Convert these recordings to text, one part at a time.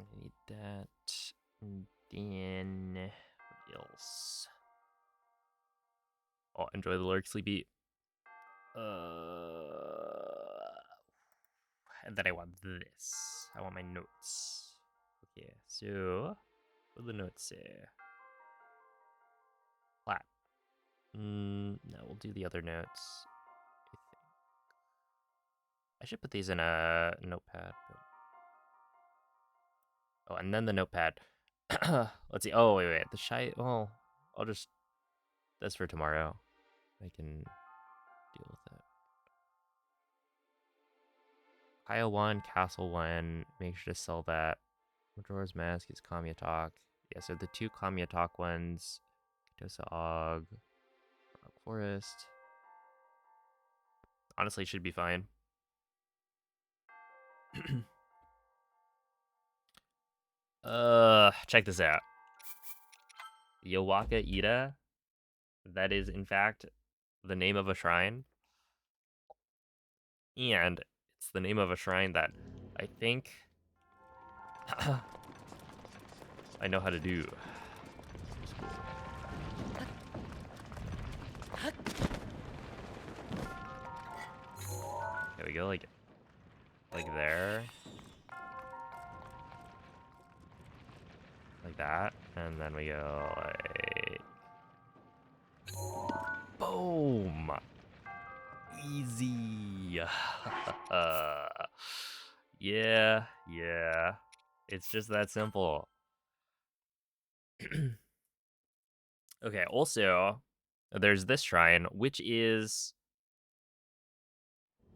I'm gonna need that. And then what else? Oh, enjoy the lurk, sleepy. And then I want this. I want my notes. Okay, so what do the notes say? Flat. No, we'll do the other notes. I should put these in a notepad. But... Oh, and then the notepad. Let's see. Oh, wait. The shy. Well, I'll just. That's for tomorrow. I can deal with it. Pile 1, Castle 1. Make sure to sell that. Majora's Mask is Kamiya Talk. Yeah, so the 2 Kamiya Talk ones. Katosa Og. Rock Forest. Honestly, should be fine. Check this out. Yowaka Ida. That is, in fact, the name of a shrine. And it's the name of a shrine that I think I know how to do. There we go, like there. Like that. And then we go like... Boom! Easy! Yeah. It's just that simple. Okay, also, there's this shrine, which is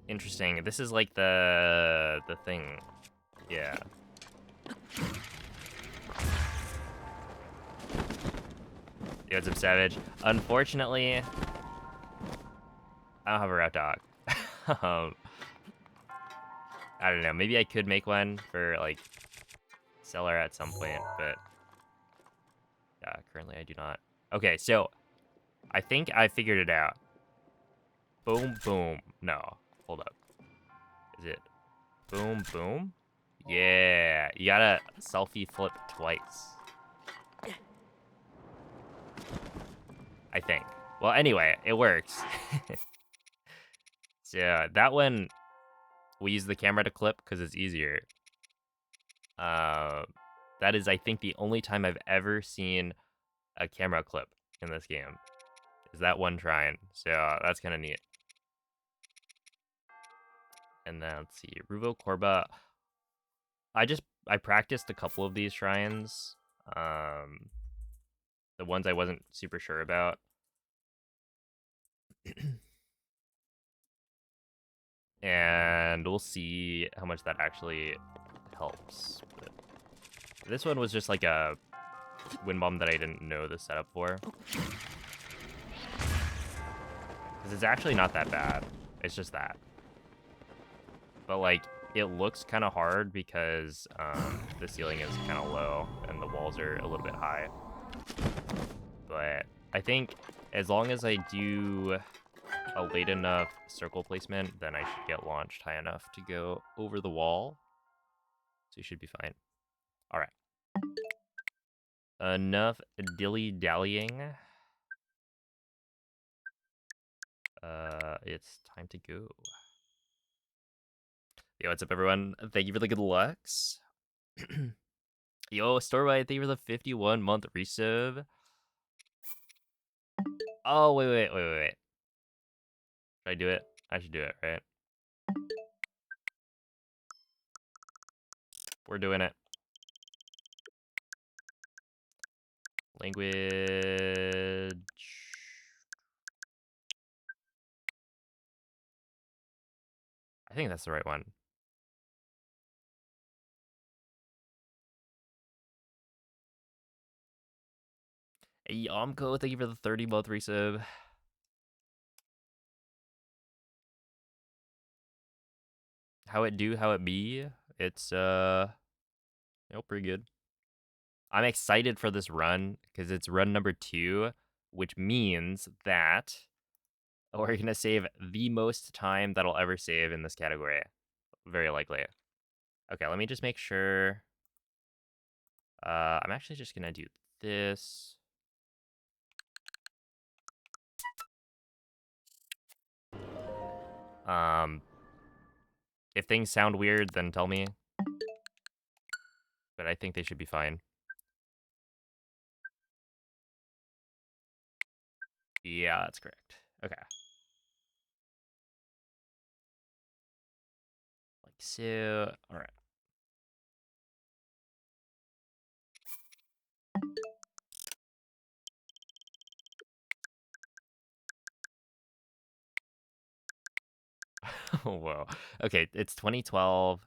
interesting. This is like the thing. Yeah. Yo, what's up, Savage? Unfortunately, I don't have a route dog. I don't know. Maybe I could make one for like seller at some point, but yeah, currently I do not. Okay, so I think I figured it out. Boom, boom. No, hold up. Is it boom, boom? Yeah, you gotta selfie flip twice. I think. Well, anyway, it works. So that one, we use the camera to clip because it's easier. That is, I think, the only time I've ever seen a camera clip in this game. Is that one shrine. So that's kind of neat. And then let's see, Ruvo Korba. I practiced a couple of these shrines. The ones I wasn't super sure about. And we'll see how much that actually helps. But this one was just like a wind bomb that I didn't know the setup for. Because it's actually not that bad. It's just that. But like, it looks kind of hard because the ceiling is kind of low and the walls are a little bit high. But I think as long as I do a late enough circle placement, then I should get launched high enough to go over the wall. So you should be fine. All right. Enough dilly-dallying. It's time to go. Yo, what's up, everyone? Thank you for the good lucks. Yo, Storewide, thank you for the 51-month resub. Oh, wait. Should I do it? I should do it, right? We're doing it. Language. I think that's the right one. Hey, Yomko, thank you for the 30-month resub. How it do, how it be? It's, pretty good. I'm excited for this run because it's run number 2, which means that we're going to save the most time that I'll ever save in this category. Very likely. Okay, let me just make sure I'm actually just gonna do this. If things sound weird, then tell me. But I think they should be fine. Yeah, that's correct. Okay. Like so. All right. Whoa. Okay, it's 2012.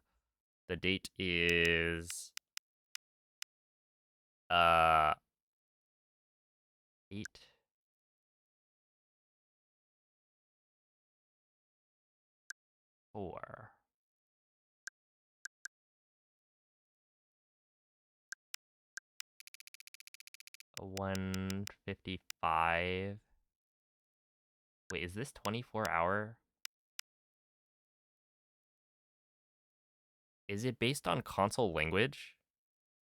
The date is 8 4 155. Wait, is this 24-hour? Is it based on console language,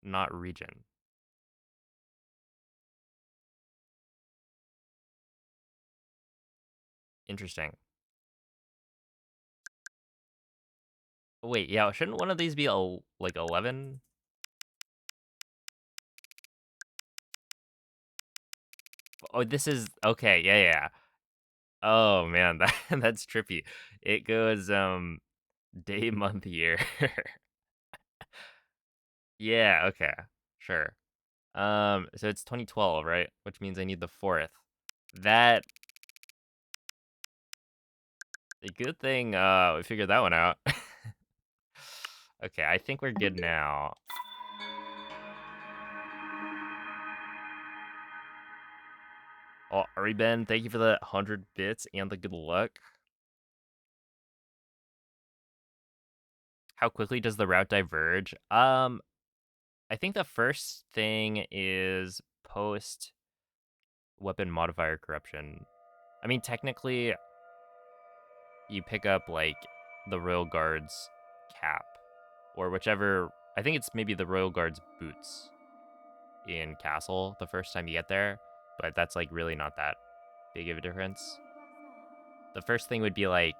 not region? Interesting. Wait, yeah, shouldn't one of these be like 11? Oh, this is okay. Yeah, yeah. Oh man, that's trippy. It goes day, month, year. Yeah, okay. Sure. So it's 2012, right? Which means I need the fourth. That a good thing we figured that one out. Okay, I think we're good now. Oh, Ari Ben, thank you for the 100 bits and the good luck. How quickly does the route diverge? I think the first thing is post weapon modifier corruption. I mean, technically, you pick up like the Royal Guard's cap or whichever. I think it's maybe the Royal Guard's boots in Castle the first time you get there, but that's like really not that big of a difference. The first thing would be like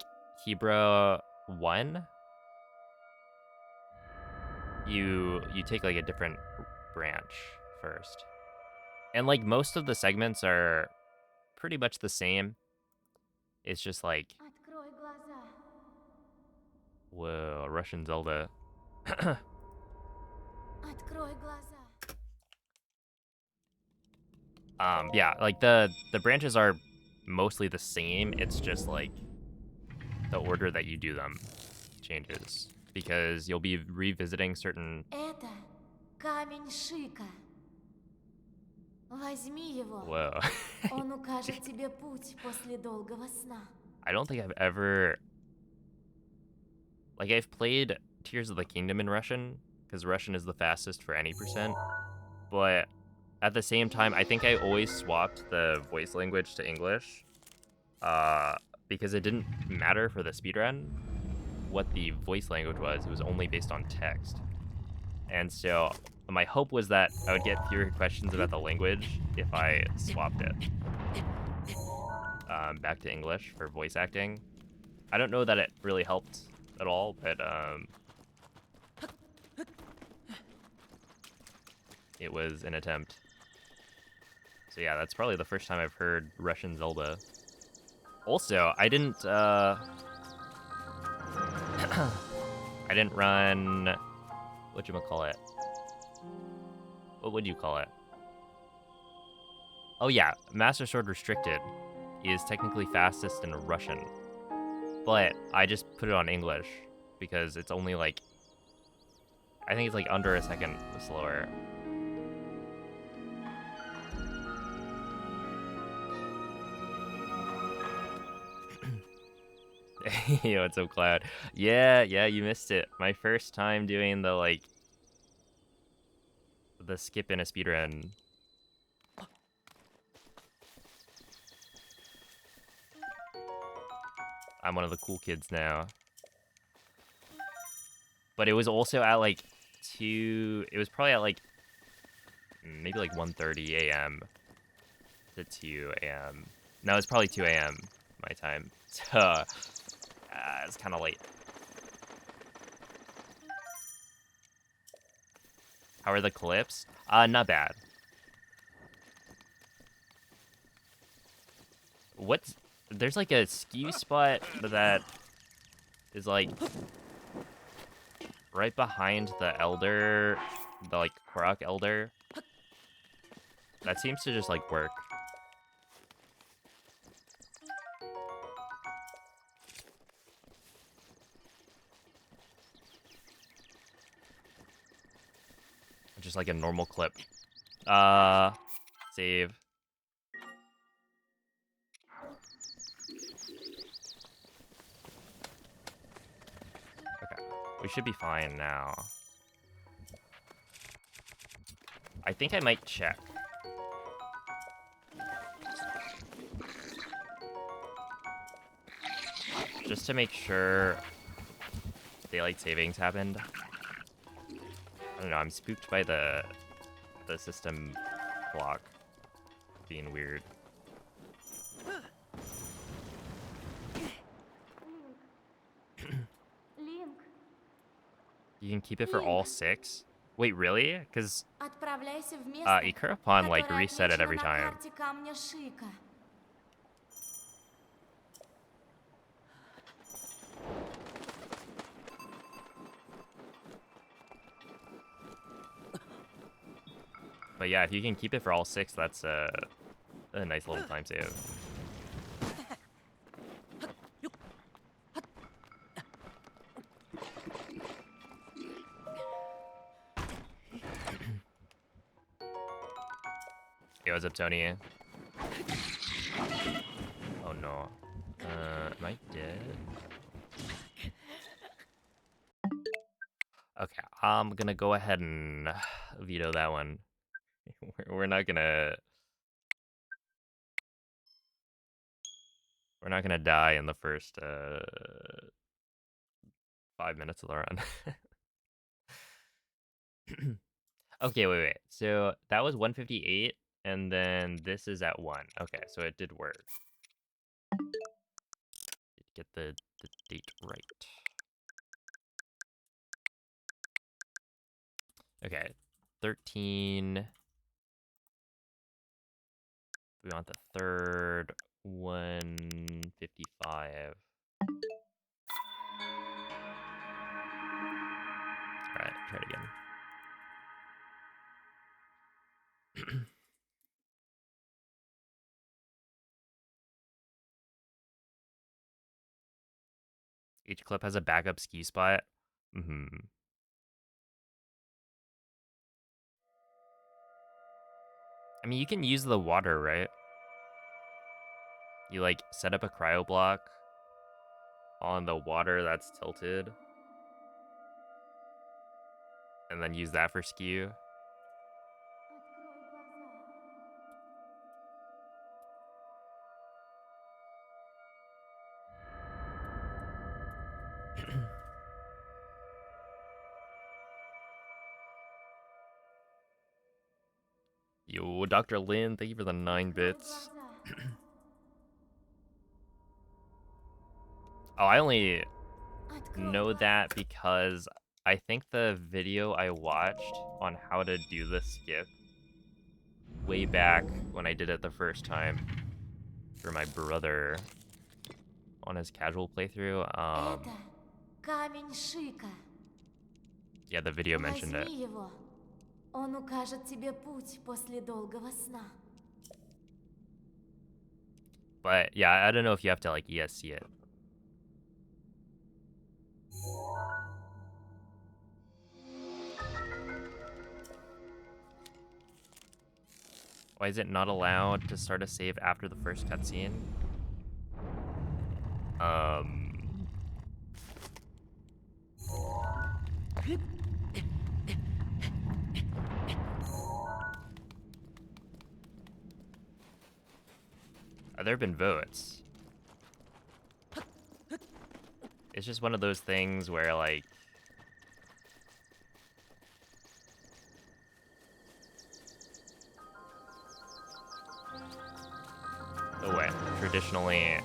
Hebra 1. You take like a different branch first. And like most of the segments are pretty much the same. It's just like Открой глаза. whoa, Russian Zelda. Открой глаза. Yeah, like the branches are mostly the same. It's just like the order that you do them changes because you'll be revisiting certain. Это камень Шика. Возьми его. Whoa. Он укажет тебе путь после долгого сна. I don't think I've ever like I've played Tears of the Kingdom in Russian because Russian is the fastest for any percent, but at the same time, I think I always swapped the voice language to English because it didn't matter for the speedrun what the voice language was. It was only based on text. And so my hope was that I would get fewer questions about the language if I swapped it back to English for voice acting. I don't know that it really helped at all, but it was an attempt. So yeah, that's probably the first time I've heard Russian Zelda. Also, I didn't I didn't run whatchamacallit. What would you call it? Oh yeah, Master Sword Restricted is technically fastest in Russian. But I just put it on English because it's only like I think it's like under a second slower. Yo, it's so Cloud. Yeah, you missed it. My first time doing the skip in a speedrun. I'm one of the cool kids now. But it was also at like it was probably at like maybe like 1:30 a.m. to 2 a.m. No, it's probably 2 a.m. my time. So it's kind of late. How are the clips? Not bad. What's there's like a skew spot that is like right behind the elder, the like Korok elder. That seems to just like work. Just like a normal clip. Save. Okay, we should be fine now. I think I might check. Just to make sure daylight savings happened. I don't know, I'm spooked by the system clock being weird. Линк, You can keep it for all 6? Wait, really? Because отправляйся в место, Ikurapon like которое reset it отмечено every на time. карте камня Шика. But yeah, if you can keep it for all 6, that's a nice little time save. Hey, what's up, Tony? Oh no. Am I dead? Okay, I'm gonna go ahead and veto that one. We're not gonna die in the first 5 minutes of the run. Okay, wait. So that was 158, and then this is at 1. Okay, so it did work. Did get the date right. Okay, 13. We want the third 155. All right, try it again. Each clip has a backup ski spot. I mean, you can use the water, right? You like set up a cryo block on the water that's tilted, and then use that for skew. Yo, Dr. Lin, thank you for the 9 bits. Oh, I only know that because I think the video I watched on how to do the skip way back when I did it the first time for my brother on his casual playthrough. Это камень Шика. Yeah, the video mentioned it. Возьми его. Он укажет тебе путь после долгого сна. But yeah, I don't know if you have to like ESC it. Why is it not allowed to start a save after the first cutscene? There have been votes. It's just one of those things where like what traditionally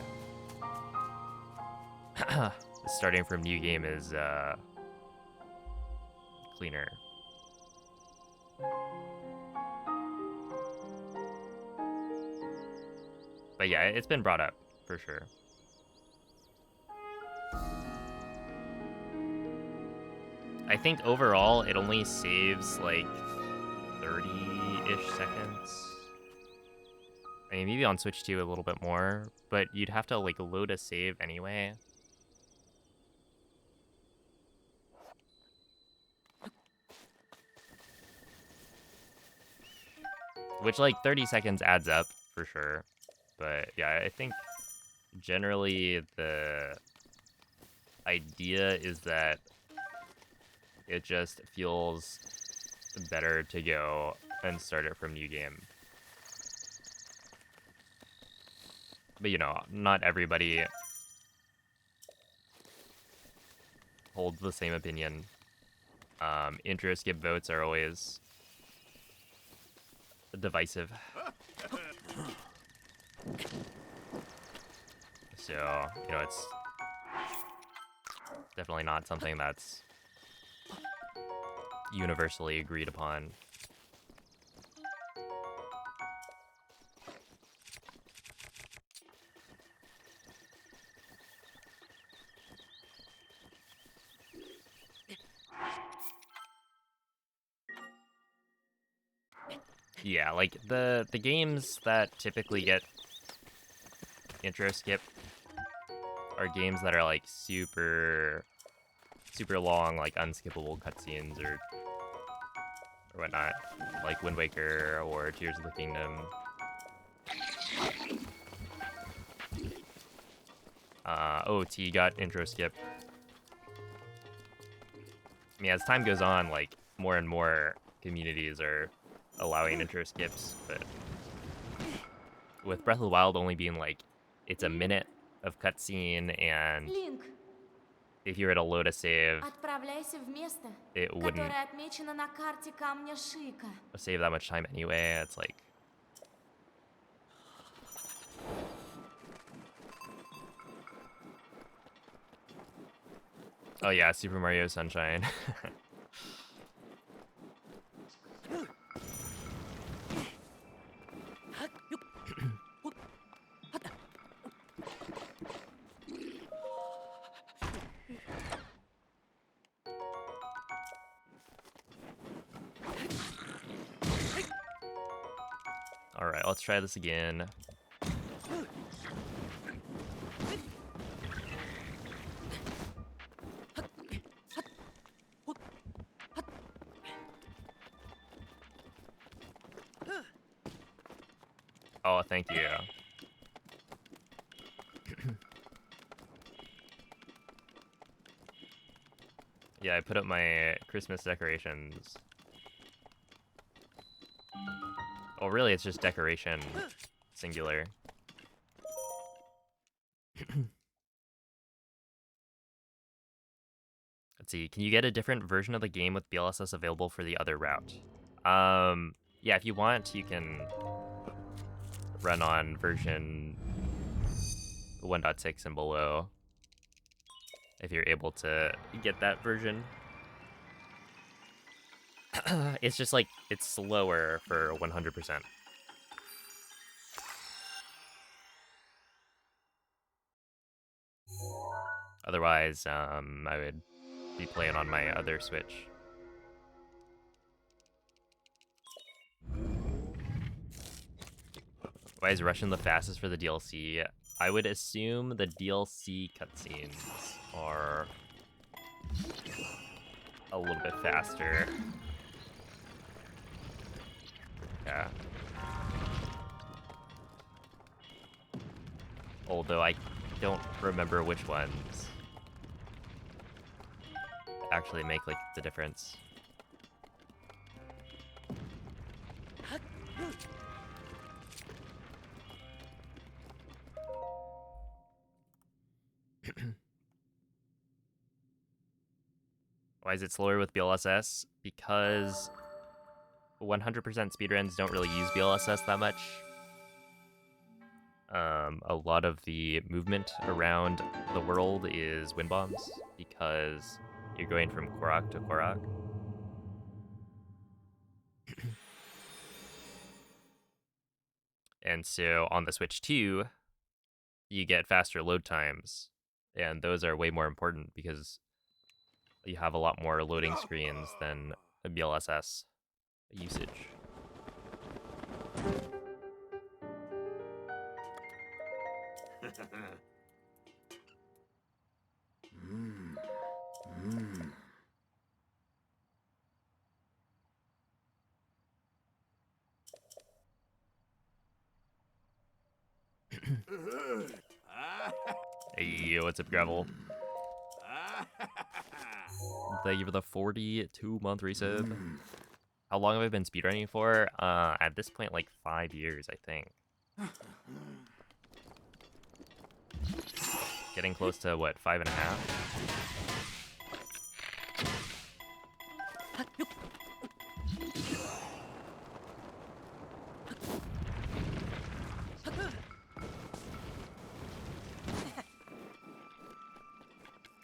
starting from new game is cleaner. But yeah, it's been brought up for sure. I think overall it only saves like 30-ish seconds. I mean, maybe on Switch 2 a little bit more, but you'd have to like load a save anyway. Which like 30 seconds adds up for sure. But yeah, I think generally the idea is that it just feels better to go and start it from new game. But you know, not everybody holds the same opinion. Intro skip votes are always divisive. So, you know, it's definitely not something that's universally agreed upon. Yeah, like the games that typically get intro skip are games that are like super long, like unskippable cutscenes or whatnot, like Wind Waker or Tears of the Kingdom. OT got intro skip. I mean, as time goes on, like more and more communities are allowing intro skips, but with Breath of the Wild only being like it's a minute of cutscene, and Линк, if you were to load a save, отправляйся в место, it wouldn't которое отмечено на карте камня Шика. save that much time anyway. It's like, oh yeah, Super Mario Sunshine. All right, let's try this again. Oh, thank you. Yeah, I put up my Christmas decorations. Oh, really, it's just decoration, singular. Let's see, can you get a different version of the game with BLSS available for the other route? Yeah, if you want, you can run on version 1.6 and below, if you're able to get that version. It's just like, it's slower for 100%. Otherwise, I would be playing on my other Switch. Why is Russian the fastest for the DLC? I would assume the DLC cutscenes are a little bit faster. Yeah. Although I don't remember which ones actually make like the difference. Why is it slower with BLSS? Because 100% speedruns don't really use BLSS that much. A lot of the movement around the world is wind bombs because you're going from Korok to Korok. And so on the Switch 2, you get faster load times, and those are way more important because you have a lot more loading screens than a BLSS usage. Hey, what's up, Gravel? Thank you for the 42-month resub. How long have I been speedrunning for? At this point, like 5 years, I think. Getting close to, what, 5.5?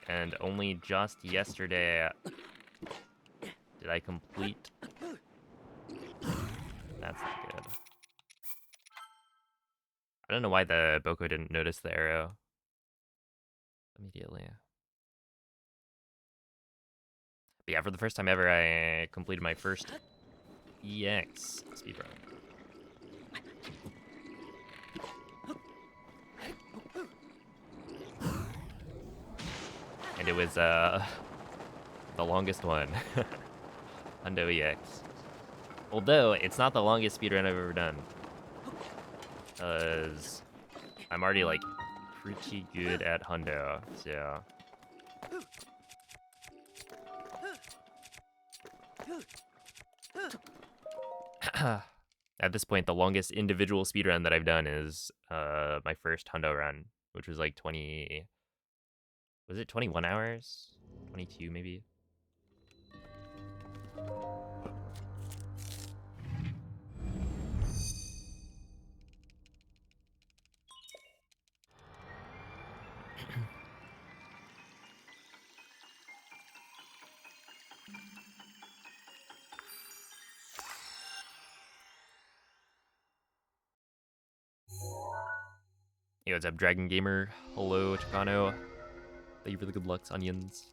And only just yesterday did I complete. That's not good. I don't know why the Boko didn't notice the arrow immediately. But yeah, for the first time ever, I completed my first EX speedrun. And it was the longest one. Hundo EX. Although, it's not the longest speedrun I've ever done. Because I'm already, like, pretty good at Hundo, so... At this point, the longest individual speedrun that I've done is my first Hundo run, which was like 20... Was it 21 hours? 22, maybe? Hey, what's up, Dragon Gamer? Hello, Chicano. Thank you for the good lucks, onions.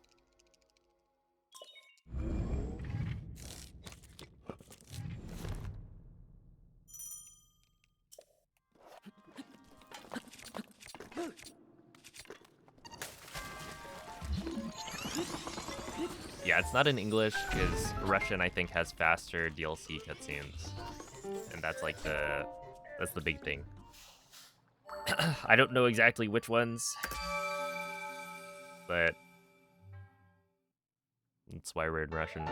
Yeah, it's not in English because Russian, I think, has faster DLC cutscenes, and that's like that's the big thing. I don't know exactly which ones, but that's why we're in Russian.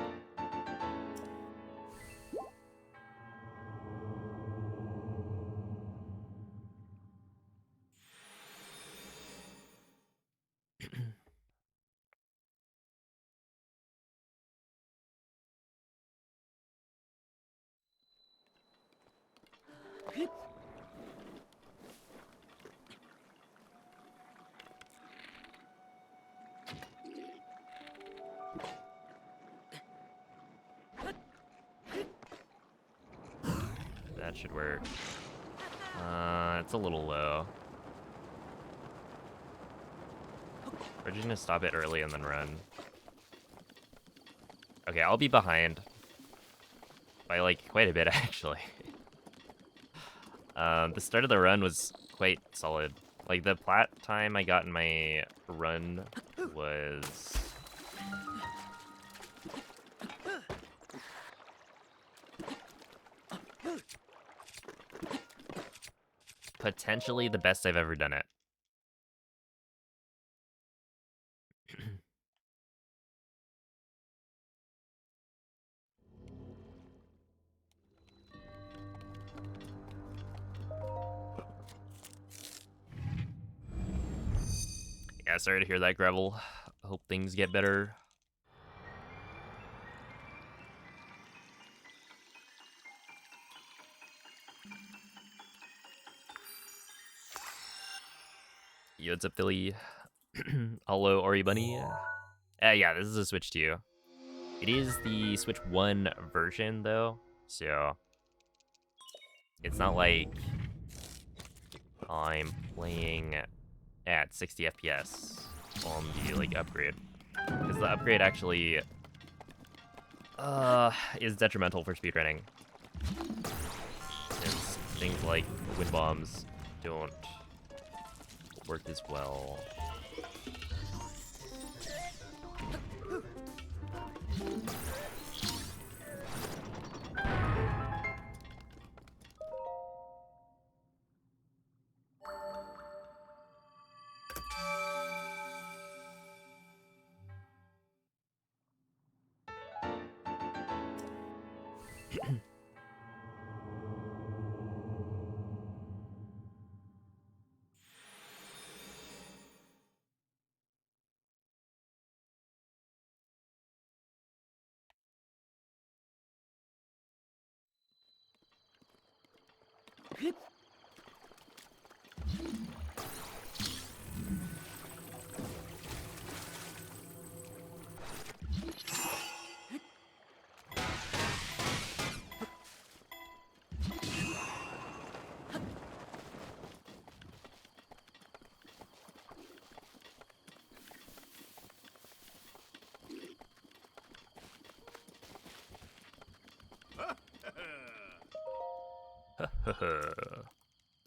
That should work. It's a little low. We're just gonna stop it early and then run. Okay, I'll be behind. By, like, quite a bit, actually. The start of the run was quite solid. Like, the plat time I got in my run was... potentially the best I've ever done it. Yeah, sorry to hear that, Gravel. I hope things get better. Yo, what's up, Philly? Hello, Ori Bunny. Yeah, this is a Switch 2. It is the Switch 1 version, though, so it's not like I'm playing at 60 FPS on the like upgrade, because the upgrade actually is detrimental for speedrunning, since things like wind bombs don't work as well.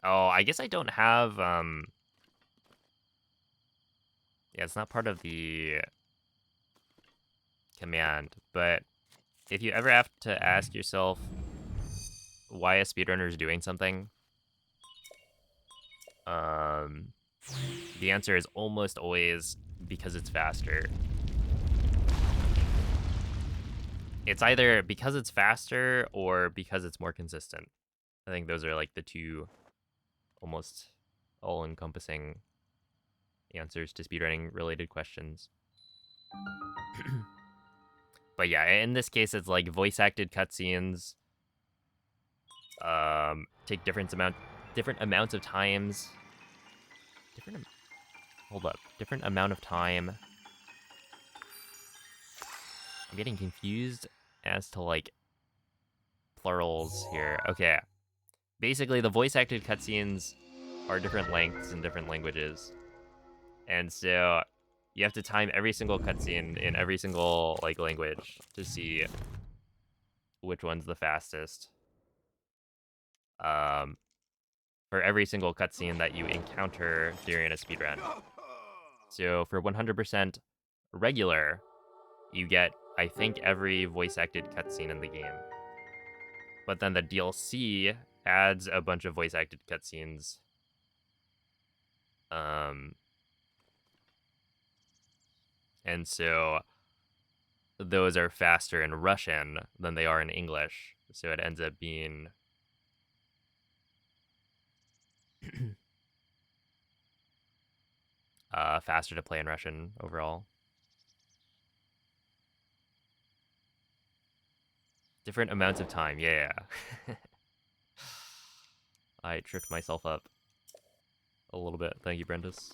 Oh, I guess I don't have, yeah, it's not part of the command, but if you ever have to ask yourself why a speedrunner is doing something, the answer is almost always because it's faster. It's either because it's faster or because it's more consistent. I think those are like the two almost all-encompassing answers to speedrunning related questions. But yeah, in this case, it's like voice-acted cutscenes take different amounts of times. Different amount of time. I'm getting confused as to like plurals here. Okay, basically the voice-acted cutscenes are different lengths in different languages, and so you have to time every single cutscene in every single like language to see which one's the fastest. For every single cutscene that you encounter during a speedrun. So for 100% regular, you get, I think, every voice-acted cutscene in the game. But then the DLC adds a bunch of voice-acted cutscenes. And so those are faster in Russian than they are in English. So it ends up being faster to play in Russian overall. Different amounts of time, yeah. I tripped myself up a little bit. Thank you, Brentus.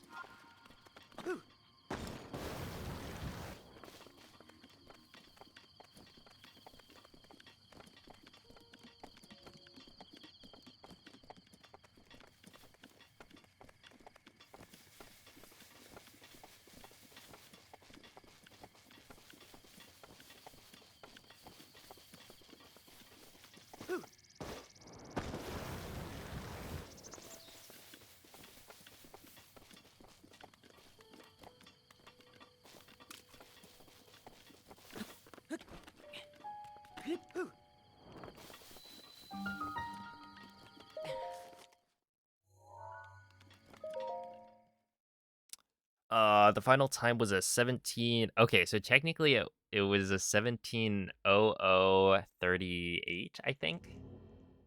The final time was a 17. Okay, so technically it was a 17:00:38, I think,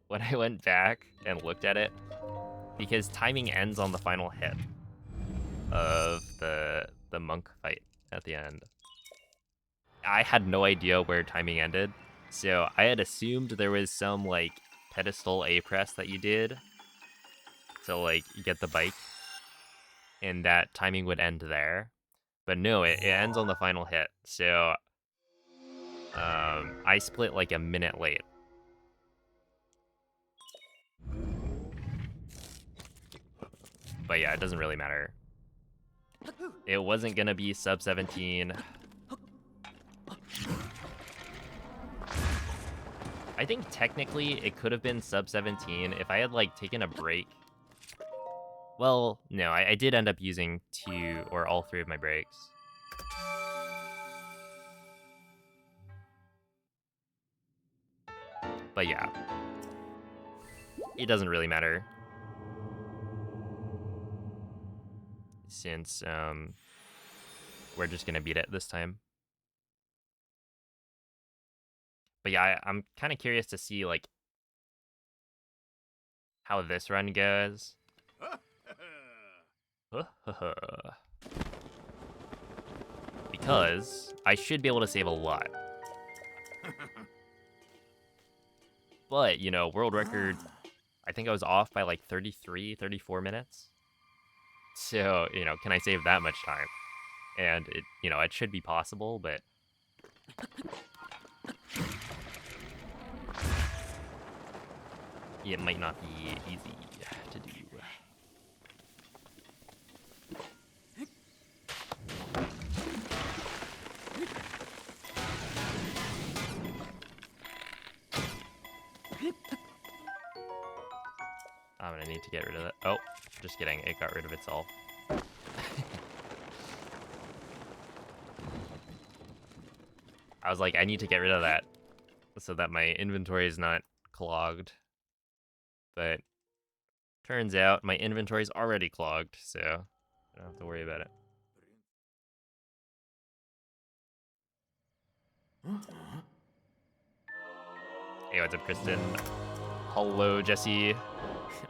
when I went back and looked at it, because timing ends on the final hit of the monk fight at the end. I had no idea where timing ended, so I had assumed there was some like pedestal A press that you did to like get the bike and that timing would end there. But no, it ends on the final hit. So I split like a minute late. But yeah, it doesn't really matter. It wasn't gonna be sub 17. I think technically it could have been sub 17 if I had like taken a break. Well, no, I did end up using 2 or all 3 of my breaks. But yeah, it doesn't really matter. Since we're just gonna beat it this time. But yeah, I'm kind of curious to see like how this run goes. Because I should be able to save a lot. But, you know, world record, I think I was off by like 33, 34 minutes. So, you know, can I save that much time? And it, you know, it should be possible, but it might not be easy to do. I'm gonna need to get rid of that. Oh, just kidding. It got rid of itself. I was like, I need to get rid of that so that my inventory is not clogged. But turns out my inventory is already clogged, so I don't have to worry about it. Hey, what's up, Kristen? Hello, Jesse.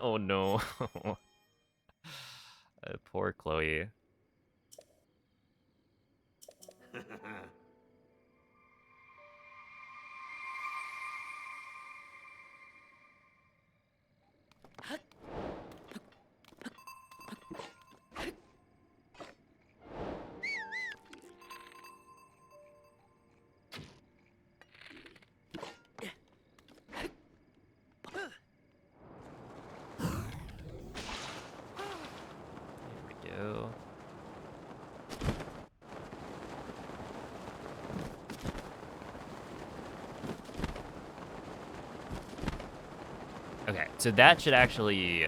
Oh no. Poor Chloe. Here we go. Okay, so that should actually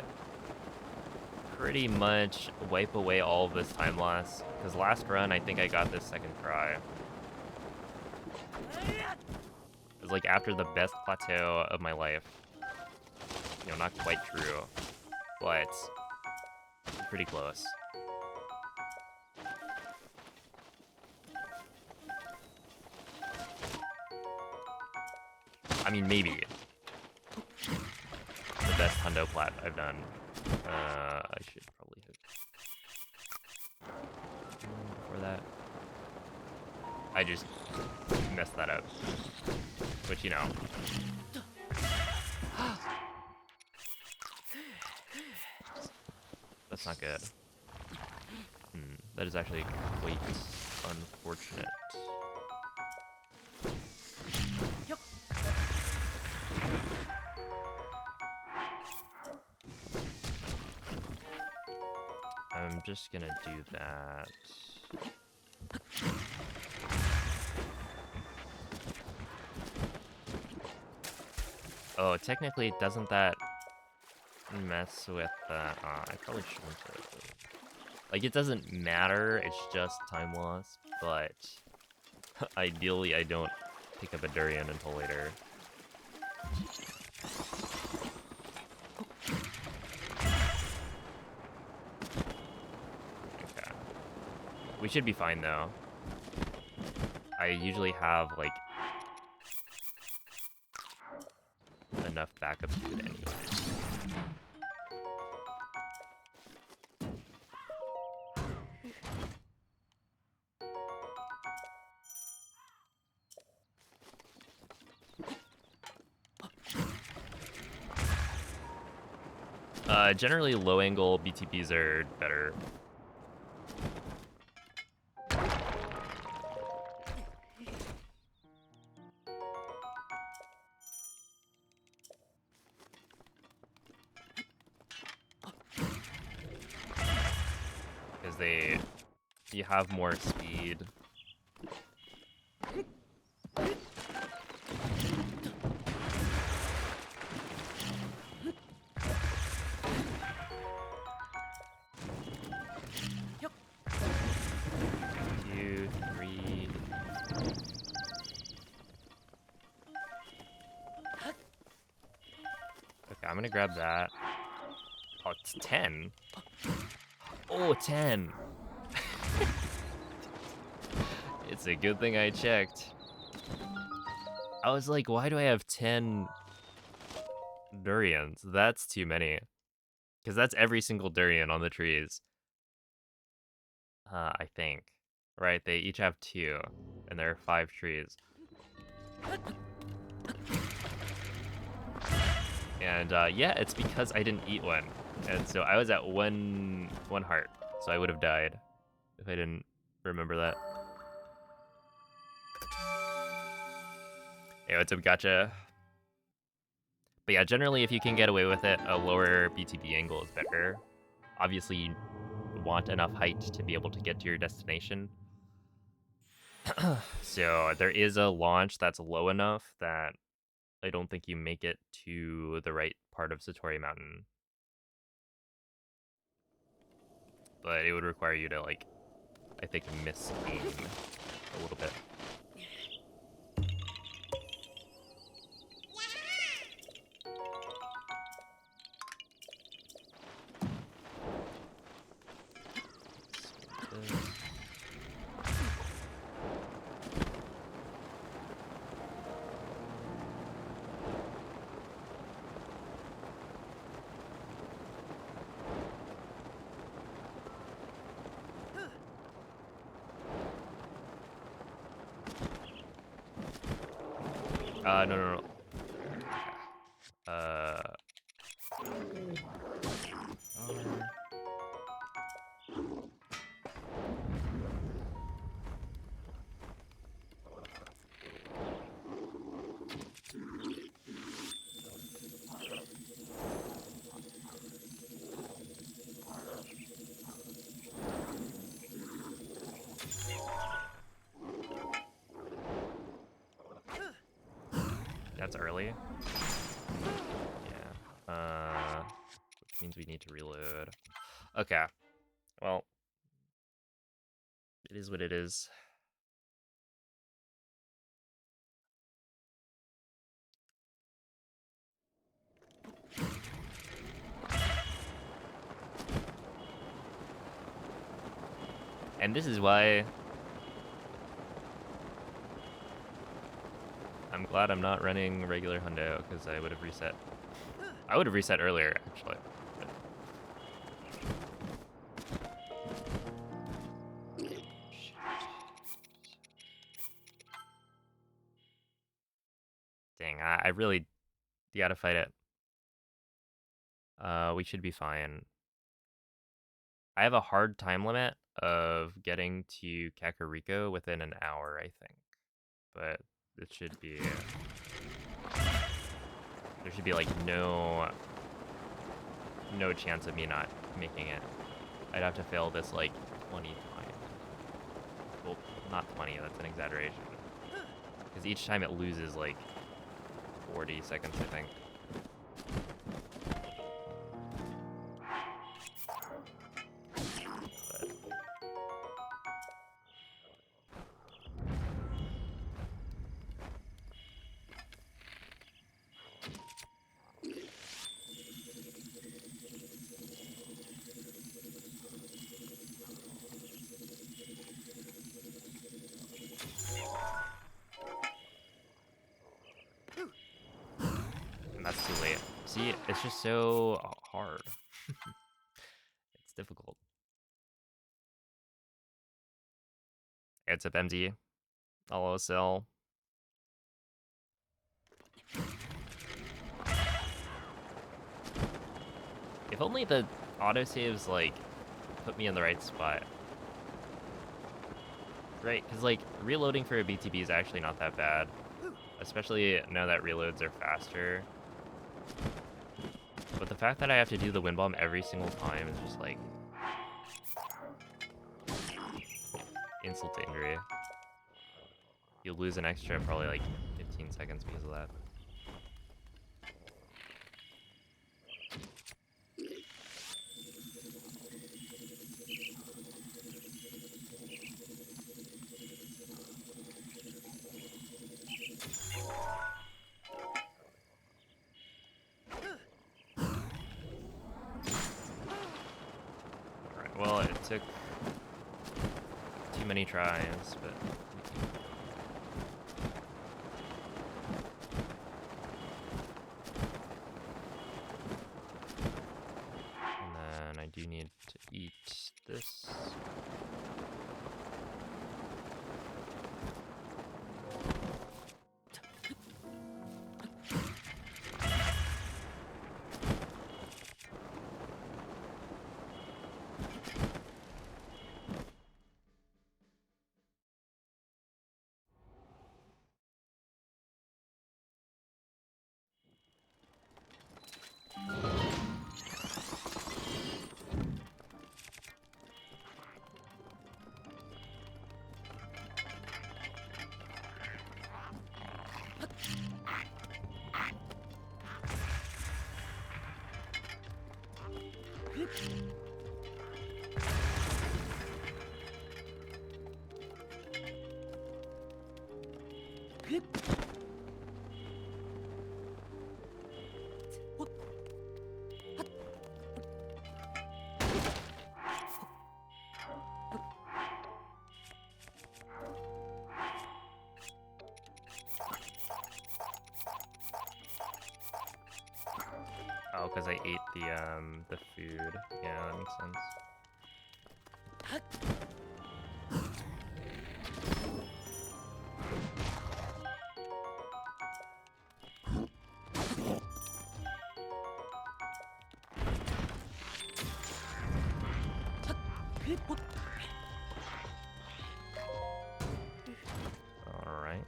pretty much wipe away all of this time loss. Because last run, I think I got this second try. It was like after the best plateau of my life. You know, not quite true, but pretty close. I mean, maybe. The best hundo plat I've done. I should probably hit before that. I just messed that up. Which, you know. That's not good. That is actually quite unfortunate. I'm just gonna do that. Oh, technically, doesn't that mess with that? I probably shouldn't have. Like, it doesn't matter, it's just time loss, but ideally I don't pick up a durian until later. Okay. We should be fine, though. I usually have, like, enough backup food anyways. Generally low angle BTPs are better. because you have more speed. Two, three. Okay, I'm gonna grab that. Oh, it's 10. Oh, 10. It's a good thing I checked. I was like, why do I have 10 durians? That's too many. Because that's every single durian on the trees. I think. Right, they each have 2. And there are 5 trees. And yeah, it's because I didn't eat one. And so I was at one heart. So I would have died if I didn't remember that. Hey, what's up, gotcha? But yeah, generally if you can get away with it, a lower BTB angle is better. Obviously, you want enough height to be able to get to your destination. So there is a launch that's low enough that I don't think you make it to the right part of Satori Mountain. But it would require you to, like, I think miss aim a little bit. No. That's early. Yeah. Which means we need to reload. Okay. Well, it is what it is. And this is why I'm glad I'm not running regular hundo, because I would have reset. I would have reset earlier, actually. Dang, I really... You gotta fight it. We should be fine. I have a hard time limit of getting to Kakariko within an hour, I think. But it should be... There should be, like, no chance of me not making it. I'd have to fail this, like, 20 times. Well, not 20, that's an exaggeration. Because each time it loses, like, 40 seconds, I think. That's too late. See, it's just so hard. It's difficult. It's up MD. I'll sell. If only the autosaves, like, put me in the right spot. Right, because, like, reloading for a BTB is actually not that bad. Especially now that reloads are faster. But the fact that I have to do the wind bomb every single time is just like... insult to injury. You lose an extra probably like 15 seconds because of that. Alright, well, it took too many tries, but and then I do need to eat this. Oh, because I ate the food. Yeah, that makes sense. All right.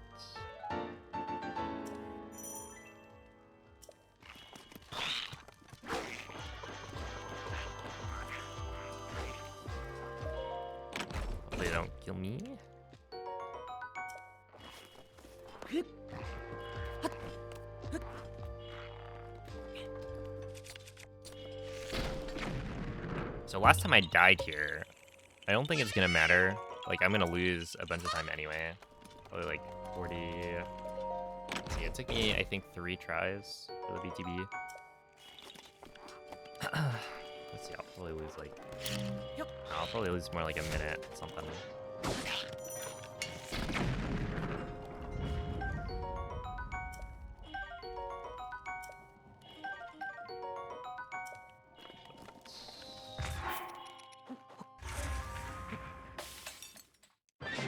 They don't kill me. So last time I died here, I don't think it's gonna matter. Like, I'm gonna lose a bunch of time anyway. Probably like 40. Let's see, it took me, I think, 3 tries for the BTB. Let's see, I'll probably lose like... I'll probably lose more like a minute, something.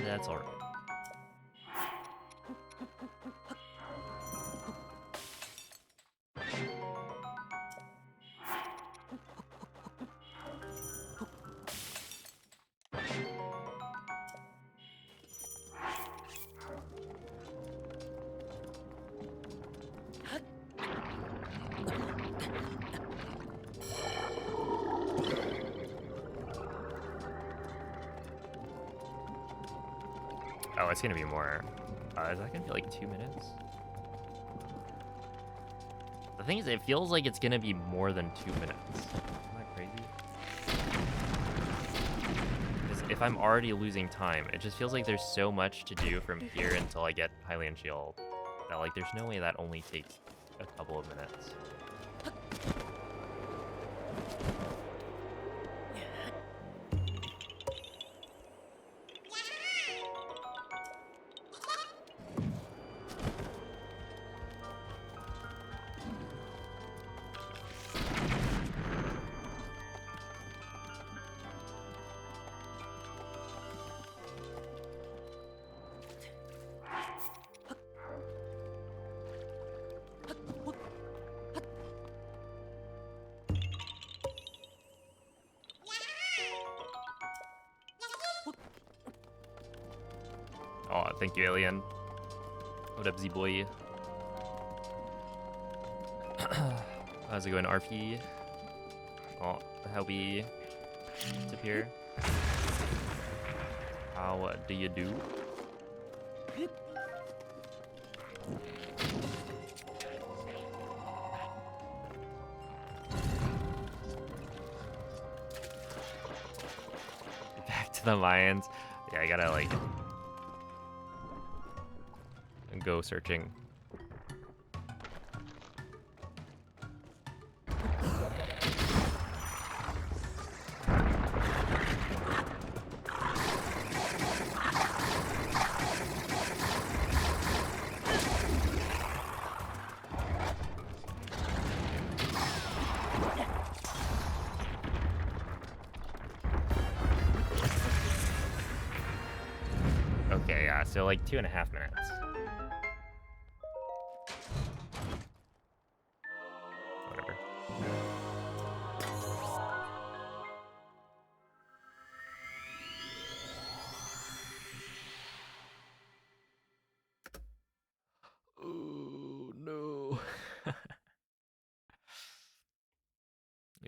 That's alright. Oh, it's gonna be more. Is that gonna be like 2 minutes? The thing is, it feels like it's gonna be more than 2 minutes. Isn't that crazy? Because if I'm already losing time, it just feels like there's so much to do from here until I get Hylian Shield that like there's no way that only takes a couple of minutes. Oh, thank you, Alien. What up, Z-boy? How's it going, RP? Oh, how we disappear? How do you do? Back to the Mayans. Yeah, I gotta like go searching. Okay, yeah, so like 2.5 minutes. Whatever. Oh no.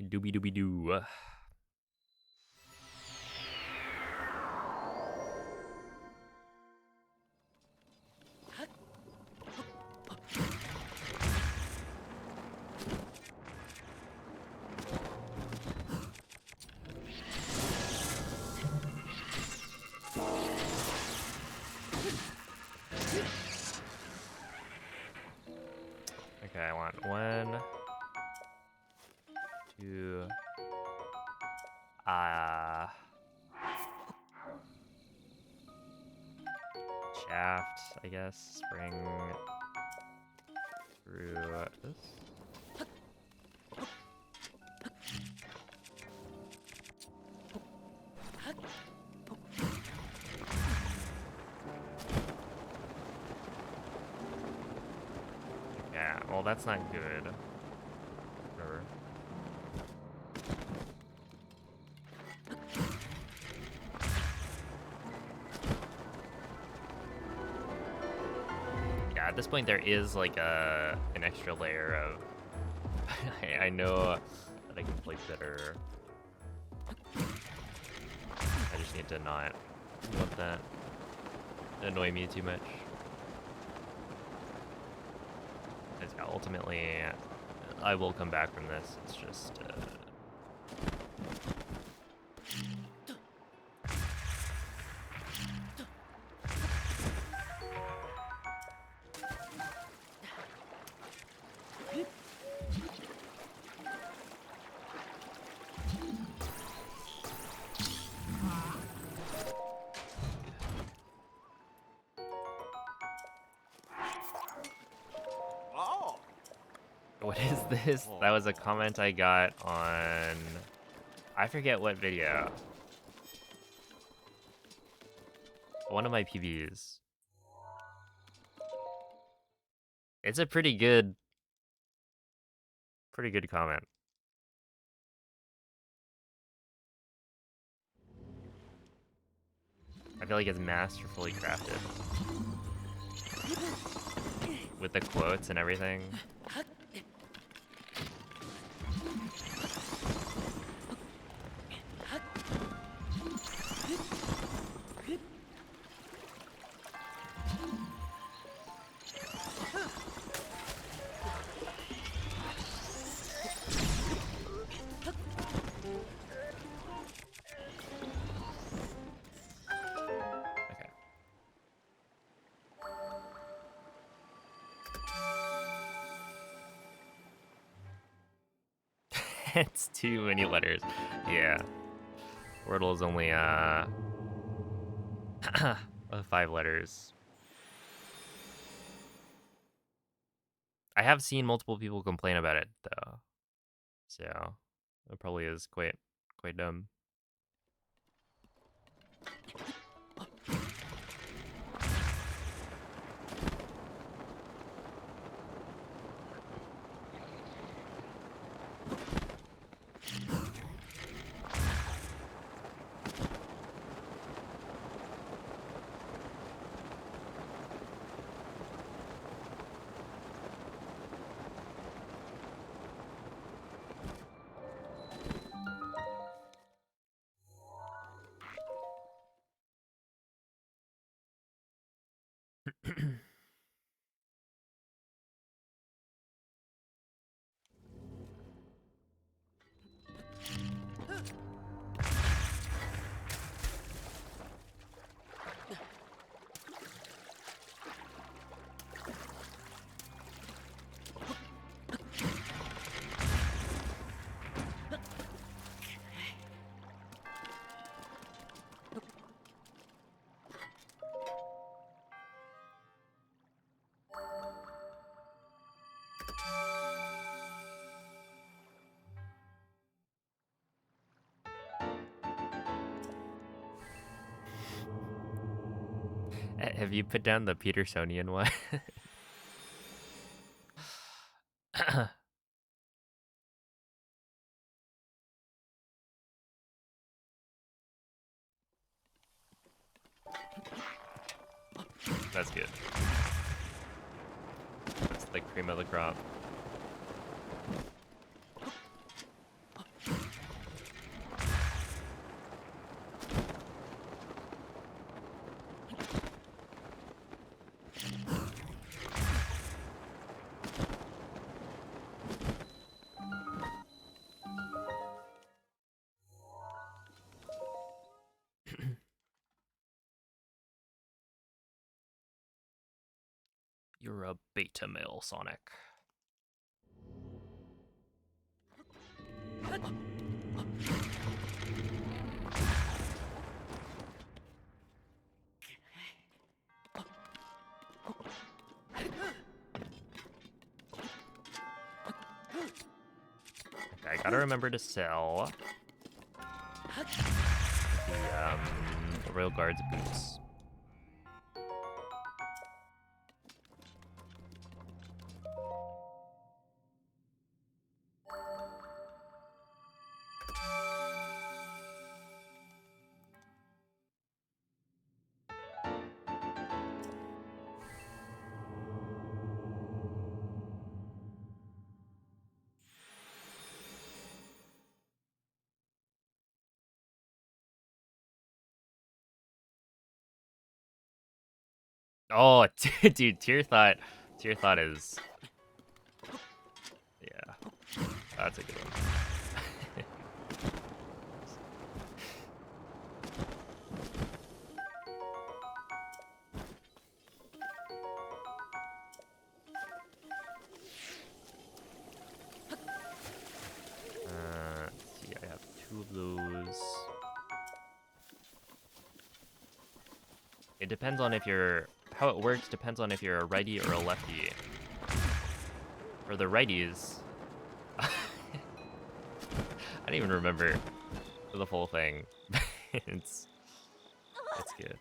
Doobie doobie doo. Okay, I want 1, 2, shaft, I guess, spring through this. Yeah, well, that's not good. Whatever. Yeah, at this point there is like an extra layer of I know that I can play better. I just need to not let that annoy me too much. Because yeah, ultimately I will come back from this. It's just what is this? That was a comment I got on, I forget what video. One of my PBs. It's a pretty good comment. I feel like it's masterfully crafted. With the quotes and everything. Okay. It's too many letters. Yeah. Wordle is only 5 letters. I have seen multiple people complain about it though. So it probably is quite dumb. Have you put down the Petersonian one? That's good. That's the cream of the crop. You're a beta male, Sonic. Okay, I gotta remember to sell the Royal Guard's boots. Oh, dude, Tear Thought is, yeah, that's a good one. Let's see, I have 2 of those. It depends on if you're, how it works depends on if you're a righty or a lefty. For the righties, I don't even remember the full thing. it's good.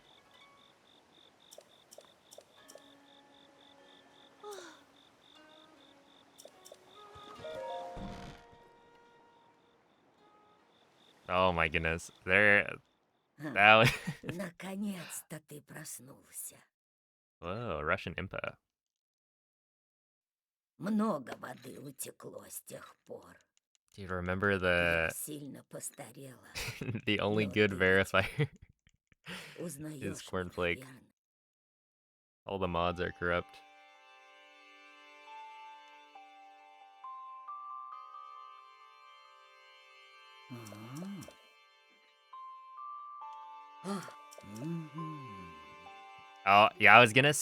Oh my goodness, that was Наконец-то ты проснулся. whoa, Russian Impa. Много воды утекло с тех пор. Do you remember Я the сильно постарела. the only Но good ты ведь verifier is узнаешь меня, Cornflake? верно? All the mods are corrupt. Oh yeah, I was gonna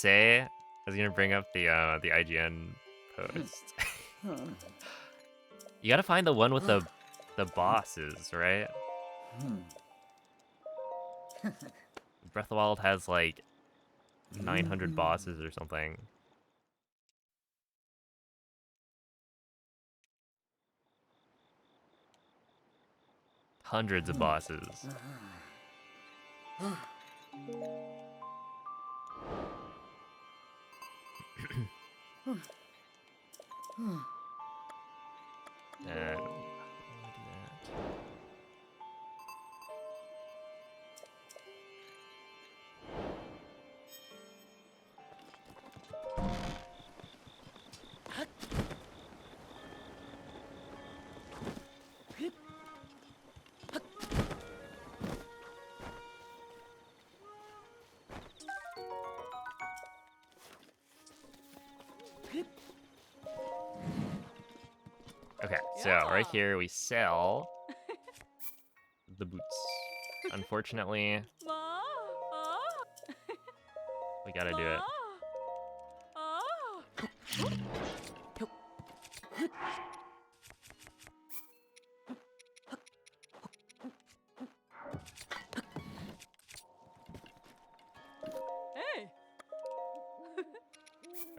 bring up the IGN post. You gotta find the one with the bosses, right? Breath of the Wild has like 900 bosses or something. Hundreds of bosses. And I'll do that. So right here we sell the boots. Unfortunately, we gotta do it.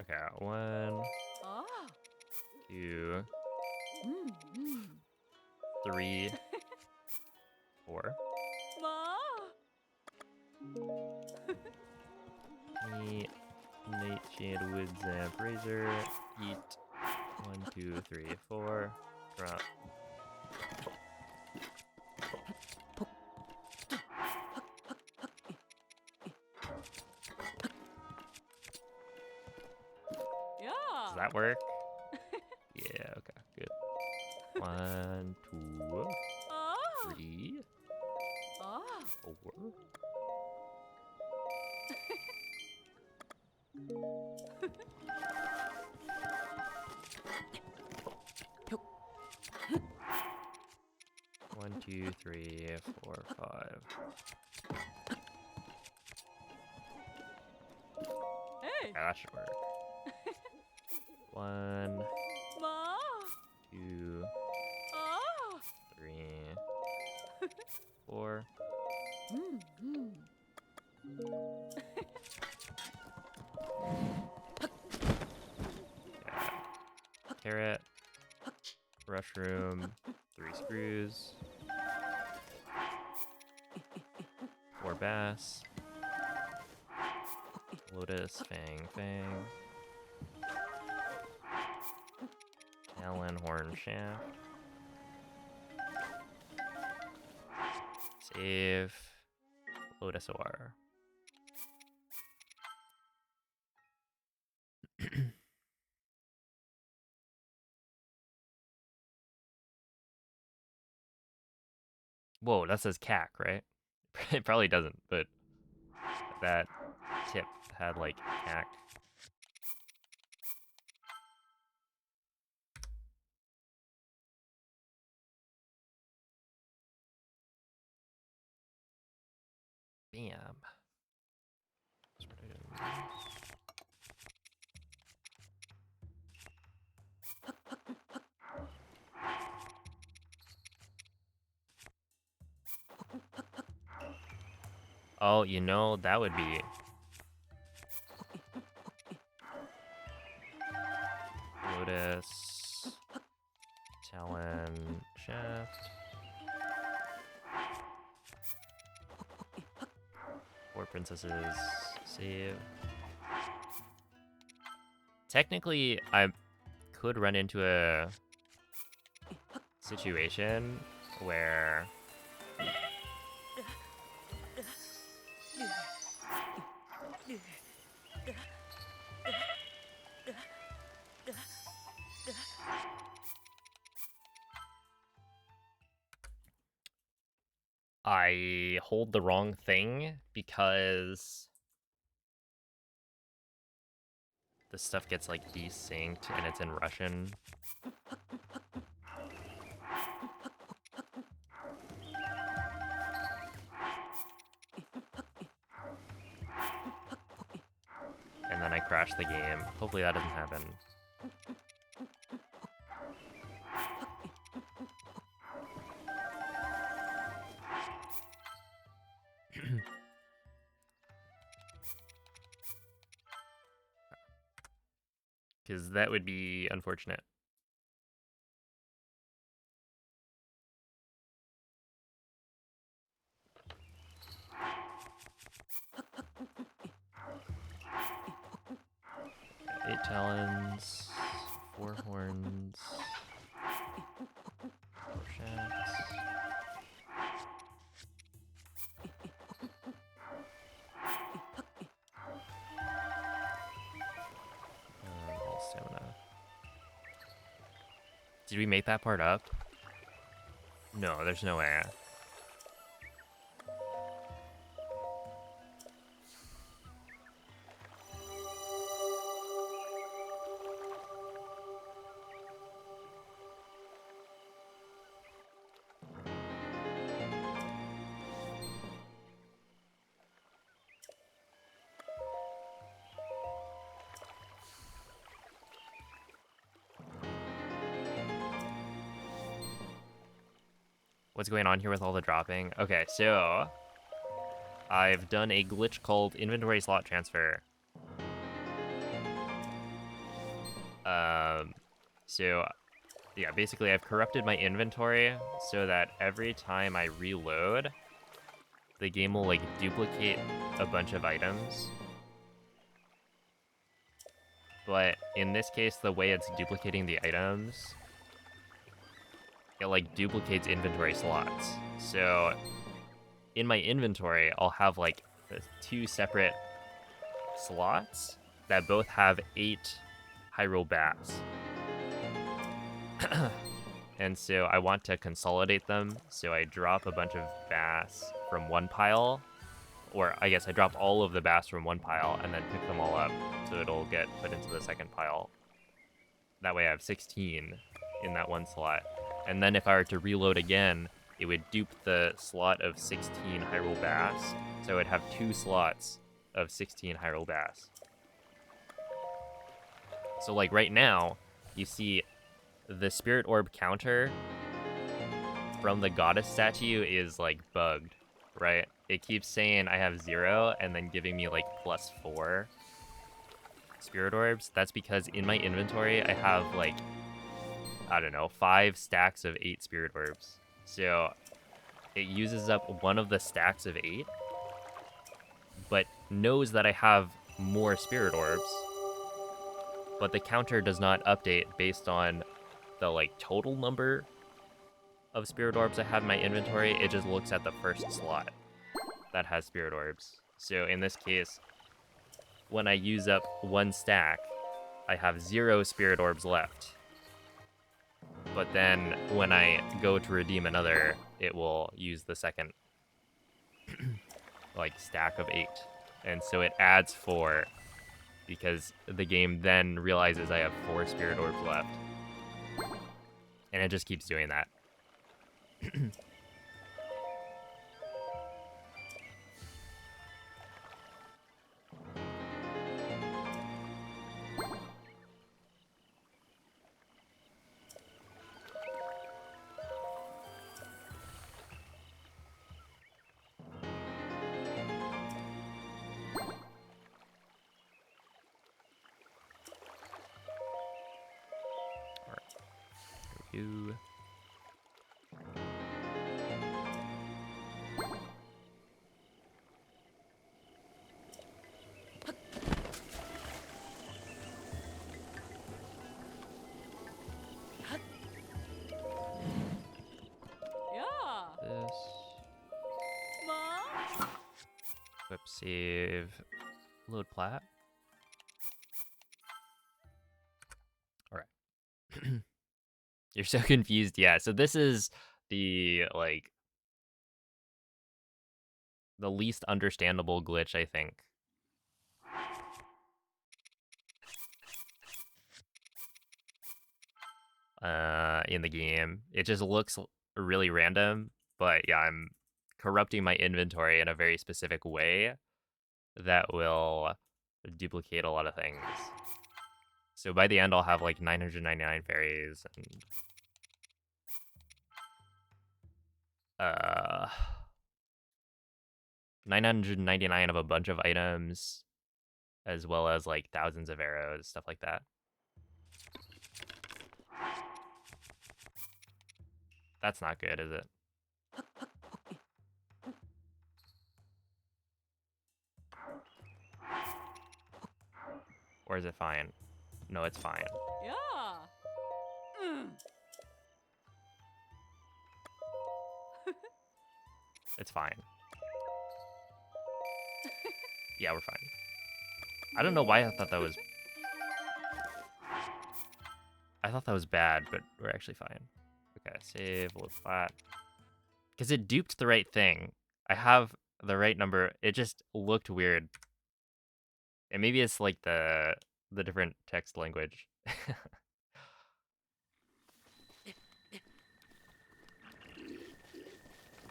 Okay, 1, 2, 3, 4. Meat, nightshade, wood, zamp, razor, eat. 1, 2, 3, 4. Drop. Does that work? Yeah, okay, good. 1, 2, 3, 4. 1, 2, 3, 4, 5. Yeah, that should work. 1, 2, 3, 4. Carrot, mushroom, 3 screws, 4 bass, lotus, fang, talon, horn, shaft, save, lotus ore. Whoa, that says CAC, right? It probably doesn't, but that tip had like CAC. Bam. Oh, you know, that would be lotus, talon, shaft, 4 princesses, save. Technically, I could run into a situation where I hold the wrong thing because the stuff gets like desynced and it's in Russian. And then I crash the game. Hopefully that doesn't happen. Because that would be unfortunate. Okay, 8 talons, 4 horns, 4 shafts. All stamina. Did we make that part up? No, there's no way. What's going on here with all the dropping? Okay, so I've done a glitch called inventory slot transfer. So yeah, basically I've corrupted my inventory so that every time I reload, the game will like duplicate a bunch of items. But in this case, the way it's duplicating the items, it like duplicates inventory slots. So in my inventory, I'll have like 2 separate slots that both have 8 Hyrule Bats. And so I want to consolidate them, so I drop a bunch of bass from one pile, or I guess I drop all of the bass from one pile and then pick them all up, so it'll get put into the second pile. That way I have 16 in that one slot. And then if I were to reload again, it would dupe the slot of 16 Hyrule Bass, so I would have 2 slots of 16 Hyrule Bass. So like right now, you see the Spirit Orb counter from the Goddess statue is like bugged, right? It keeps saying I have 0 and then giving me like +4 Spirit Orbs. That's because in my inventory, I have like, I don't know, 5 stacks of 8 Spirit Orbs. So it uses up one of the stacks of 8, but knows that I have more Spirit Orbs, but the counter does not update based on the like total number of Spirit Orbs I have in my inventory. It just looks at the first slot that has Spirit Orbs. So in this case, when I use up 1 stack, I have 0 Spirit Orbs left. But then when I go to redeem another, it will use the second like stack of 8. And so it adds 4 because the game then realizes I have 4 Spirit Orbs left. And it just keeps doing that. You. Yeah. This. Mom? Equip, save, load plat. All right. You're so confused. Yeah, so this is the like the least understandable glitch, I think. In the game. It just looks really random, but yeah, I'm corrupting my inventory in a very specific way that will duplicate a lot of things. So by the end, I'll have like 999 fairies and 999 of a bunch of items, as well as like thousands of arrows, stuff like that. That's not good, is it? Or is it fine? No, it's fine. Yeah. It's fine. Yeah, we're fine. I don't know why I thought that was... I thought that was bad, but we're actually fine. Okay, save, load flat. Because it duped the right thing. I have the right number. It just looked weird. And maybe it's like the different text language.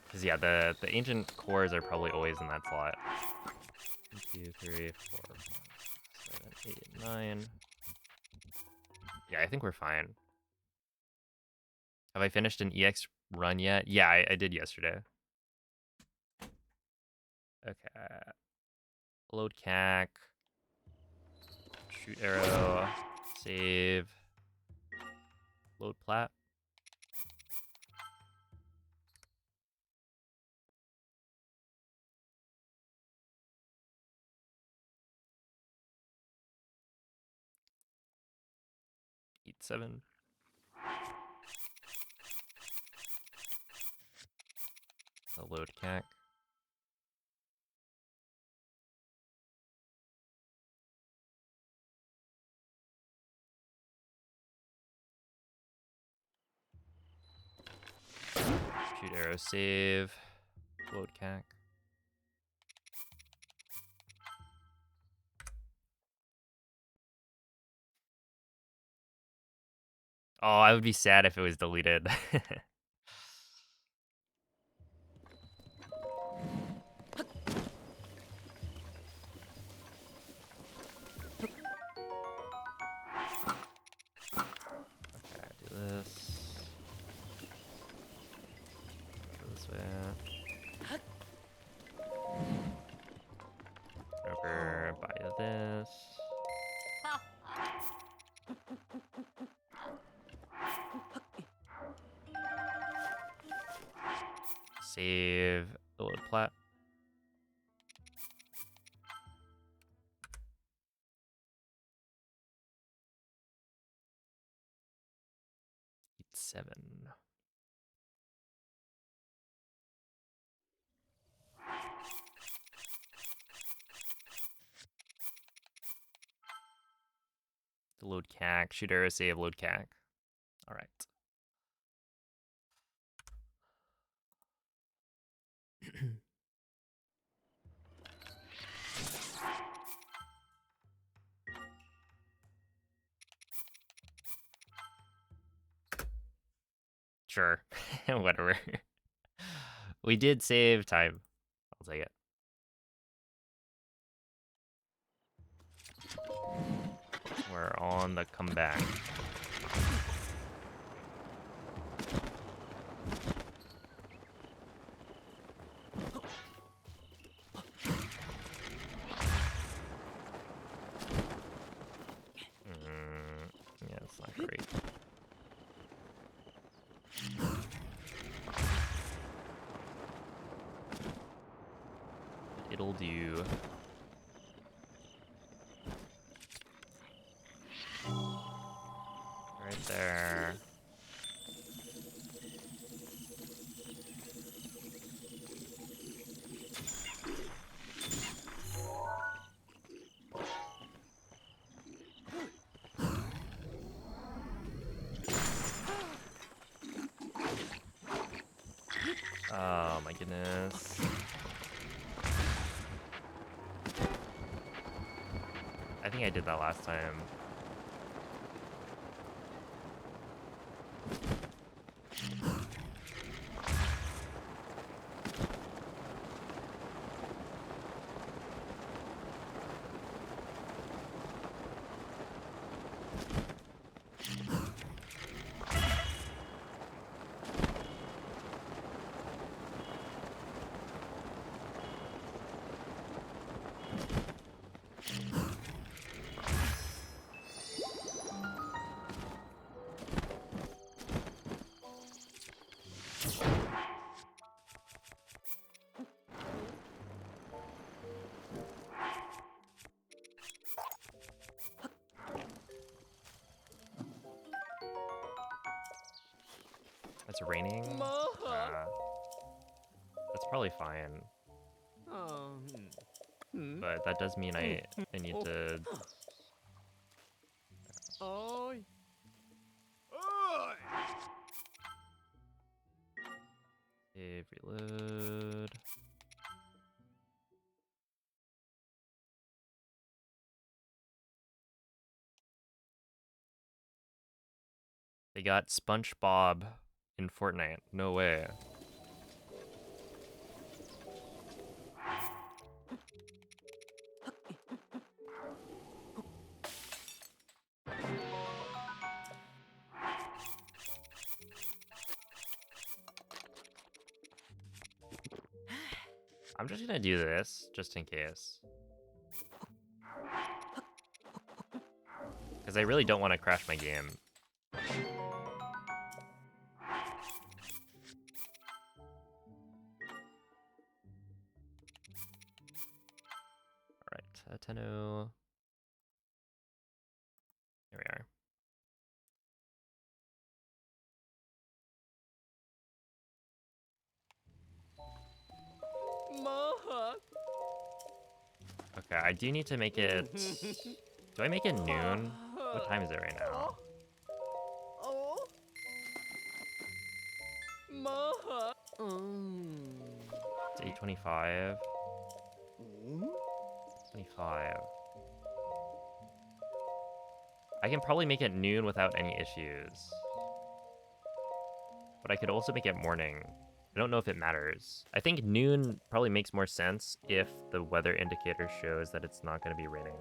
Because yeah, the ancient cores are probably always in that slot. 1, 2, 3, 4, 5, 6, 7, 8, 9. Yeah, I think we're fine. Have I finished an EX run yet? Yeah, I did yesterday. Okay. Load cac. Shoot arrow. Save. Load plat. Eat 7. Load cac. Shoot arrow save. Load cac. Oh, I would be sad if it was deleted. Okay, do this. Go this way. Over, buy this. Save the load plat. Eat 7. The load cac. Shoot arrow save load cac. All right. Sure. Whatever. We did save time. I'll take it. We're on the comeback. Yeah, it's not great. It'll do. Right there. Oh my goodness. I think I did that last time. It's raining. That's probably fine. But that does mean I need to. Save, reload. They got SpongeBob in Fortnite. No way. I'm just gonna do this, just in case. Because I really don't want to crash my game. Alright, 10-0. Here we are. Okay, I do need to make it... Do I make it noon? What time is it right now? It's 8:25. 25. I can probably make it noon without any issues. But I could also make it morning. I don't know if it matters. I think noon probably makes more sense if the weather indicator shows that it's not going to be raining.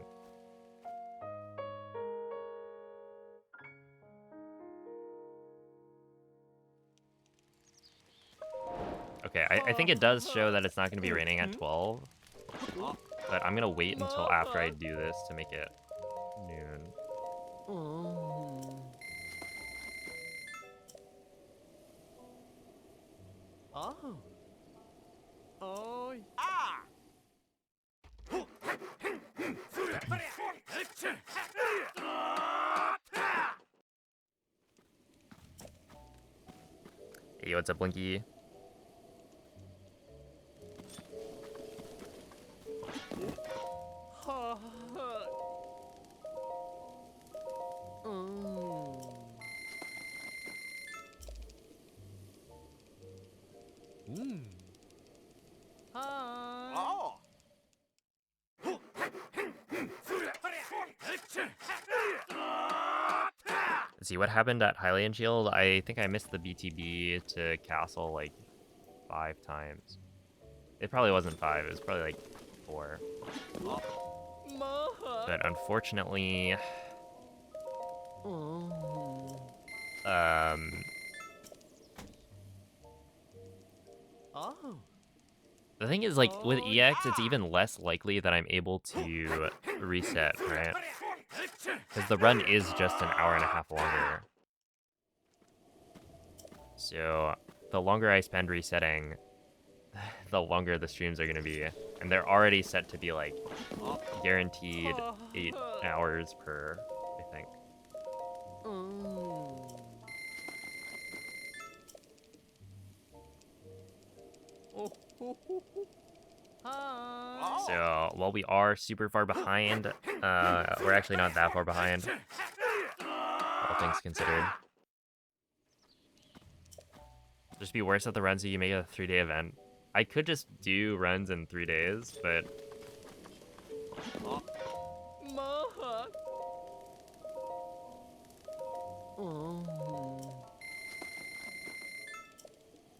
Okay, I think it does show that it's not going to be raining at 12. But I'm going to wait until after I do this to make it noon. Hey, what's up, Blinky? Let's see what happened at Hylian Shield. I think I missed the BTB to castle like 5 times. It probably wasn't 5, it was probably like 4. But unfortunately, the thing is, like, with EX, it's even less likely that I'm able to reset, right? Because the run is just an hour and a half longer. So, the longer I spend resetting, the longer the streams are going to be. And they're already set to be, like, guaranteed 8 hours per, I think. So, while we are super far behind, we're actually not that far behind, all things considered. Just be worse at the runs that you make a 3-day event. I could just do runs in 3 days, but...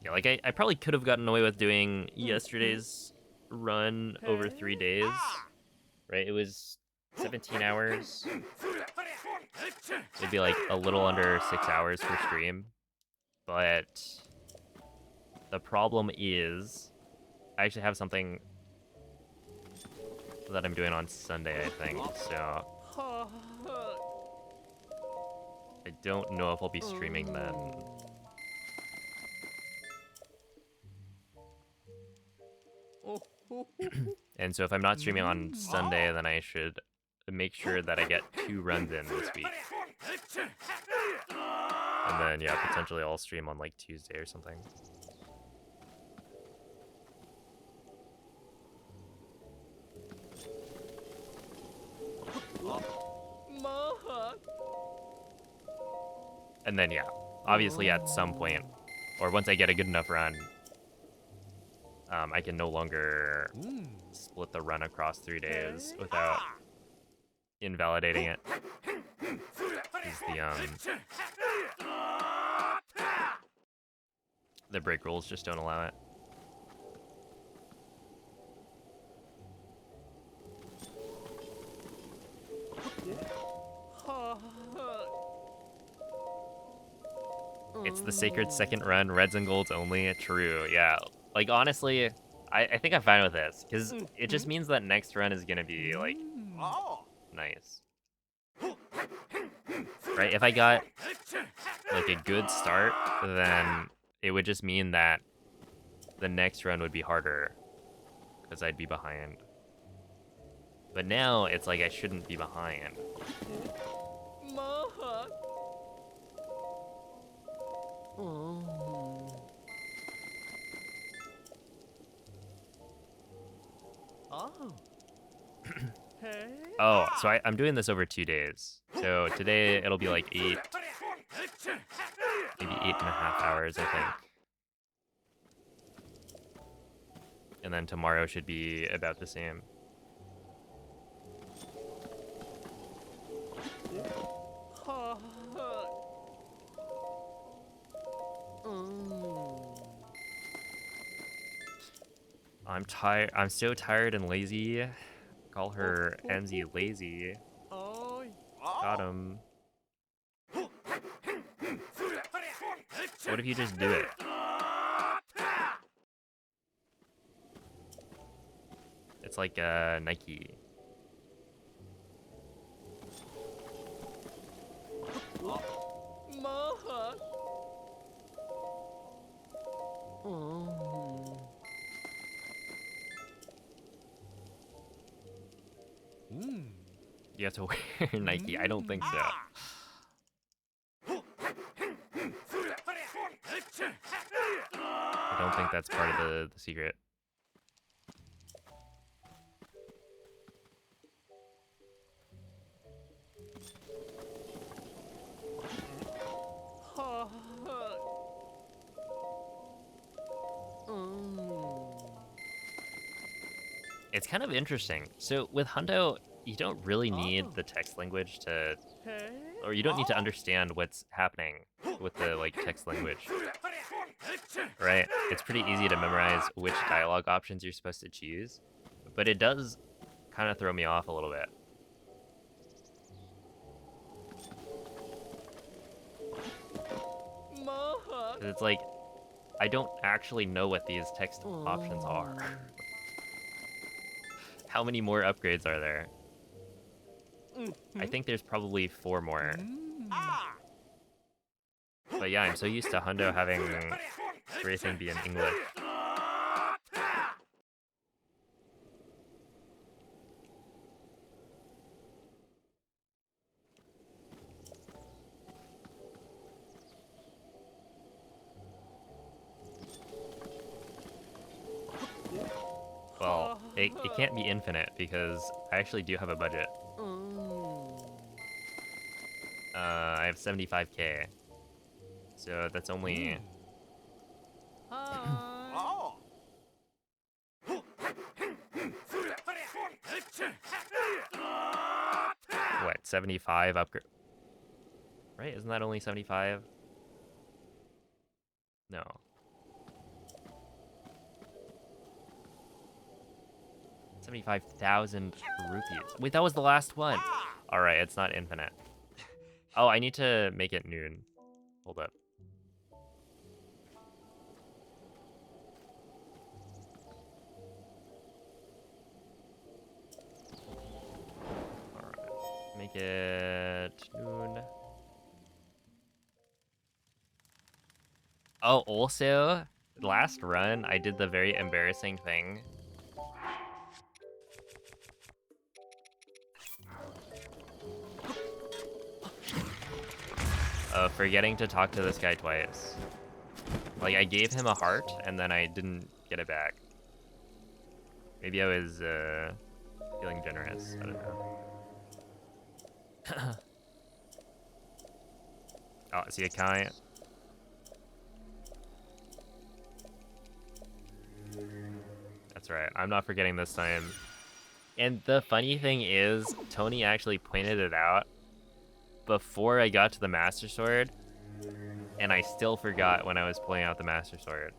Yeah, like, I probably could have gotten away with doing yesterday's run over 3 days, right? It was 17 hours. It'd be like a little under 6 hours per stream. But the problem is, I actually have something that I'm doing on Sunday, I think, so I don't know if I'll be streaming then. And so if I'm not streaming on Sunday, then I should make sure that I get 2 runs in this week. And then, yeah, potentially I'll stream on, like, Tuesday or something. And then, yeah, obviously at some point, or once I get a good enough run, I can no longer split the run across 3 days without invalidating it. The break rules just don't allow it. It's the sacred second run, reds and golds only. True, yeah. Like, honestly, I think I'm fine with this, because it just means that next run is gonna be, like, nice. Right? If I got, like, a good start, then it would just mean that the next run would be harder, because I'd be behind. But now, it's like I shouldn't be behind. Oh, so I'm doing this over 2 days. So today it'll be like 8, maybe 8.5 hours, I think. And then tomorrow should be about the same. I'm tired. I'm so tired and lazy. Call her Enzy lazy. Got him. What if you just do it? It's like Nike. You have to wear Nike. I don't think so. I don't think that's part of the secret. It's kind of interesting. So with Hundo, you don't really need the text language to, or you don't need to understand what's happening with the like text language, right? It's pretty easy to memorize which dialogue options you're supposed to choose, but it does kind of throw me off a little bit. 'Cause it's like, I don't actually know what these text options are. How many more upgrades are there? I think there's probably 4 more. But yeah, I'm so used to Hundo having everything be in English. Well, it can't be infinite because I actually do have a budget. I have 75k. So that's only... What, 75 upgrade? Right, isn't that only 75? No. $75,000 rupees. Wait, that was the last one. All right, it's not infinite. Oh, I need to make it noon. Hold up. All right, make it noon. Oh, also, last run, I did the very embarrassing thing. Forgetting to talk to this guy twice. Like, I gave him a heart, and then I didn't get it back. Maybe I was, feeling generous. I don't know. Oh, see a Kai? That's right. I'm not forgetting this time. And the funny thing is, Tony actually pointed it out before I got to the Master Sword, and I still forgot when I was pulling out the Master Sword.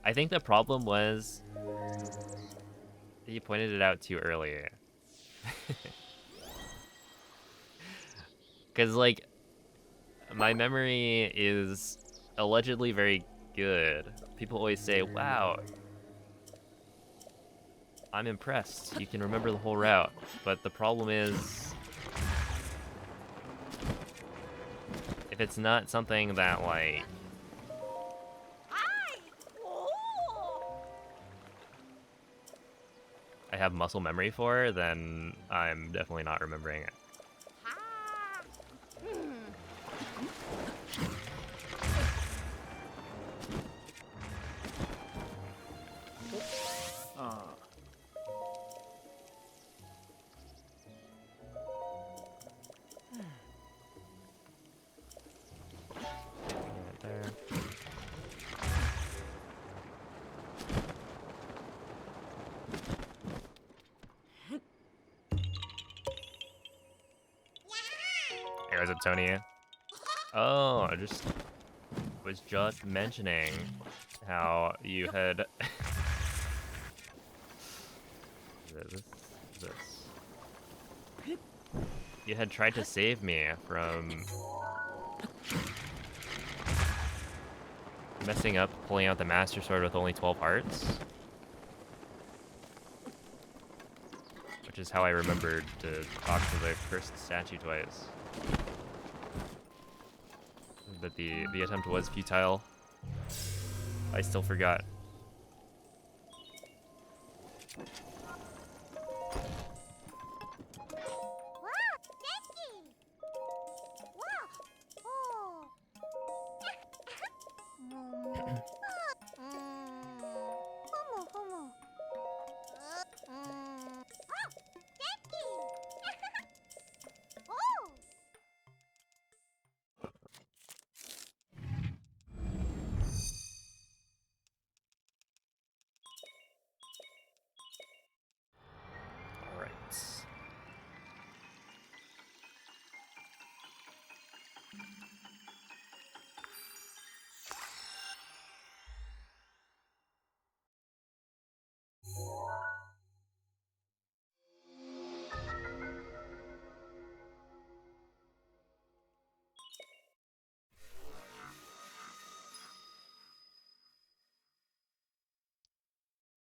I think the problem was he pointed it out too early. Because, like, my memory is allegedly very good. People always say, wow, I'm impressed. You can remember the whole route, but the problem is, if it's not something that, like, I have muscle memory for, then I'm definitely not remembering it. Right there. Hey, what's up, Tony? Oh, I was just mentioning how you had this. You had tried to save me from messing up pulling out the Master Sword with only 12 hearts. Which is how I remembered to talk to the cursed statue twice. But the attempt was futile. I still forgot. Alright.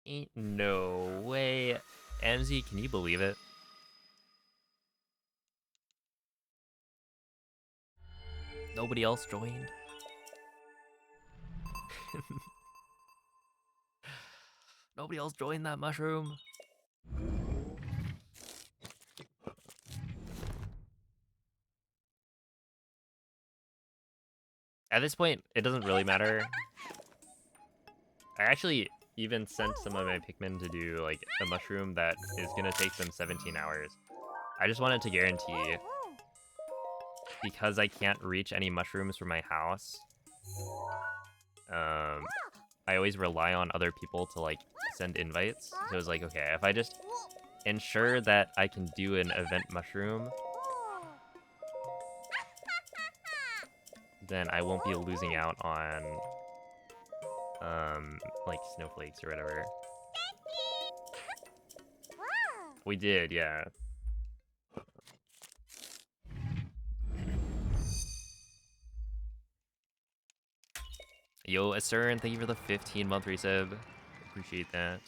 Ain't no way. MZ, can you believe it? Nobody else joined. Nobody else joined that mushroom. At this point, it doesn't really matter. I actually even sent some of my Pikmin to do like a mushroom that is gonna take them 17 hours. I just wanted to guarantee, because I can't reach any mushrooms from my house, I always rely on other people to like send invites. So it was like, okay, if I just ensure that I can do an event mushroom, then I won't be losing out on like snowflakes or whatever. We did, yeah. Yo, Astern, thank you for the 15-month resub. Appreciate that.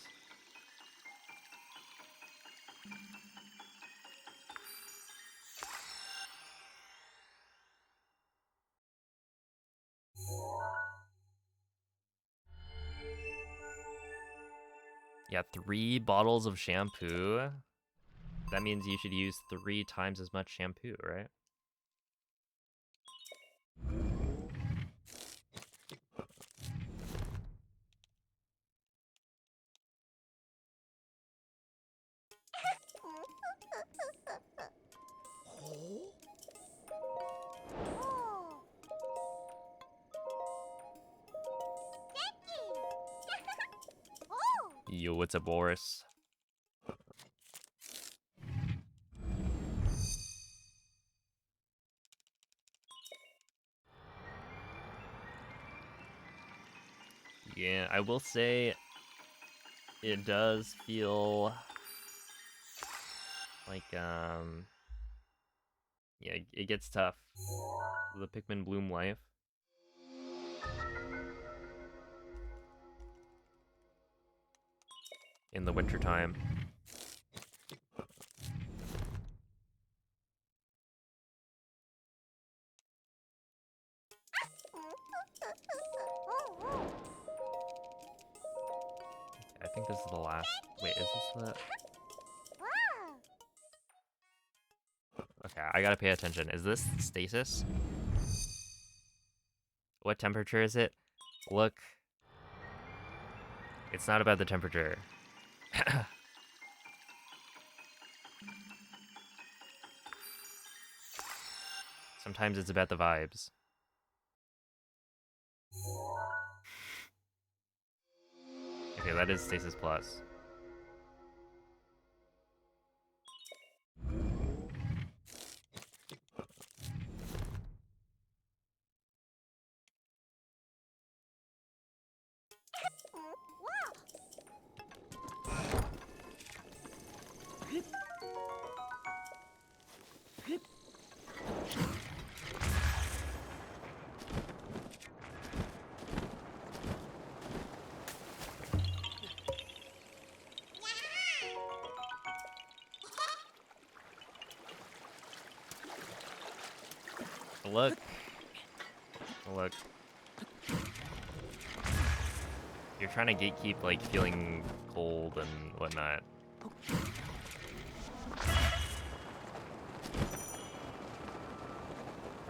Yeah, 3 bottles of shampoo. That means you should use 3 times as much shampoo, right? Yo, what's up, Boris? Yeah, I will say it does feel like, yeah, it gets tough. The Pikmin Bloom life. in the wintertime. I think this is the last. Wait, is this the? Okay, I gotta pay attention. Is this stasis? What temperature is it? Look. It's not about the temperature. Sometimes it's about the vibes. Okay, that is stasis plus. Look. Look. You're trying to gatekeep, like, feeling cold and whatnot.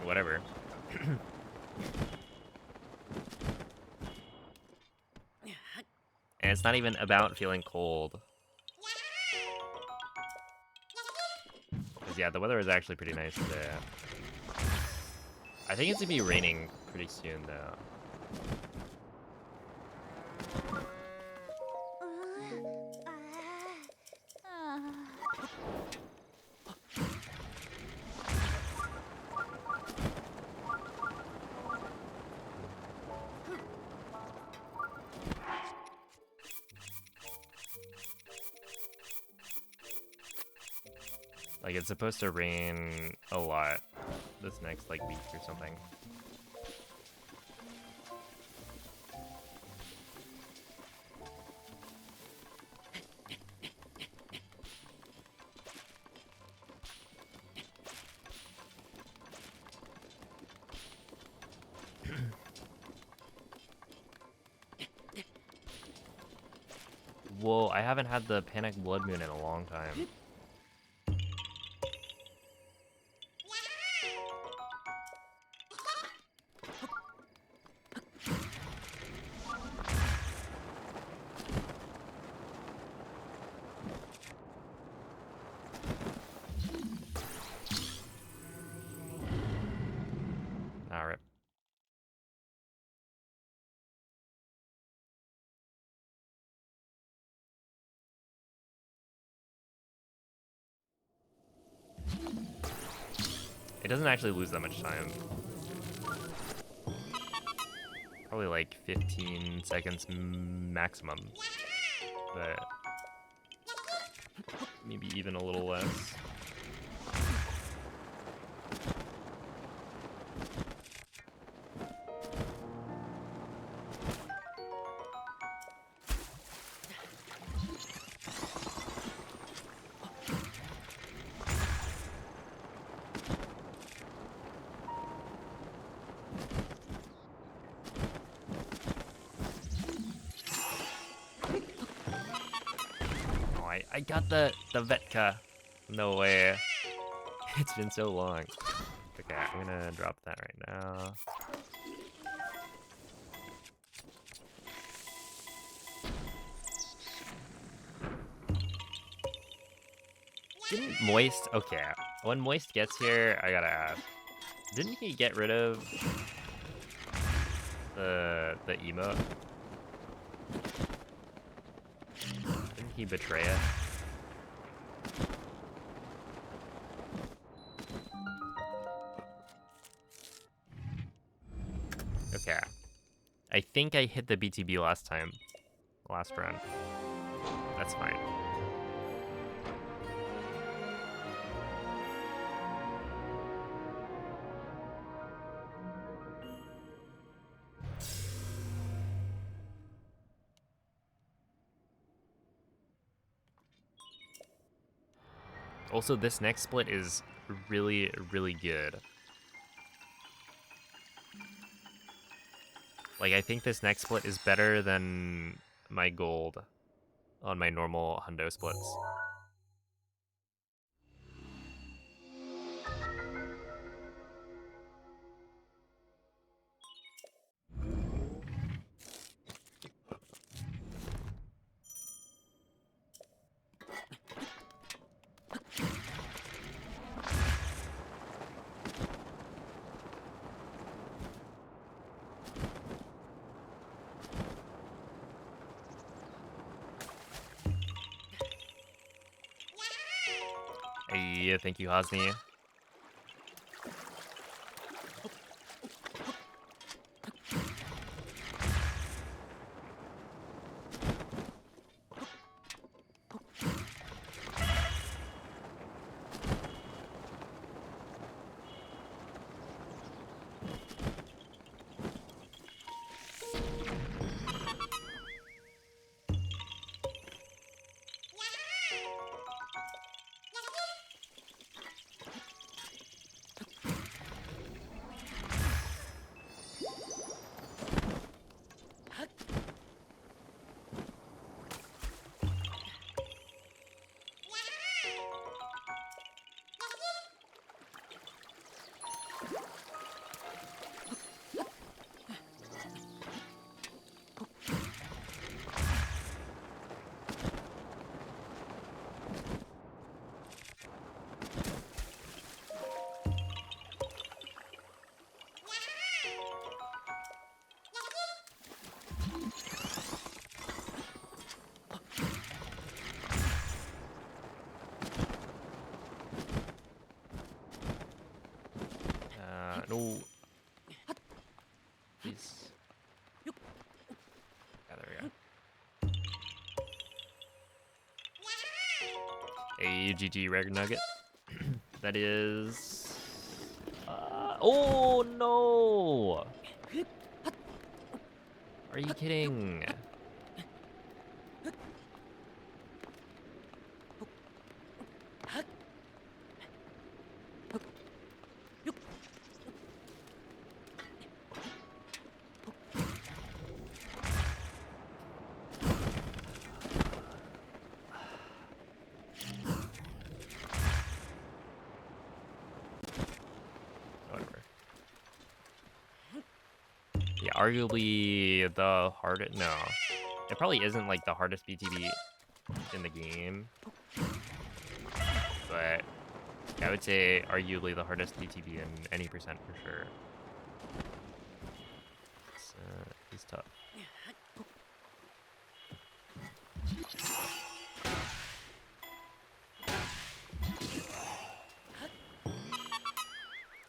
Whatever. And it's not even about feeling cold. Because, yeah, the weather is actually pretty nice today. I think it's gonna be raining pretty soon, though. Like, it's supposed to rain a lot this next, like, week or something. Whoa, I haven't had the Panic Blood Moon in a long time. Alright. It doesn't actually lose that much time. Probably like 15 seconds maximum. But maybe even a little less. I got the Vetka. No way. It's been so long. Okay, I'm gonna drop that right now. Didn't Moist... Okay, when Moist gets here, I gotta ask. Didn't he get rid of the emote? Didn't he betray it? Okay. I think I hit the BTB last time. Last run. That's fine. Also, this next split is really, really good. Like, I think this next split is better than my gold on my normal hundo splits. Hey, thank you, Hosni. No. Please. Yeah, there we go. A GG Rare Nugget. That is... oh, no! Are you kidding? Whatever. Yeah, arguably the hardest. No, it probably isn't like the hardest BTB in the game, but I would say arguably the hardest BTB in any percent for sure. It's tough.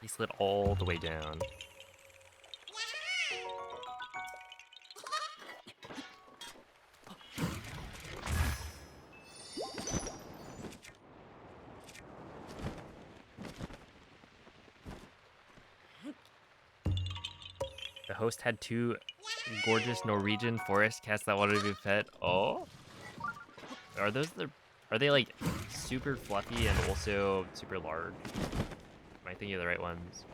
He slid all the way down. The host had two gorgeous Norwegian forest cats that wanted to be pet. Oh, are those the? Are they like super fluffy and also super large? Am I thinking of the right ones?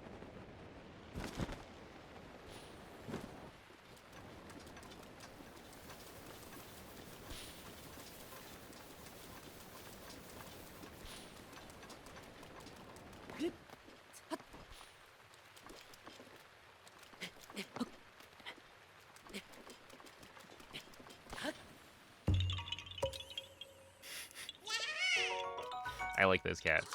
I like those cats.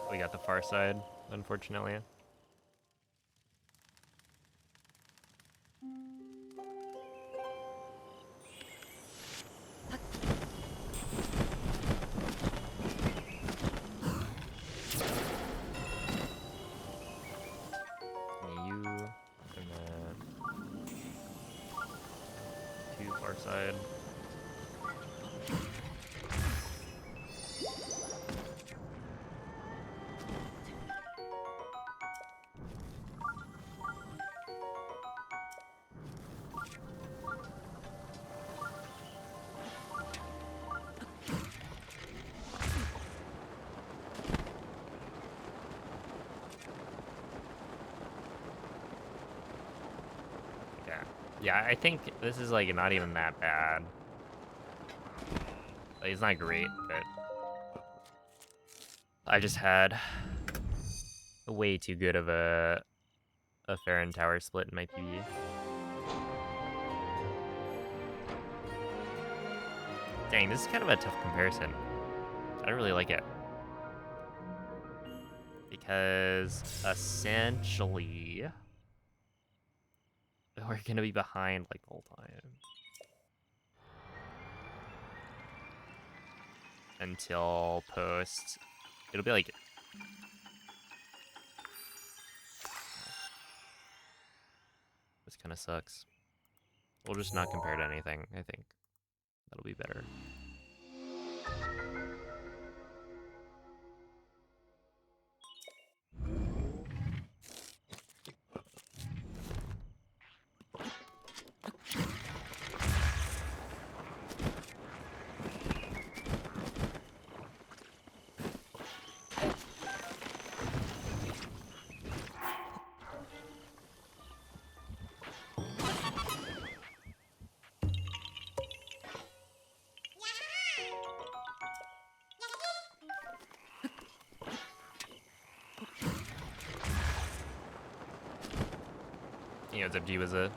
We got the far side, unfortunately. You, and then 2 far side. Yeah. Yeah, I think this is like not even that bad. Like, it's not great, but I just had way too good of a Farron tower split in my PB. Dang, this is kind of a tough comparison. I don't really like it. Because essentially we're gonna be behind like the whole time. Until post. It'll be like this kind of sucks. We'll just not compare to anything, I think. That'll be better. You know, it's up to you as a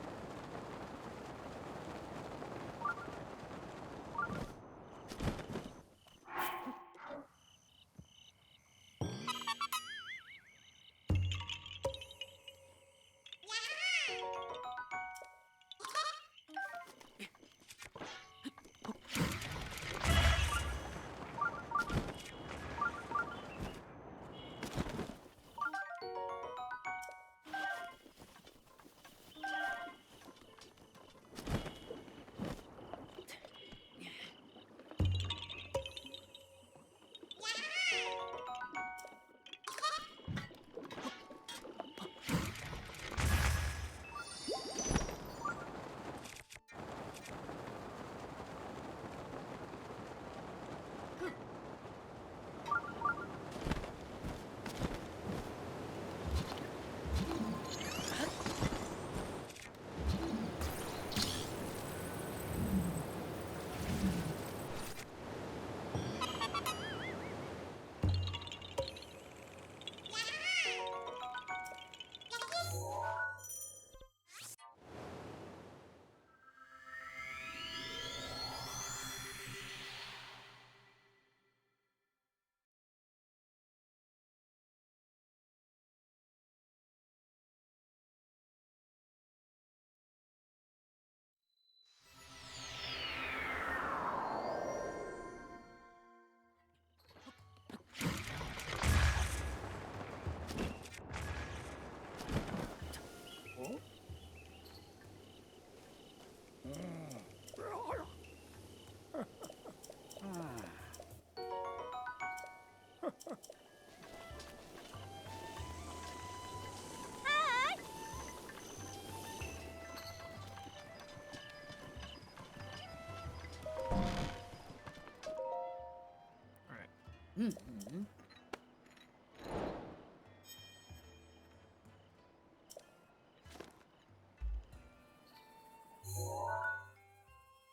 Mhm.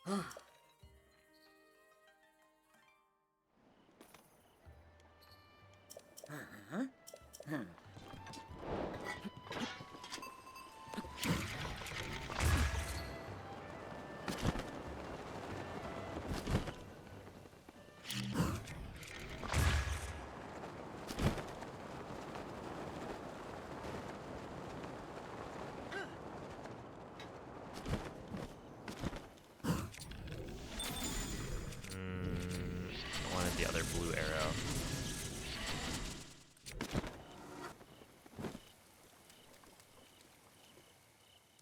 Ah. Uh-huh. Hmm. the other blue arrow.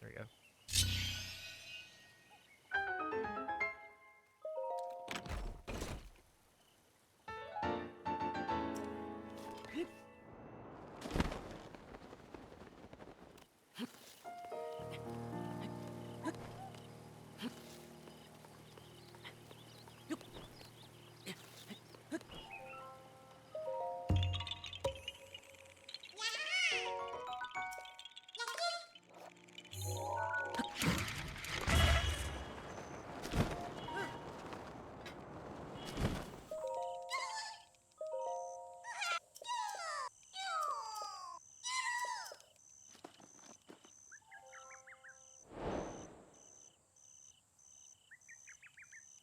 There we go.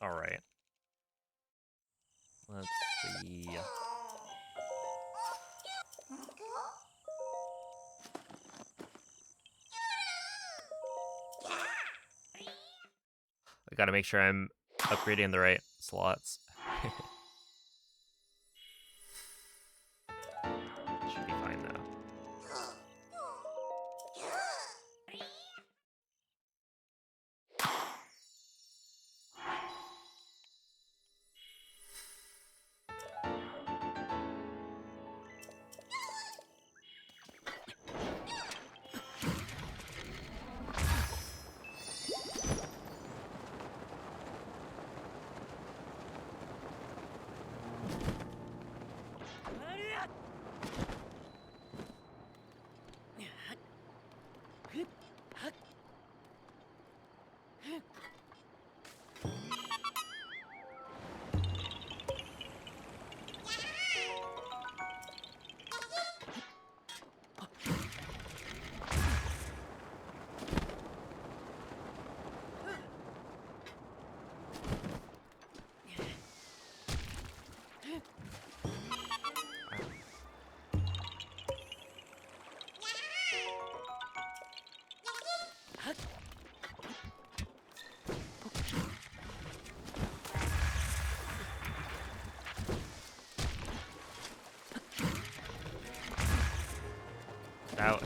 All right. Let's see. I gotta make sure I'm upgrading the right slots. Should be fine though.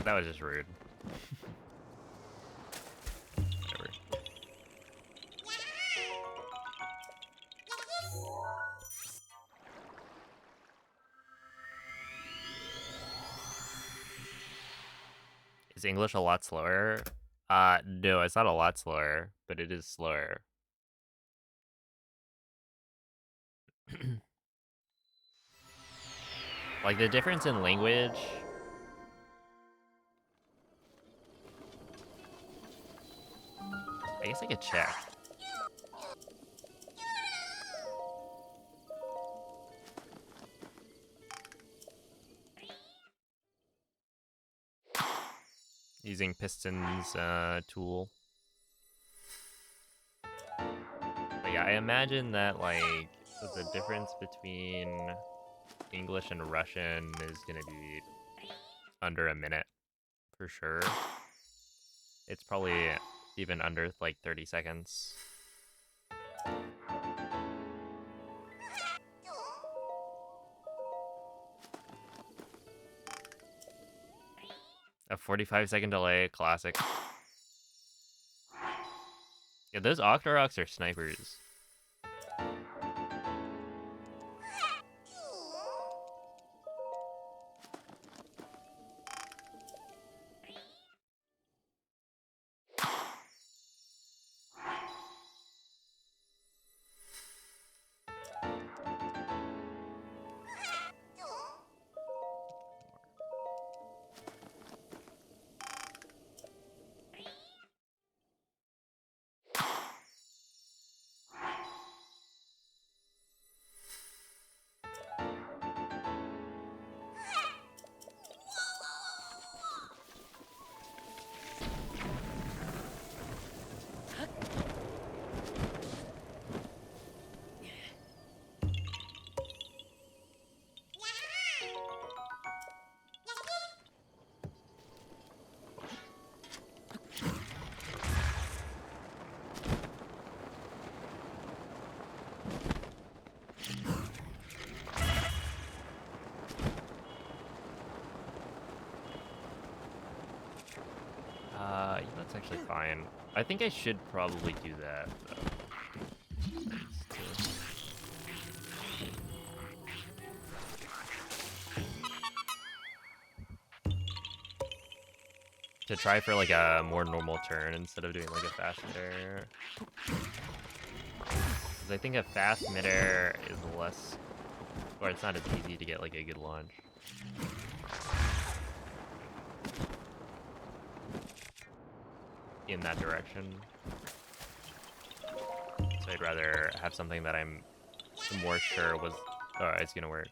That was just rude. Whatever. Is English a lot slower? No, it's not a lot slower, but it is slower. Like the difference in language. I guess I could check. Using Piston's tool. But yeah, I imagine that like the difference between English and Russian is gonna be under a minute for sure. It's probably even under like 30 seconds. A 45-second delay, classic. Yeah, those Octoroks are snipers. That's actually fine. I think I should probably do that, though. To try for like a more normal turn instead of doing like a fast midair. Because I think a fast midair is less, or it's not as easy to get like a good launch. In that direction. So I'd rather have something that I'm more sure was, it's gonna work.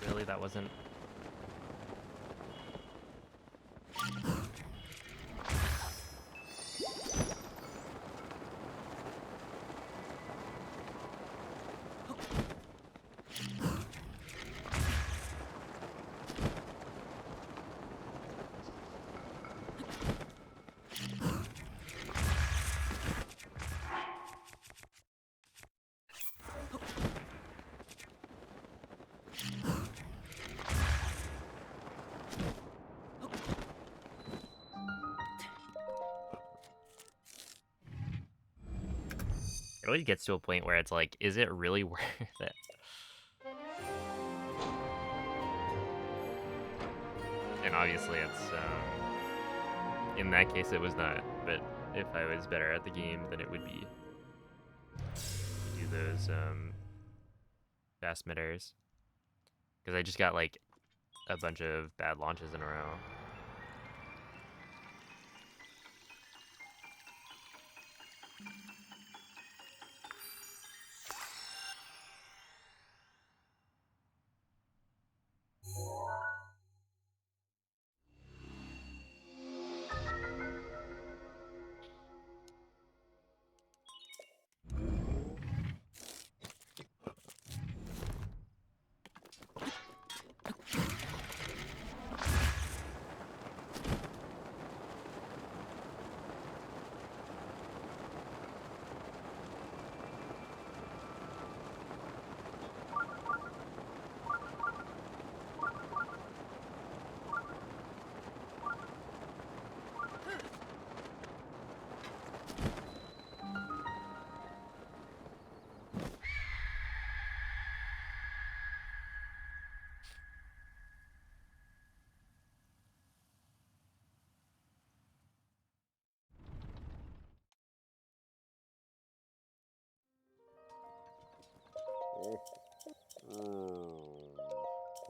Really, that wasn't... It always gets to a point where it's like, is it really worth it? And obviously it's, in that case it was not, but if I was better at the game, then it would be. Do those, fast midairs. Because I just got, like, a bunch of bad launches in a row.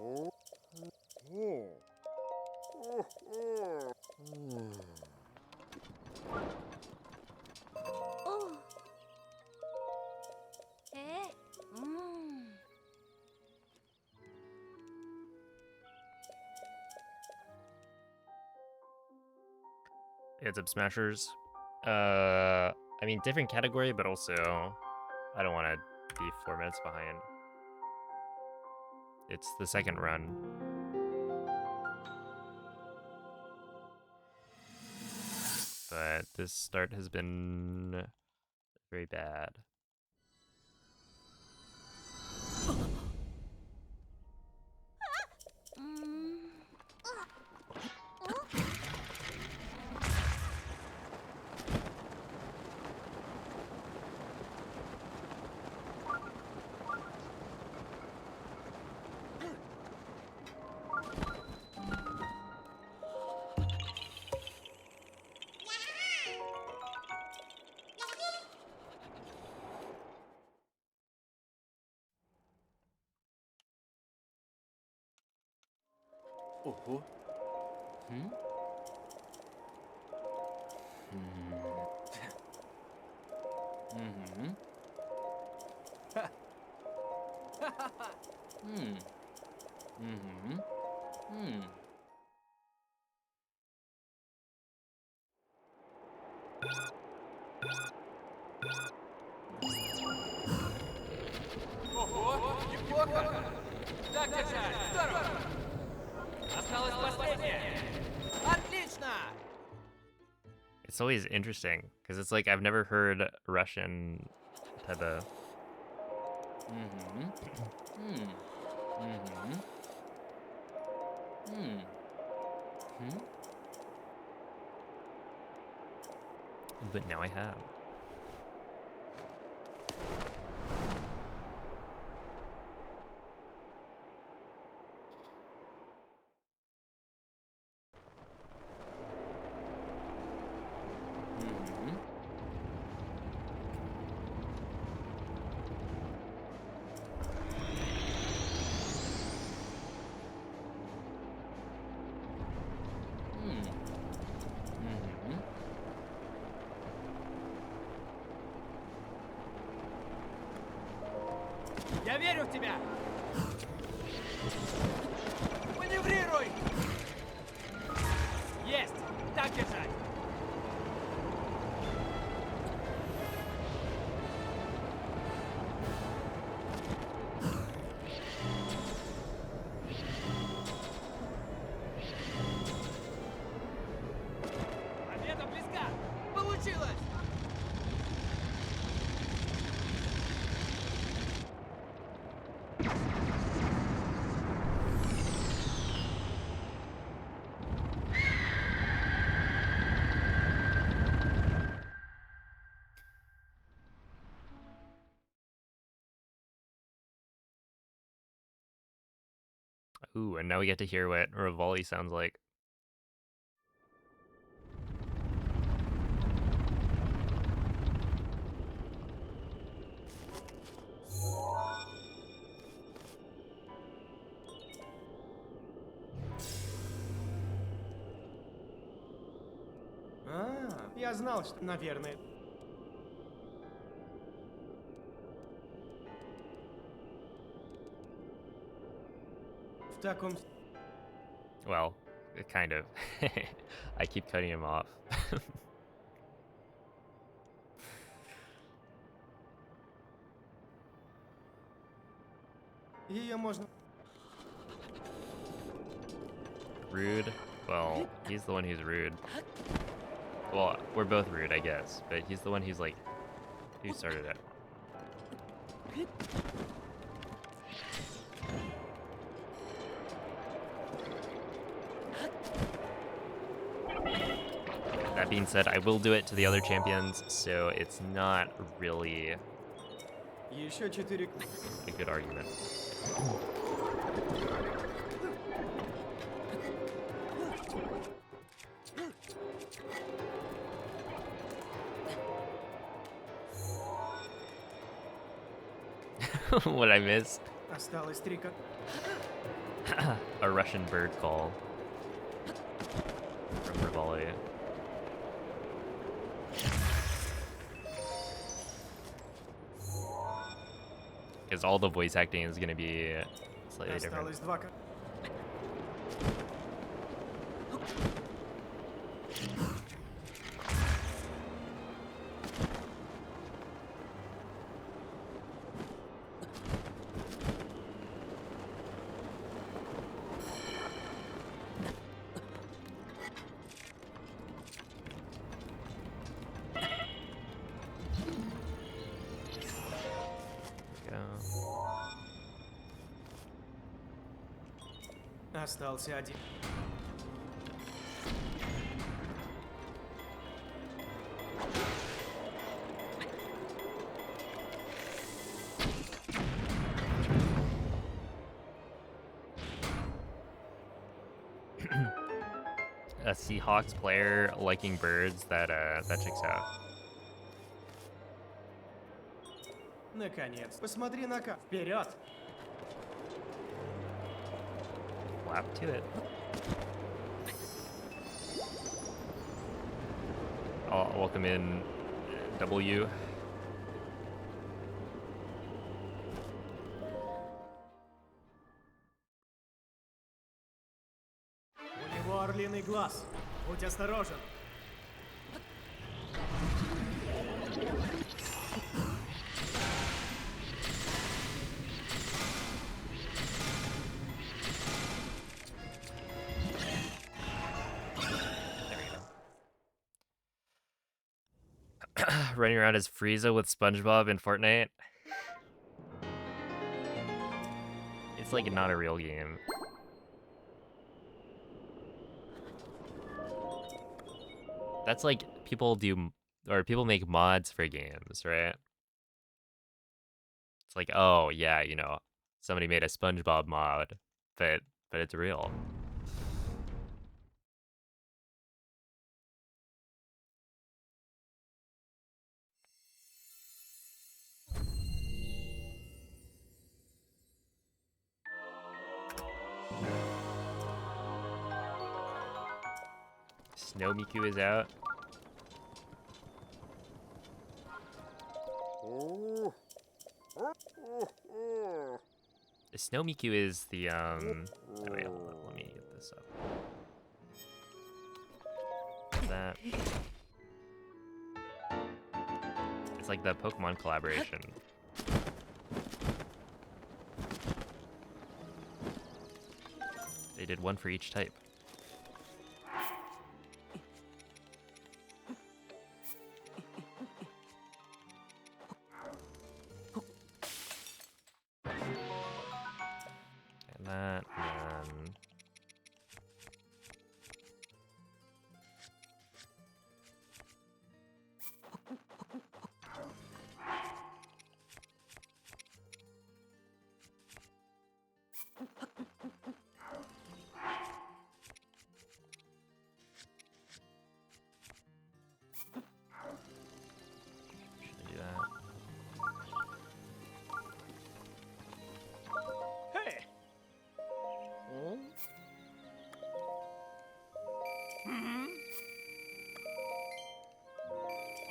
Oh. Eh? Heads up smashers. I mean, different category, but also I don't want to be 4 minutes behind. It's the second run. But this start has been very bad. Ого. М? Мгм. Ха. Ха-ха-ха. Мгм. Ого, неплохо. Так держать. Здорово. Осталось последнее. Отлично. It's always interesting because it's like I've never heard Russian type of. Мгм. М. Мгм. М. М. But now I have. Мгм. М. Мгм. Я верю в тебя! Маневрируй! Есть! Так держать! Победа близка! Получилось! Ooh, and now we get to hear what Rivali sounds like. Я знал, что, наверное... В таком... Well, kind of. I keep cutting him off. Ее можно... Rude? Well, he's the one who's rude. Well, we're both rude, I guess, but he's the one who's like, who started it. That being said, I will do it to the other champions, so it's not really Еще 4... a good argument. What I miss? Осталось 3... A Russian bird call from Rivali. Because all the voice acting is going to be slightly different. Осталось 2... остался один. A Seahawks player liking birds, that checks out. Наконец. Посмотри на карту. Вперед! Flap to it. I'll welcome in W. У него орлиный глаз. Будь осторожен. Running around as Frieza with SpongeBob in Fortnite. It's like not a real game. That's like people do, or people make mods for games, right? It's like, oh yeah, you know, somebody made a SpongeBob mod, but it's real. Snow Miku is out. The Snow Miku is the oh, wait, hold on, let me get this up. That it's like the Pokemon collaboration. They did one for each type. And that, and then should I do that? Hey! Hmm?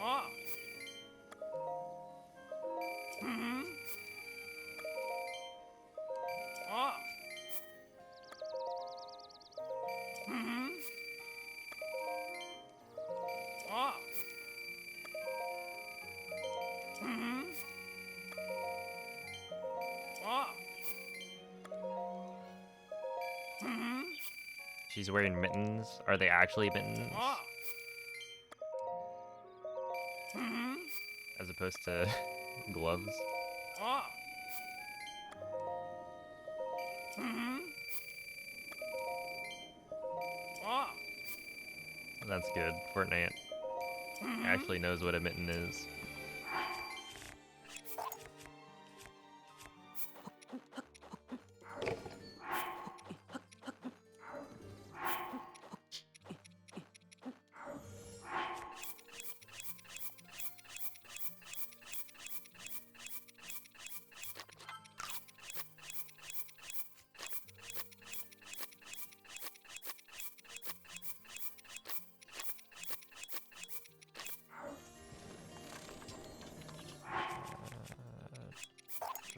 Ah! Hmm? Ah! Hmm? Ah! Hmm? Ah! Hmm? She's wearing mittens. Are they actually mittens? Ah! Hmm? As opposed to gloves? Ah! Hmm? Ah! That's good. Fortnite actually knows what a mitten is.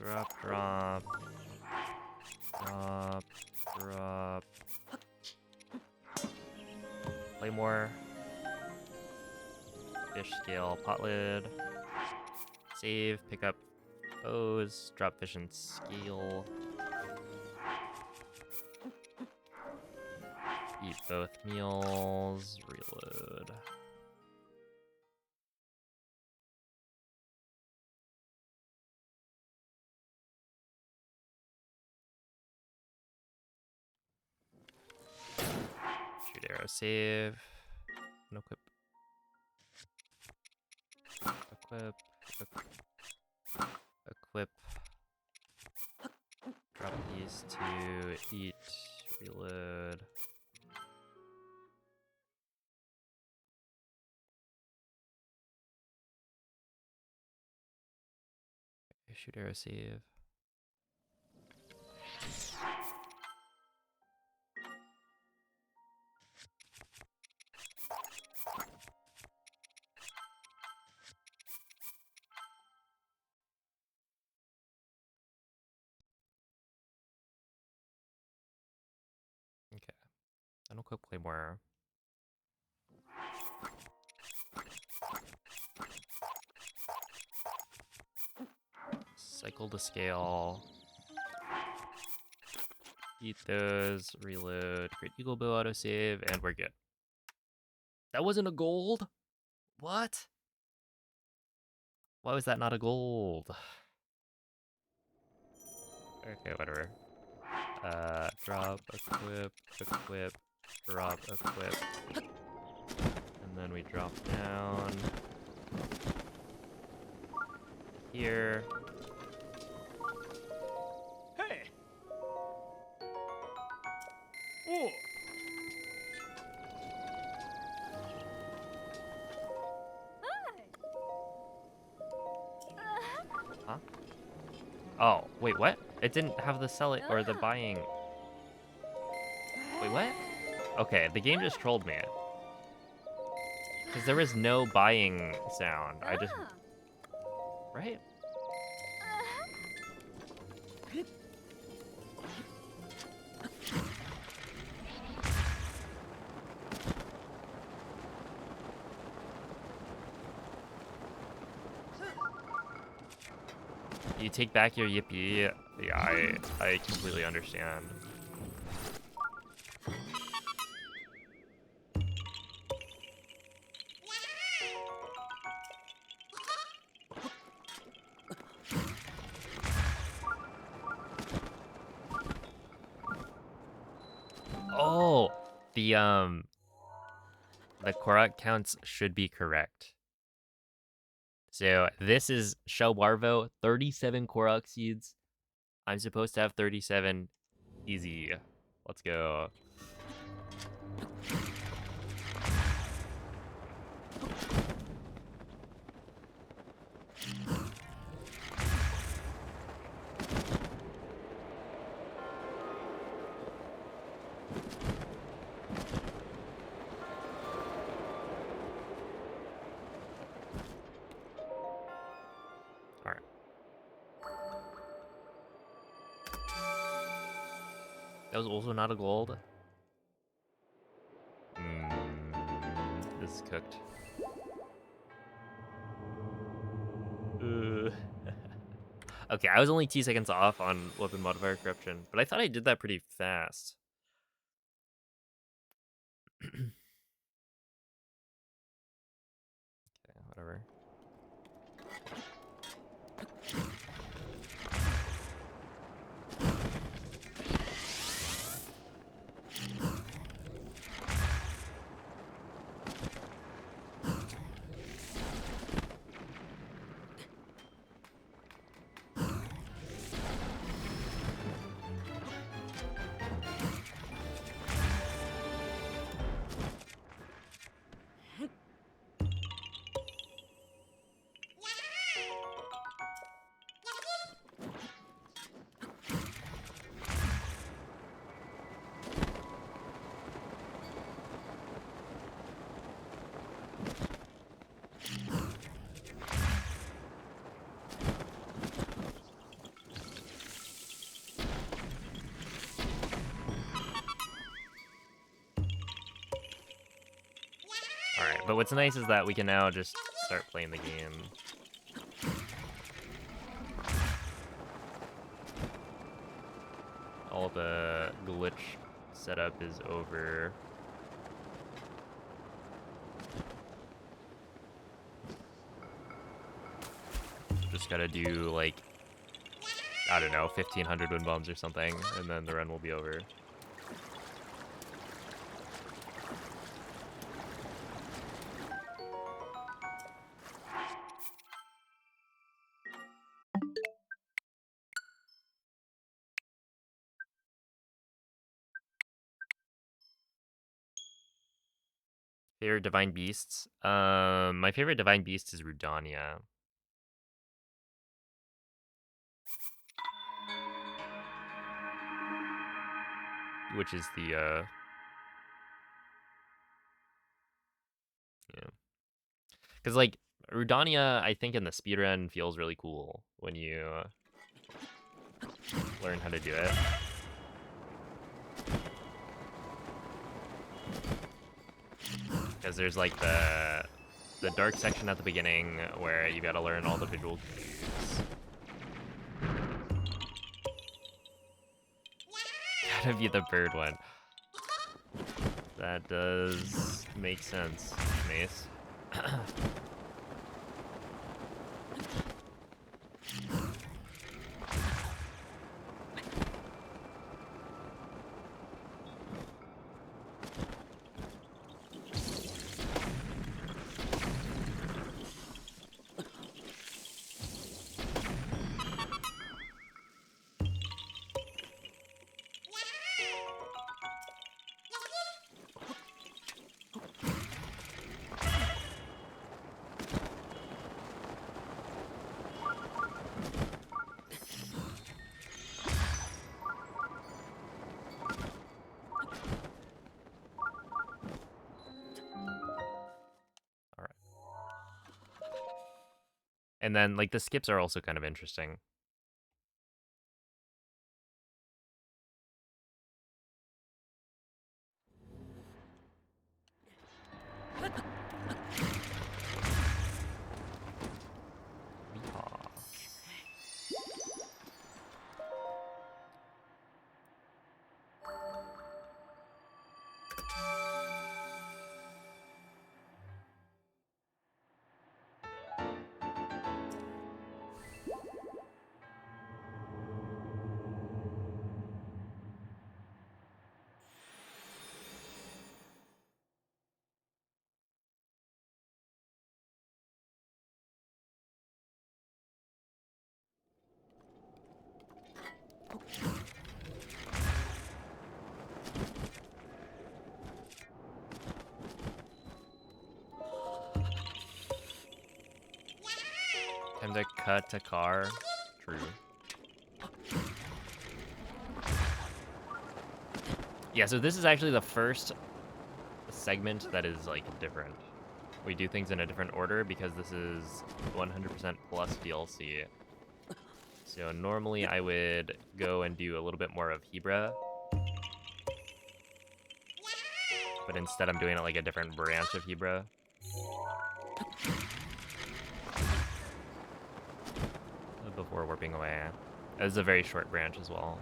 Drop, drop. Drop, drop. Play more. Fish scale, pot lid. Save, pick up bows, drop fish and scale. Eat both meals, reload. save. And equip. Equip. Equip. Drop these to eat. Reload. Shoot arrow save. Okay. Then we'll quick Claymore. Cycle to scale. Eat those, reload, Great Eagle Bow autosave, and we're good. That wasn't a gold? What? Why was that not a gold? Okay, whatever. Drop, equip, equip, drop, equip. And then we drop down here. Hey! Oh! Huh? Oh, wait, what? It didn't have the selling or the buying. Wait, what? Okay, the game just trolled me. Because there was no buying sound. I just... Right? You take back your yippee. Yeah, I completely understand. Oh, the Korok counts should be correct. So this is Shell Barvo, 37 Korok seeds. I'm supposed to have 37. Easy. Let's go. Alright. That was also not a gold. This is cooked. Okay, I was only 2 seconds off on weapon modifier corruption, but I thought I did that pretty fast. Okay, whatever. Alright, but what's nice is that we can now just start playing the game. All the glitch setup is over. Just gotta do, like, I don't know, 1,500 wind bombs or something, and then the run will be over. Favorite divine beasts? My favorite divine beast is Rudania. Which is the yeah. Cuz like Rudania I think in the speedrun feels really cool when you learn how to do it. Because there's like the dark section at the beginning where you gotta learn all the visual cues. Gotta be the bird one. That does make sense, Mace. And then, like, the skips are also kind of interesting. Yeehaw. Time to cut a car. True. Yeah, so this is actually the first segment that is, like, different. We do things in a different order because this is 100% plus DLC. So normally I would go and do a little bit more of Hebra. But instead I'm doing it like a different branch of Hebra. Before warping away. It was a very short branch as well.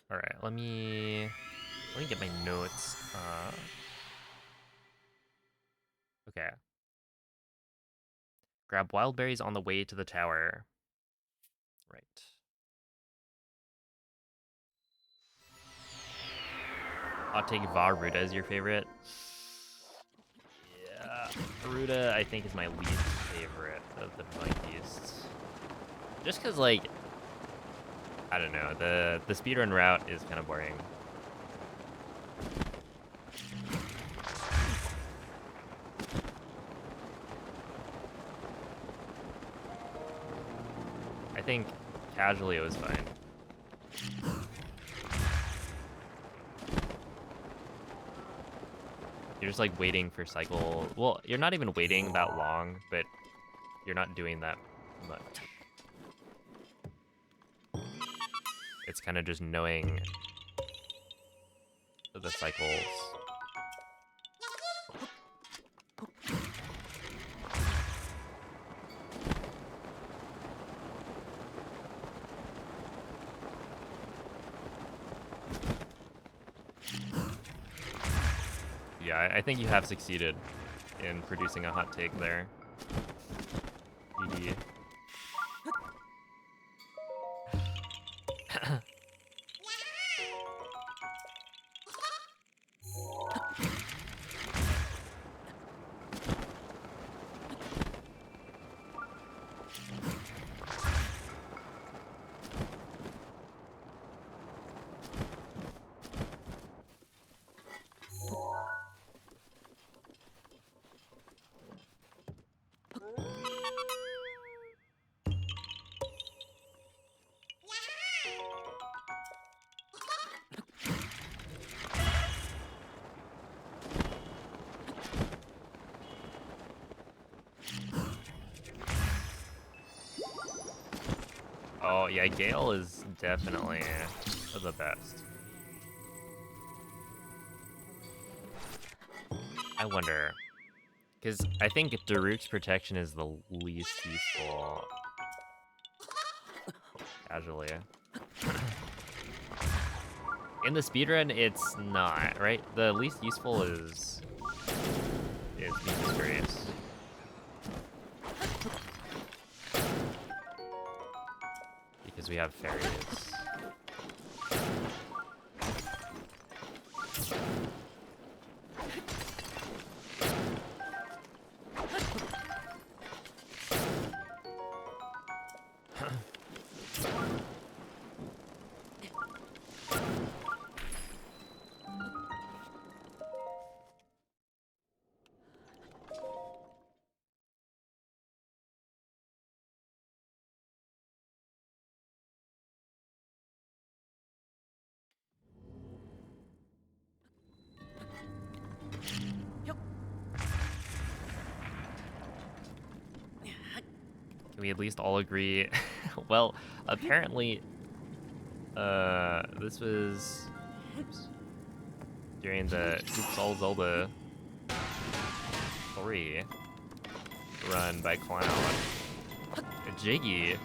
All right, let me get my notes. Okay. Grab wild berries on the way to the tower. Right. Hot take Varuda is your favorite. Yeah, Varuda I think is my least favorite of the divine beasts. Just cause like I don't know, the speedrun route is kind of boring. I think casually it was fine. You're just like waiting for cycle. Well, you're not even waiting that long, but you're not doing that much. It's kind of just knowing the cycles. Yeah, I think you have succeeded in producing a hot take there. Oh, yeah, Gale is definitely the best. I wonder, because I think Daruk's protection is the least useful casually. In the speedrun, it's not, right? The least useful is Mimi's Grace. Because we have fairies. Can we at least all agree? Well, apparently, this was during the Oops All Zelda 3 run by Clown. Jiggy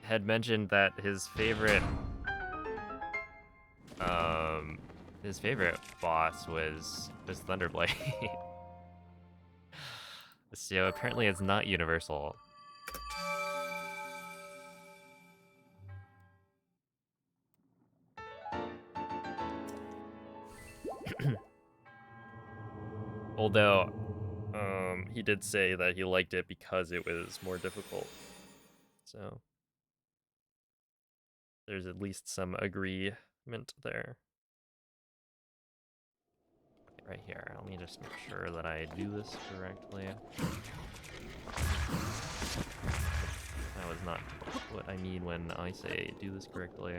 had mentioned that his favorite boss was Thunderblade. So apparently it's not universal. Although, he did say that he liked it because it was more difficult. So there's at least some agreement there. Okay, right here, let me just make sure that I do this correctly. That was not what I mean when I say do this correctly.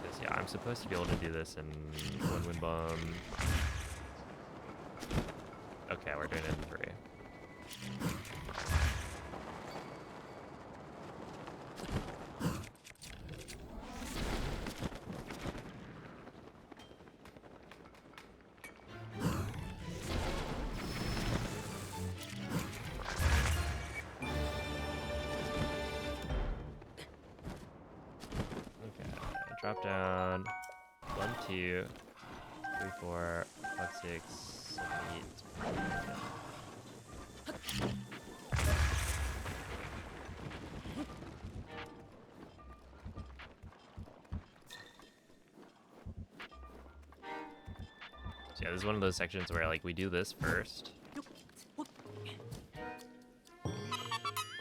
Because, yeah, I'm supposed to be able to do this in one wind bomb. Okay, we're doing it in 3. Drop down. 1, 2, 3, 4, 5, 6, 7, 8. So yeah, this is one of those sections where like we do this first.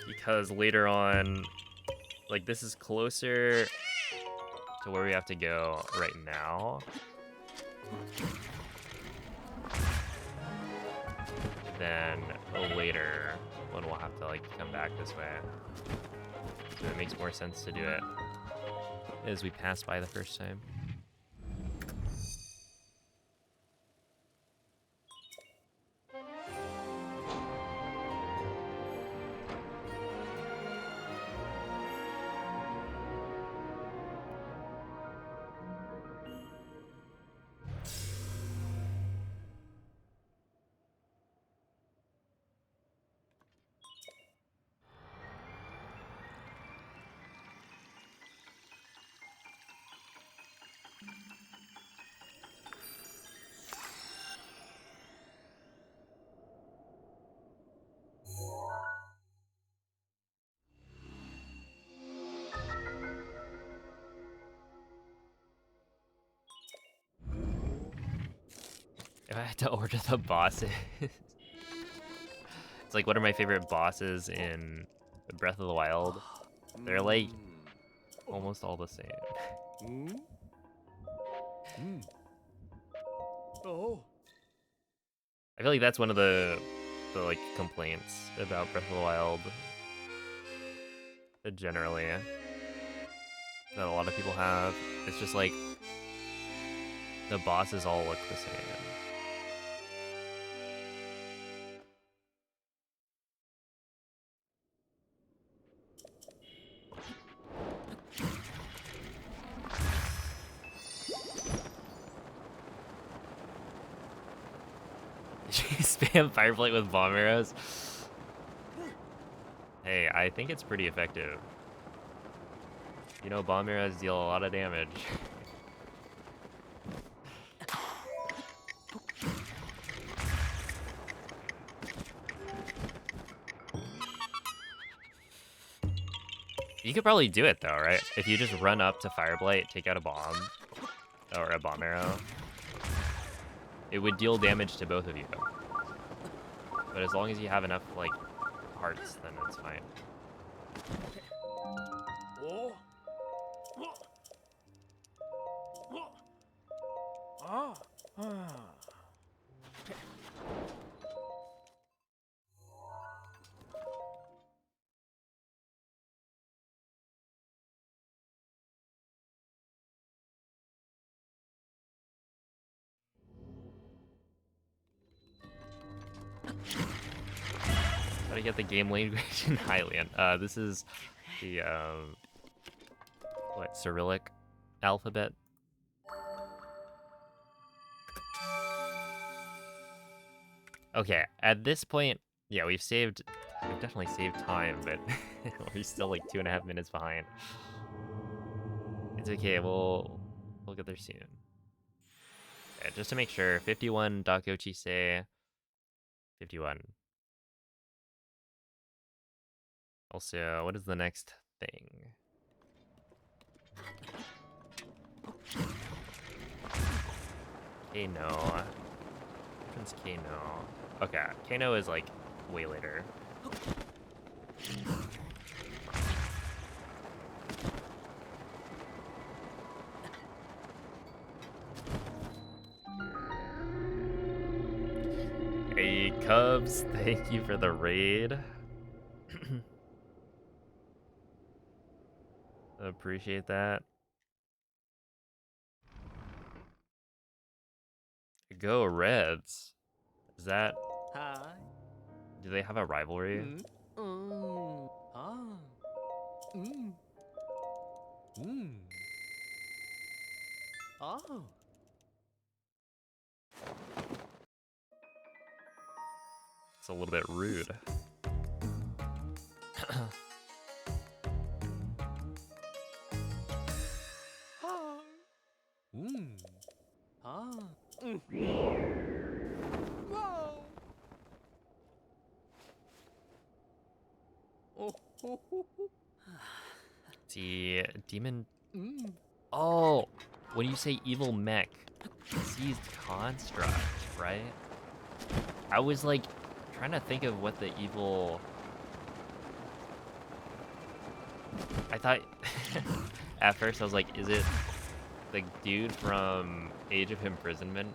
Because later on, like this is closer to where we have to go right now. Then later when we'll have to like come back this way. So it makes more sense to do it as we pass by the first time. If I had to order the bosses, it's like one of my favorite bosses in Breath of the Wild. They're like almost all the same. Oh. I feel like that's one of the like complaints about Breath of the Wild generally that a lot of people have. It's just like the bosses all look the same. Spam Fireblade with bomb arrows. Hey, I think it's pretty effective. You know, bomb arrows deal a lot of damage. You could probably do it though, right? If you just run up to Fireblight, take out a bomb, or a bomb arrow, it would deal damage to both of you. But as long as you have enough, like, hearts, then it's fine. Oh. Ah. Ah. How to get the game language in Hylian? This is the, what, Cyrillic alphabet? Okay, at this point, yeah, we've definitely saved time, but we're still like 2.5 minutes behind. It's okay, we'll get there soon. Okay, just to make sure, 51 Dakochi say 51. Also, what is the next thing? Kano. Which one's Kano? Okay, Kano is like way later. Hey, Cubs, thank you for the raid. Appreciate that. Go Reds. Is that... Hi. Do they have a rivalry? Ah. Oh. It's a little bit rude. Ah. Ah. Wow. Oh. See, demon... Oh, when you say evil mech, seized construct, right? I was like trying to think of what the evil... I thought at first I was like, is it the dude from Age of Imprisonment?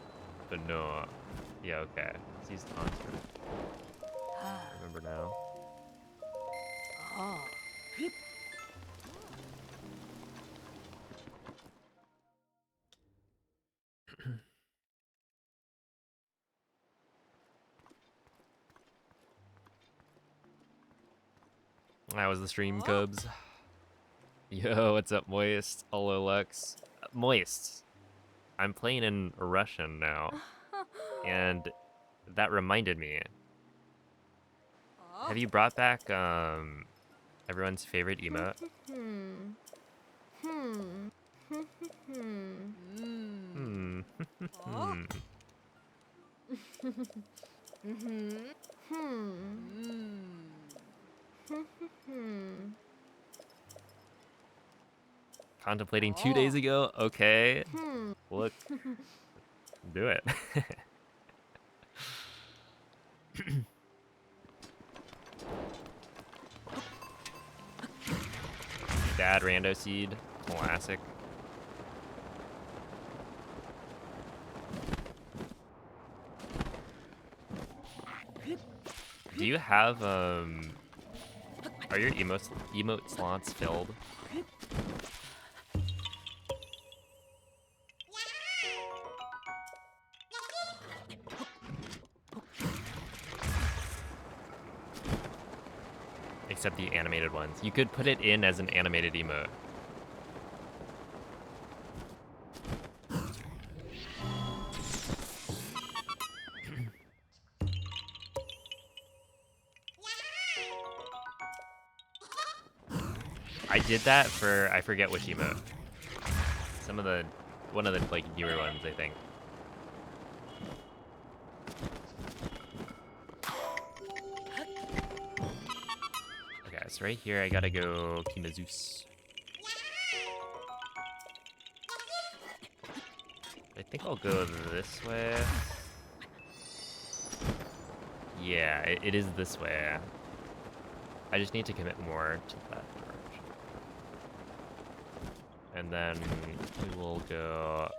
But no. Yeah, okay. Seized construct. I remember now. Ah. That was the stream, Cubs. Yo, what's up, Moist? Hello, Lux. Moist. I'm playing in Russian now, and that reminded me. Have you brought back everyone's favorite emote? Contemplating 2 days ago? Okay. Look. Do it. Dad Rando Seed. Classic. Do you have, are your emote slots filled? Except the animated ones. You could put it in as an animated emote. I did that for, I forget which emote. One of the like newer ones, I think. Okay, so right here I gotta go Kimazeus. I think I'll go this way. Yeah, it is this way. I just need to commit more to that direction. And then we will go...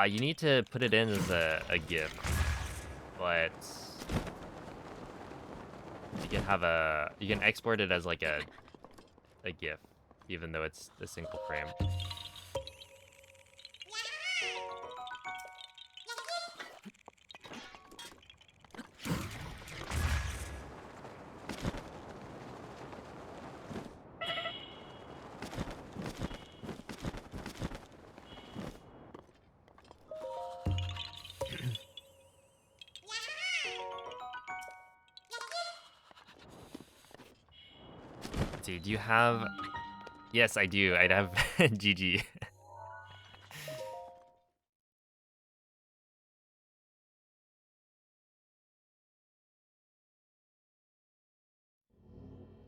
you need to put it in as a GIF, but you can export it as like a GIF, even though it's a single frame. Let's see, do you have... Yes, I do. I'd have GG.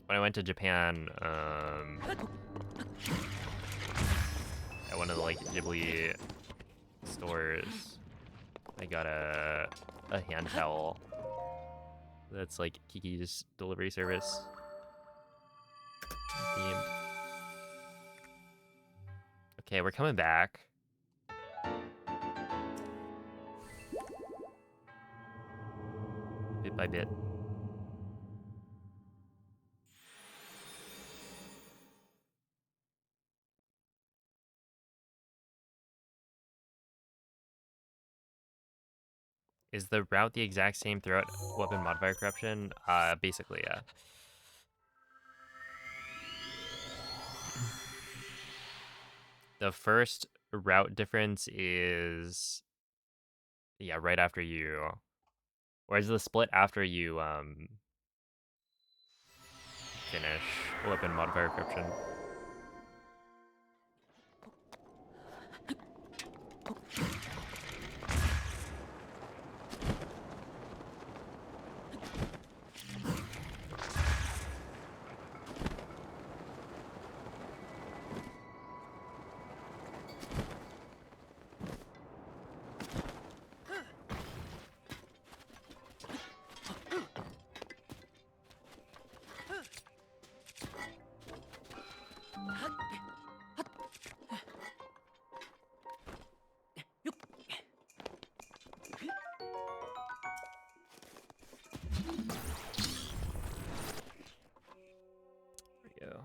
When I went to Japan, at one of the like Ghibli stores, I got a hand towel that's like Kiki's delivery service themed. Okay, we're coming back. Bit by bit. Is the route the exact same throughout weapon modifier corruption? Basically, yeah. The first route difference is, yeah, right after you, whereas the split after you finish weapon modifier corruption. There we go.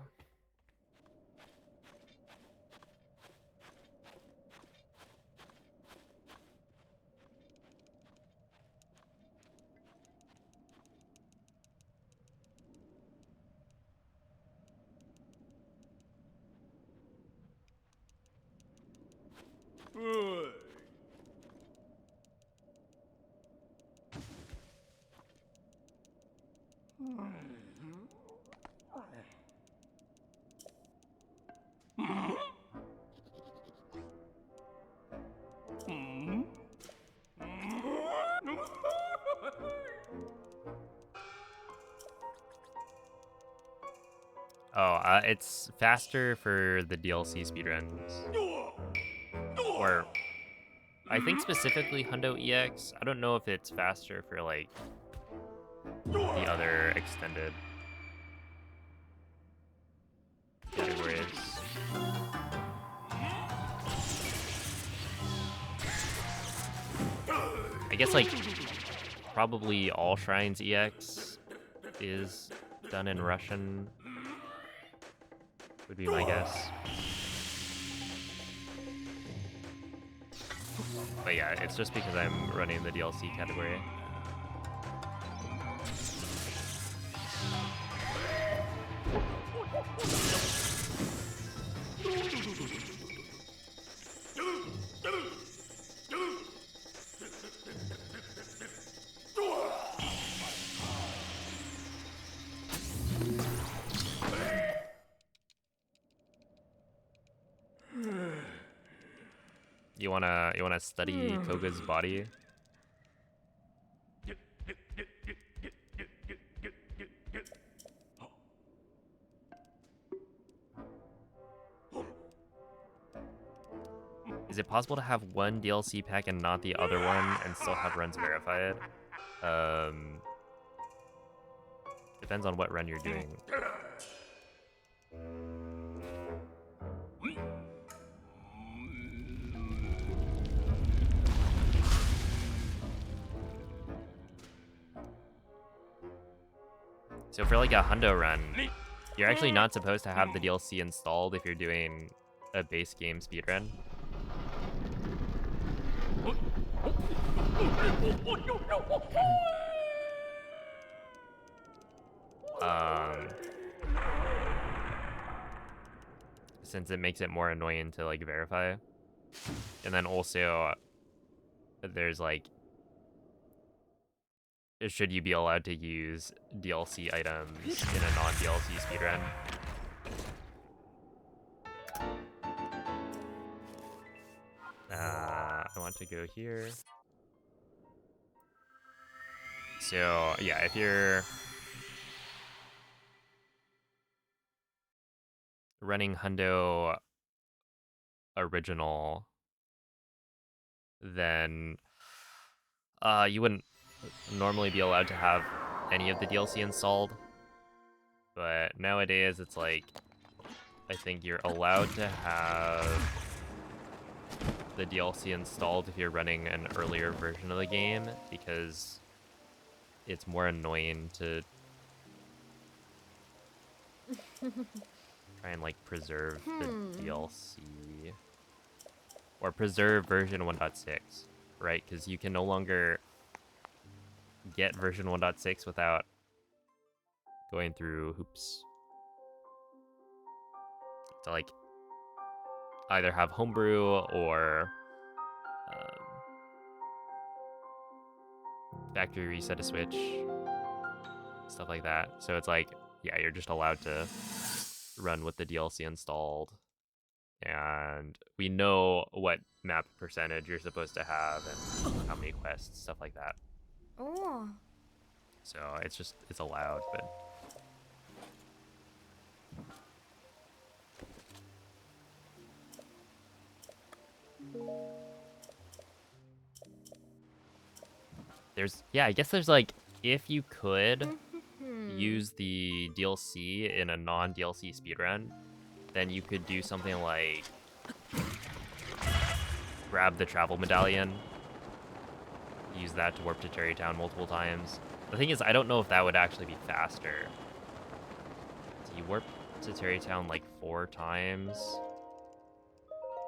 Oh, it's faster for the DLC speedruns. Or, I think specifically Hundo EX. I don't know if it's faster for, like, the other extended categories. I guess, like, probably all Shrines EX is done in Russian, would be my guess. But yeah, it's just because I'm running the DLC category. You wanna study Koga's body? Is it possible to have one DLC pack and not the other one and still have runs verified? Depends on what run you're doing. So for like a hundo run, you're actually not supposed to have the DLC installed if you're doing a base game speedrun. Since it makes it more annoying to like verify. And then also there's like, should you be allowed to use DLC items in a non-DLC speedrun? I want to go here. So yeah, if you're running Hundo Original, then you wouldn't normally be allowed to have any of the DLC installed. But nowadays it's like, I think you're allowed to have the DLC installed if you're running an earlier version of the game, because it's more annoying to try and like preserve the DLC or preserve version 1.6, right? Because you can no longer get version 1.6 without going through hoops to like either have homebrew or factory reset a switch, stuff like that. So it's like, yeah, you're just allowed to run with the DLC installed, and we know what map percentage you're supposed to have and how many quests, stuff like that. О, So it's allowed, but I guess there's like, if you could use the DLC in a non-DLC speedrun, then you could do something like grab the travel medallion, use that to warp to Terrytown multiple times. The thing is, I don't know if that would actually be faster. So you warp to Terrytown like 4 times.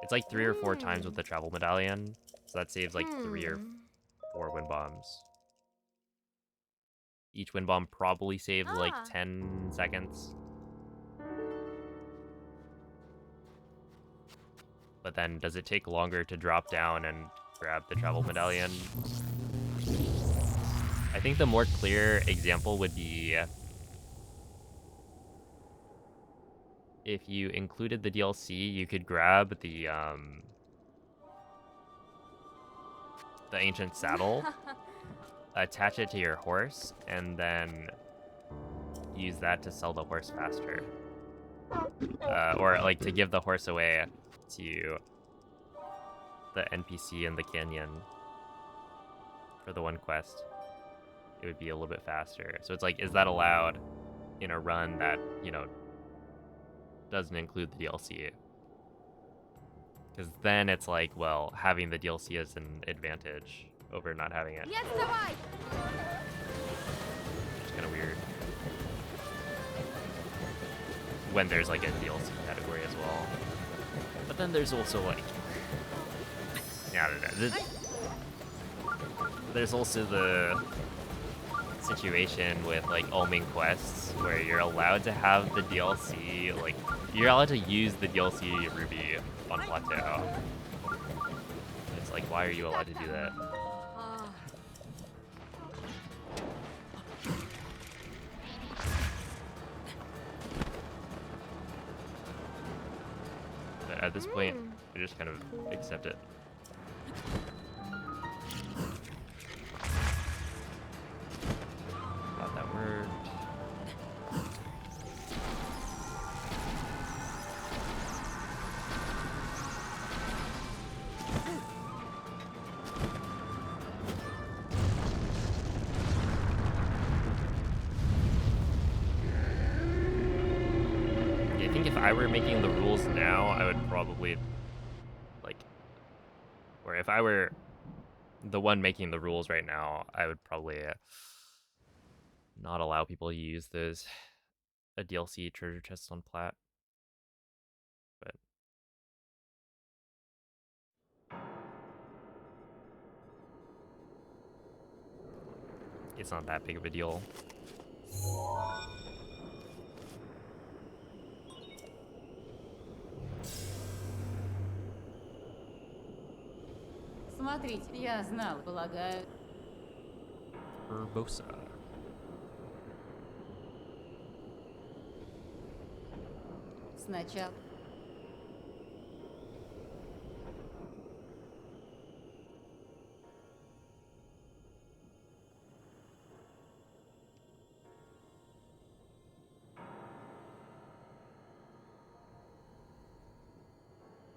It's like 3 or 4 times with the travel medallion, so that saves like 3 or 4 wind bombs. Each wind bomb probably saves like 10 seconds. But then does it take longer to drop down and grab the travel medallion? I think the more clear example would be if you included the DLC, you could grab the ancient saddle, attach it to your horse, and then use that to sell the horse faster. Or like to give the horse away to the NPC in the canyon for the one quest. It would be a little bit faster. So it's like, is that allowed in a run that, you know, doesn't include the DLC? Because then it's like, well, having the DLC is an advantage over not having it. не отставай! It's kind of weird. When there's like a DLC category as well. But then there's also like, yeah, I don't know. There's also the situation with like Oming quests where you're allowed to have the DLC, like you're allowed to use the DLC Ruby on Plateau. It's like, why are you allowed to do that? But at this point, I just kind of accept it. I were making the rules now, I would probably like, or if I were the one making the rules right now, I would probably not allow people to use those a DLC treasure chests on plat. But it's not that big of a deal. Смотрите, я знал, полагаю. Herbosa. Сначала.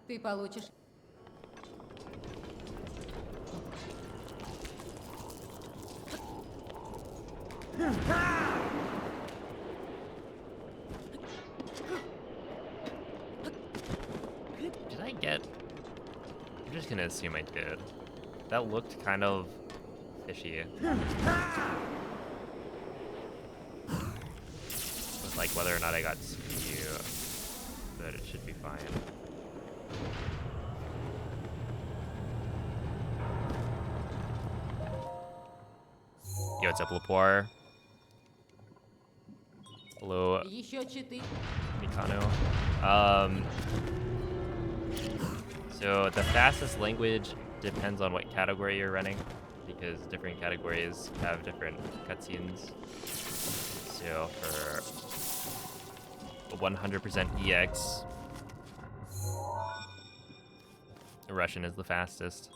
Ты получишь. Did I get... I'm just gonna assume I did. That looked kind of fishy. With like whether or not I got skew, but it should be fine. Yo, what's up, Lepore? Hello, Еще 4. Mikano. So the fastest language depends on what category you're running, because different categories have different cutscenes. So for 100% EX, Russian is the fastest,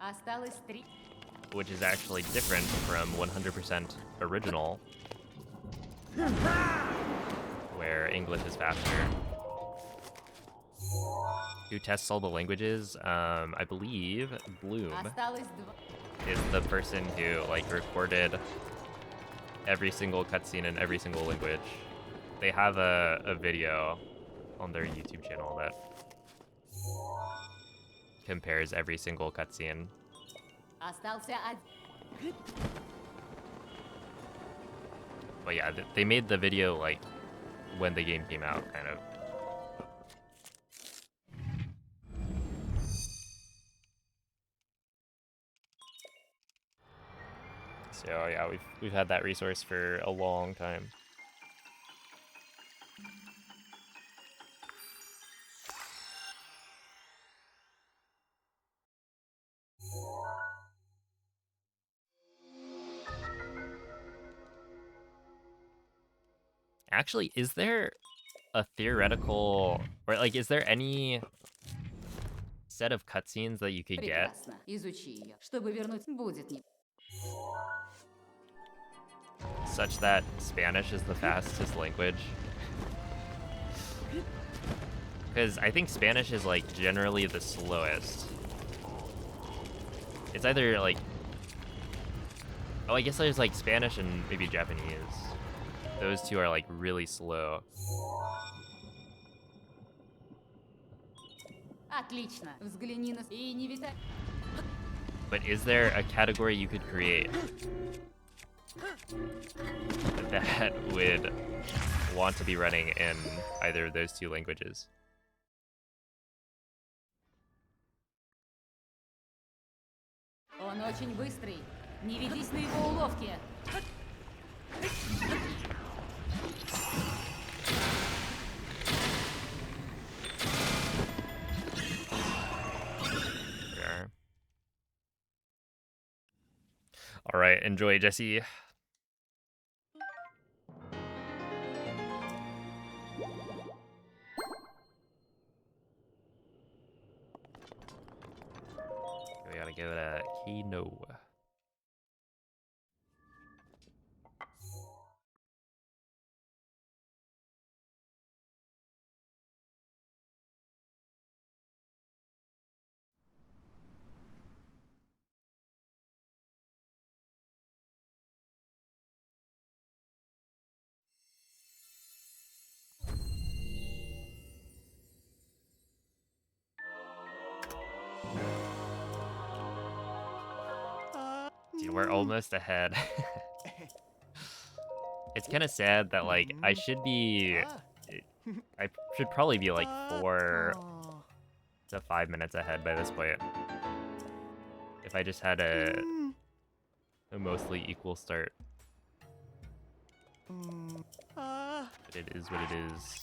Осталось 3. which is actually different from 100% original, where English is faster. Who tests all the languages? I believe Bloom Осталось 2. is the person who like recorded every single cutscene in every single language. They have a video on their YouTube channel that compares every single cutscene. Остался 1. But yeah, they made the video like when the game came out, kind of. So yeah, we've had that resource for a long time. Actually, is there a theoretical, or like, is there any set of cutscenes that you could get Прекрасно. Изучи ее. Чтобы вернуть, будет не. such that Spanish is the fastest language? Because I think Spanish is like generally the slowest. It's either like, oh, I guess there's like Spanish and maybe Japanese. Those two are like really slow. Отлично. Взгляни на... И не витай. But is there a category you could create that would want to be running in either of those two languages? Он очень быстрый. Не ведись на его уловки. Sure. All right, enjoy, Jesse. We gotta go to Kino. Dude, we're almost ahead. It's kind of sad that like I should be, I should probably be like 4 to 5 minutes ahead by this point. If I just had a mostly equal start. But it is what it is.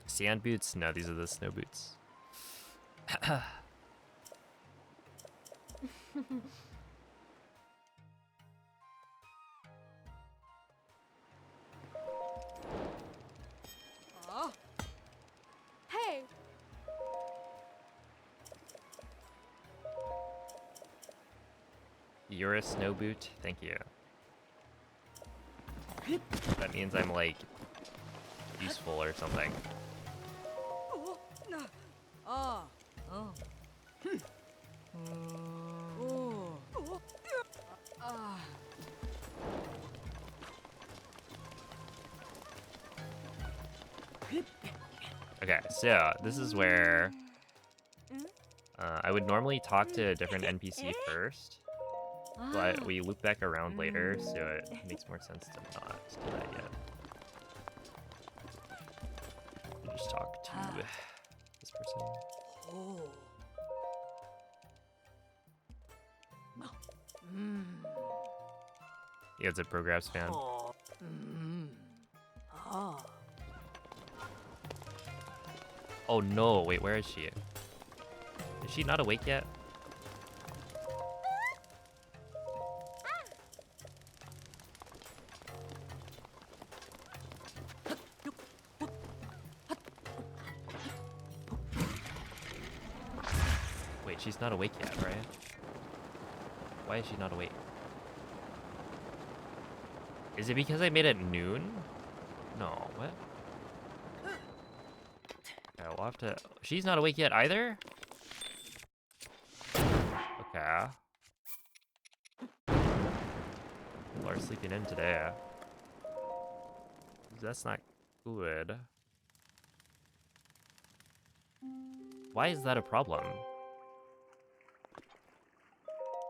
Sand boots? No, these are the snow boots. Oh. Hey. You're a snow boot? Thank you. That means I'm like useful or something. Oh. Oh. Oh. Ah. Okay, so this is where I would normally talk to a different NPC first, but we loop back around later, so it makes more sense to not do that yet. We'll just talk to this person. Yeah, it's a Progress fan. Oh no, wait, where is she? Is she not awake yet? Wait, she's not awake yet, right? Why is she not awake? Is it because I made it noon? No, what? Okay, we'll have to... She's not awake yet either? Okay. People are sleeping in today. That's not good. Why is that a problem?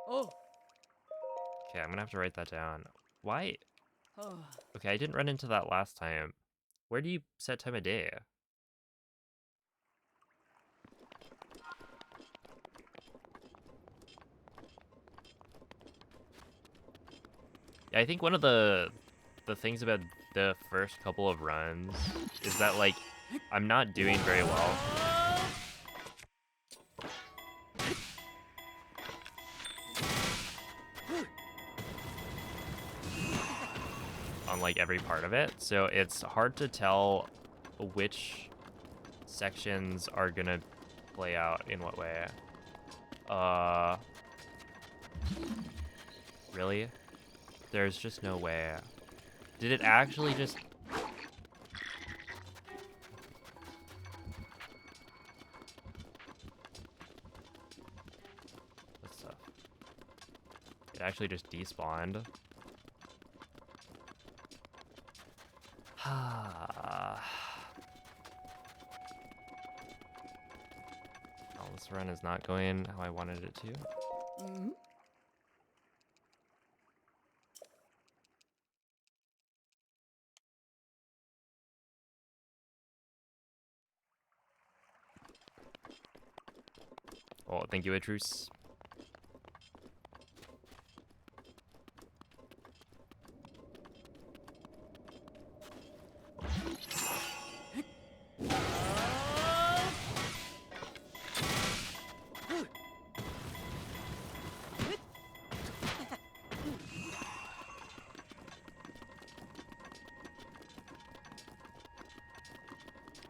Oh. Okay, I'm gonna have to write that down. Why? Oh. Okay, I didn't run into that last time. Where do you set time of day? Yeah, I think one of the things about the first couple of runs is that like I'm not doing very well. On like every part of it, so it's hard to tell which sections are gonna play out in what way. Really? There's just no way. Did it actually just... What's up? It actually just despawned. Oh, this run is not going how I wanted it to. Oh, thank you, Atrus.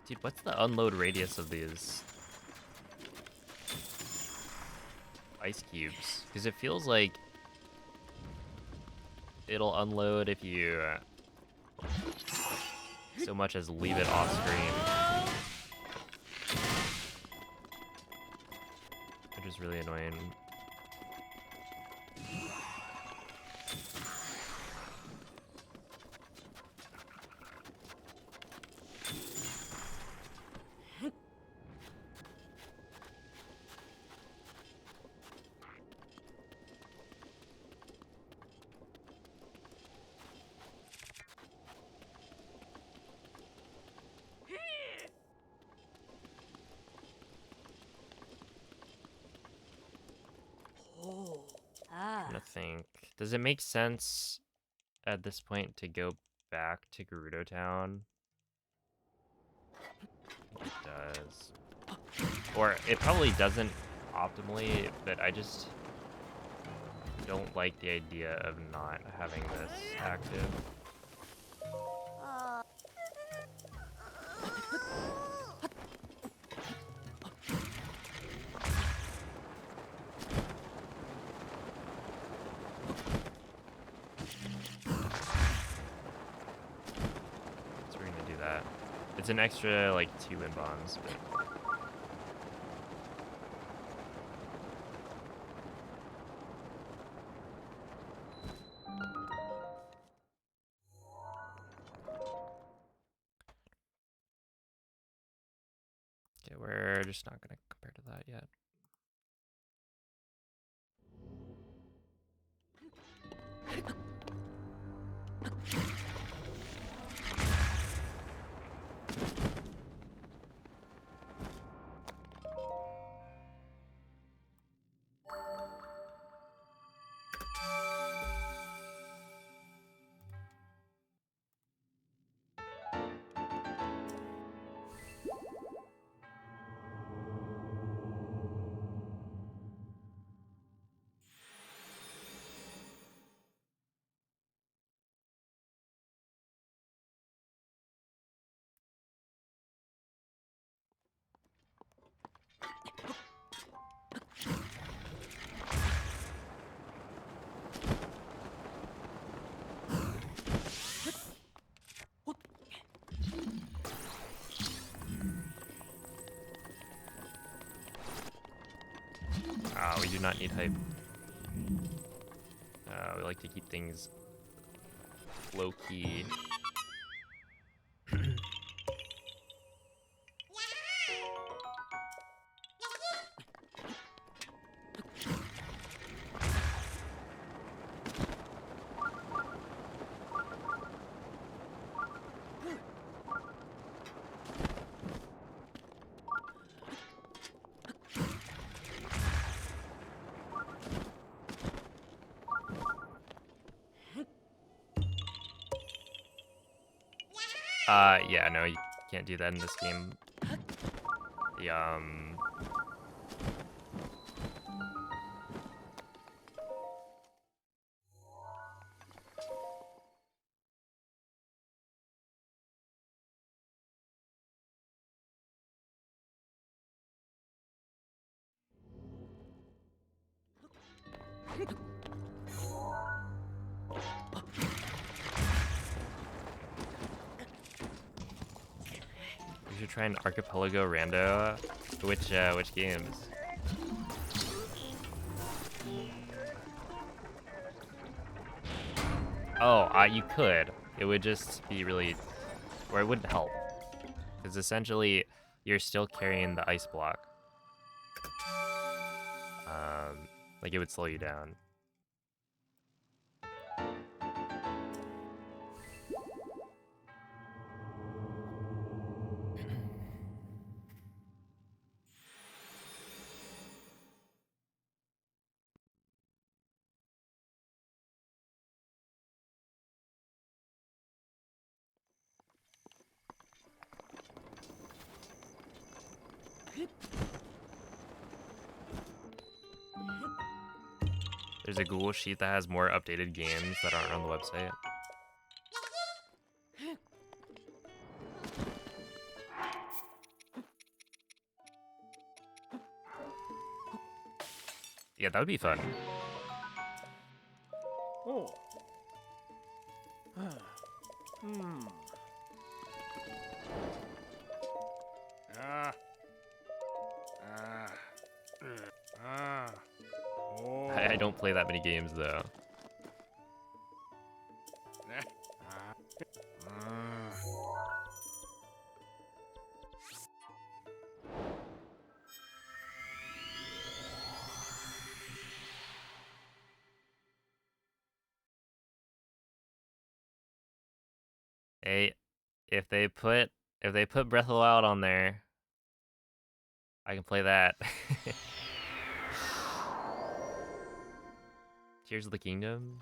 Dude, what's the unload radius of these ice cubes? Because it feels like it'll unload if you so much as leave it off screen. Which is really annoying. think. Does it make sense at this point to go back to Gerudo Town? I think it does. Or it probably doesn't optimally, but I just don't like the idea of not having this active. So we're gonna do that. It's an extra like 2 wind bombs, but okay, we're just not gonna compare to that yet. We do not need hype. We like to keep things low-key. Yeah, no, you can't do that in this game. The, we should try an Archipelago Rando. Which games? Oh, you could. It would just be really, or it wouldn't help. Because essentially, you're still carrying the ice block. Like it would slow you down. There's a Google Sheet that has more updated games that aren't on the website. Yeah, that would be fun. Oh. Hmm. Ah. Ah. Ah. Oh. I don't play that many games though. Hey, if they put Breath of the Wild on there, I can play that. Tears of the Kingdom.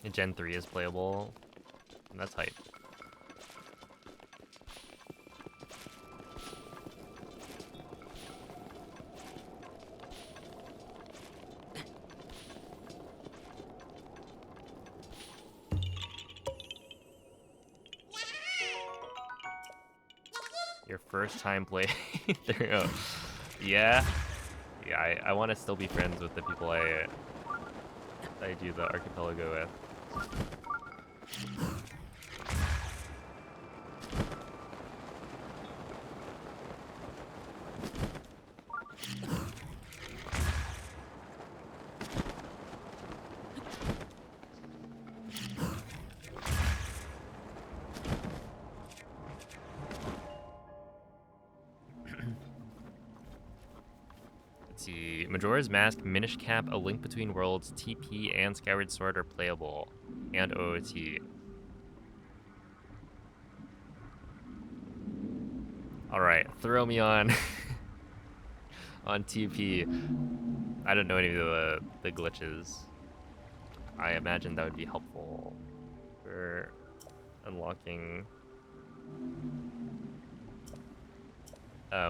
And Gen 3 is playable. And that's hype. Your first time play through. Oh. Yeah. Yeah, I want to still be friends with the people I do the archipelago with. Let's see. Majora's Mask, Minish Cap, A Link Between Worlds, TP, and Skyward Sword are playable. And OOT. Alright, throw me on on TP. I don't know any of the glitches. I imagine that would be helpful for unlocking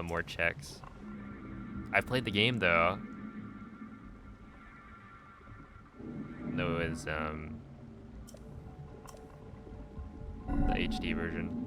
more checks. I've played the game though. No, it was the HD version.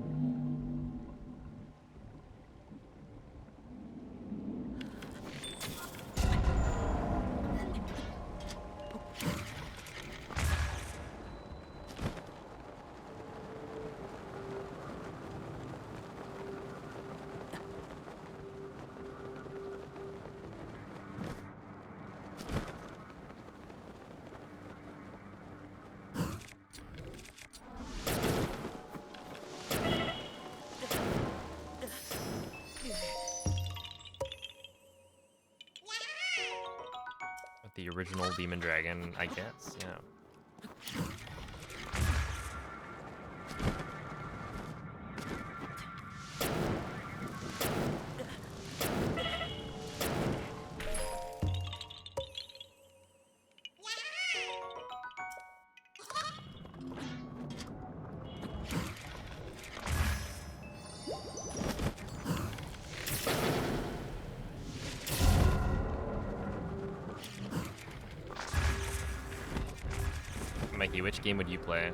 The original Demon Dragon, I guess, yeah. Mikey, which game would you play?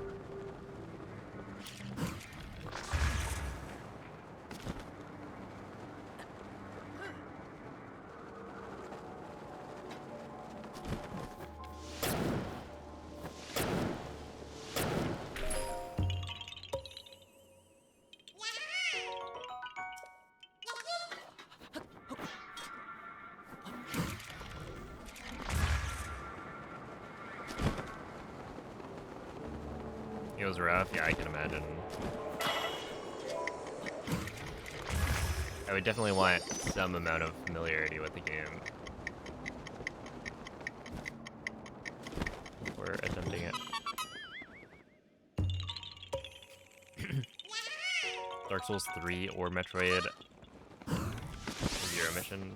It was rough, yeah, I can imagine. I would definitely want some amount of familiarity with the game before attempting it. Dark Souls 3 or Metroid Zero Mission.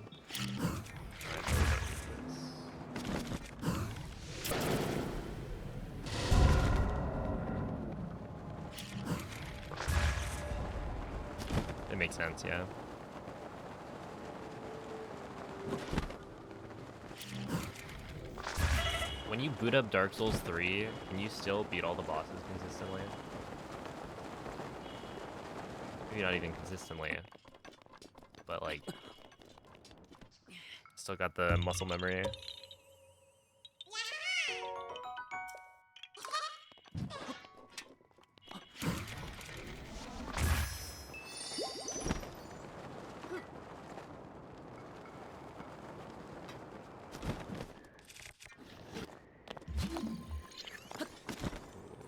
It makes sense, yeah. When you boot up Dark Souls 3, can you still beat all the bosses consistently? Maybe not even consistently, but like, still got the muscle memory.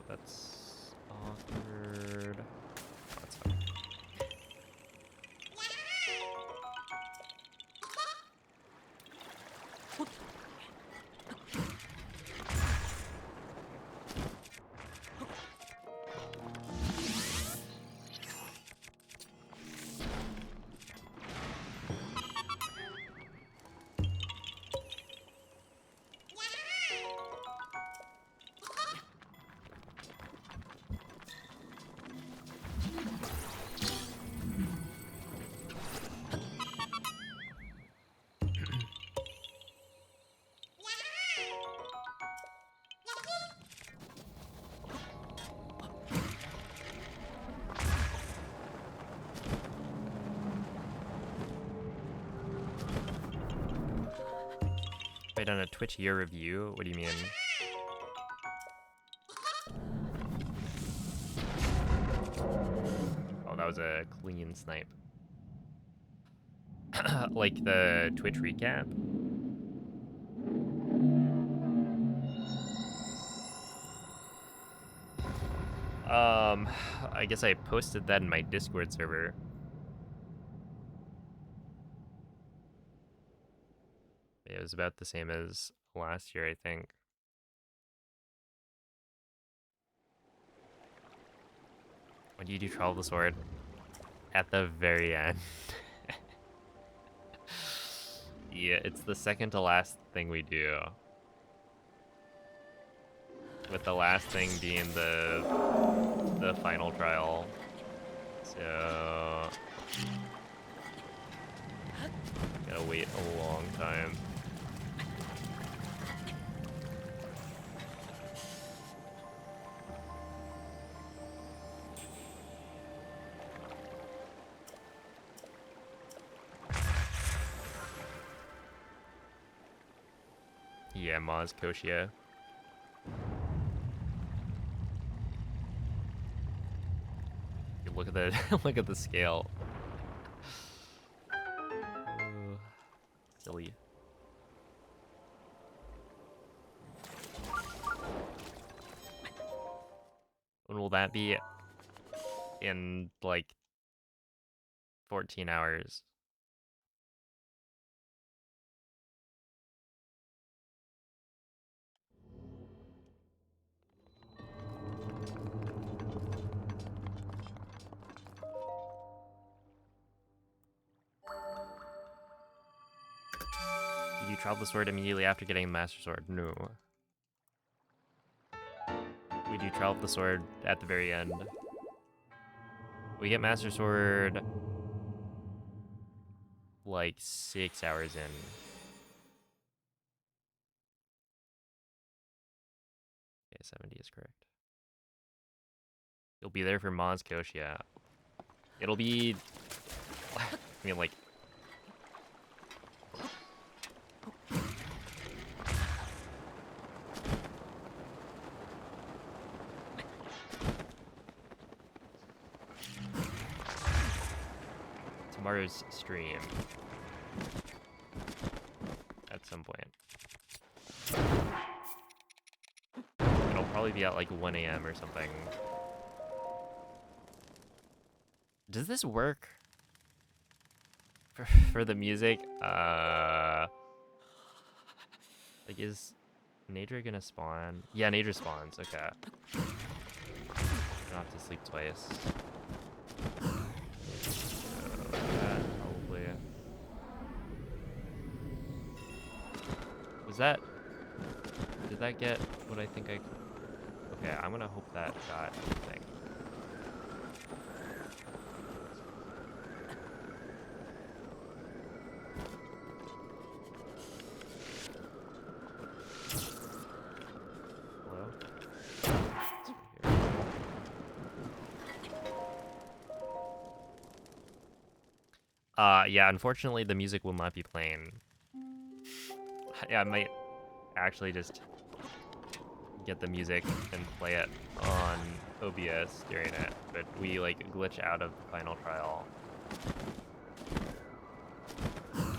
That's awkward. That's fine. Wait, on a Twitch year review? What do you mean? Oh, that was a clean snipe. Like the Twitch recap? I guess I posted that in my Discord server. It was about the same as last year, I think. When do you do Trial of the Sword? At the very end. Yeah, it's the second to last thing we do. With the last thing being the final trial. So gotta wait a long time. Yeah, Maz Koshia. Look at the look at the scale. Silly. When will that be? In like 14 hours. Did you Trial the Sword immediately after getting the Master Sword? No. We do Trial the Sword at the very end. We get Master Sword like 6 hours in. Okay, 70 is correct. You'll be there for Maz Koshia. It'll be... I mean, like... tomorrow's stream. At some point. It'll probably be at like 1 AM or something. Does this work? For the music? Like, is Nadra gonna spawn? Yeah, Nadra spawns, okay. I don't have to sleep twice. Probably. Was that... did that get what I think I... okay, I'm gonna hope that got anything. Yeah, unfortunately the music will not be playing. Yeah, I might actually just get the music and play it on OBS during it, but we like glitch out of the final trial. And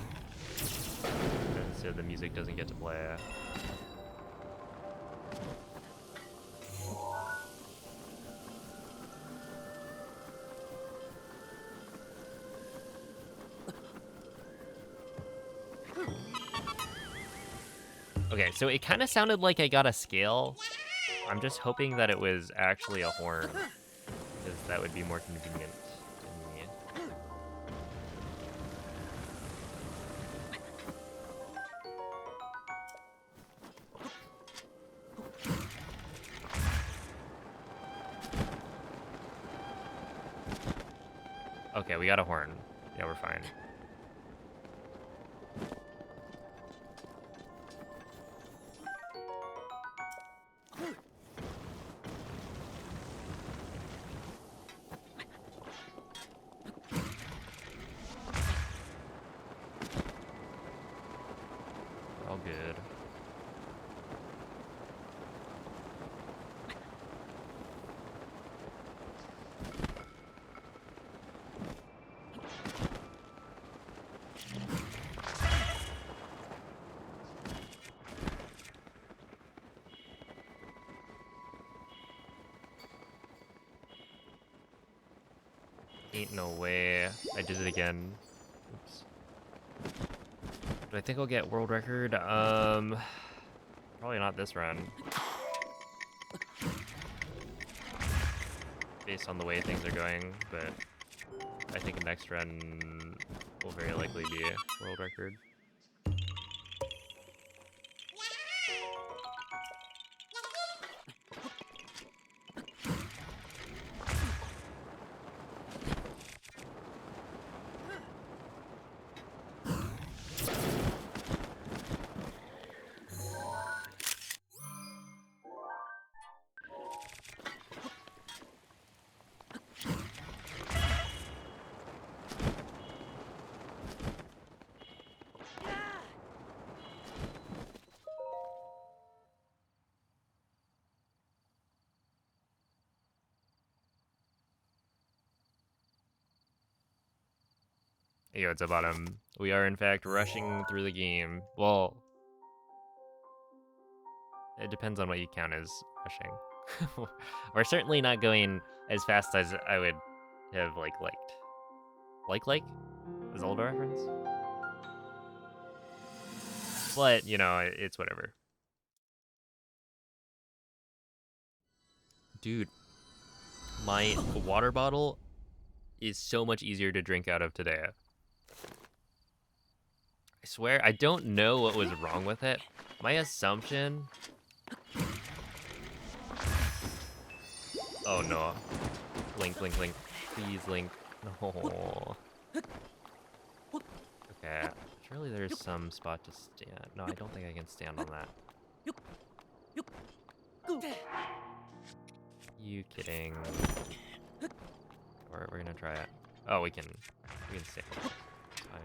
so the music doesn't get to play. Okay, so it kind of sounded like I got a scale. I'm just hoping that it was actually a horn, because that would be more convenient to me. Okay, we got a horn. Yeah, we're fine. All good. Ain't no way. I did it again. Oops. Do I think I'll get world record? Probably not this run. Based on the way things are going, but I think next run will very likely be world record. Hey, what's up, Autumn? We are, in fact, rushing through the game. Well, it depends on what you count as rushing. We're certainly not going as fast as I would have, liked. Like? Is older reference? But, you know, it's whatever. Dude, my water bottle is so much easier to drink out of today. I swear, I don't know what was wrong with it. My assumption... Oh no. Link. Please, Link. No. Okay, surely there's some spot to stand. No, I don't think I can stand on that. You kidding? Or we're gonna try it. Oh, we can stand. It's fine.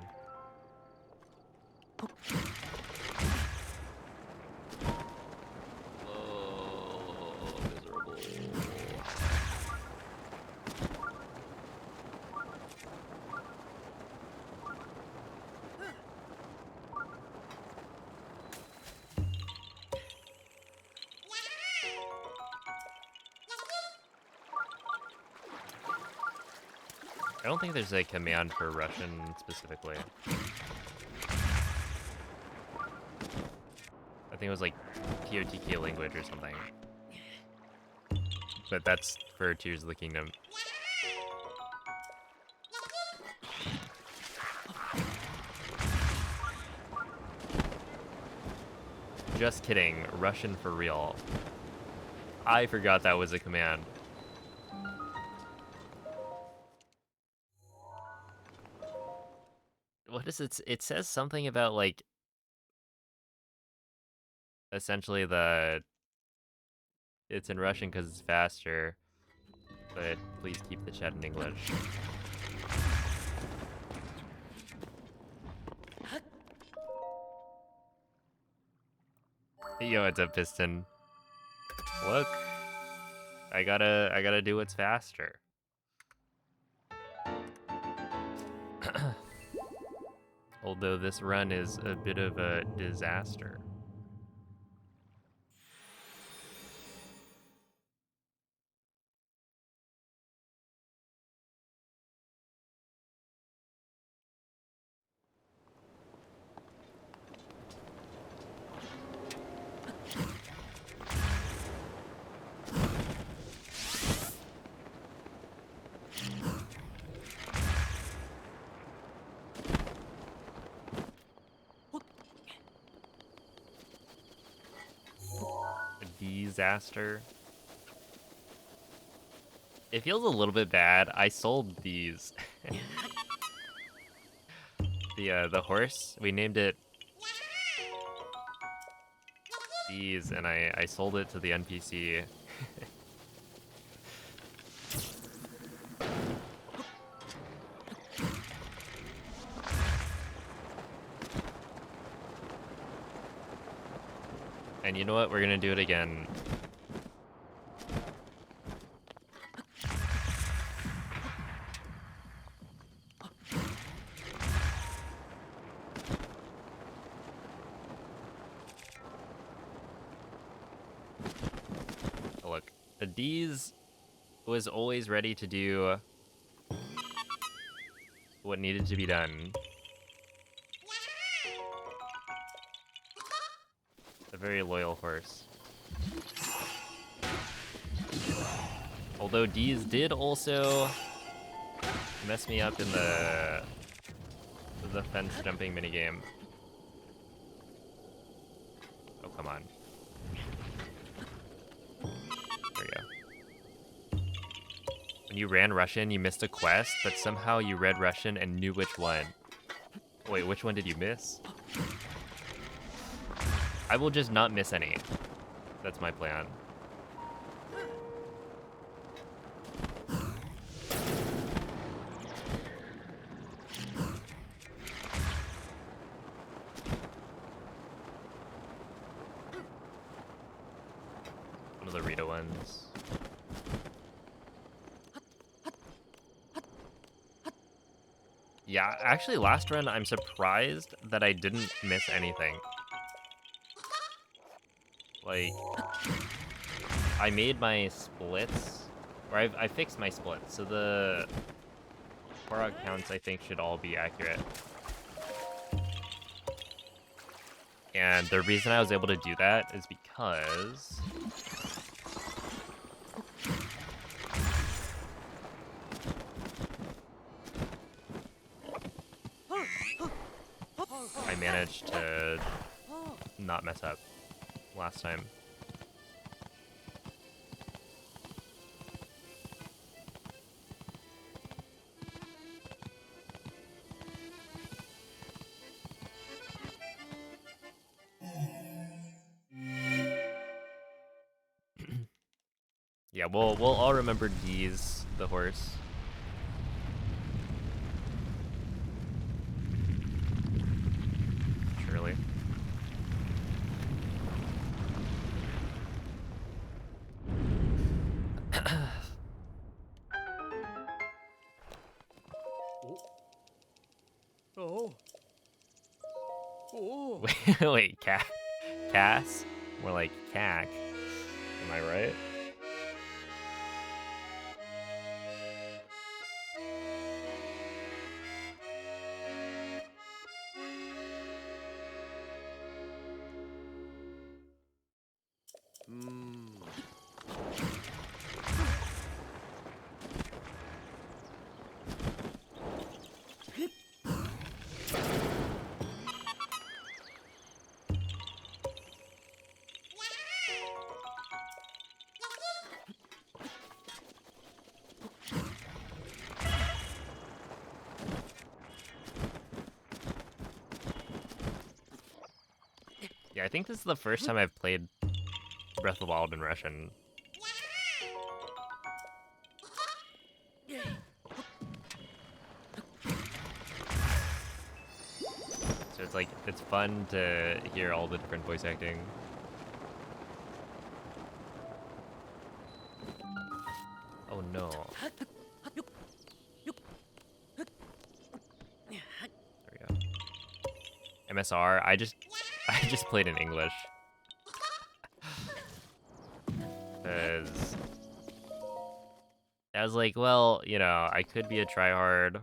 Oh, miserable. I don't think there's a command for Russian specifically. I think it was like POTK language or something. But that's for Tears of the Kingdom. Just kidding, Russian for real. I forgot that was a command. What is it? It says something about, like, essentially it's in Russian because it's faster, but please keep the chat in English. Yo, it's a piston. Look, I gotta do what's faster. Although this run is a bit of a disaster. Disaster. It feels a little bit bad. I sold these. The horse, we named it these, and I sold it to the NPC. And you know what? We're gonna do it again. Look, D's was always ready to do what needed to be done. A very loyal horse. Although D's did also mess me up in the fence jumping minigame. Oh, come on. There we go. When you ran Russian, you missed a quest, but somehow you read Russian and knew which one. Wait, which one did you miss? I will just not miss any. That's my plan. One of the Rita ones. Yeah, actually last run I'm surprised that I didn't miss anything. Like, I made my splits, or I fixed my splits, so the Korok counts I think should all be accurate. And the reason I was able to do that is because I managed to not mess up last time. Yeah, we'll all remember D's, the horse. Surely. Oh. Oh. Wait, Cass? More like cack. Am I right? Hmm. Yeah, I think this is the first time I've played Breath of the Wild in Russian. So it's like, it's fun to hear all the different voice acting. Oh no. There we go. MSR, I just played in English. Because I was like, well, you know, I could be a tryhard,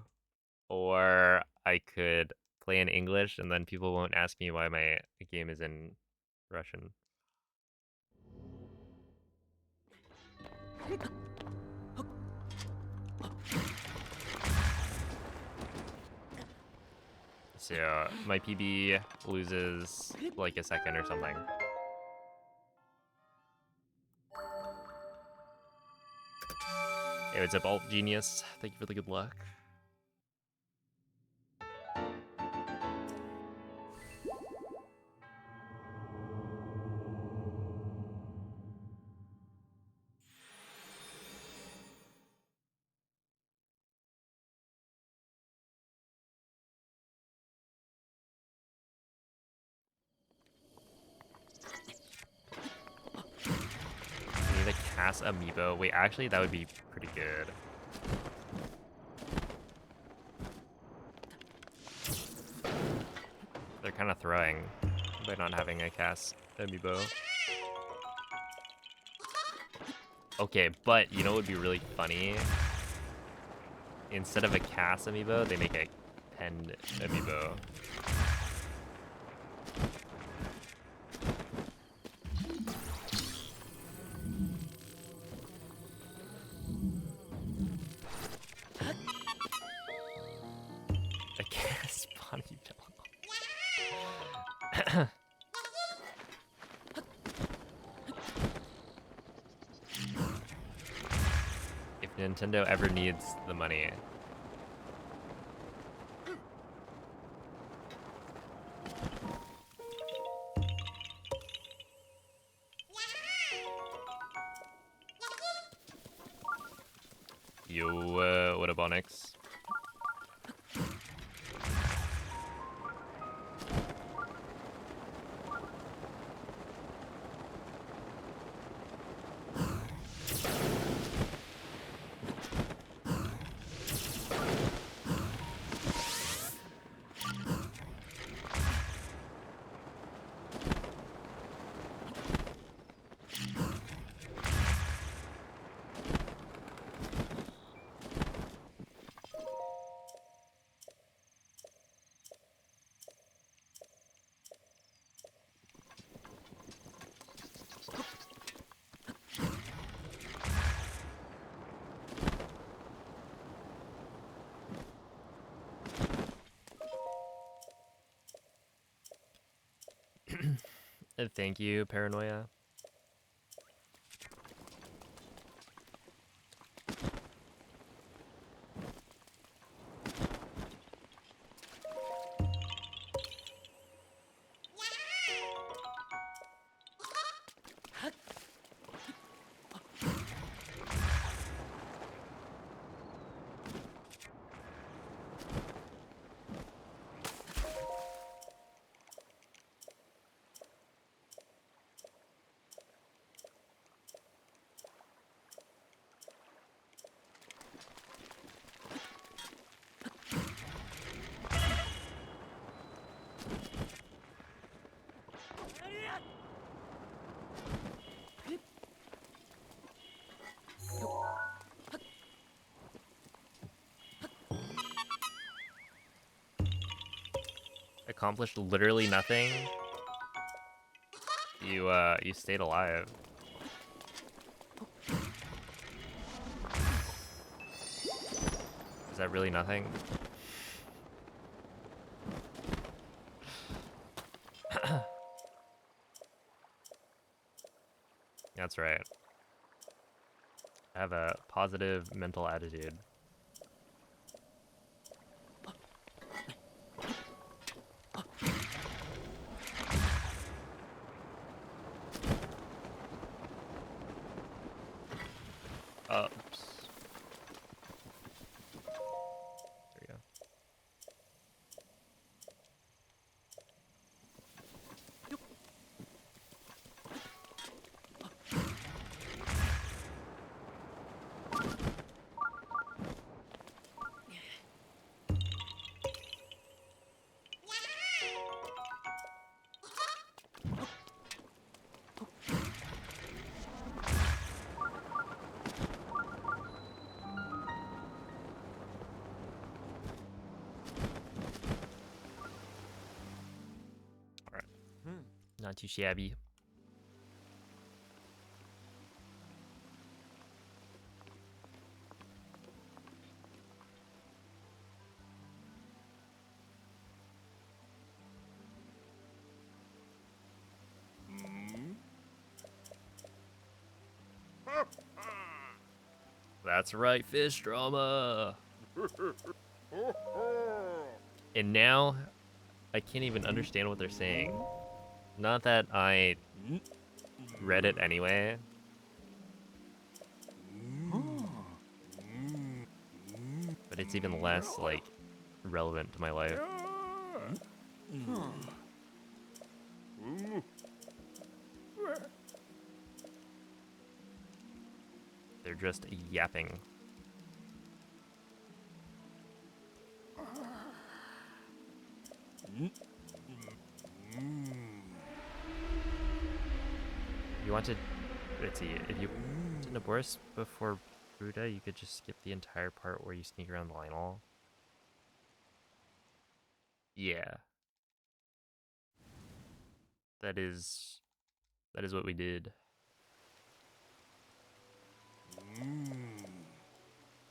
or I could play in English, and then people won't ask me why my game is in Russian. So my PB loses like a second or something. Hey, what's up, Alt Genius? Thank you for the good luck. I need a Cass amiibo. Wait, actually, that would be pretty good. They're kind of throwing by not having a Cass amiibo. Okay, but you know what would be really funny? instead of a Cass amiibo, they make a Pen amiibo. A Cass Bonnie Bell. If Nintendo ever needs the money. Yo, what up, Onyx? Thank you, Paranoia. Accomplished literally nothing. You stayed alive. Is that really nothing? That's right. I have a positive mental attitude. Oops. There we go. Not too shabby. That's right, fish drama. And now I can't even understand what they're saying. Not that I read it anyway. But it's even less, like, relevant to my life. They're just yapping. You wanted, let's see, if you wanted to divorce before Ruda, you could just skip the entire part where you sneak around the Lionel. Yeah. That is what we did.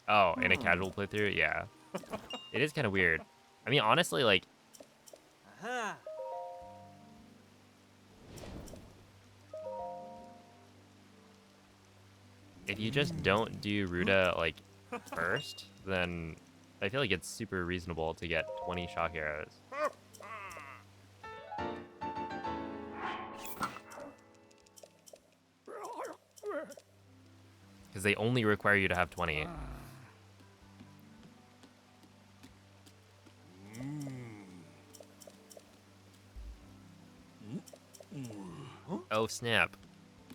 Oh, in a casual playthrough? Yeah. It is kind of weird. I mean, honestly, like, Ага. if you just don't do Ruda, like, first, then I feel like it's super reasonable to get 20 shock arrows. Because they only require you to have 20. Oh, snap.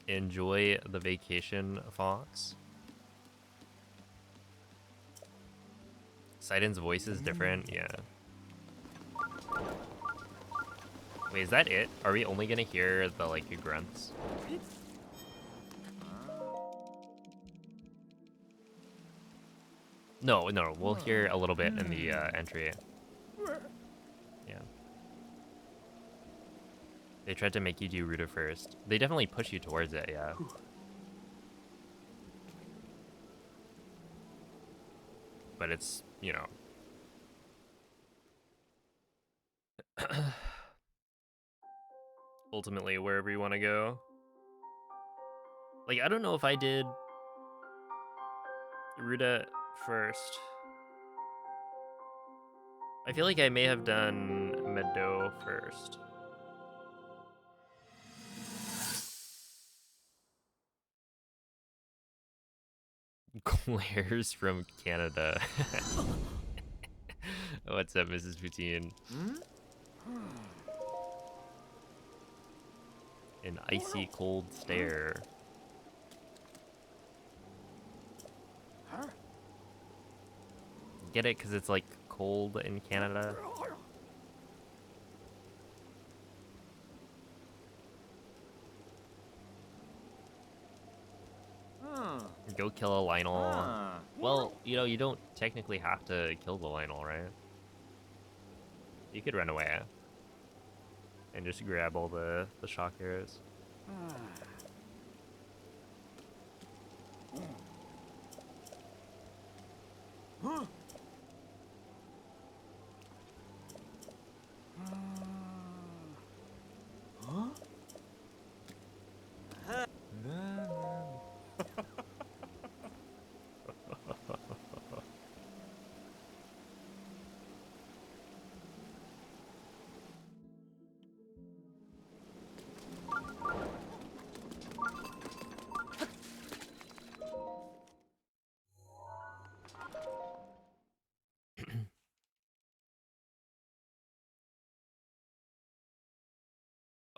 Enjoy the vacation, Fox. Sidon's voice is different, yeah. Wait, is that it? Are we only gonna hear the, like, grunts? No, we'll hear a little bit in the entry. Yeah. They tried to make you do Ruda first. They definitely push you towards it, yeah. But it's, you know. Ultimately, wherever you want to go. Like, I don't know if I did Ruda first. I feel like I may have done Meadow first. Glares from Canada. What's up, Mrs. Poutine? An icy cold stare. Get it? Because it's like cold in Canada. Go kill a Lionel. Well, you know, you don't technically have to kill the Lionel, right? You could run away and just grab all the shock arrows.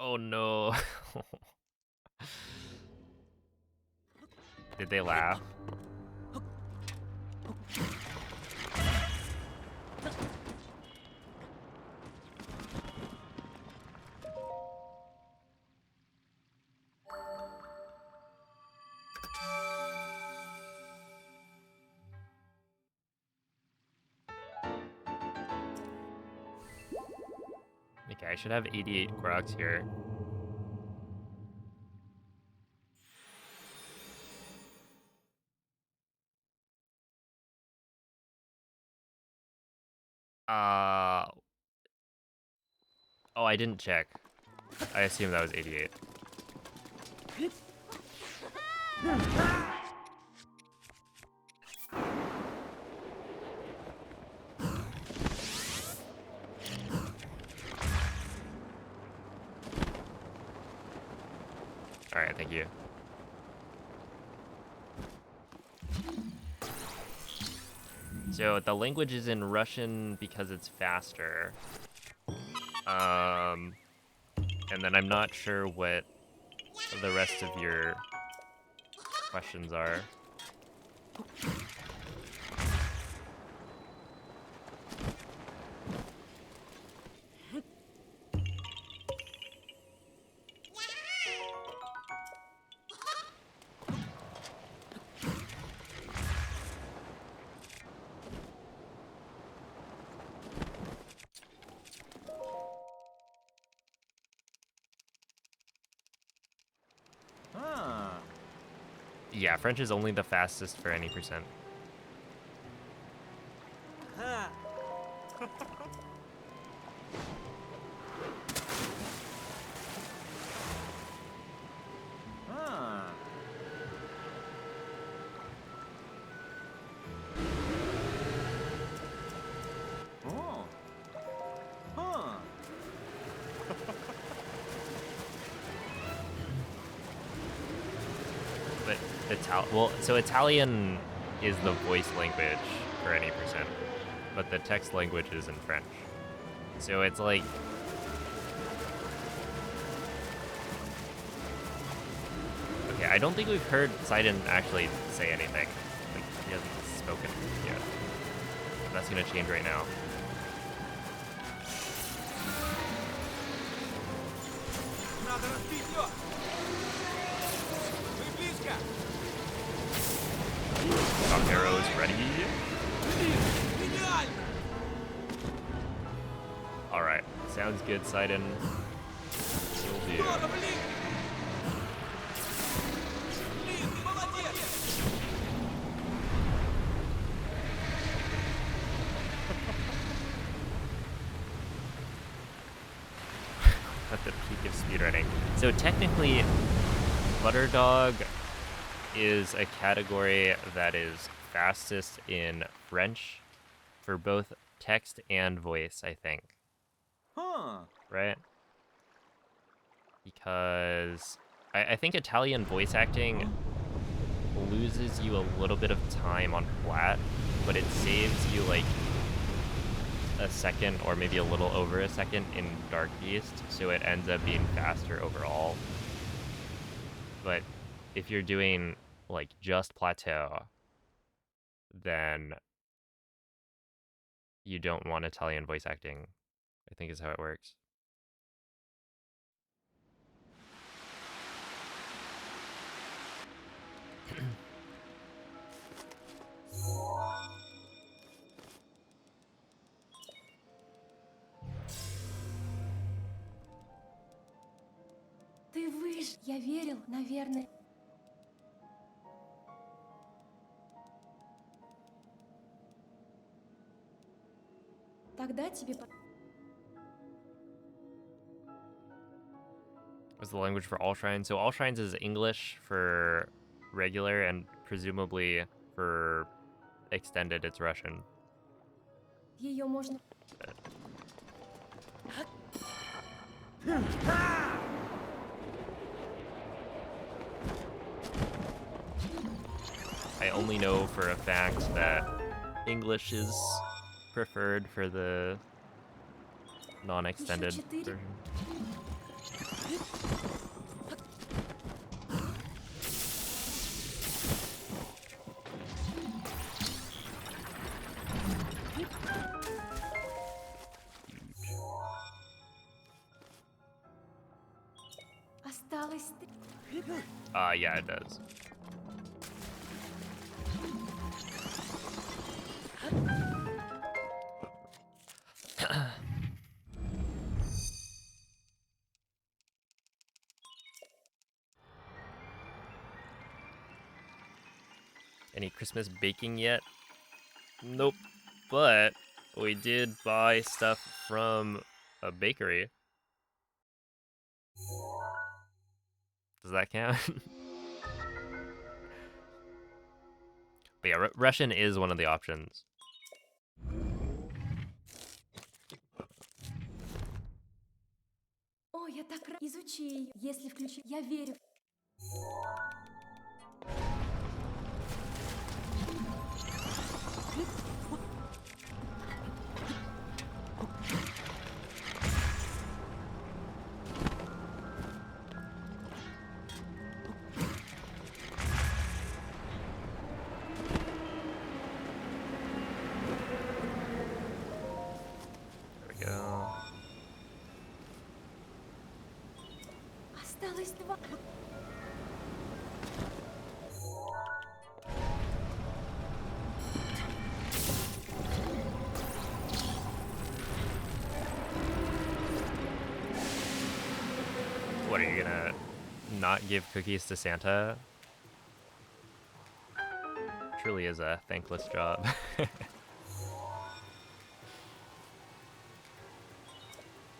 Oh no. Did they laugh? Okay, I should have 88 Grox here. Oh, I didn't check. I assume that was 88. Alright, thank you. So the language is in Russian because it's faster. And then I'm not sure what the rest of your questions are. Yeah, French is only the fastest for any percent. Ah. Oh. Huh. But so Italian is the voice language for any percent, but the text language is in French. So it's like okay, I don't think we've heard Sidon actually say anything. Like, he hasn't spoken yet. That's gonna change right now. Надо разбить лед! Мы близко! Shock arrows ready. Гениально! Alright, sounds good, Sidon. Will do. Здорово, блин! Блин, ты молодец! At the peak of speedrunning. So technically, Butterdog is a category that is fastest in French for both text and voice, I think. Huh. Right? Because I think Italian voice acting loses you a little bit of time on flat, but it saves you like a second or maybe a little over a second in Dark Beast, so it ends up being faster overall. But if you're doing like just plateau, then you don't want Italian voice acting, I think is how it works. Ты выжил. Я верил, наверное. Тогда тебе... What's the language for all shrines? So all shrines is English for regular, and presumably for extended it's Russian. Ее можно... I only know for a fact that English is preferred for the non-extended Еще 4. version. Осталось 3. Yeah, it does. Any Christmas baking yet? Nope. But we did buy stuff from a bakery. Does that count? But yeah, Russian is one of the options. О, я так рад. Изучи ее. Если включить... Я верю. There we go. Осталось 2. What, are you gonna not give cookies to Santa? truly is a thankless job.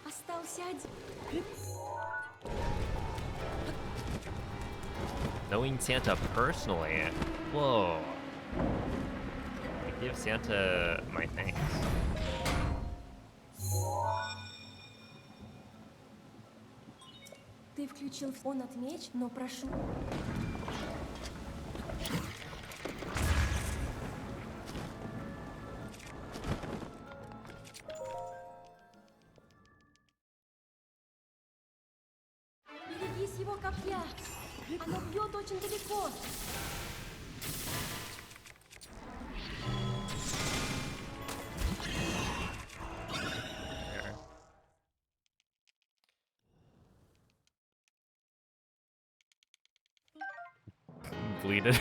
Остался один. Knowing Santa personally, whoa. I give Santa my thanks. Ты включил он отмечь, но прошу. Берегись его копья. Оно бьет очень далеко. There. Bleeded.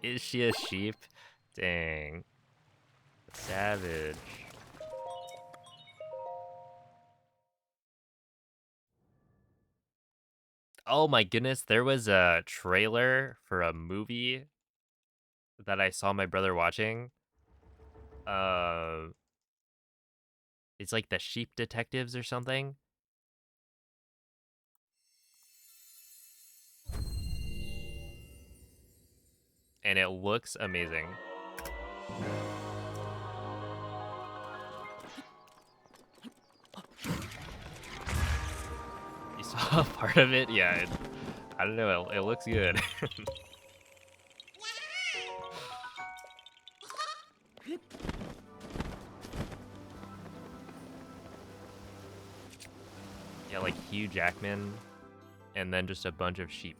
Is she a sheep? Dang. Savage. Oh my goodness, there was a trailer for a movie that I saw my brother watching. It's like the Sheep Detectives or something. And it looks amazing. You saw a part of it? Yeah, I don't know, it looks good. Yeah, like Hugh Jackman, and then just a bunch of sheep.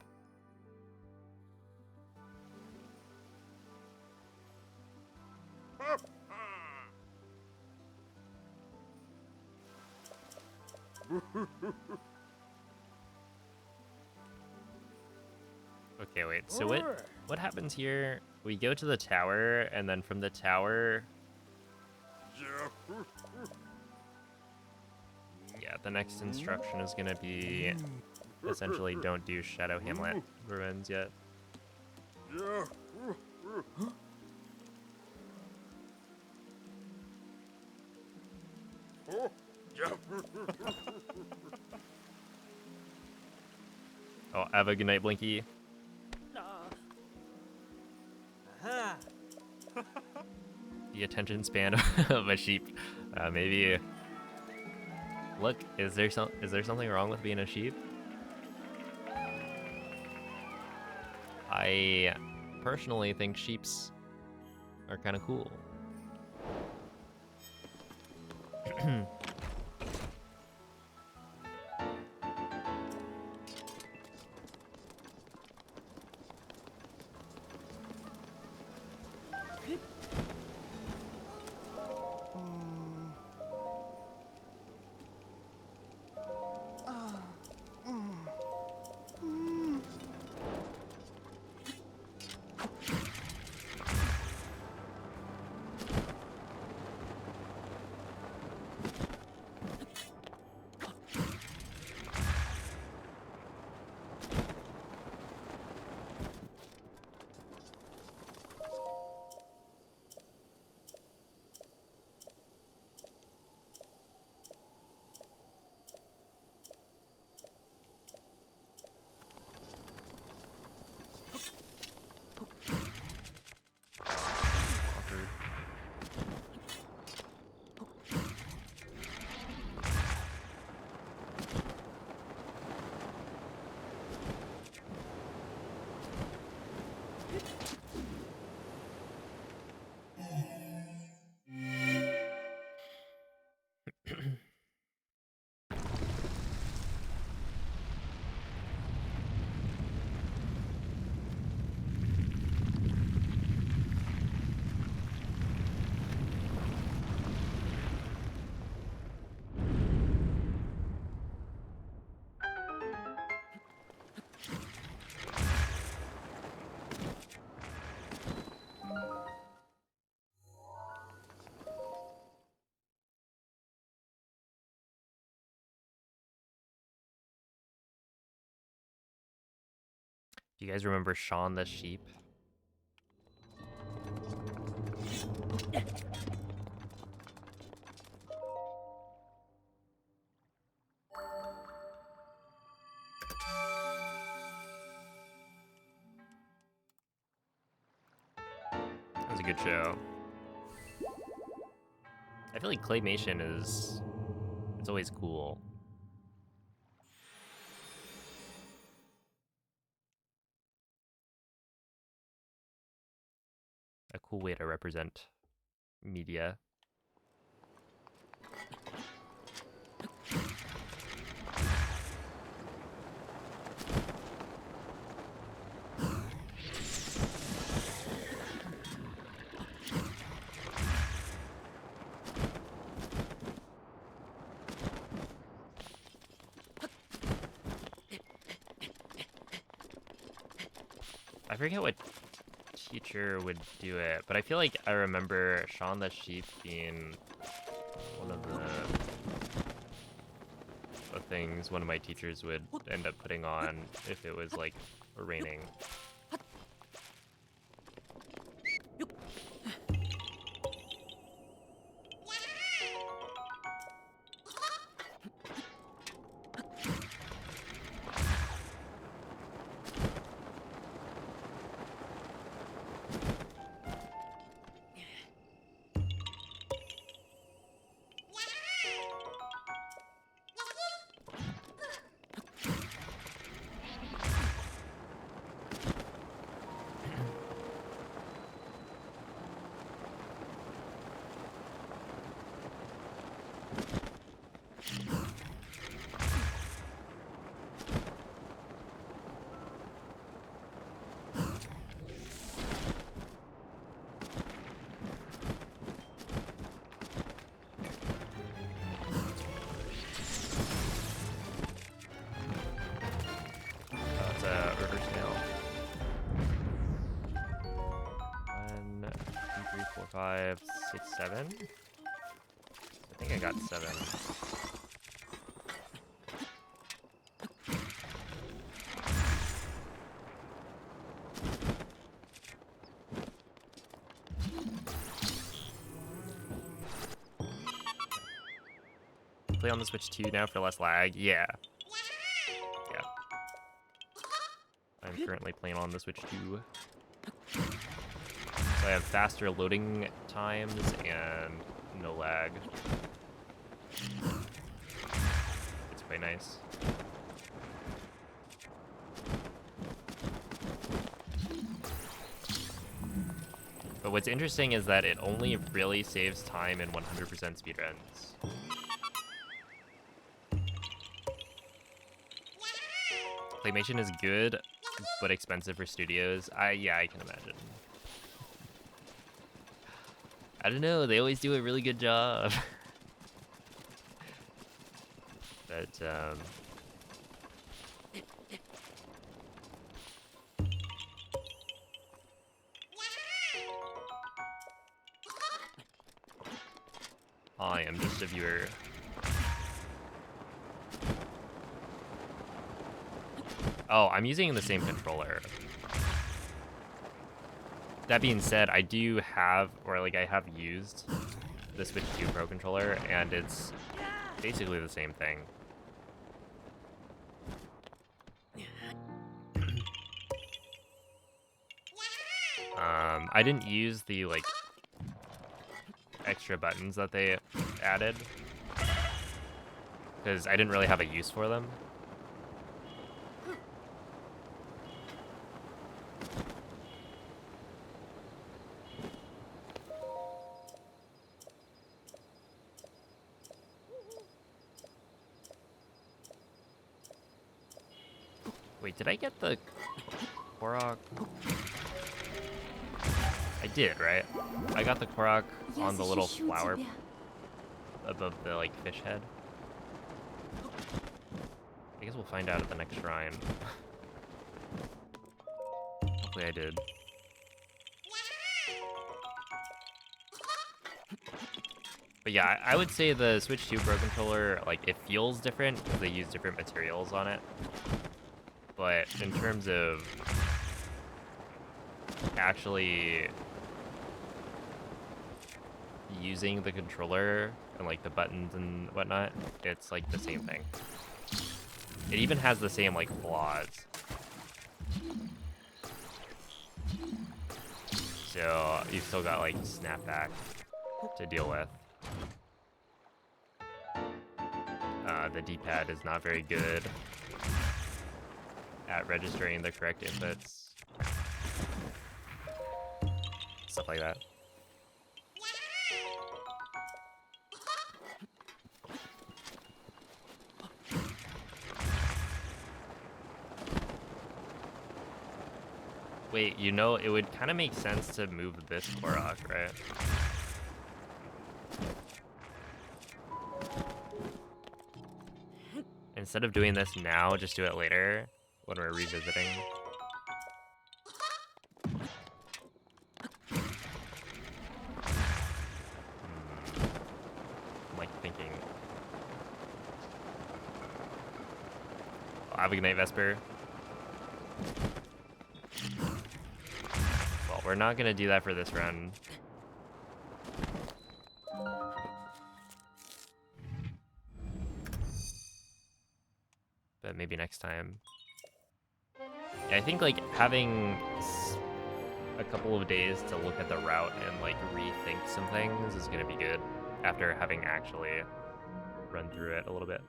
Okay, wait. So what happens here? We go to the tower, and then from the tower. Yeah, the next instruction is gonna be essentially don't do Shadow Hamlet ruins yet. Oh, have a good night, Blinky. The attention span of a sheep. Maybe. Look, is there something wrong with being a sheep? I personally think sheeps are kind of cool. Do you guys remember Shaun the Sheep? That was a good show. I feel like claymation it's always cool. A cool way to represent media. I forget what teacher would do it, but I feel like I remember Shaun the Sheep being one of the things one of my teachers would end up putting on if it was like raining. It's a reverse nail. 1, 2, 3, 4, 5, 6, 7. I think I got 7. Play on the Switch 2 now for less lag. Yeah. Yeah. I'm currently playing on the Switch 2. So I have faster loading times and no lag. It's quite nice. But what's interesting is that it only really saves time in 100% speedruns. Claymation is good, but expensive for studios. Yeah, I can imagine. I don't know, they always do a really good job. But, I am just a viewer. Oh, I'm using the same controller. That being said, I do have, or like I have used the Switch 2 Pro controller, and it's basically the same thing. I didn't use the like extra buttons that they added because I didn't really have a use for them. Wait, did I get the Korok? I did, right? I got the Korok Я on the little защищу flower тебя. above the like fish head. I guess we'll find out at the next shrine. Hopefully I did. But yeah, I would say the Switch 2 Pro controller, like, it feels different because they use different materials on it. But in terms of using the controller and like the buttons and whatnot, it's like the same thing. It even has the same like flaws. So you've still got like snapback to deal with. The D-pad is not very good at registering the correct inputs. Stuff like that. Wait, you know, it would kind of make sense to move this Korok, right? Instead of doing this now, just do it later when we're revisiting. I'm like thinking. Have a good night, Vesper. Well, we're not gonna do that for this run. But maybe next time. Yeah, I think like having a couple of days to look at the route and like rethink some things is gonna be good after having actually run through it a little bit.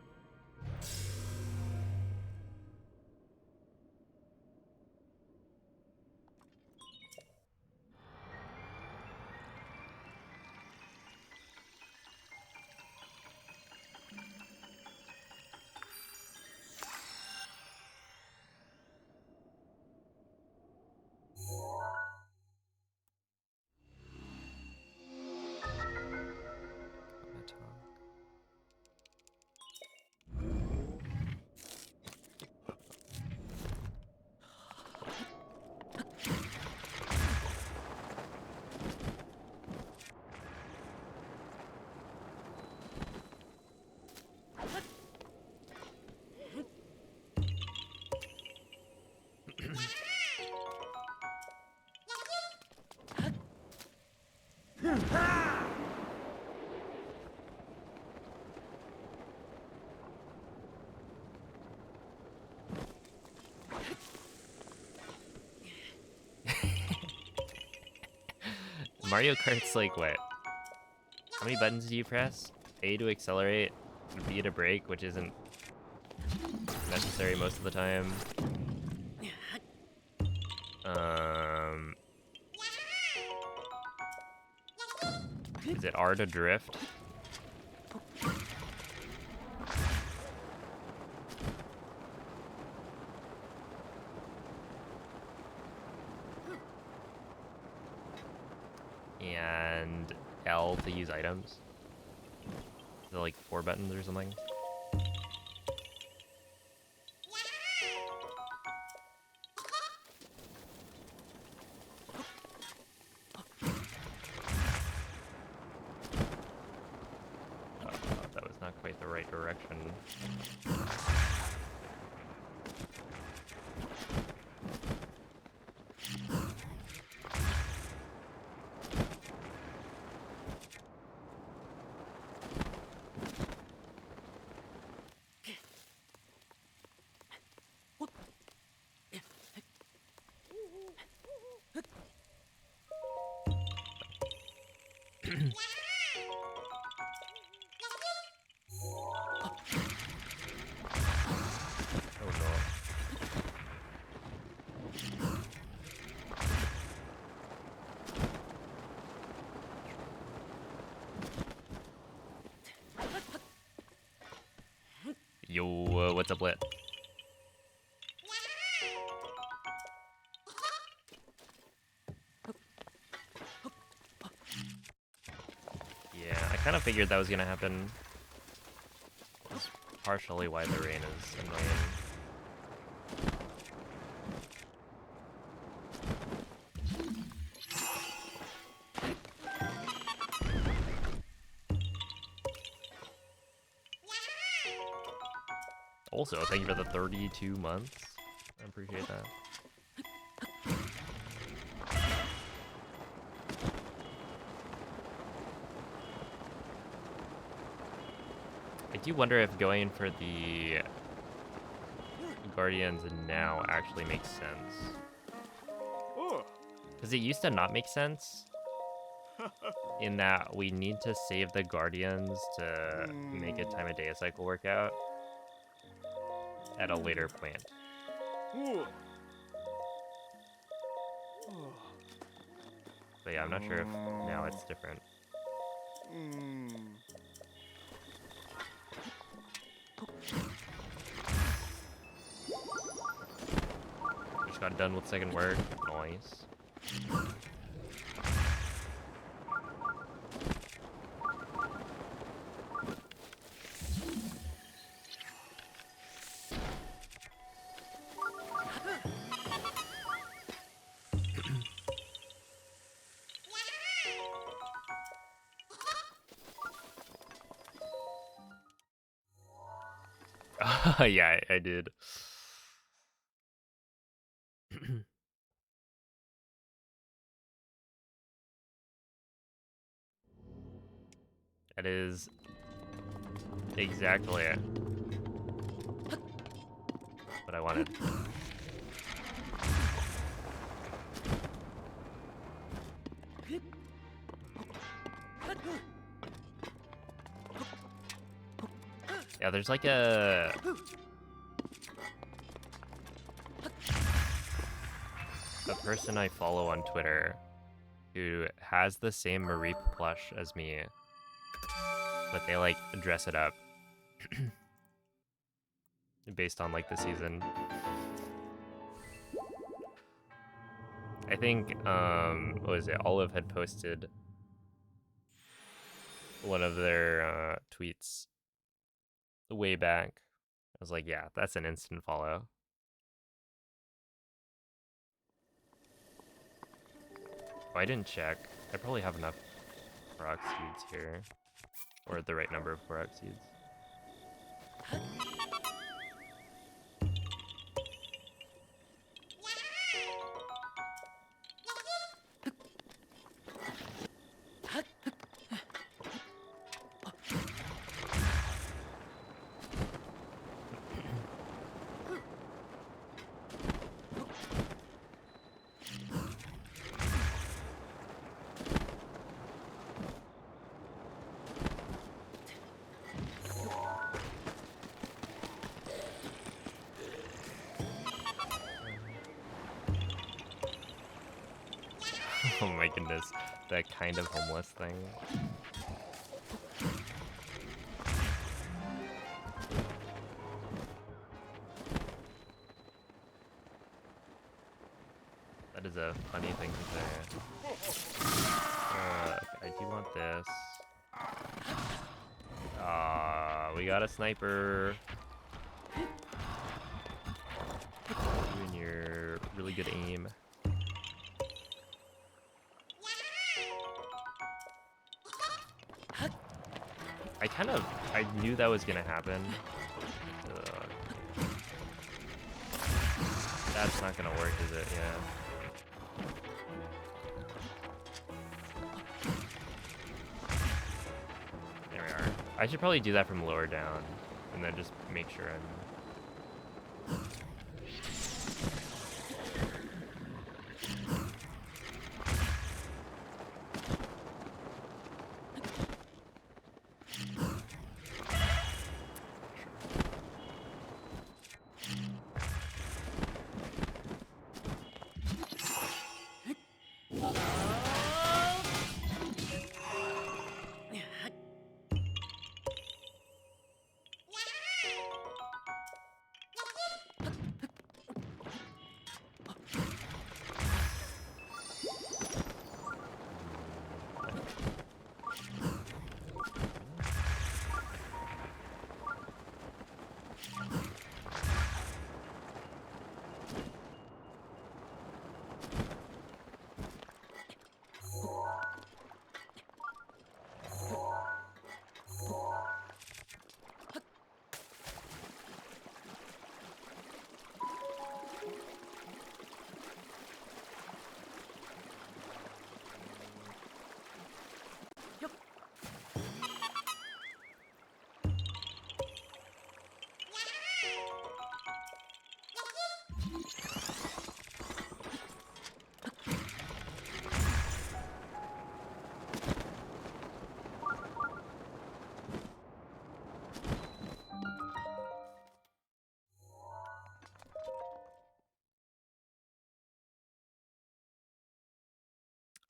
Mario Kart's like what? How many buttons do you press? A to accelerate, B to brake, which isn't necessary most of the time. Is it R to drift? And L to use items? Is it like 4 buttons or something? That was not quite the right direction. Oh no. Yo, what's up, Lit? Yeah, I kind of figured that was gonna happen. That's partially why the rain is annoying. Also, thank you for the 32 months. I appreciate that. do wonder if going for the Guardians now actually makes sense. Because it used to not make sense. In that we need to save the Guardians to make a time of day cycle workout at a later point. But yeah, I'm not sure if now it's different. Just got done with second word. Nice. Yeah, I did. That is exactly it. What I wanted. Yeah, there's like a person I follow on Twitter who has the same Mareep plush as me, but they like dress it up based on like the season. I think what was it? Olive had posted one of their tweets way back. I was like, yeah, that's an instant follow. Oh, I didn't check. I probably have enough Korok seeds here. Or the right number of Korok seeds. Oh my goodness, that kind of homeless thing. That is a funny thing to say. I do want this. We got a sniper. You and your really good aim. I knew that was gonna happen. That's not gonna work, is it? Yeah. There we are. I should probably do that from lower down, and then just make sure I'm...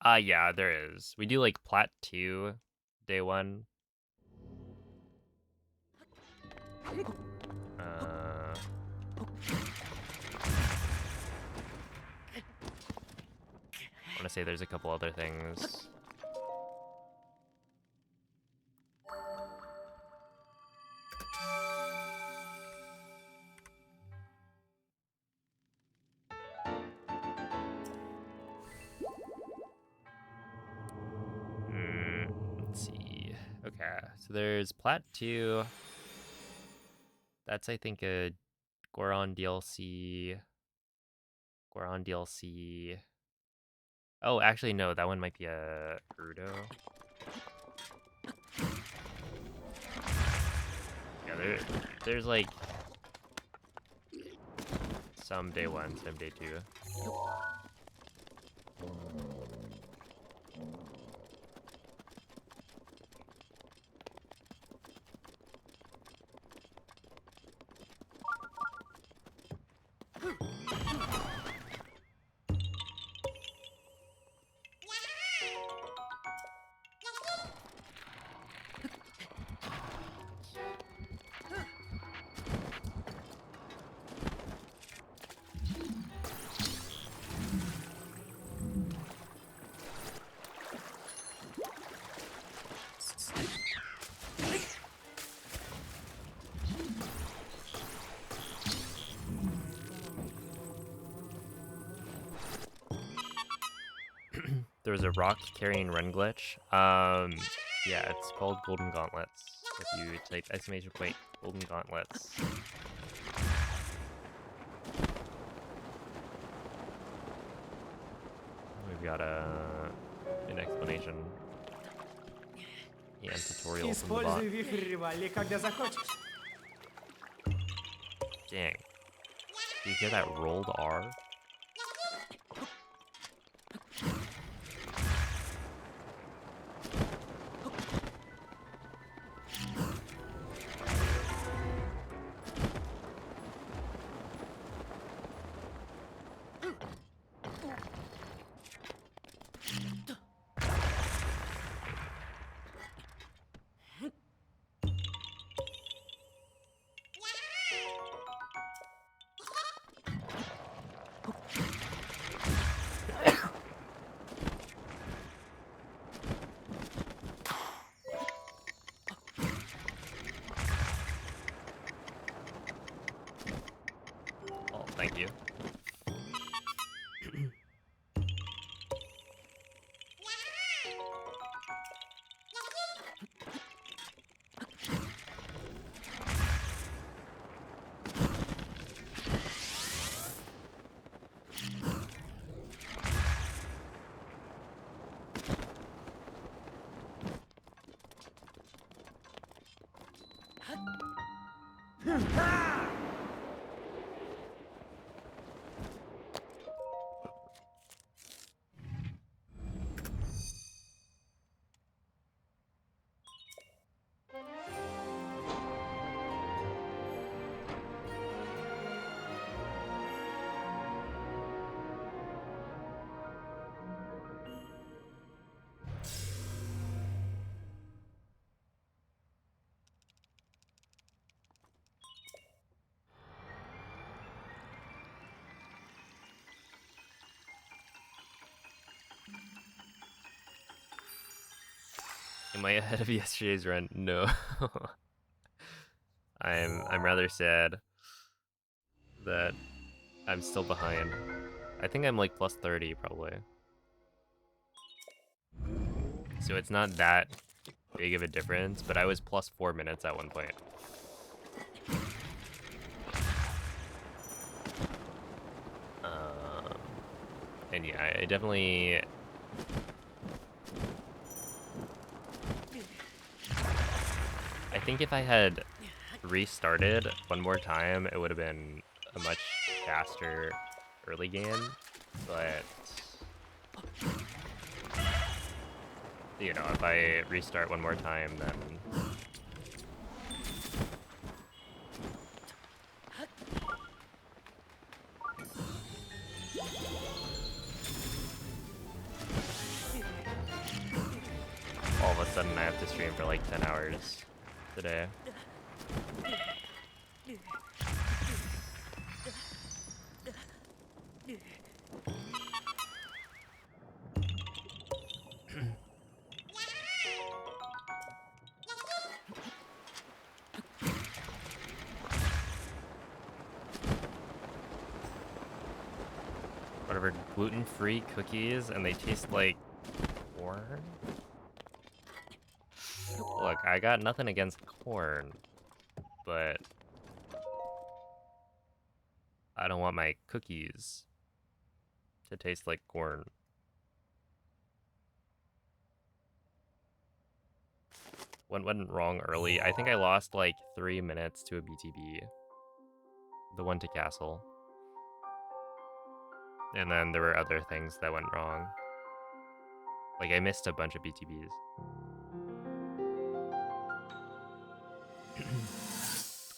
Yeah, there is. We do like Plat 2, day 1. I want to say there's a couple other things. Let's see. Okay, so there's Plat 2. That's, I think, a Goron DLC. Goron DLC. Oh, actually, no, that one might be a Gerudo. Yeah, there's like some day 1, some day 2. There was a rock carrying run glitch. Yeah, it's called Golden Gauntlets. If you type exclamation point Golden Gauntlets. We've got an explanation and tutorial from the bot. Используй вихрь Ривалли, когда захочешь. Dang. Do you hear that rolled R? Oh, thank you. Am I ahead of yesterday's run? No. I'm rather sad that I'm still behind. I think I'm like plus 30 probably. So it's not that big of a difference, but I was plus 4 minutes at one point. And yeah, I definitely... I think if I had restarted one more time, it would have been a much faster early game, but... You know, if I restart one more time, then... stream for like 10 hours today. Whatever, gluten-free cookies, and they taste like corn? Look, I got nothing against corn, but I don't want my cookies to taste like corn. What went wrong early? I think I lost like 3 minutes to a BTB. The one to castle. And then there were other things that went wrong. Like I missed a bunch of BTBs.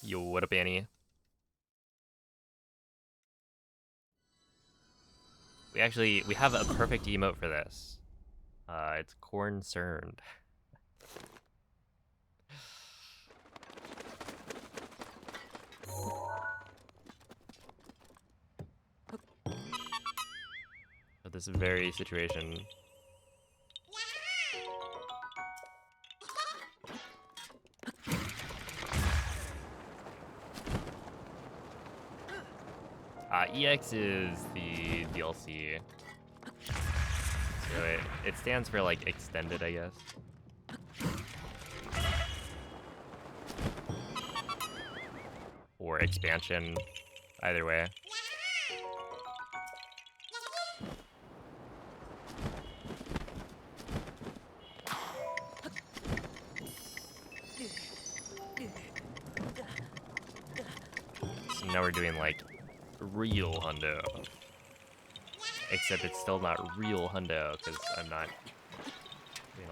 Yo, what up, Annie? We have a perfect emote for this. It's corn-cerned. For this very situation. EX is the DLC. So it stands for like extended, I guess. Or expansion, either way. So now we're doing like real hundo. Except it's still not real hundo because I'm not doing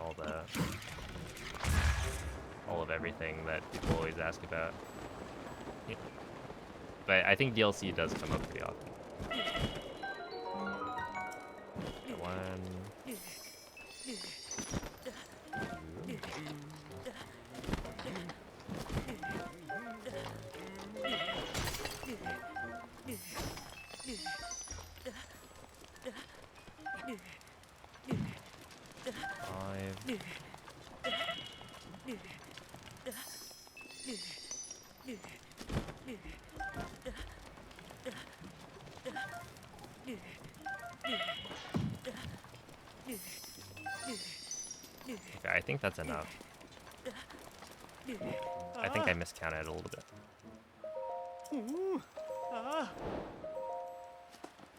all of everything that people always ask about. Yeah. But I think DLC does come up pretty often. One. Five. Okay, I think that's enough. I think I miscounted a little bit.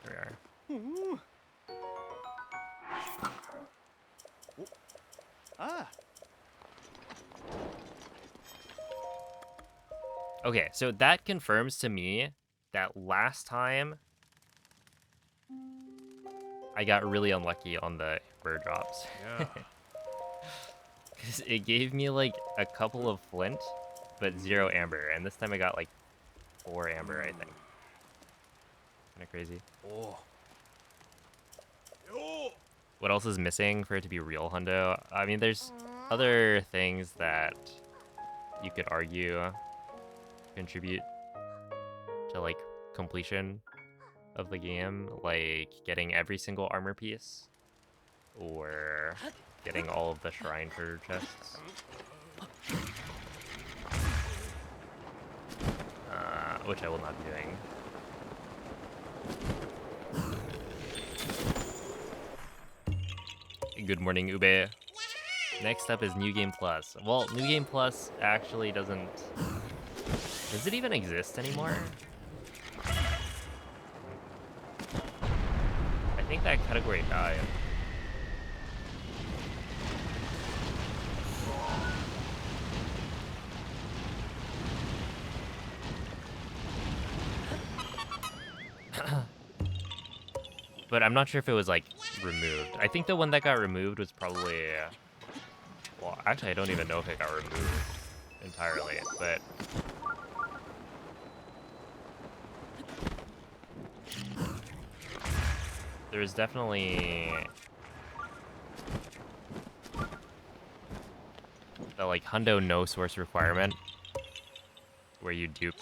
There we are. Okay, so that confirms to me that last time I got really unlucky on the amber drops. Yeah. Because it gave me like a couple of flint, but 0 amber. And this time I got like 4 amber, I think. Kind of crazy. Oh. What else is missing for it to be real hundo? I mean, there's other things that you could argue contribute to like completion of the game, like getting every single armor piece or getting all of the shrine treasure chests. Which I will not be doing. Good morning, Ube. Next up is New Game Plus. Well, New Game Plus actually doesn't... Does it even exist anymore? I think that category died. But I'm not sure if it was like removed. I think the one that got removed was probably... Well, actually, I don't even know if it got removed entirely, but... There's definitely... like hundo no source requirement, where you dupe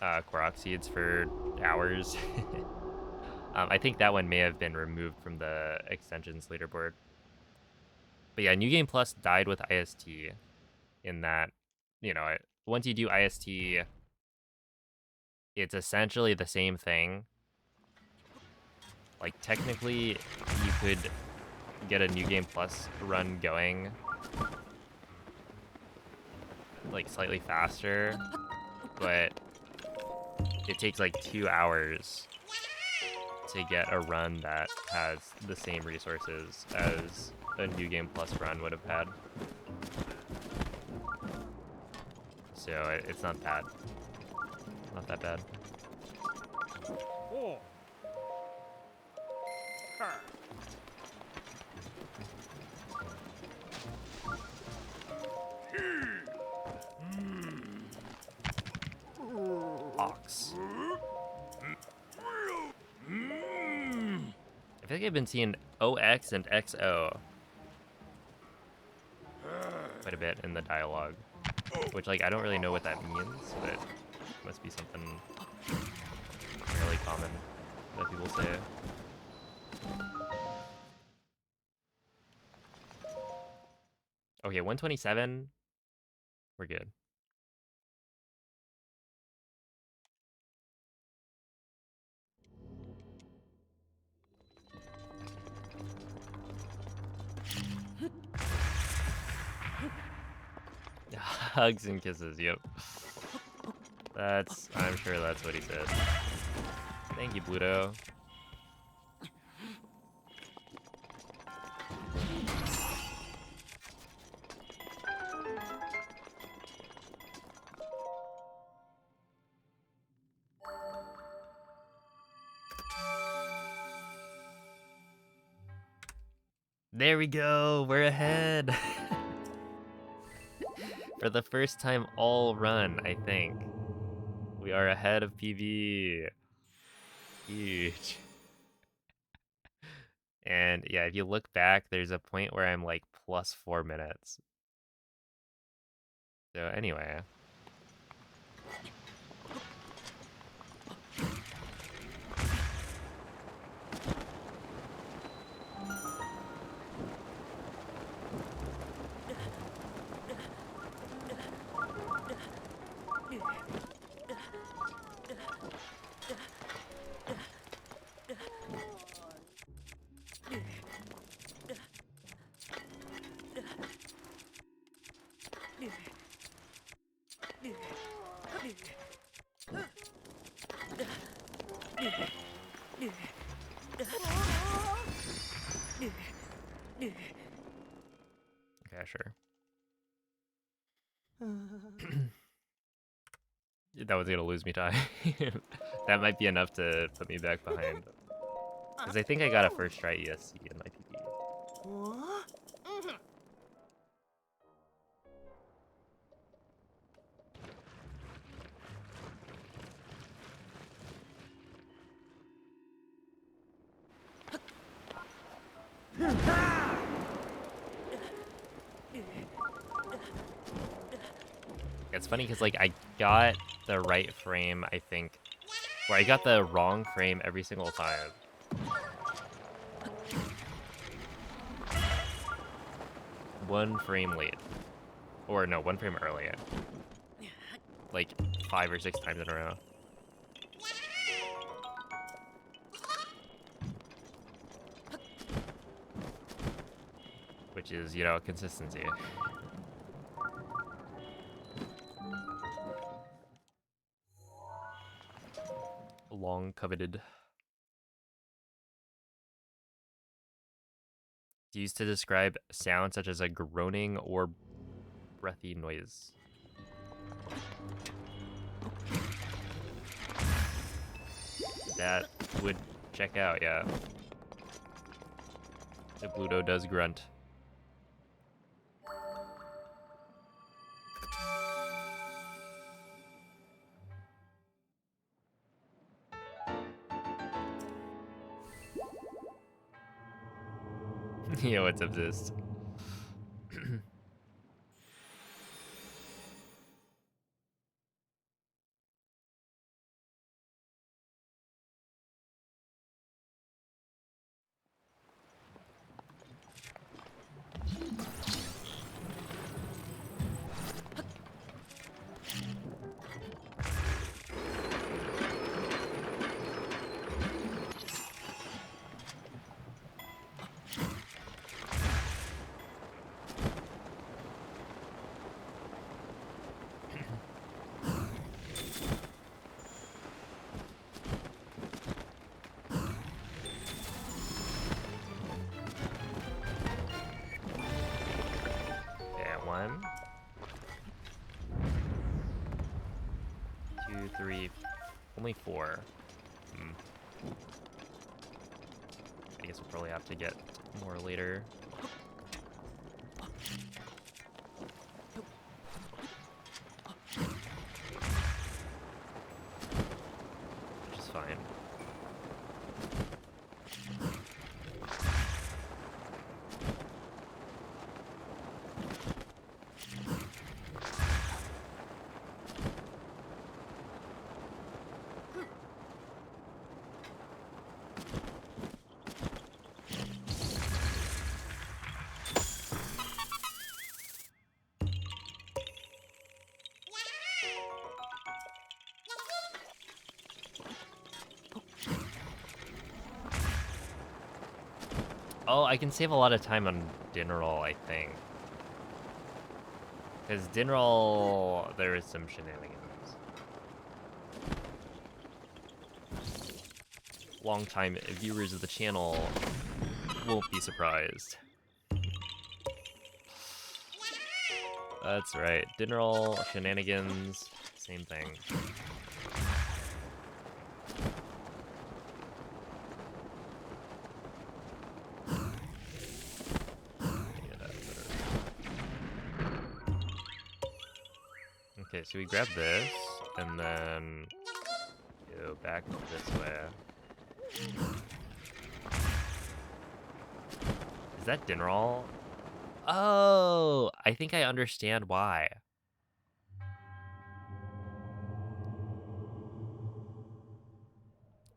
Korok seeds for hours. I think that one may have been removed from the extensions leaderboard. But yeah, New Game Plus died with IST in that, you know, once you do IST, it's essentially the same thing. Like, technically, you could get a New Game Plus run going, like, slightly faster, but it takes, like, 2 hours to get a run that has the same resources as a New Game Plus run would have had. So it's not that bad. О! Ха! Ox. I feel like I've been seeing OX and XO quite a bit in the dialogue, which, like, I don't really know what that means, but it must be something fairly common that people say. Okay, 127. We're good. Hugs and kisses, yep. I'm sure that's what he said. Thank you, Bluto. There we go, we're ahead. For the first time all run, I think. We are ahead of PB. Huge. And yeah, if you look back, there's a point where I'm like plus 4 minutes. So anyway. Okay, sure. That was gonna lose me time. That might be enough to put me back behind. Because I think I got a first try ESC in my PB. It's funny because, like, I got the right frame, I think, or I got the wrong frame every single time. One frame late. Or no, one frame early. Like 5 or 6 times in a row. Which is, you know, consistency. Long coveted. It's used to describe sound such as a groaning or breathy noise. That would check out, yeah. The Bluto does grunt. Yo, what's up, this? Yeah, 1, 2, 3, only 4. I guess we'll probably have to get more later. Which is fine. Oh, I can save a lot of time on Dinroll, I think. Because Dinroll, there is some shenanigans. Long-time viewers of the channel won't be surprised. That's right. Dinroll, shenanigans, same thing. Okay, so we grab this, and then go back this way. Is that Dinroll? Oh, I think I understand why.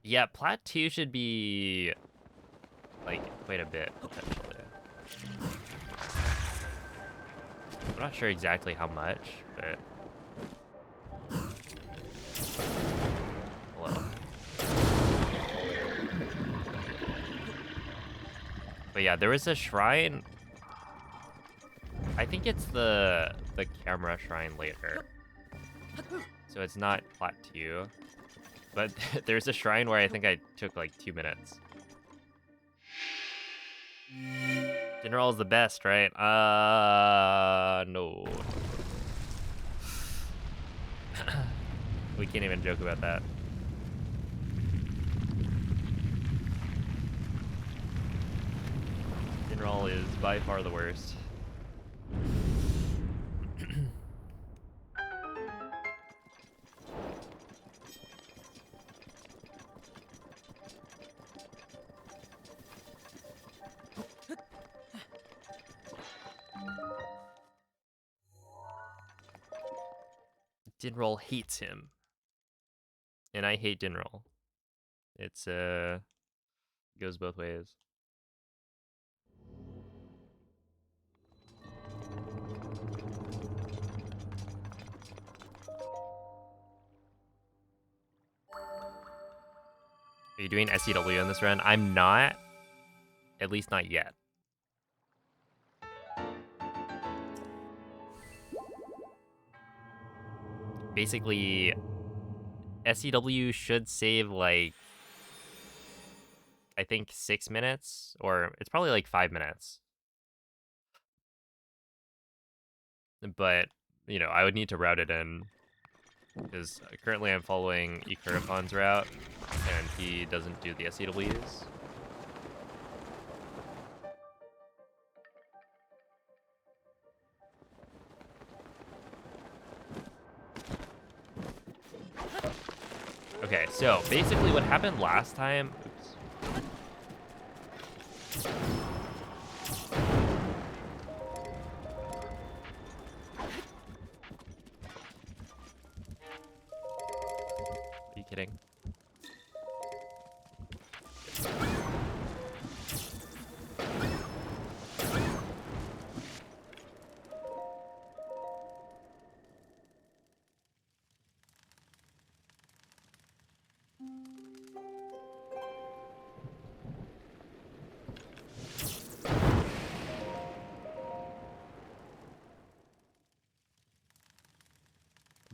Yeah, Plat 2 should be, like, quite a bit, potentially. I'm not sure exactly how much, but... Hello. But yeah, there was a shrine. I think it's the camera shrine later. So it's not Plot 2. But there's a shrine where I think I took like 2 minutes. General is the best, right? No. We can't even joke about that. General is by far the worst. Dinroll hates him. And I hate Dinroll. It's goes both ways. Are you doing SCW in this run? I'm not. At least not yet. Basically, SCW should save like, I think 6 minutes, or it's probably like 5 minutes. But, you know, I would need to route it in, because currently I'm following Ikurapon's route, and he doesn't do the SCWs. Okay, so basically what happened last time... Oops. kidding.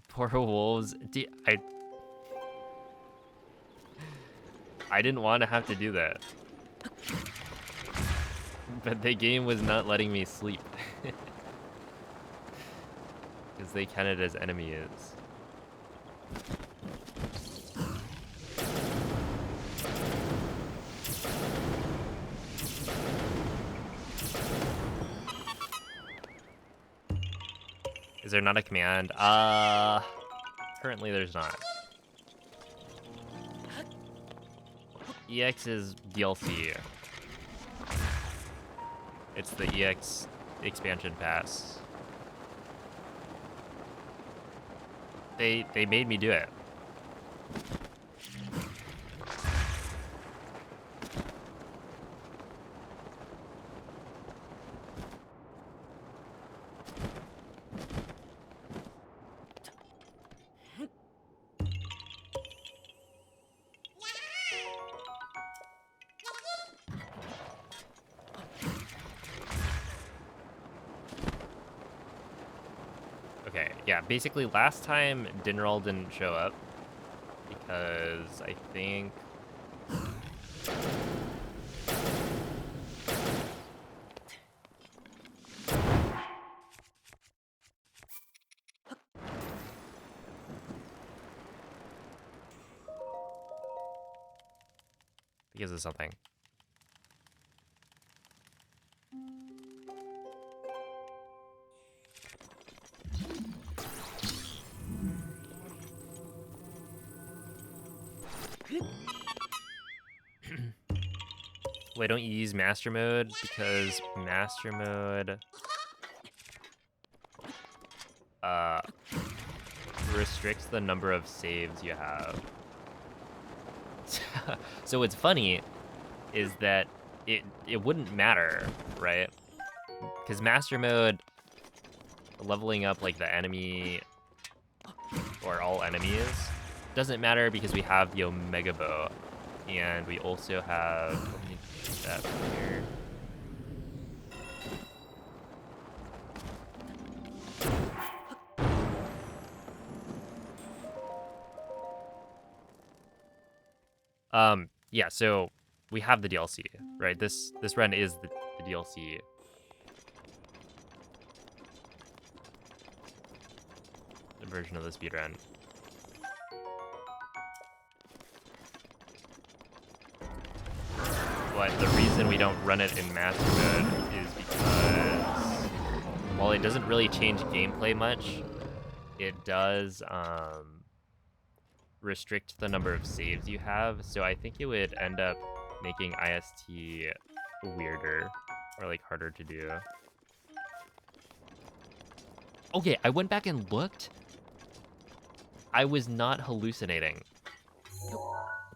Poor wolves. I didn't want to have to do that. But the game was not letting me sleep. Because they counted as enemies. Is there not a command? Currently there's not. EX is DLC. It's the EX expansion pass. They made me do it. Okay, yeah, basically last time Dinral didn't show up because I think because of something. Why don't you use master mode? Because master mode restricts the number of saves you have. So what's funny is that it wouldn't matter, right? Because master mode leveling up like the enemy or all enemies doesn't matter because we have the Omega Bow. And we also have, let me shoot that from here. Yeah, so we have the DLC, right? This run is the DLC. The version of the speedrun. But the reason we don't run it in master mode is because while it doesn't really change gameplay much, it does restrict the number of saves you have. So I think it would end up making IST weirder or like harder to do. Okay, I went back and looked. I was not hallucinating.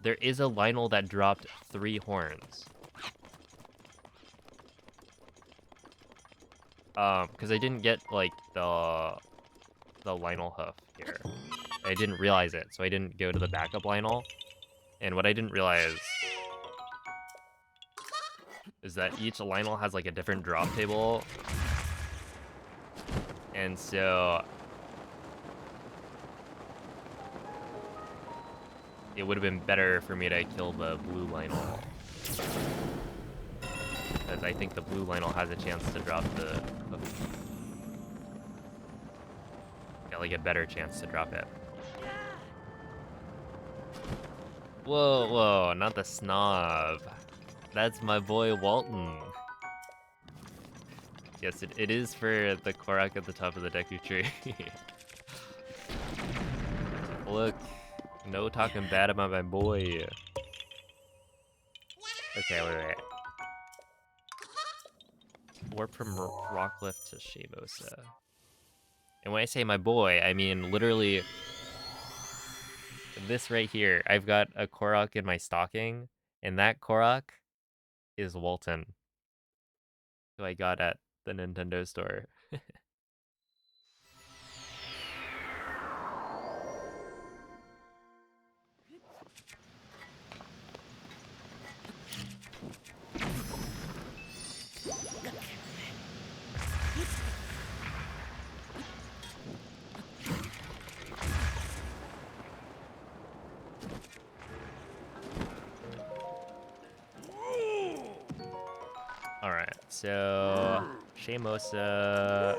There is a Lionel that dropped 3 horns. Because I didn't get like the Lionel hoof here. I didn't realize it, so I didn't go to the backup Lionel. And what I didn't realize is that each Lionel has like a different drop table. And so it would have been better for me to kill the blue Lionel. Because I think the blue Lionel has a chance to drop the hoof. Got like a better chance to drop it. Whoa, whoa, not the snob. That's my boy Walton. Yes, it is for the Korok at the top of the Deku tree. Look, no talking bad about my boy. Okay, wait. Warp from Rockcliffe to Shabosa. And when I say my boy, I mean literally This right here. I've got a Korok in my stocking, and that Korok is Walton, who I got at the Nintendo store. Alright, so Shamosa.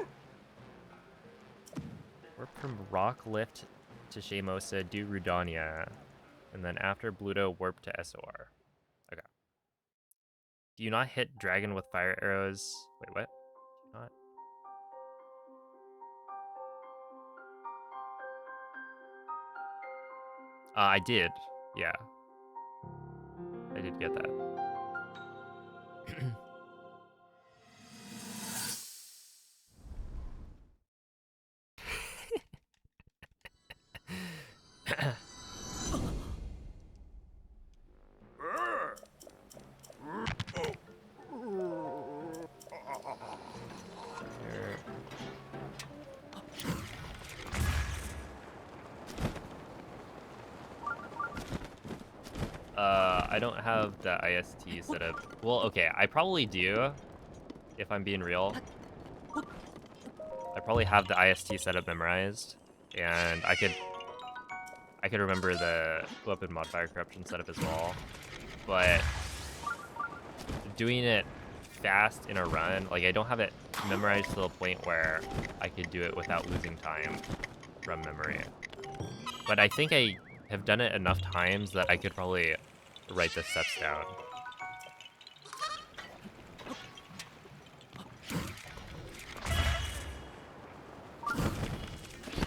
Warp from Rocklift to Shamosa, do Rudania. And then after Bluto, warp to SOR. Okay. Do you not hit dragon with fire arrows? Wait, what? Do you not? I did. Yeah. I did get that. I don't have the IST set up. Well, okay, I probably do, if I'm being real. I probably have the IST setup memorized, and I could remember the weapon modifier corruption setup as well. But doing it fast in a run, like I don't have it memorized to the point where I could do it without losing time from memory. But I think I have done it enough times that I could probably write the steps down.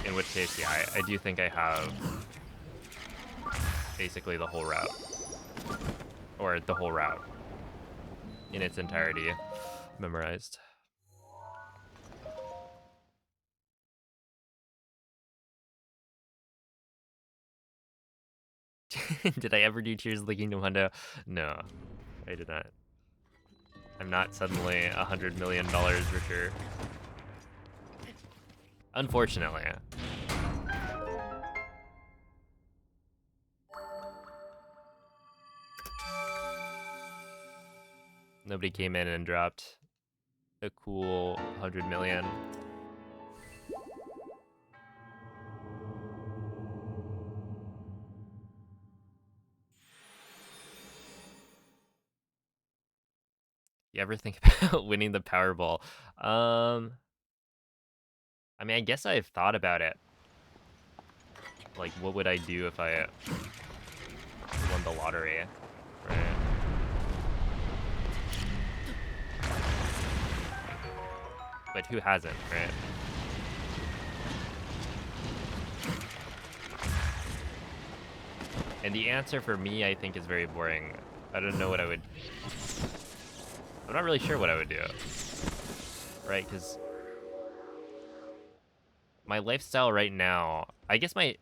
In which case, yeah, I do think I have basically the whole route. Or the whole route in its entirety memorized. Did I ever do Cheers to the Kingdom Hundo? No, I did not. I'm not suddenly $100 million richer. Unfortunately. Nobody came in and dropped a cool 100 million. You ever think about winning the Powerball? I mean, I guess I've thought about it. Like, what would I do if I won the lottery, right? But who hasn't, right? And the answer for me, I think, is very boring. I don't know what I would... I'm not really sure what I would do. Right, because... my lifestyle right now... I guess my...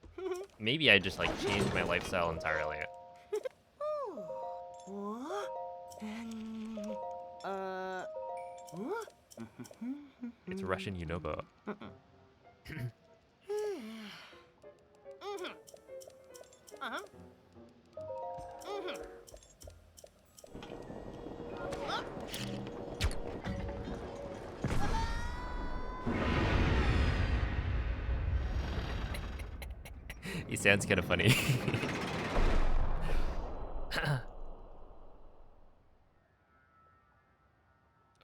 maybe I just, like, changed my lifestyle entirely. It's Russian Unobo. He sounds kind of funny.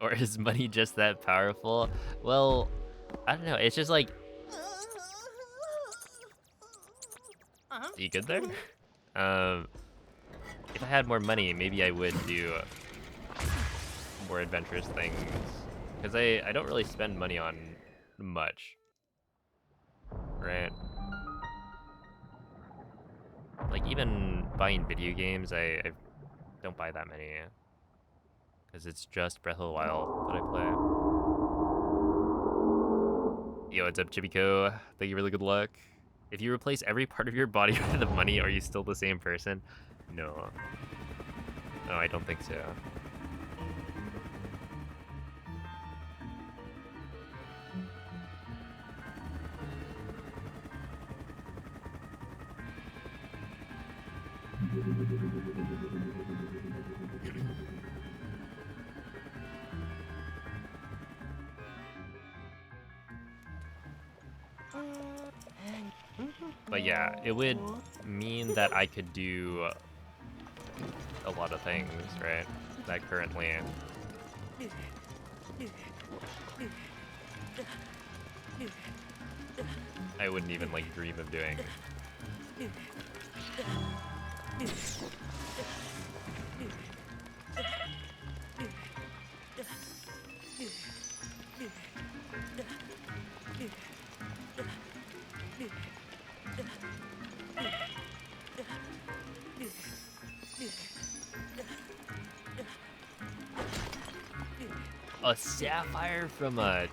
Or is money just that powerful? Well, I don't know. It's just like... You good there? If I had more money, maybe I would do more adventurous things. Because I don't really spend money on much. Right? Like, even buying video games, I don't buy that many. Because it's just Breath of the Wild that I play. Yo, what's up, Chibico? Thank you for the good luck. If you replace every part of your body with the money, are you still the same person? No. No, I don't think so. But yeah, it would mean that I could do a lot of things, right? That currently I wouldn't even like dream of doing. A sapphire from a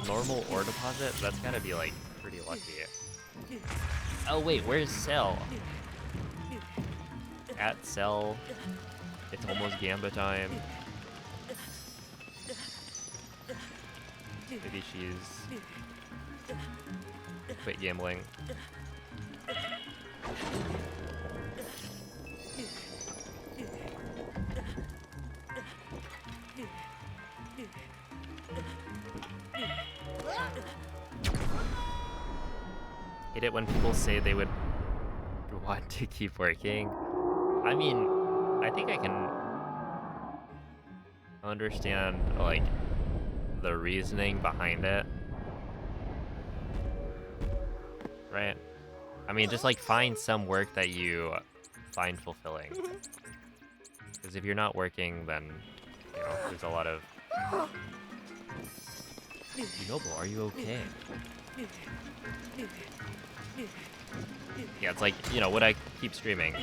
normal ore deposit? That's gotta be like pretty lucky. Oh wait, where's Cell? At Cell. It's almost Gamba time. Maybe she's quit gambling. Hate it when people say they would want to keep working. I mean, I think I can understand, like, the reasoning behind it. Right? I mean, just, like, find some work that you find fulfilling. Because if you're not working, then, you know, there's a lot of... Noble, are you okay? Yeah, it's like, you know, would I keep streaming?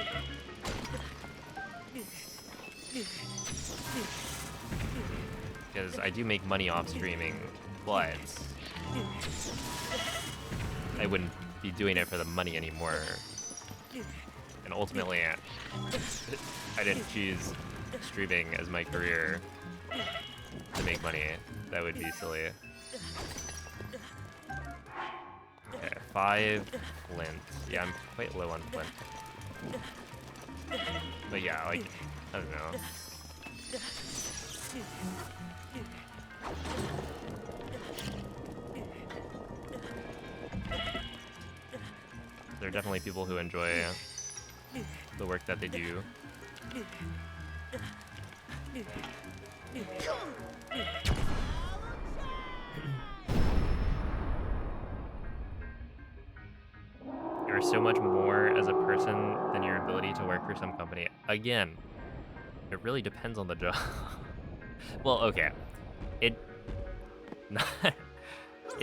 Because I do make money off streaming, but I wouldn't be doing it for the money anymore. And ultimately, I didn't choose streaming as my career to make money. That would be silly. Okay, 5 flint. Yeah, I'm quite low on flint. But yeah, like, I don't know. There are definitely people who enjoy the work that they do. You're so much more as a person than your ability to work for some company. Again, it really depends on the job. Well, okay. It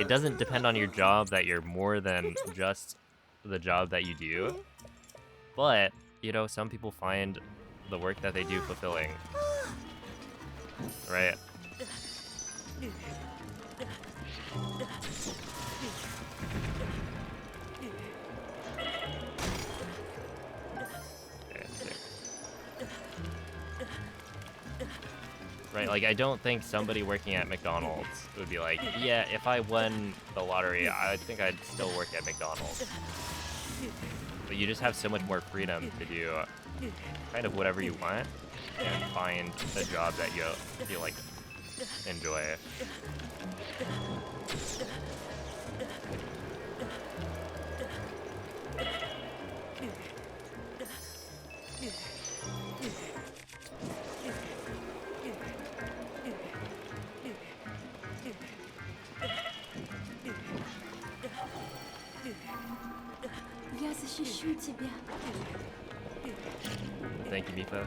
doesn't depend on your job that you're more than just the job that you do. But, you know, some people find the work that they do fulfilling. Right? Okay, sick. Right, like, I don't think somebody working at McDonald's would be like, yeah, if I won the lottery, I think I'd still work at McDonald's. But you just have so much more freedom to do kind of whatever you want and find a job that you feel like enjoy. Я защищу тебя. Thank you, Mifa.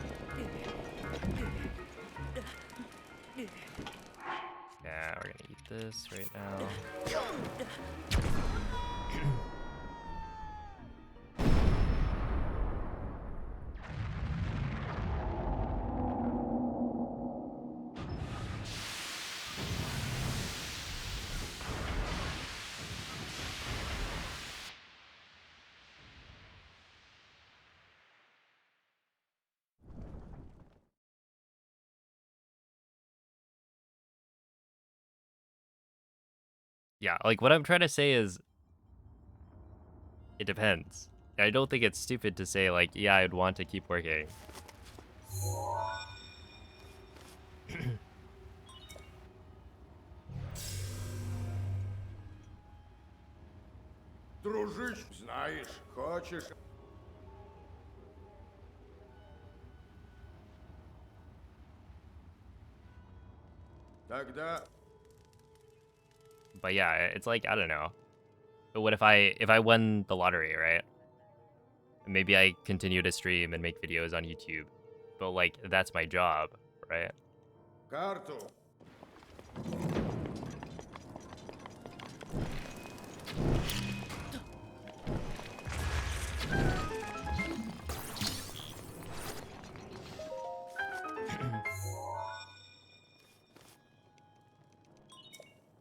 Yeah, we're gonna eat this right now. Yeah, like what I'm trying to say is it depends. I don't think it's stupid to say like, yeah, I'd want to keep working. Дружище, знаешь, хочешь... Тогда... But yeah, it's like I don't know. But what if I won the lottery, right? Maybe I continue to stream and make videos on YouTube. But like that's my job, right? Карту.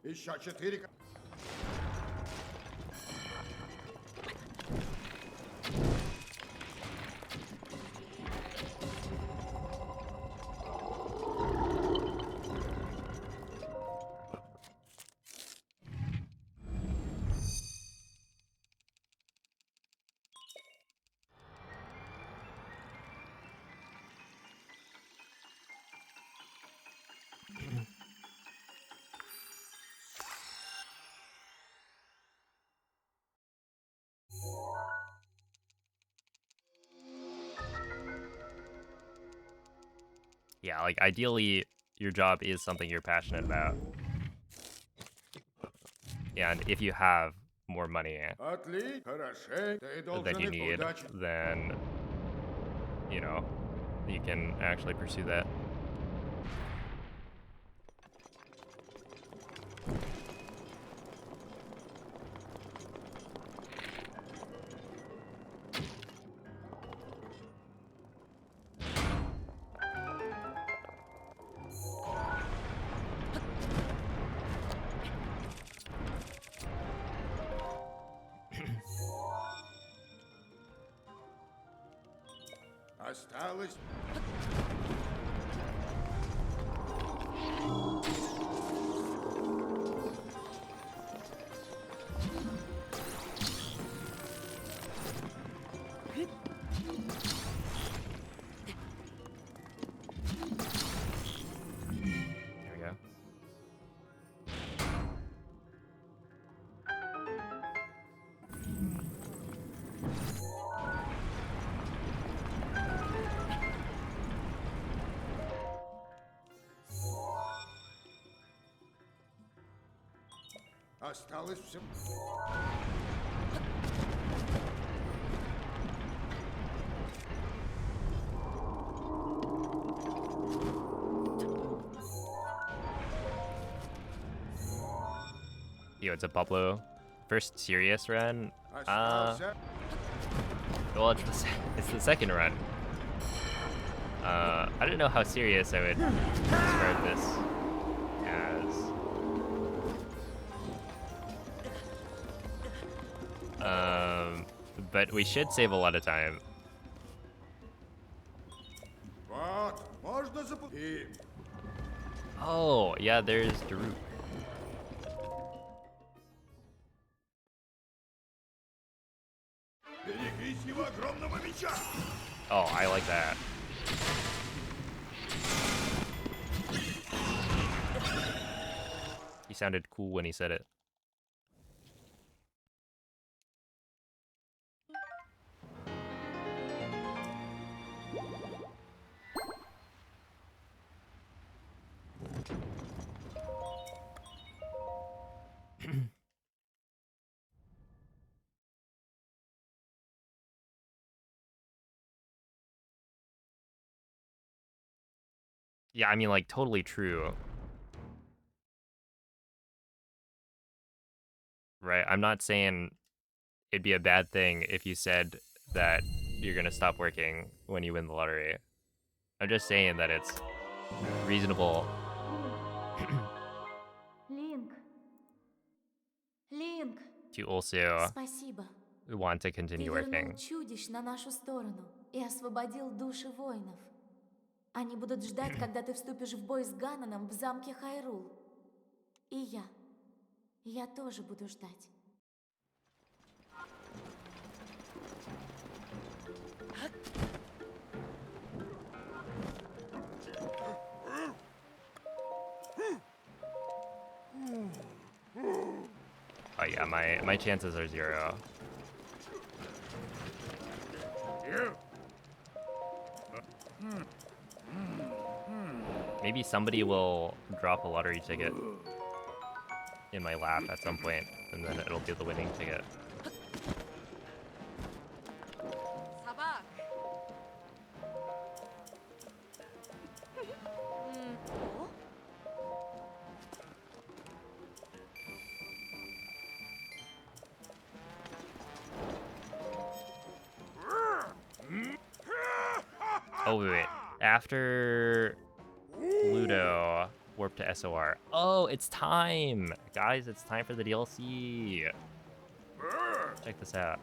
Еще 4... Yeah, like ideally your job is something you're passionate about. And if you have more money Отлично. Хорошо. Ты that должен you это need, удачи. then you know, you can actually pursue that. Осталось... There we go. Осталось все... Yo, it's a Pablo. First serious run. Остался... Well, it's the second run. I didn't know how serious I would describe this as. But we should save a lot of time. Вот, можно запустить. Oh, yeah, there's Darude. Берегись его огромного меча. Oh, I like that. He sounded cool when he said it. Yeah, I mean, like, totally true. Right? I'm not saying it'd be a bad thing if you said that you're gonna stop working when you win the lottery. I'm just saying that it's reasonable. Линк. Линк, To also спасибо. want to Ты continue вернул working. чудищ на нашу сторону и освободил души воинов. Они будут ждать, когда ты вступишь в бой с Ганоном в замке Хайрул. И я. Я тоже буду ждать. Oh yeah, my chances are 0. Maybe somebody will drop a lottery ticket in my lap at some point, and then it'll be the winning ticket. Собак. Oh wait. After Ludo, warp to SOR. Oh, it's time! Guys, it's time for the DLC. Check this out.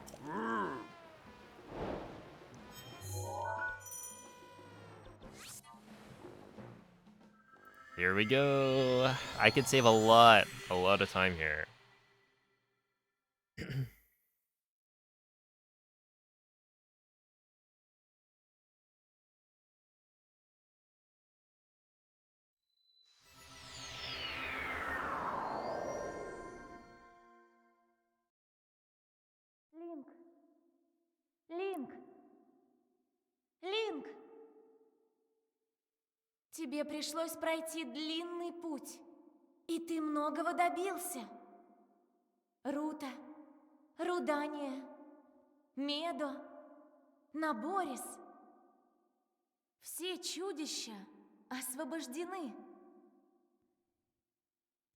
Here we go. I could save a lot of time here. Линк! Линк! Линк! Тебе пришлось пройти длинный путь, и ты многого добился. Рута, Рудания, Медо, Наборис. Все чудища освобождены.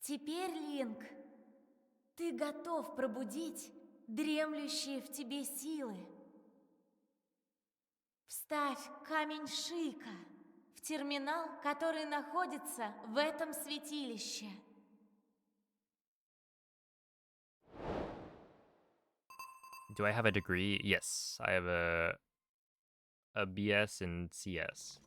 Теперь, Линк, ты готов пробудить дремлющие в тебе силы. Вставь камень Шика в терминал, который находится в этом святилище. Do I have a degree? Yes, I have a BS in CS.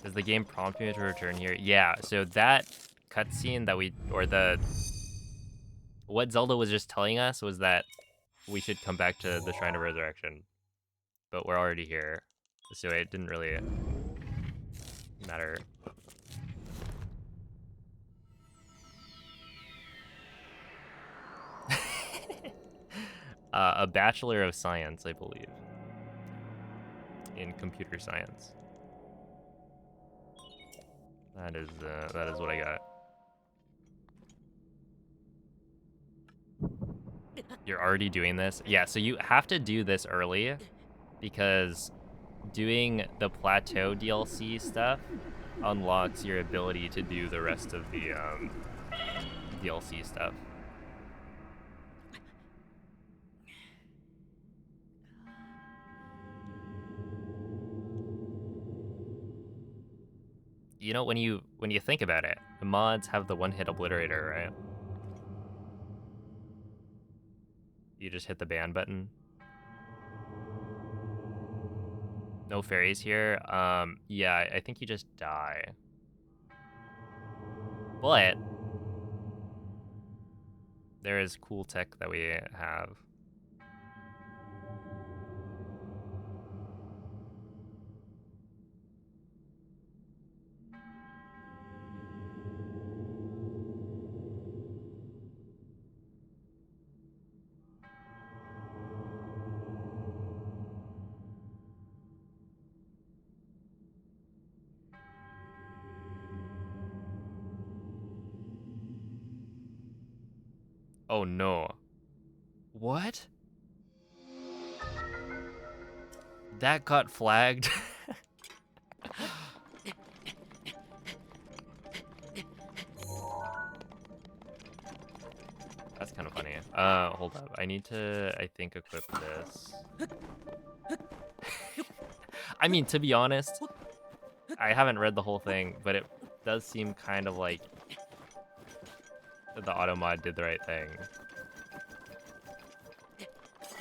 Does the game prompt me to return here? Yeah, so that cutscene that what Zelda was just telling us was that we should come back to the Shrine of Resurrection. But we're already here, so it didn't really matter. A Bachelor of Science, I believe, in computer science. That is what I got. You're already doing this? Yeah, so you have to do this early because doing the plateau DLC stuff unlocks your ability to do the rest of the DLC stuff. You know, when you think about it, the mods have the one-hit obliterator, right? You just hit the ban button. No fairies here. Yeah, I think you just die. But there is cool tech that we have. Oh no. What? That got flagged. That's kind of funny. Hold up. I need to, I think, equip this. I mean, to be honest, I haven't read the whole thing, but it does seem kind of like the auto mod did the right thing.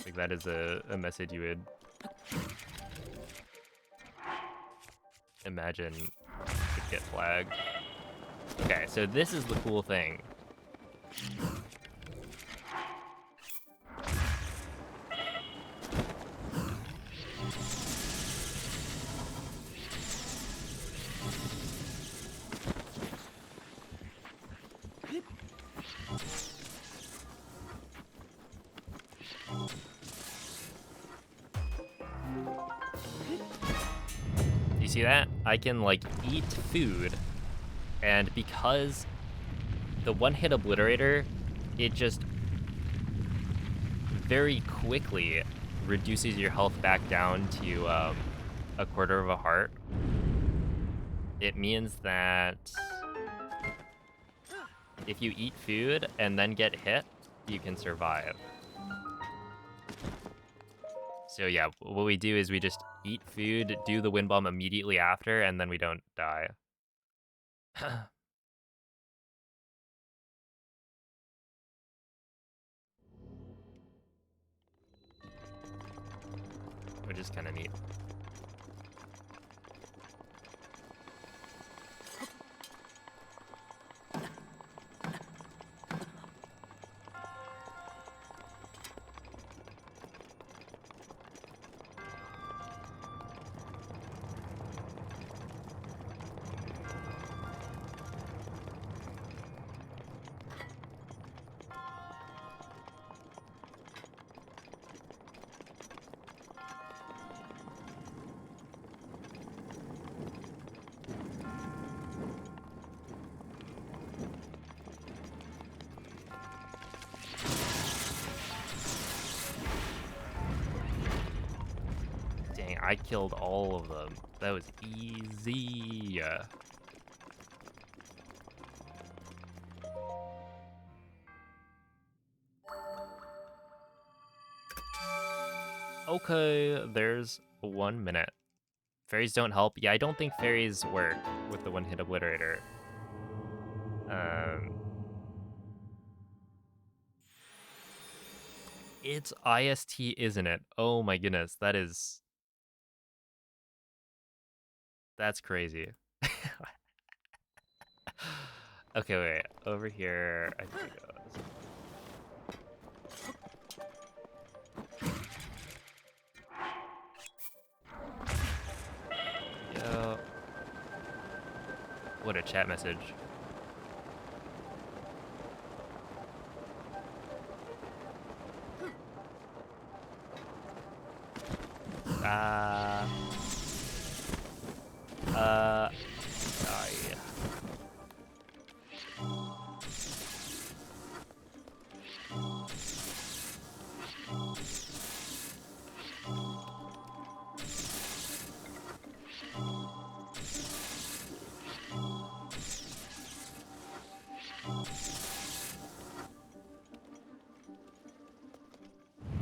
Like that is a message you would imagine could get flagged. Okay, so this is the cool thing. You see that? I can like eat food, and because the one-hit obliterator, it just very quickly reduces your health back down to a quarter of a heart. It means that if you eat food and then get hit, you can survive. So yeah, what we do is we just eat food, do the wind bomb immediately after, and then we don't die. Which is kind of neat. Dang, I killed all of them. That was easy. Okay, there's 1 minute. Fairies don't help. Yeah, I don't think fairies work with the one-hit obliterator. It's IST, isn't it? Oh my goodness, that's crazy. Okay, wait, over here, I think it goes. Yo. What a chat message. Die.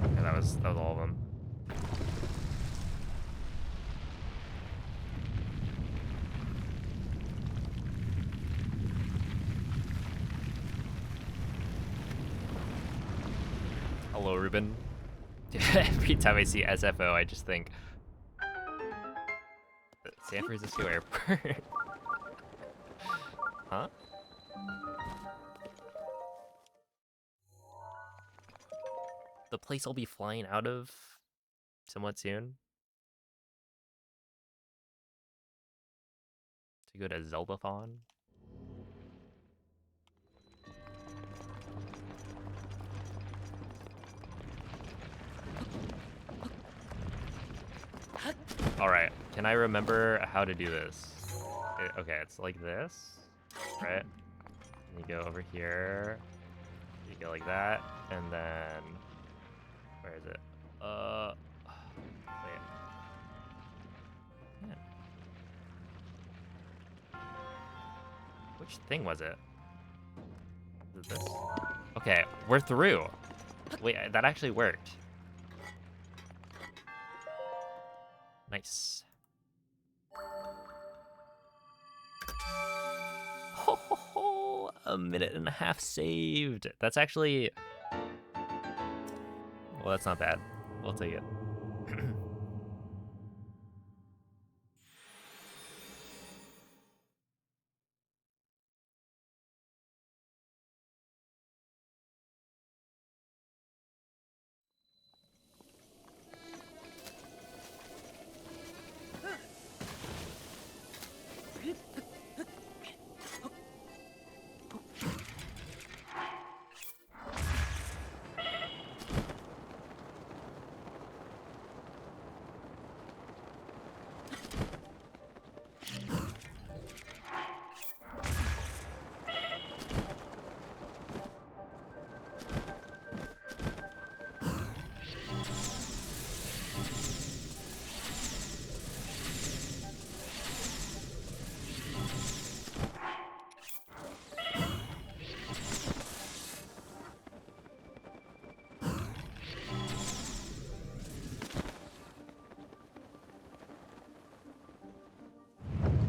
Okay, that was all of them. Hello, Ruben. Every time I see SFO, I just think San Francisco Airport. Huh? The place I'll be flying out of somewhat soon to go to Zeldathon. All right, can I remember how to do this? Okay, it's like this, right? And you go over here, you go like that, and then, where is it? Wait. Yeah. Which thing was it? Is it this? Okay, we're through. Wait, that actually worked. Nice. Ho, ho, ho, 1.5 minutes saved. That's actually... Well, that's not bad. We'll take it.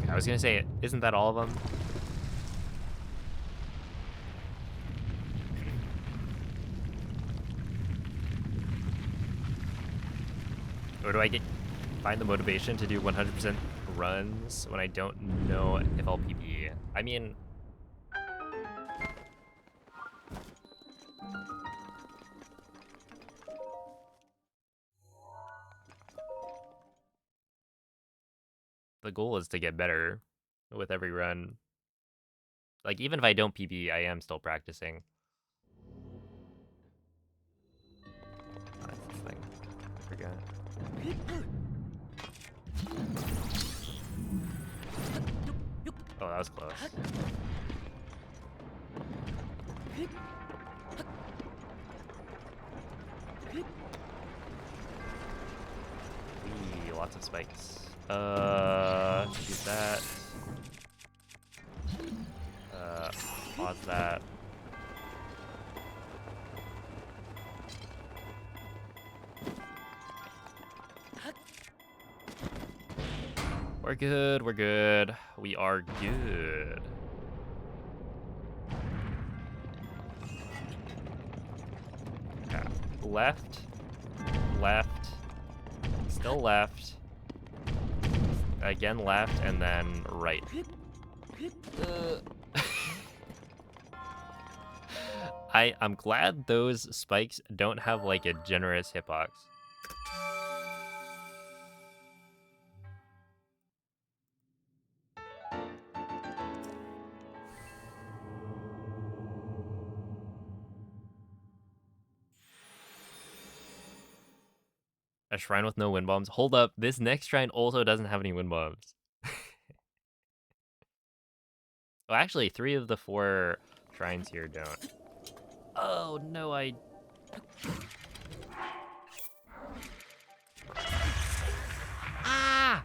I was gonna say, isn't that all of them? Or do I find the motivation to do 100% runs when I don't know if I'll PB? I mean, the goal is to get better with every run. Like, even if I don't PB, I am still practicing. Oh, that's this thing. I forgot. Oh, that was close. Wee, lots of spikes. Shoot that. Pause that. We're good, we're good. We are good. Okay. Left, left, still left, again left, and then right. I'm glad those spikes don't have like a generous hitbox. A shrine with no wind bombs. Hold up, this next shrine also doesn't have any wind bombs. Well, actually, 3 of the 4 shrines here don't. Oh, no, Ah!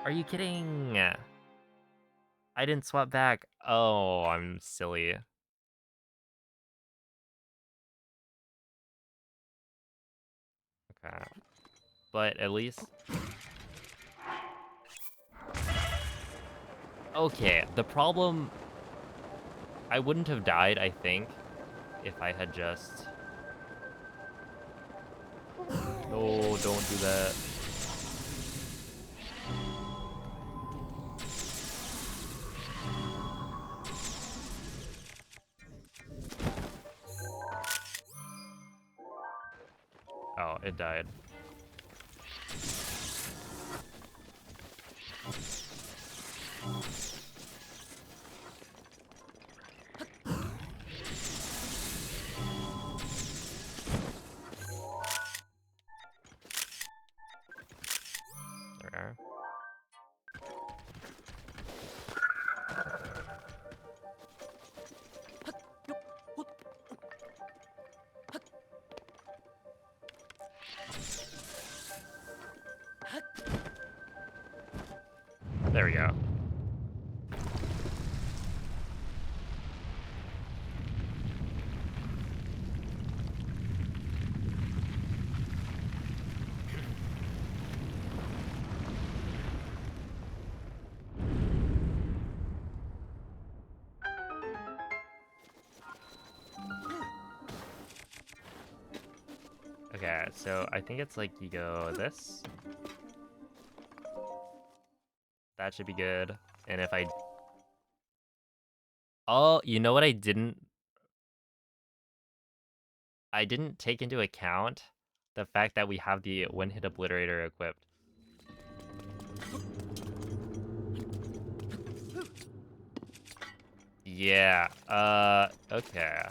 Are you kidding? I didn't swap back. Oh, I'm silly. Okay. But at least... Okay, the problem... I wouldn't have died, I think, if I had just... No, don't do that. Oh, it died. There. There we go. Okay, so I think it's like you go this. That should be good. And if I... Oh, you know what I didn't take into account? The fact that we have the one-hit obliterator equipped. Yeah, okay.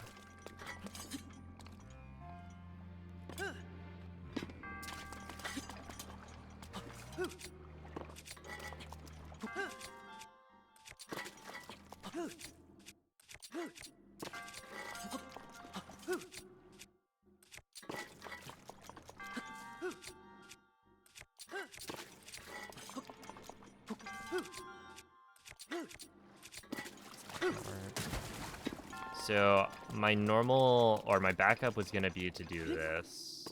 So my normal, or my backup was gonna be to do this.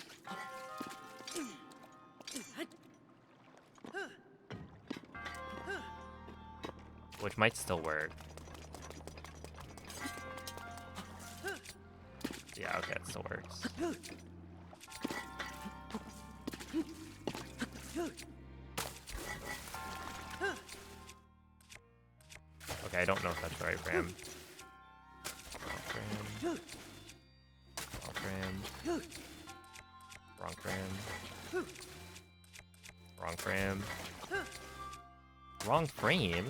Which might still work. Yeah, okay, it still works. Okay, I don't know if that's the right frame. Wrong frame. Wrong frame. Wrong frame?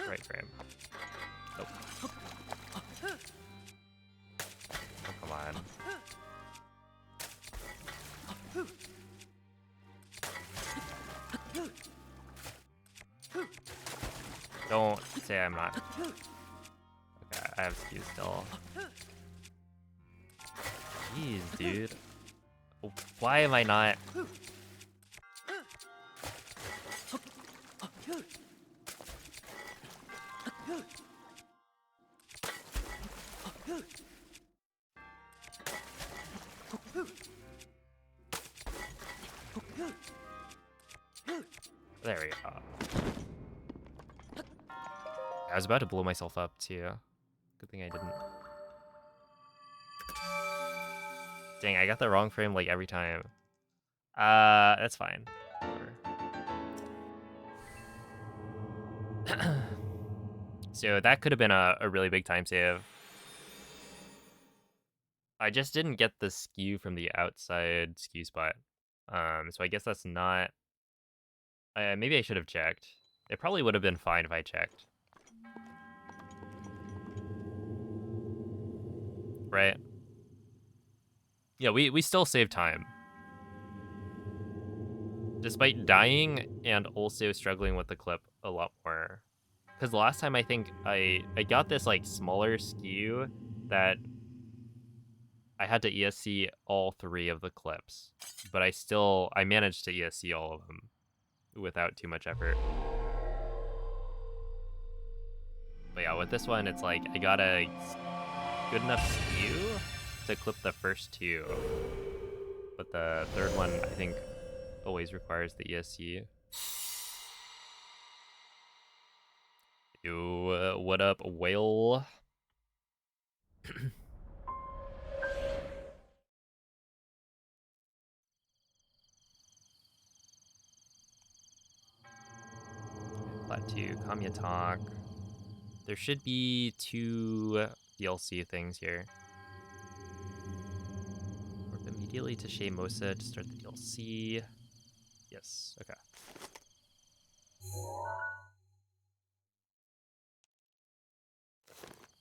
Right frame. Nope. Oh, come on. Don't say I'm not. Okay, I have skew still. Jeez, dude. Why am I not? There we go. I was about to blow myself up too. Good thing I didn't. Dang, I got the wrong frame like every time. That's fine. So that could have been a really big time save. I just didn't get the skew from the outside skew spot. So I guess that's not... maybe I should have checked. It probably would have been fine if I checked. Right? Yeah, we still save time. Despite dying and also struggling with the clip a lot more. Because the last time I think I got this like smaller skew that I had to ESC all 3 of the clips. But I managed to ESC all of them without too much effort. But yeah, with this one, it's like I got a good enough skew to clip the first 2. But the third one, I think, always requires the ESC. Yo, what up, whale? Plat 2, Kamya Talk. There should be 2 DLC things here. Work immediately to Shea Mosa to start the DLC. Yes, okay.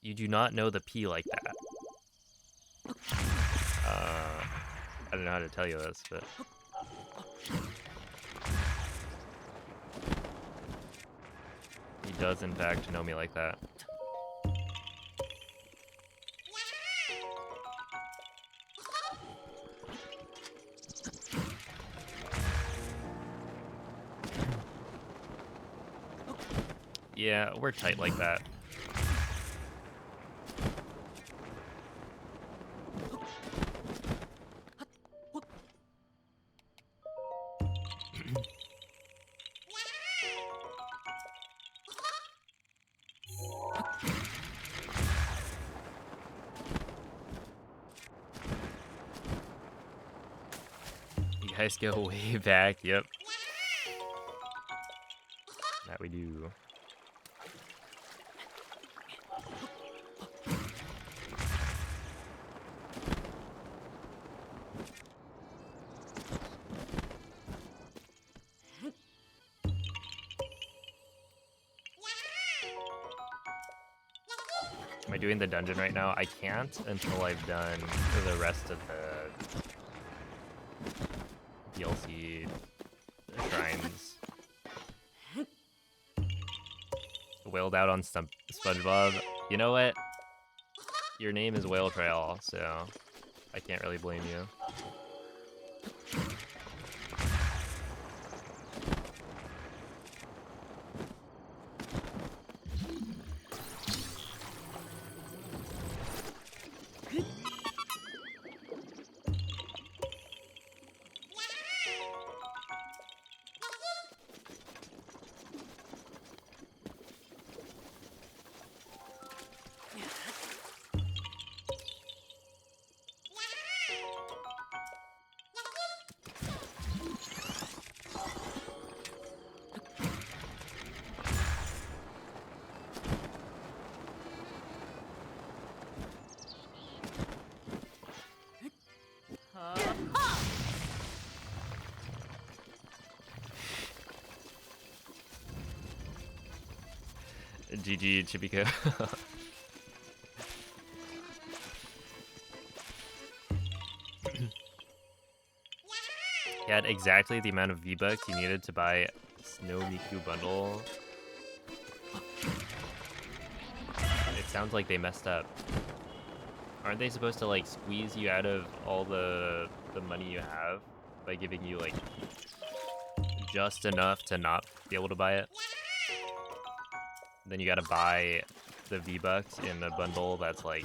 You do not know the P like that. I don't know how to tell you this, but... He does, in fact, know me like that. Yeah, we're tight like that. You guys go way back, yep. That we do. I doing the dungeon right now? I can't until I've done the rest of the DLC shrines. Wailed out on SpongeBob. You know what? Your name is Whale Trail, so I can't really blame you. GG Chibico. He had exactly the amount of V-Bucks he needed to buy Snow Miku bundle. It sounds like they messed up. Aren't they supposed to like squeeze you out of all the money you have by giving you like just enough to not be able to buy it? Then you gotta buy the V-Bucks in a bundle that's like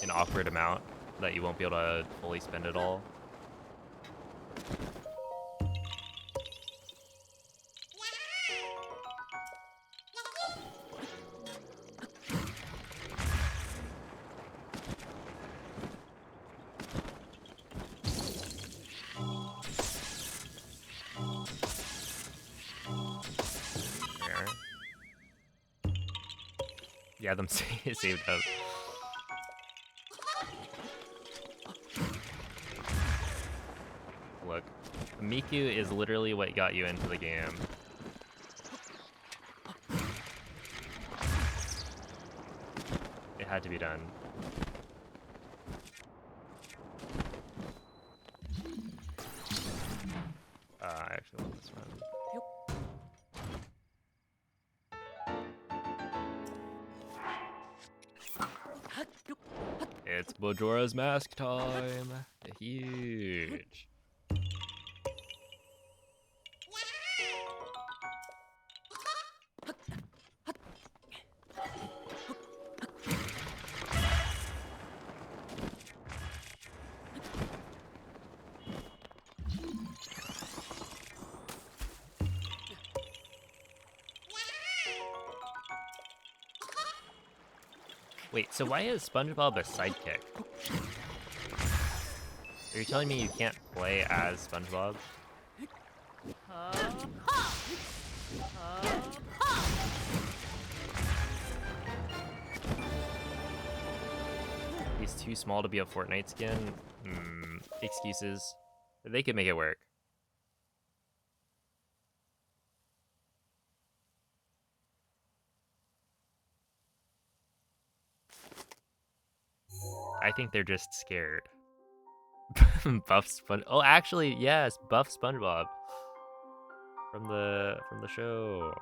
an awkward amount that you won't be able to fully spend it all. Yeah, them saved up. Look, Miku is literally what got you into the game. It had to be done. I actually want this one. It's Bajora's Mask time! Huge! Wait, so why is SpongeBob a sidekick? Are you telling me you can't play as SpongeBob? He's too small to be a Fortnite skin? Excuses. They could make it work. I think they're just scared. Buff Sponge. Oh, actually, yes, Buff SpongeBob from the show.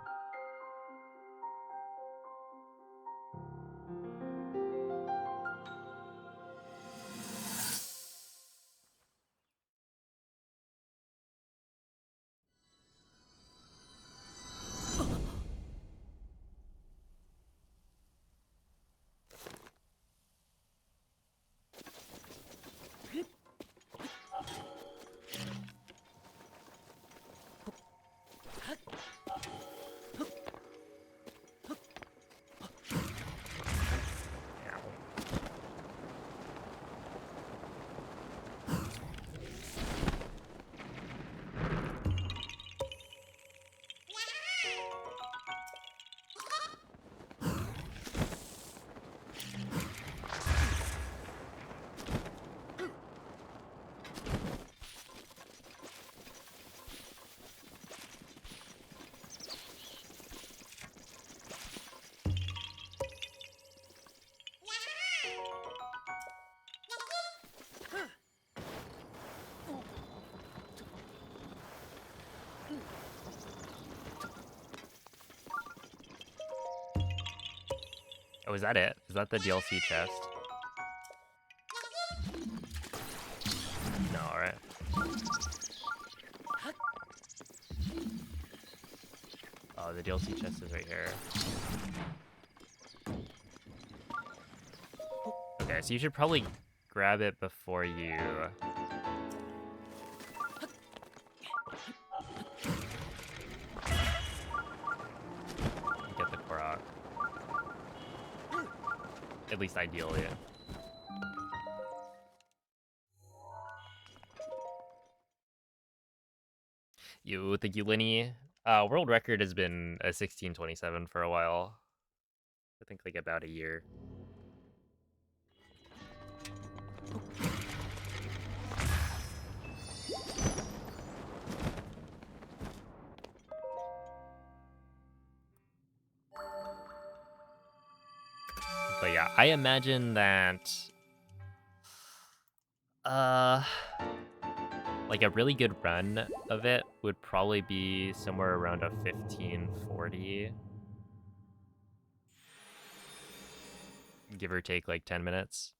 Oh, is that it? Is that the DLC chest? No, alright. Oh, the DLC chest is right here. Okay, so you should probably grab it before you... get the Korok. At least ideally. Thank you, Linny. World record has been a 16:27 for a while. I think like about a year. But yeah, I imagine that like a really good run of it would probably be somewhere around a 1540. Give or take like 10 minutes.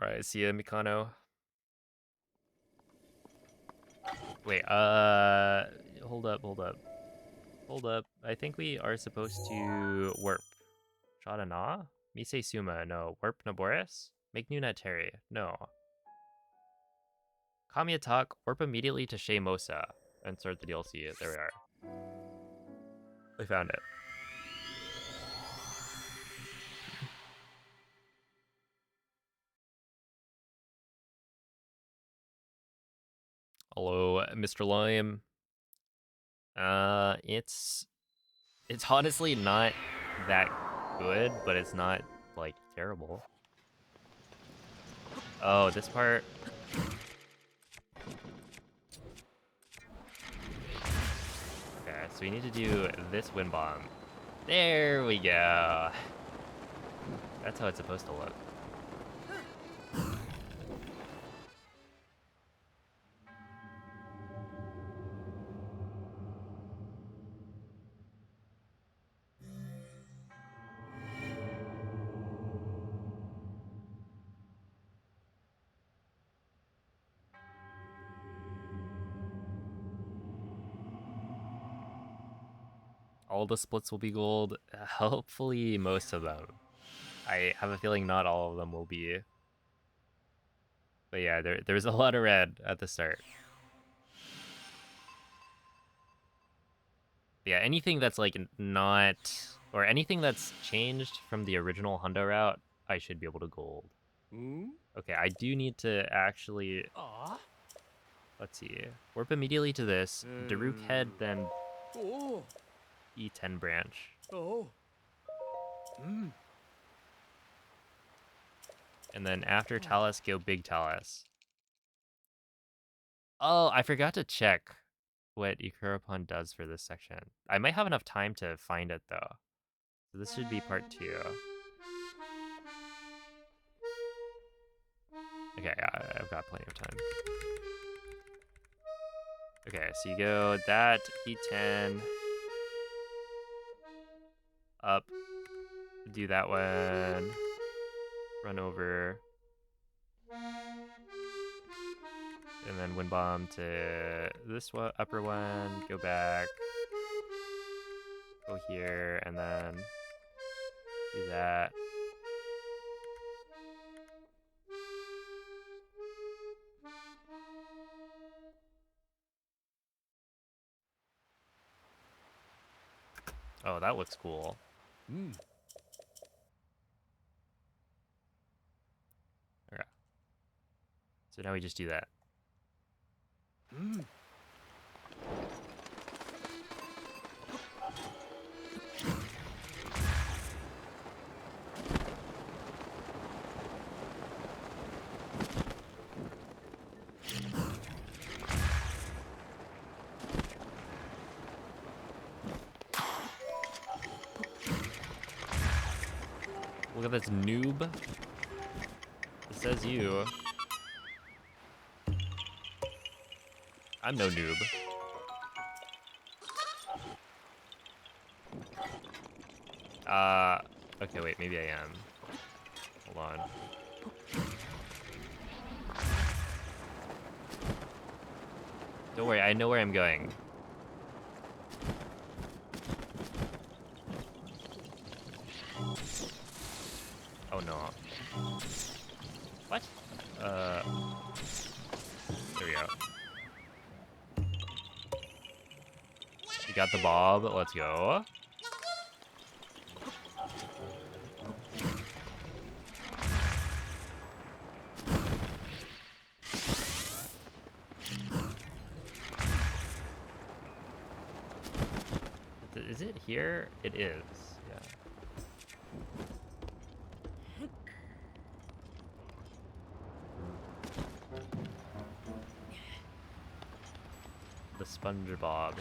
Alright, see ya, Mikano. Wait, hold up. I think we are supposed to warp. Shadana? Mise Suma, no. Warp Naboris? Make new Terry, no. Kami attack, warp immediately to Shea Mosa, and start the DLC. There we are. I found it. Hello, Mr. Lime. It's honestly not that good, but it's not like terrible. Oh, this part. Okay, so we need to do this wind bomb. There we go. That's how it's supposed to look. All the splits will be gold. Hopefully most of them. I have a feeling not all of them will be. But yeah, there's a lot of red at the start. Yeah, anything that's like not, or anything that's changed from the original Hundo route, I should be able to gold. Okay, I do need to actually, let's see, warp immediately to this, Daruk head, then E10 branch. And then after Talus, go Big Talus. Oh, I forgot to check what Ikurapon does for this section. I might have enough time to find it though. So this should be part 2. Okay, yeah, I've got plenty of time. Okay, so you go that, E10, up, do that one, run over, and then wind bomb to this one, upper one, go back, go here, and then do that. Oh, that looks cool. Okay. So now we just do that. Look at this noob. It says you. I'm no noob. Okay, wait, maybe I am. Hold on. Don't worry, I know where I'm going. Oh no. What? There we go. You got the bob, let's go. Is it here? It is, yeah. The SpongeBob.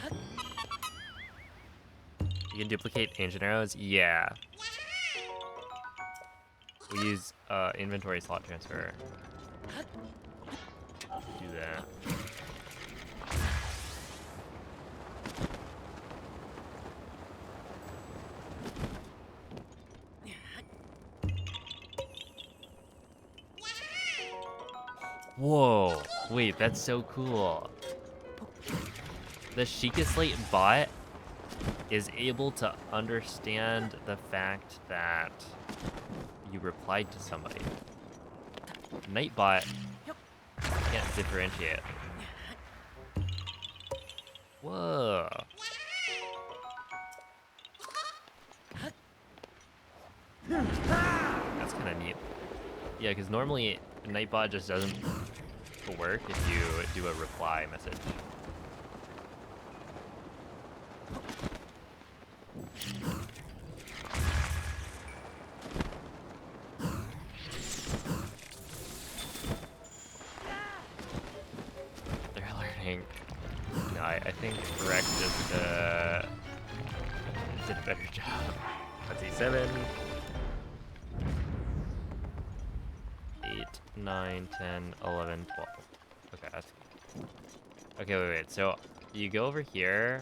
You can duplicate ancient arrows? Yeah. We use inventory slot transfer. Do that. Whoa, wait, that's so cool. The Sheikah Slate bot is able to understand the fact that you replied to somebody. Nightbot can't differentiate. Whoa. That's kind of neat. Yeah, because normally Nightbot just doesn't work if you do a reply message. They're learning. No, I think Rex just did a better job. Let's see, 7, 8, 9, 10, 11, 12. Okay, that's okay, wait. So you go over here,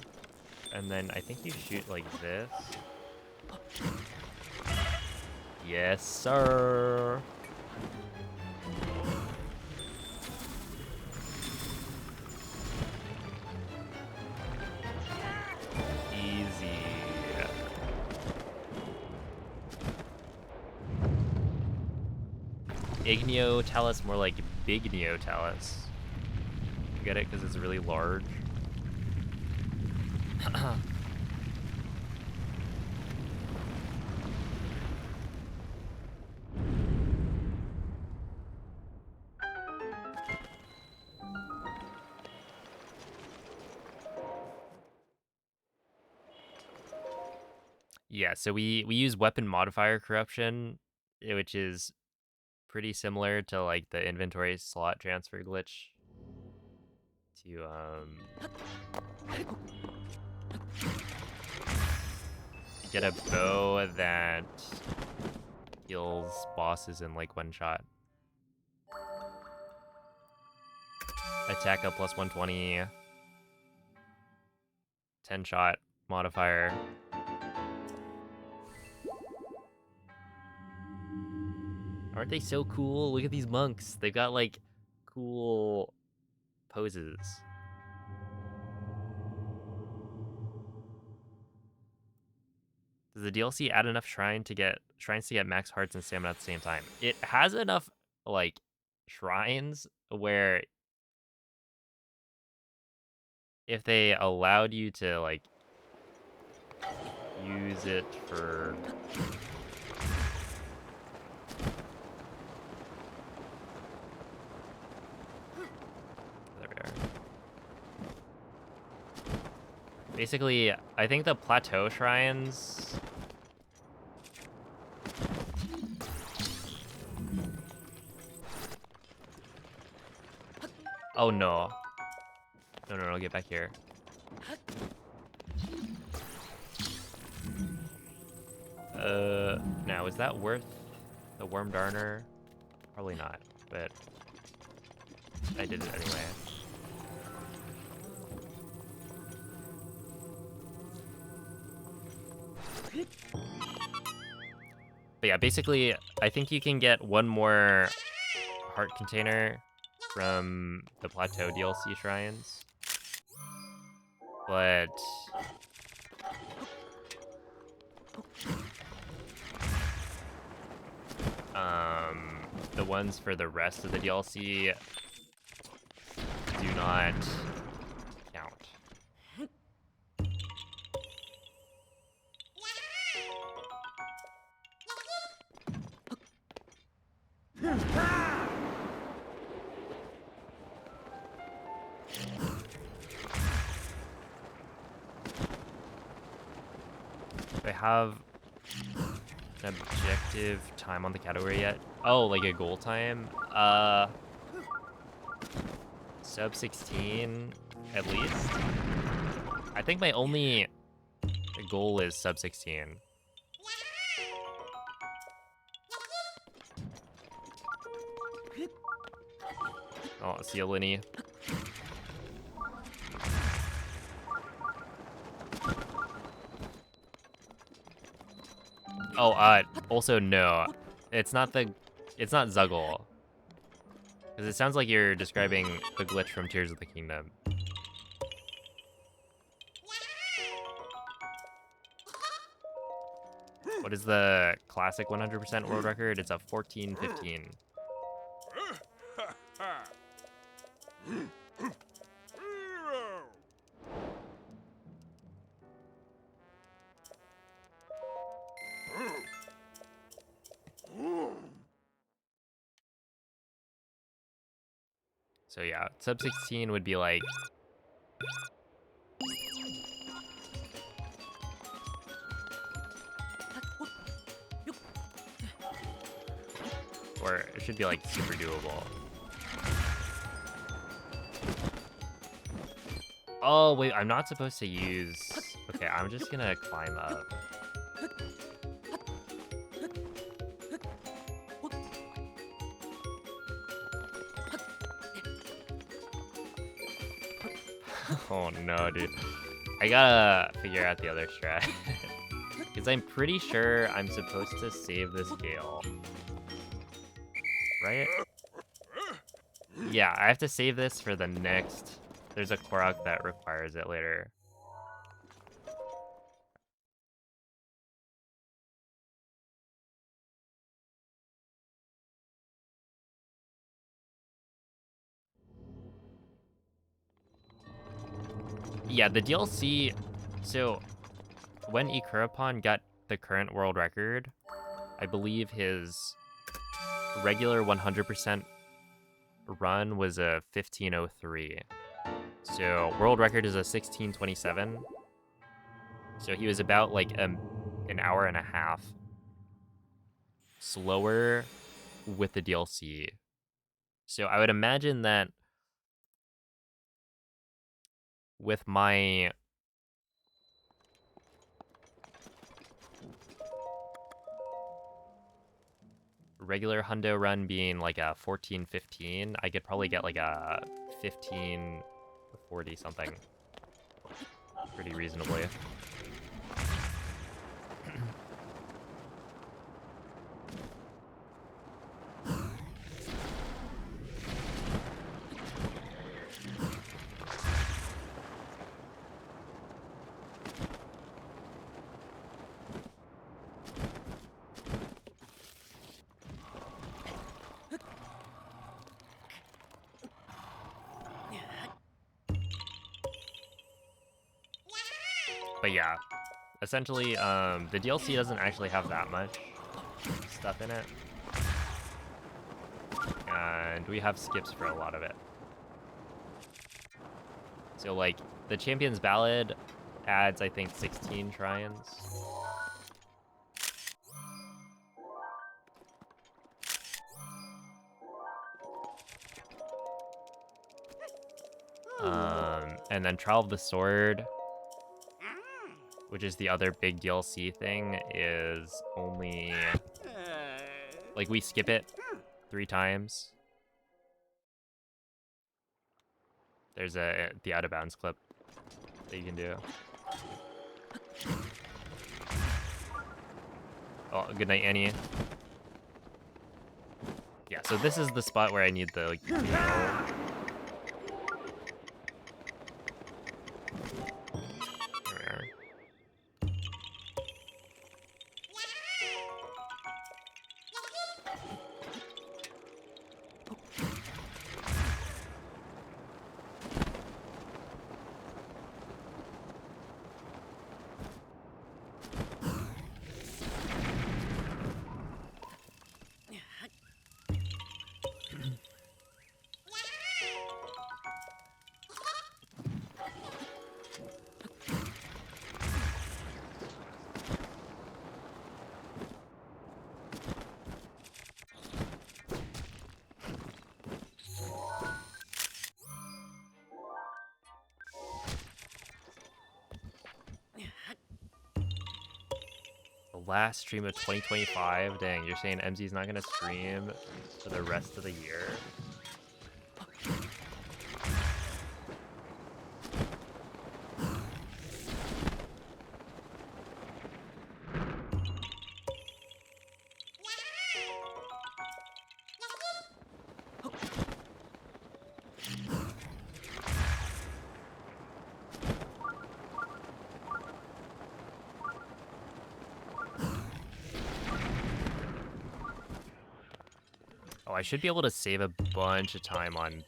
and then I think you shoot like this. Yes, sir. Easy. Igneo Talus, more like Big Neo Talus. You get it? Because it's really large. Yeah, so we use weapon modifier corruption, which is pretty similar to like the inventory slot transfer glitch to get a bow that kills bosses in like one shot. Attack up plus 120. 10 shot modifier. Aren't they so cool? Look at these monks. They've got like cool poses. Does the DLC add enough shrines to get max hearts and stamina at the same time? It has enough like shrines where if they allowed you to like use it for there we are. Basically, I think the plateau shrines oh no. No, get back here. Now, is that worth the Worm Darner? Probably not, but I did it anyway. But yeah, basically, I think you can get one more heart container from the Plateau DLC shrines. But the ones for the rest of the DLC do not count. Do I have an objective time on the category yet? Oh, like a goal time? Sub 16 at least. I think my only goal is sub 16. Oh, see you, Linny. Oh, also no. It's not Zuggle. Because it sounds like you're describing the glitch from Tears of the Kingdom. What is the classic 100% world record? It's a 14:15. So yeah, sub 16 would be like or it should be like super doable. Oh wait, I'm not supposed to use. Okay, I'm just gonna climb up. Oh no, dude. I gotta figure out the other strat. Because I'm pretty sure I'm supposed to save this Gale. Right? Yeah, I have to save this for the next. There's a Korok that requires it later. Yeah, the DLC. So, when Ikurapon got the current world record, I believe his regular 100% run was a 15:03. So, world record is a 16:27. So, he was about like an hour and a half slower with the DLC. So, I would imagine that with my regular hundo run being like a 14:15, I could probably get like a 15:40 something pretty reasonably. But yeah, essentially, the DLC doesn't actually have that much stuff in it. And we have skips for a lot of it. So, like, the Champion's Ballad adds, I think, 16 shrines. And then Trial of the Sword, which is the other big DLC thing, is only... Like, we skip it 3 times. There's the out of bounds clip that you can do. Oh, good night, Annie. Yeah, so this is the spot where I need the like heal. There we are. The last stream of 2025. Dang, you're saying MZ's not gonna stream for the rest of the year? Oh, I should be able to save a bunch of time on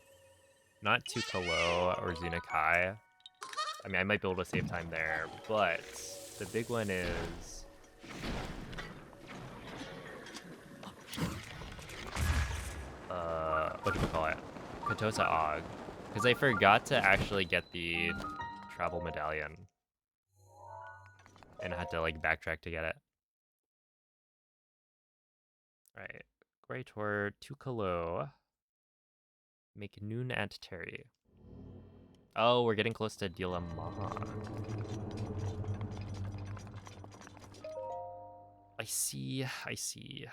not Tukalo or Zunakai. I mean, I might be able to save time there, but the big one is... what do we call it? Katosa Og. Because I forgot to actually get the travel medallion. And I had to, like, backtrack to get it. Alright. Grey Tour, Tukalo. Make noon at Terry. Oh, we're getting close to Dila Maha. I see, I see.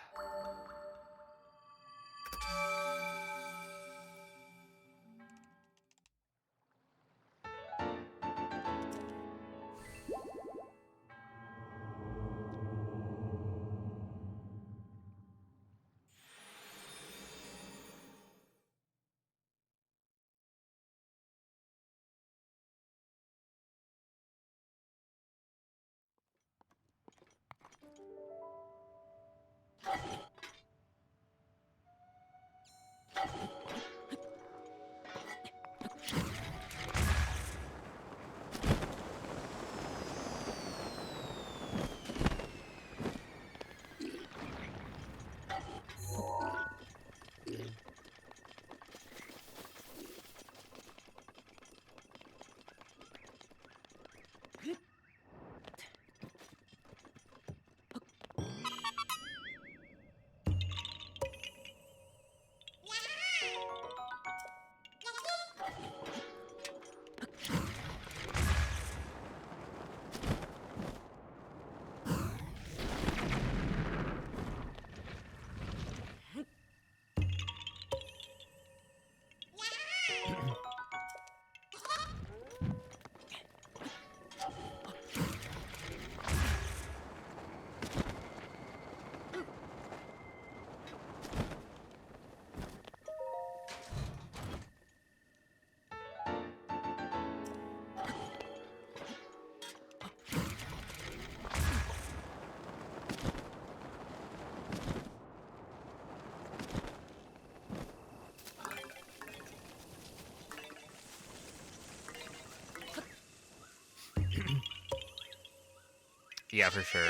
Yeah, for sure.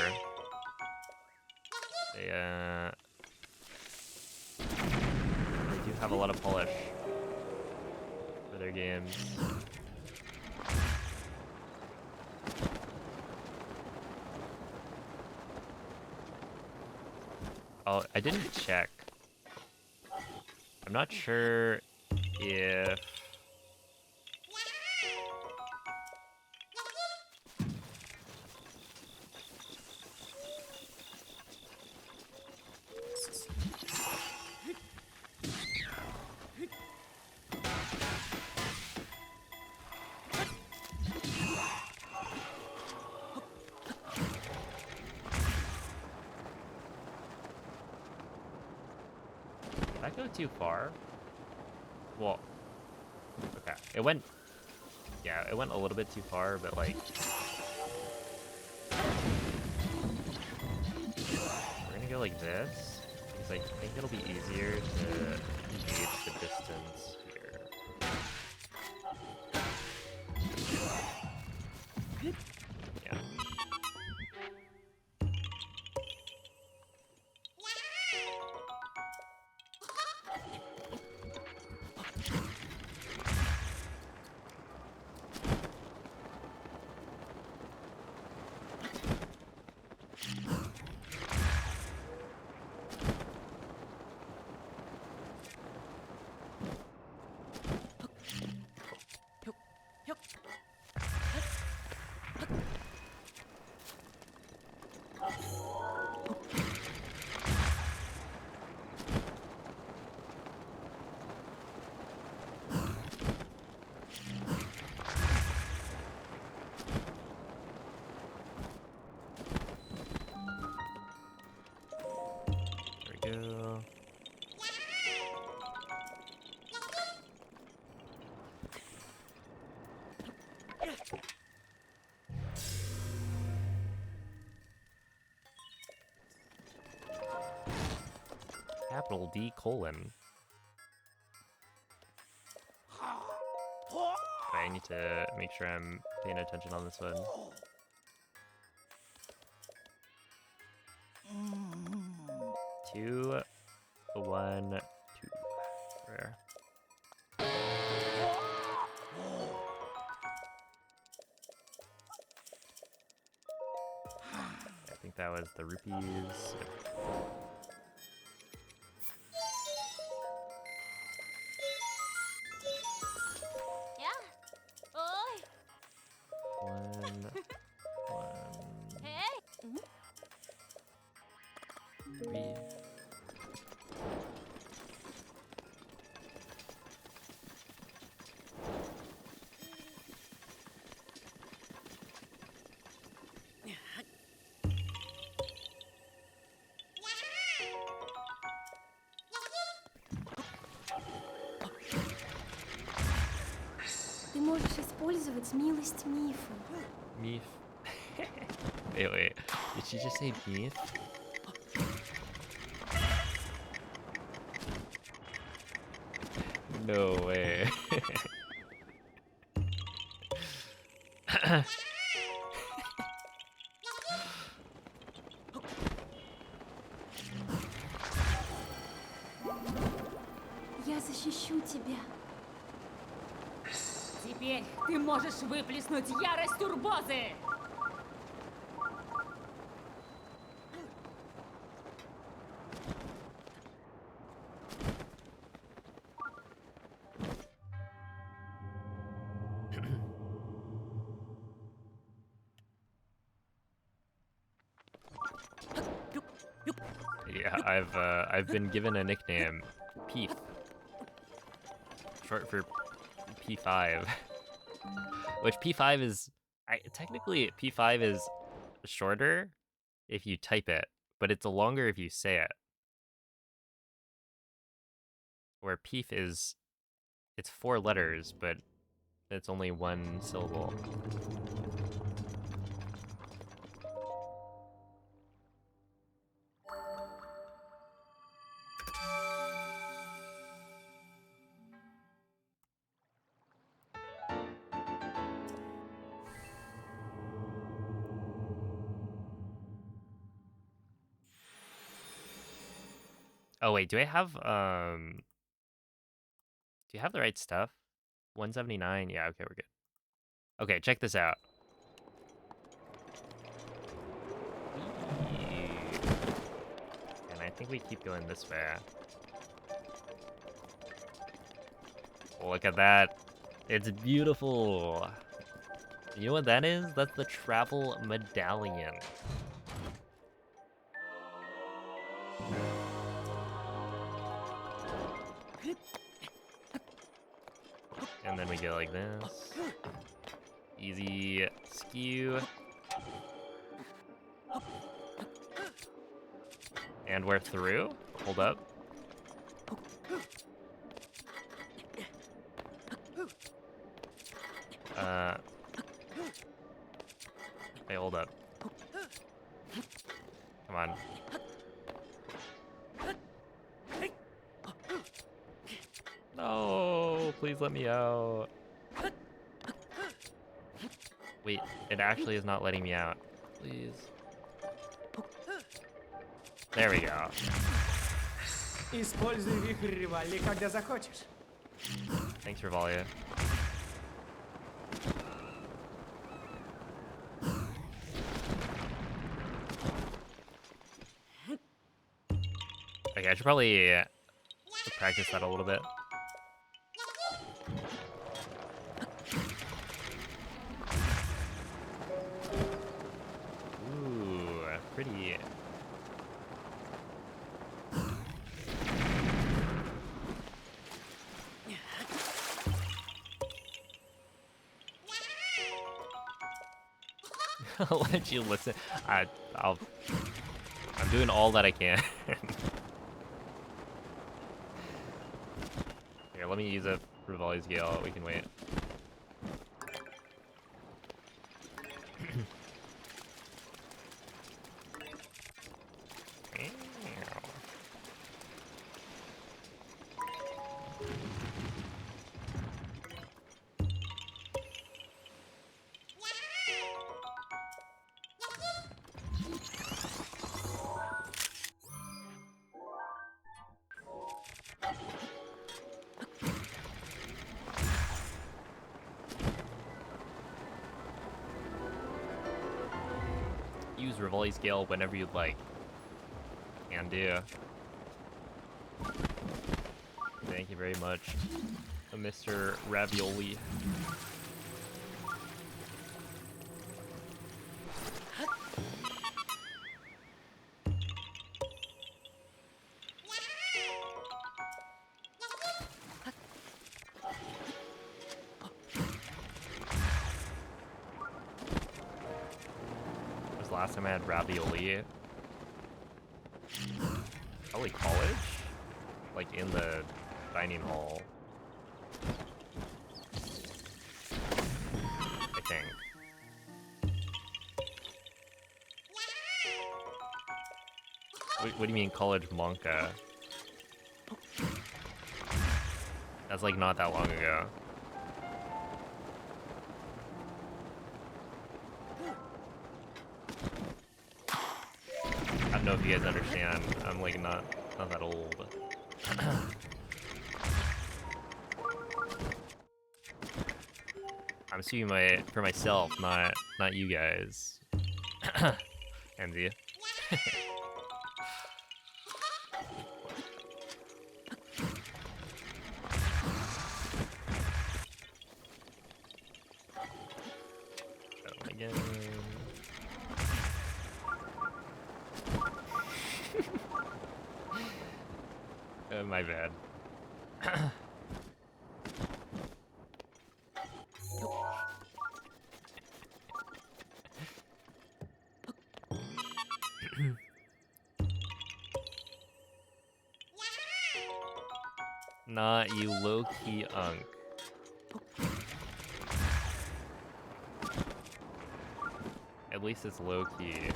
They do have a lot of polish for their games. Oh, I didn't check. I'm not sure if... go too far. Well, okay. It went a little bit too far, but like we're gonna go like this because I think it'll be easier to gauge the distance here. Yeah. There we go. Capital D colon. I need to make sure I'm paying attention on this one. Two, 1, 2. Rare. I think that was the rupees. Yeah. Oi. 1, 1, Hey. 3. Ты можешь использовать милость мифа. Beef. Wait. Did she just say beef? No way. Я защищу тебя. Теперь ты можешь выплеснуть ярость турбозы! Yeah, I've been given a nickname, Peef, short for P5, which P5 is technically P5 is shorter if you type it, but it's longer if you say it. Where Peef is, it's 4 letters, but it's only 1 syllable. Oh wait, do you have the right stuff? 179? Yeah, okay, we're good. Okay, check this out. And I think we keep going this way. Oh, look at that. It's beautiful. You know what that is? That's the travel medallion. And then we go like this. Easy skew. And we're through. Hold up. hold up. Come on. No, please let me out. Wait, it actually is not letting me out. Please. There we go. Используй вихрь Ривали, когда захочешь. Thanks, Rivalia. Okay, I should probably practice that a little bit. Ooh, pretty. I'll let you listen. I'm doing all that I can. Here, let me use a Rivali's Gale. We can wait. Use Rivali's Gale whenever you'd like. Can do. Thank you very much, Mr. Ravioli. Last time I had ravioli. Probably college? Like in the dining hall. I think. What do you mean college Monka? That's like not that long ago. I don't know if you guys understand. I'm like not that old. I'm speaking for myself, not you guys. MZ. Again. My bad. Not you low-key unk. At least it's low-key.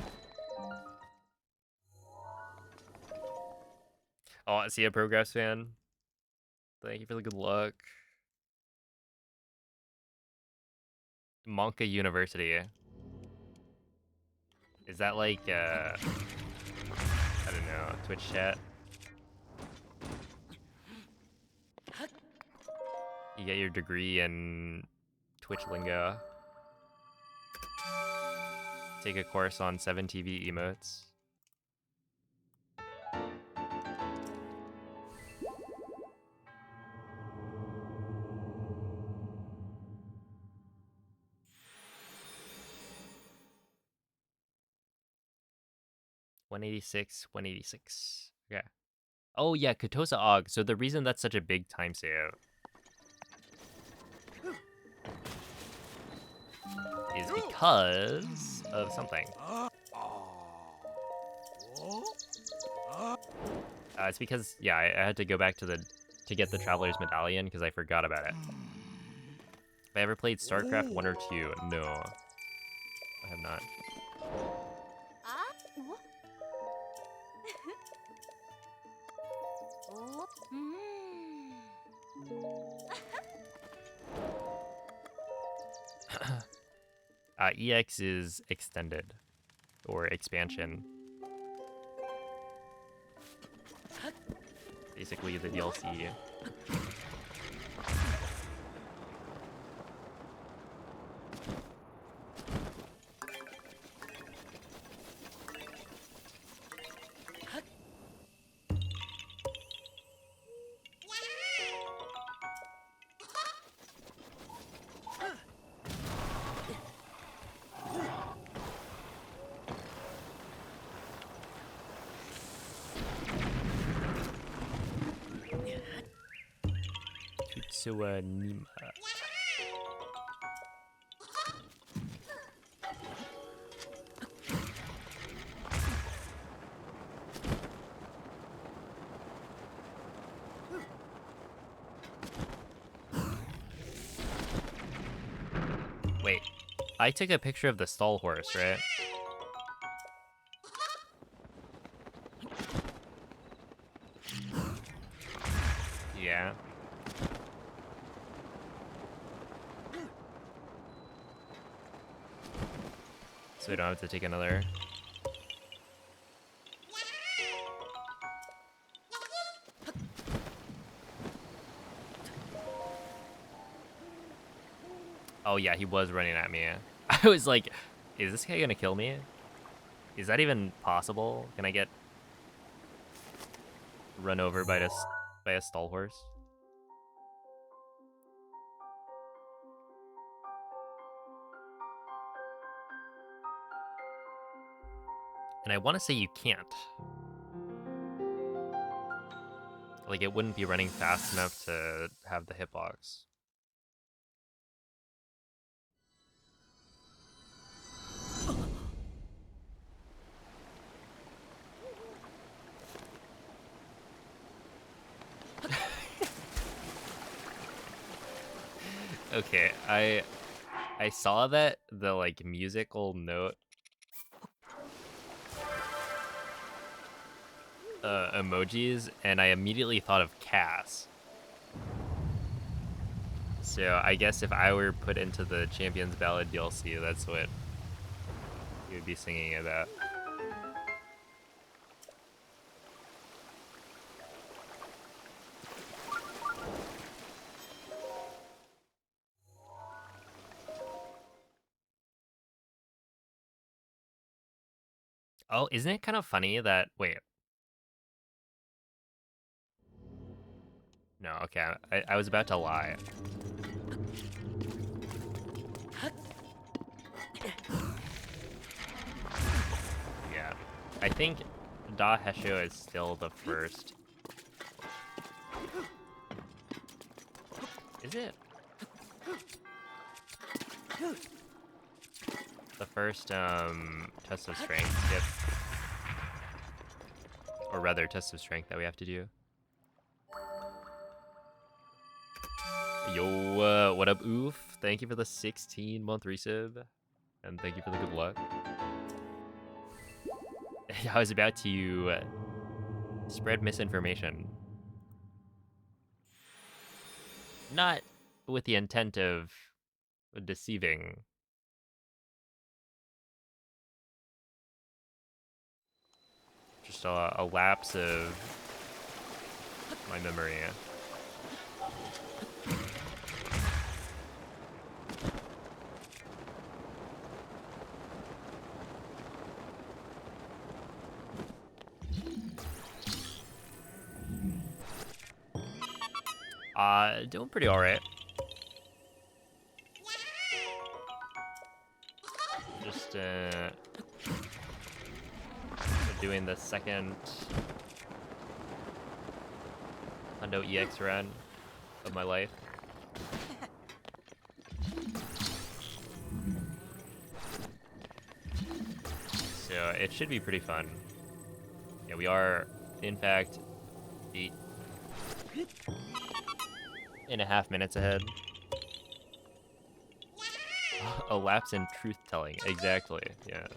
Oh, I see a Progress fan. Thank you for the good luck. Monka University. Is that like, I don't know, Twitch chat? You get your degree in Twitch lingo. Take a course on 7TV emotes. $186, $186. Okay. Oh yeah, Katosa Og. So the reason that's such a big time save is because of something. It's because, yeah, I had to go back to get the Traveler's Medallion because I forgot about it. Have I ever played StarCraft 1 or 2? No, I have not. EX is extended or expansion. Basically the DLC. Nima. Wait, I took a picture of the stall horse, right? Yeah. So we don't have to take another. Oh yeah, he was running at me. I was like, is this guy gonna kill me? Is that even possible? Can I get run over by a stall horse? And I want to say you can't. Like, it wouldn't be running fast enough to have the hitbox. Okay, I saw that the like musical note emojis, and I immediately thought of Cass. So I guess if I were put into the Champions Ballad DLC, that's what you would be singing about. Oh, isn't it kind of funny that... Wait. No, okay, I was about to lie. Yeah. I think Da Hesho is still the first. Is it? The first test of strength skip. Or rather, test of strength that we have to do. Yo, what up, Oof? Thank you for the 16-month resub. And thank you for the good luck. I was about to spread misinformation. Not with the intent of deceiving. Just a lapse of my memory. Doing pretty alright. Just doing the second Hundo EX run of my life. So it should be pretty fun. Yeah, we are, in fact, 8.5 minutes ahead. A lapse in truth-telling, exactly, yeah.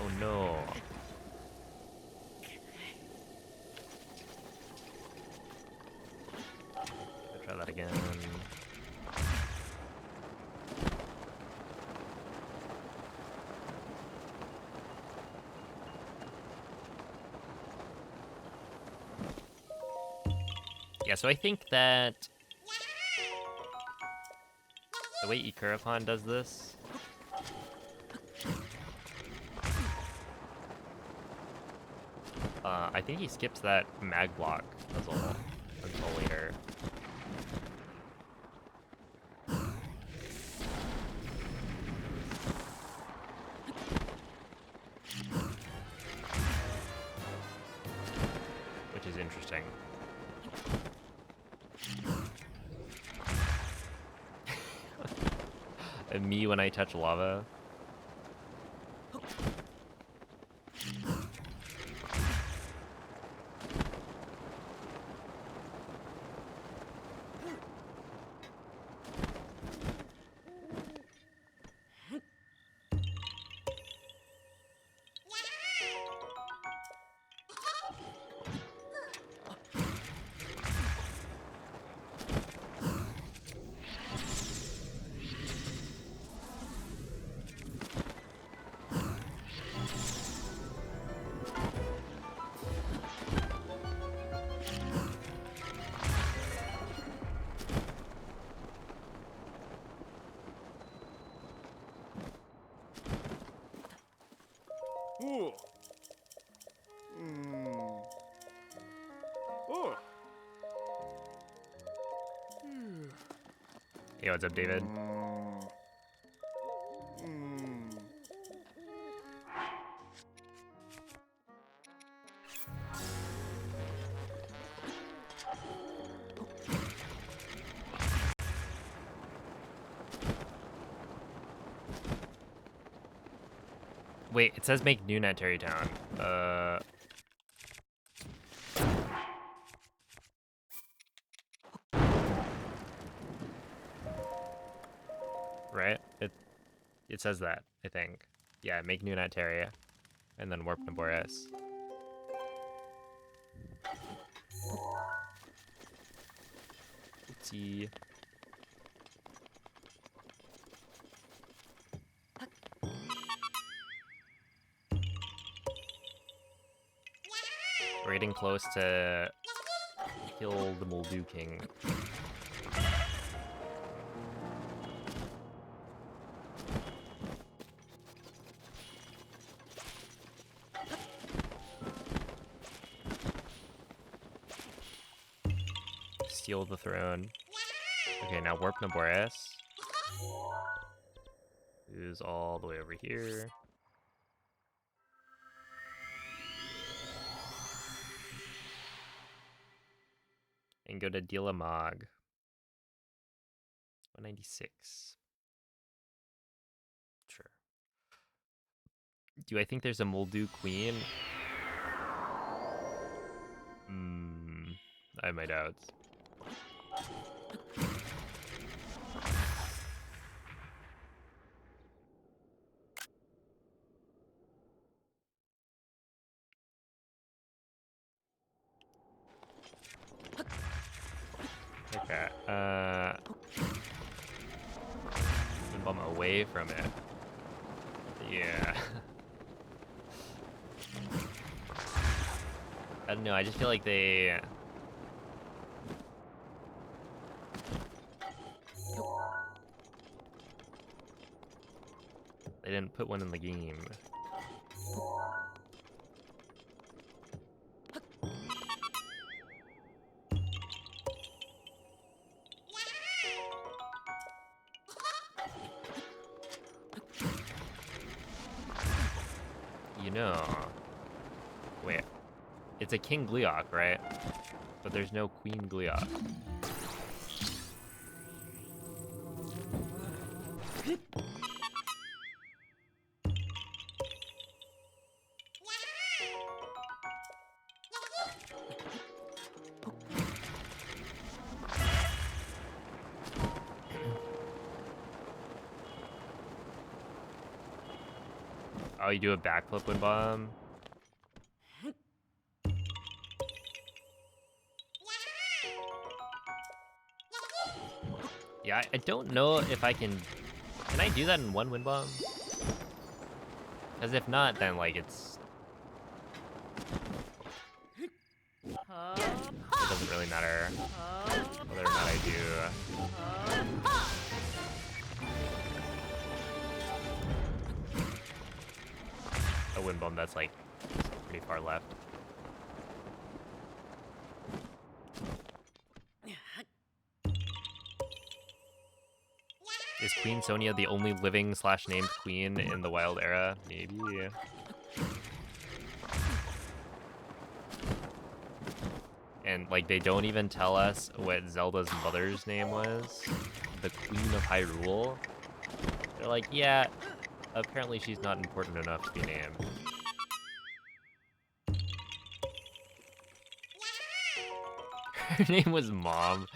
Oh no. I'll try that again. Yeah, so I think that the way Ikurapon does this, I think he skips that mag block puzzle until later. Which is interesting. And me when I touch lava. О! М. О! Hey, what's up, David? Wait, it says make noon at Terrytown. Right? It says that, I think. Yeah, make noon at Terry, and then warp to Boreas. Oopsie. We're getting close to kill the Moldu King. Steal the throne. Okay, now warp to Boreas. Who's all the way over here. And go to Dila Mog. 196. Sure. Do I think there's a Moldu Queen? I have my doubts. Okay, bum away from it. Yeah. I don't know, I just feel like they didn't put one in the game. You know, wait, it's a King Gleeok, right? But there's no Queen Gleeok. Oh you do a backflip wind bomb? Yeah, I don't know if I can... Can I do that in one wind bomb? Because if not, then, like, it's... It doesn't really matter whether or not I do. A wind bomb that's, like, pretty far left. Is Queen Sonia the only living / named queen in the Wild era? Maybe. And, like, they don't even tell us what Zelda's mother's name was. The Queen of Hyrule. They're like, yeah, apparently she's not important enough to be named. Her name was Mom.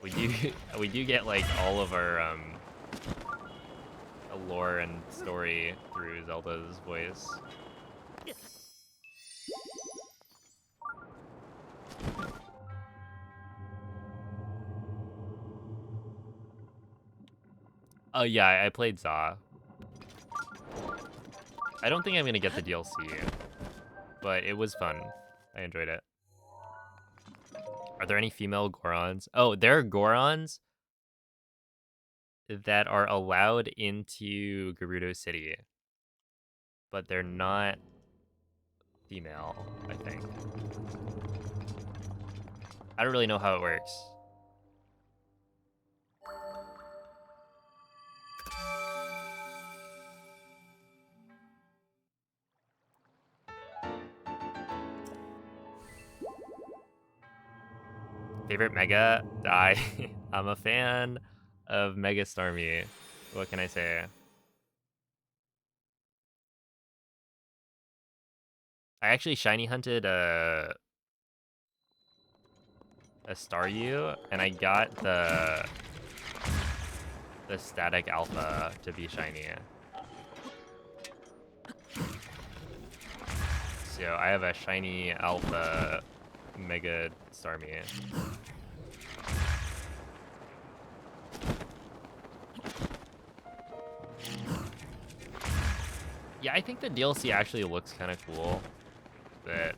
We do get, like, all of our lore and story through Zelda's voice. Oh yeah, I played Za. I don't think I'm gonna get the DLC, but it was fun. I enjoyed it. Are there any female Gorons? Oh, there are Gorons that are allowed into Gerudo City, but they're not female, I think. I don't really know how it works. Favorite Mega? I'm a fan of Mega Starmie. What can I say? I actually shiny hunted a Staryu, and I got the static alpha to be shiny. So I have a shiny alpha Mega Starmie. Yeah, I think the DLC actually looks kind of cool, but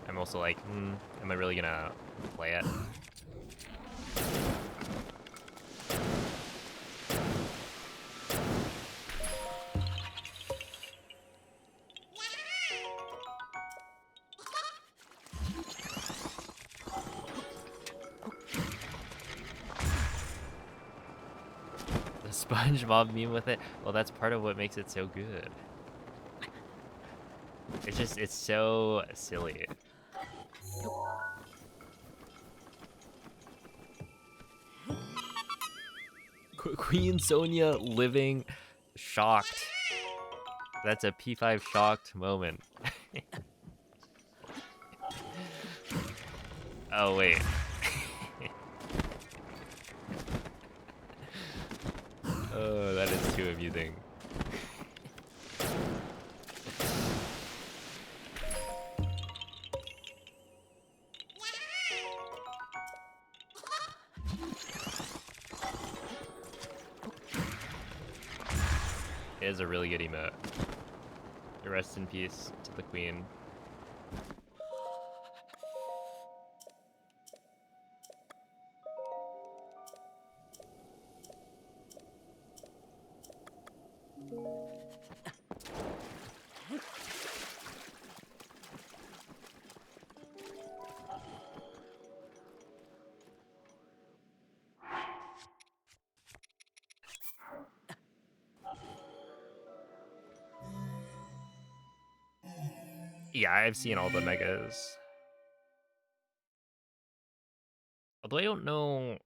I'm also like, am I really gonna play it? The SpongeBob meme with it? Well, that's part of what makes it so good. It's so silly. Queen Sonia living shocked. That's a P5 shocked moment. Oh, wait. Oh, that is too amusing. It is a really good emote. Rest in peace to the queen. Yeah, I've seen all the megas. Although I don't know...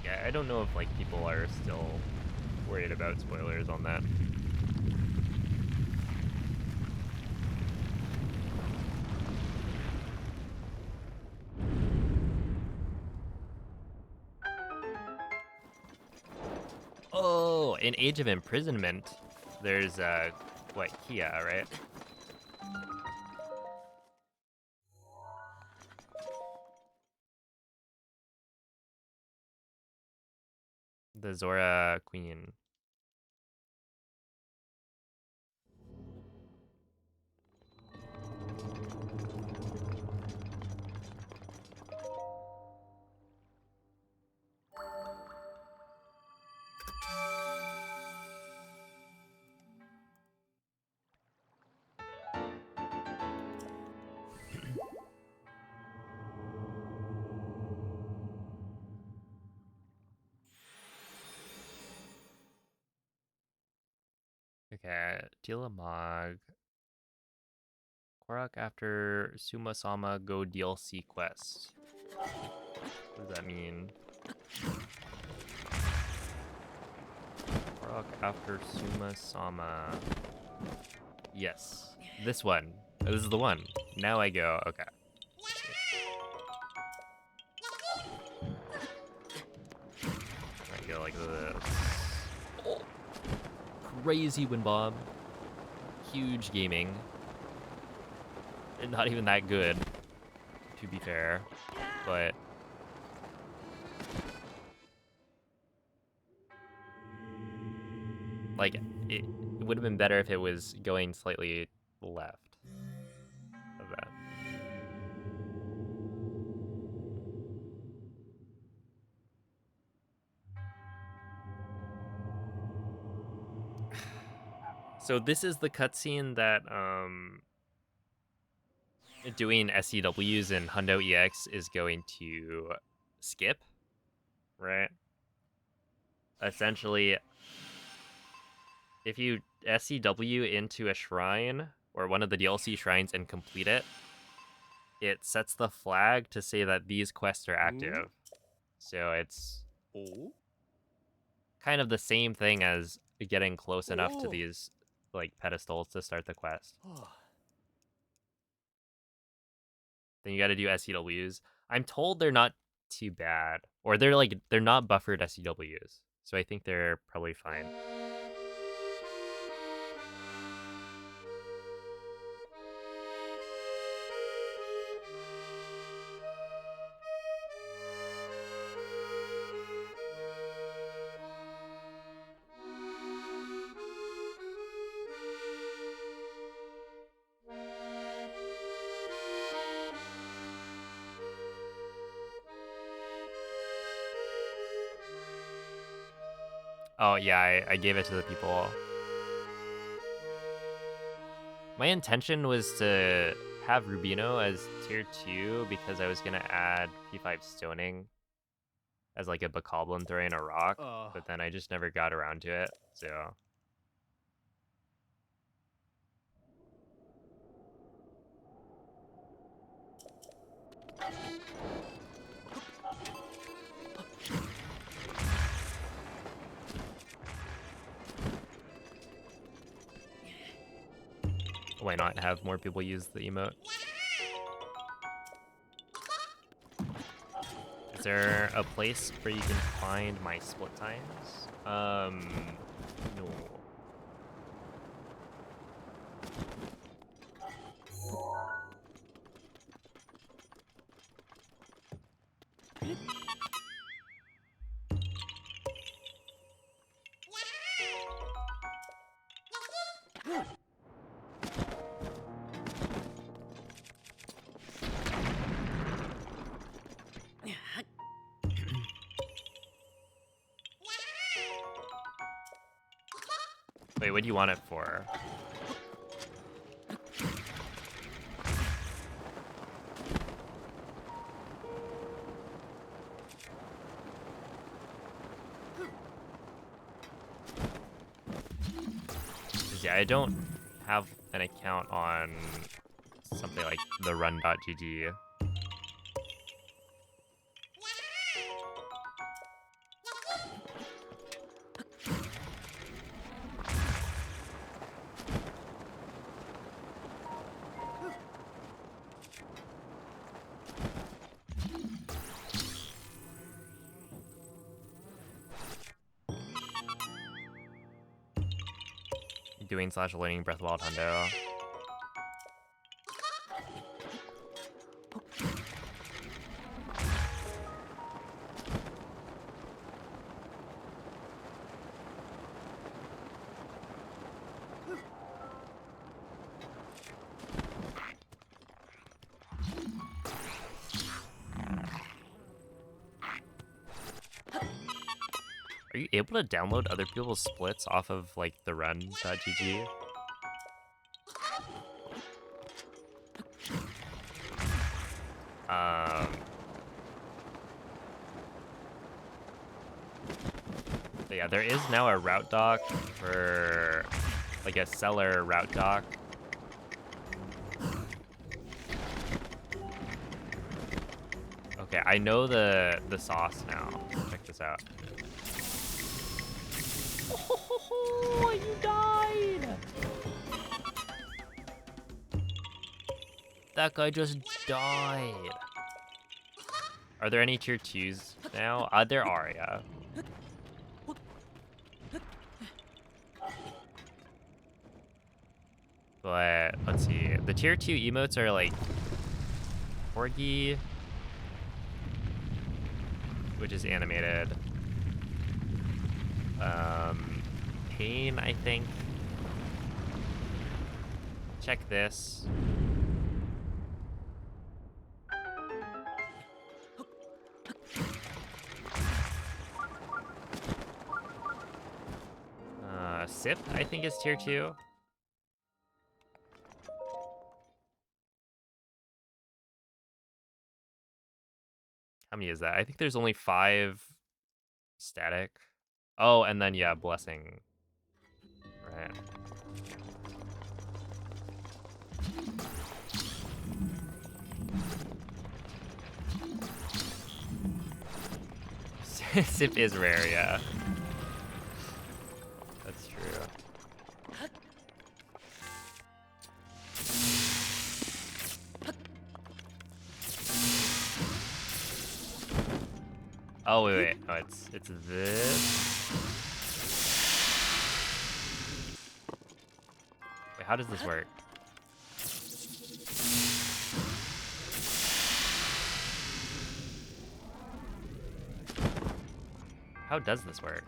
Yeah, I don't know if like people are still worried about spoilers on that. Oh, in Age of Imprisonment, there's what, Kia, right? The Zora Queen. Okay, Tilamog. Korok after Suma-sama go DLC quest. What does that mean? Korok after Suma-sama. Yes, this one. Oh, this is the one. Now I go, okay. I go like this. Oh. Crazy wind bomb. Huge gaming. And not even that good, to be fair, but like it would have been better if it was going slightly left of that. So this is the cutscene that doing SCWs in Hundo EX is going to skip, right? Essentially, if you SCW into a shrine or one of the DLC shrines and complete it, it sets the flag to say that these quests are active. So it's kind of the same thing as getting close enough to these like pedestals to start the quest. Then you got to do SCWs. I'm told they're not too bad, or they're not buffered SCWs, so I think they're probably fine. Oh yeah, I gave it to the people. My intention was to have Rubino as tier 2 because I was gonna add P5 stoning as like a bokoblin throwing a rock, but then I just never got around to it, so. Why not have more people use the emote? Is there a place where you can find my split times? No. Wait, what do you want it for? Yeah, I don't have an account on something like the run.gg. doing / learning Breath of the Wild Hundo. Are you able to download other people's splits off of like the run.gg? But yeah, there is now a route doc for like a seller route doc. Okay, I know the sauce now. Check this out. Oh, you died! That guy just died. Are there any tier 2s now? There are, yeah. But let's see. The tier 2 emotes are like Corgi, which is animated. Pain, I think. Check this. Sip, I think, is tier 2. How many is that? I think there's only 5 static. Oh, and then, yeah, blessing. Right. Sip is rare, yeah. That's true. Oh, wait. Oh, it's this. Wait, how does this work? How does this work?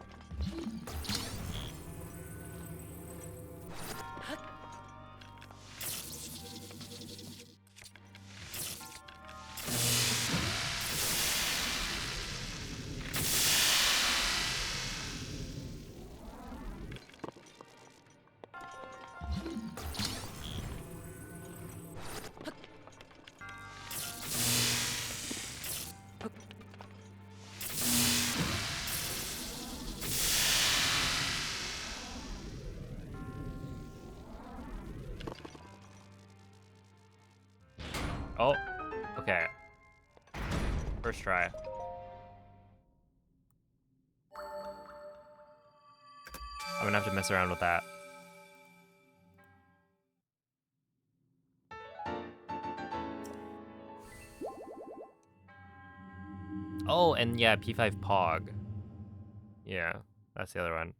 Oh, okay. First try. I'm gonna have to mess around with that. Oh, and yeah, P5 Pog. Yeah, that's the other one.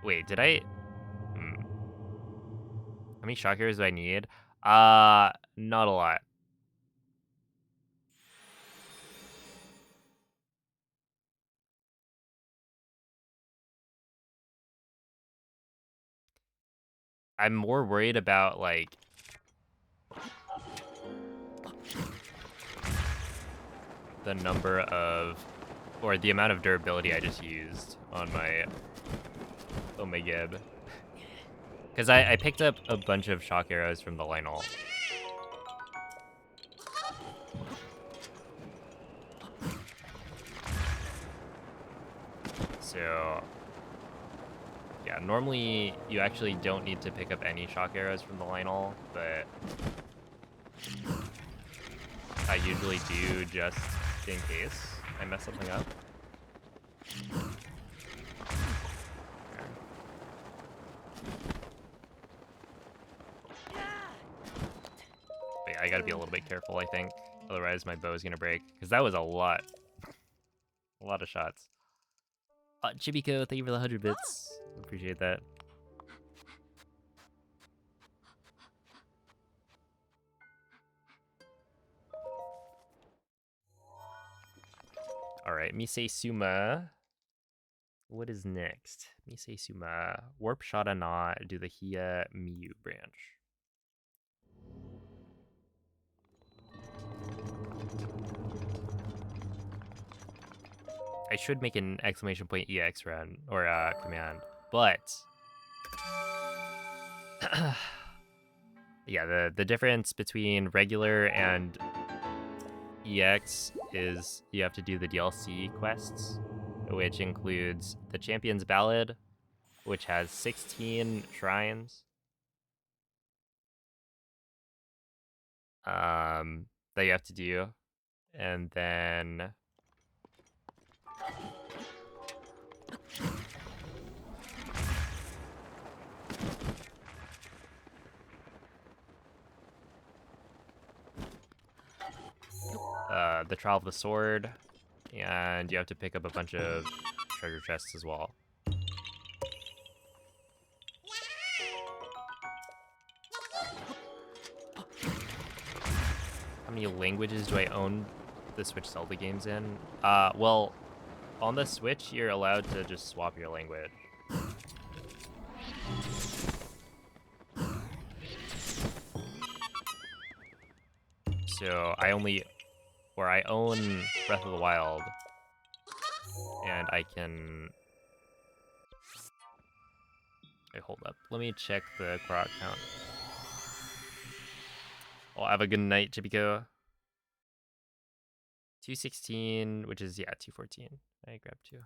Wait, did I? How many shock arrows do I need? Not a lot. I'm more worried about like the number of, or the amount of durability I just used on my Omegib. Because I picked up a bunch of shock arrows from the Lionel. So, yeah, normally you actually don't need to pick up any shock arrows from the Lionel, but I usually do just in case I mess something up. But yeah, I gotta be a little bit careful, I think. Otherwise my bow is gonna break. Because that was a lot. A lot of shots. Chibiko, thank you for the 100 bits. Appreciate that. Alright, Misei Suma. What is next? Misei Suma. Warp Shadana do the Hia Miyu branch. I should make an exclamation point EX run or command, but yeah, the difference between regular and EX is you have to do the DLC quests, which includes the Champion's Ballad, which has 16 shrines. That you have to do, and then the Trial of the Sword, and you have to pick up a bunch of treasure chests as well. How many languages do I own the Switch Zelda games in? Well, on the Switch, you're allowed to just swap your language. So I own Breath of the Wild, and I can. Wait, hold up. Let me check the Korok count. Well, have a good night, Chibico. 216, which is, yeah, 214. I grabbed 2.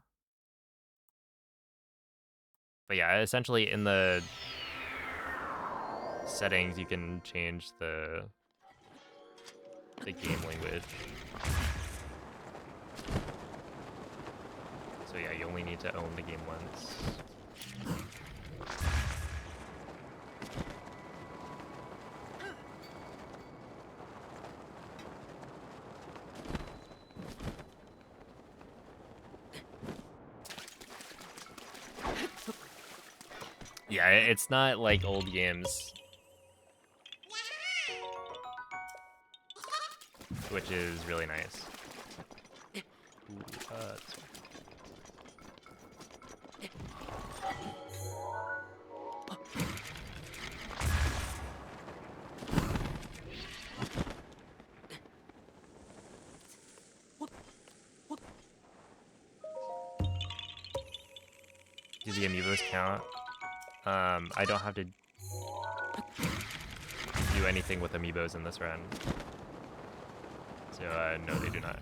But yeah, essentially in the settings, you can change the game language. So yeah, you only need to own the game once. Yeah, it's not like old games, which is really nice. Ooh, do the amiibos count? I don't have to do anything with amiibos in this run. So, no, they do not.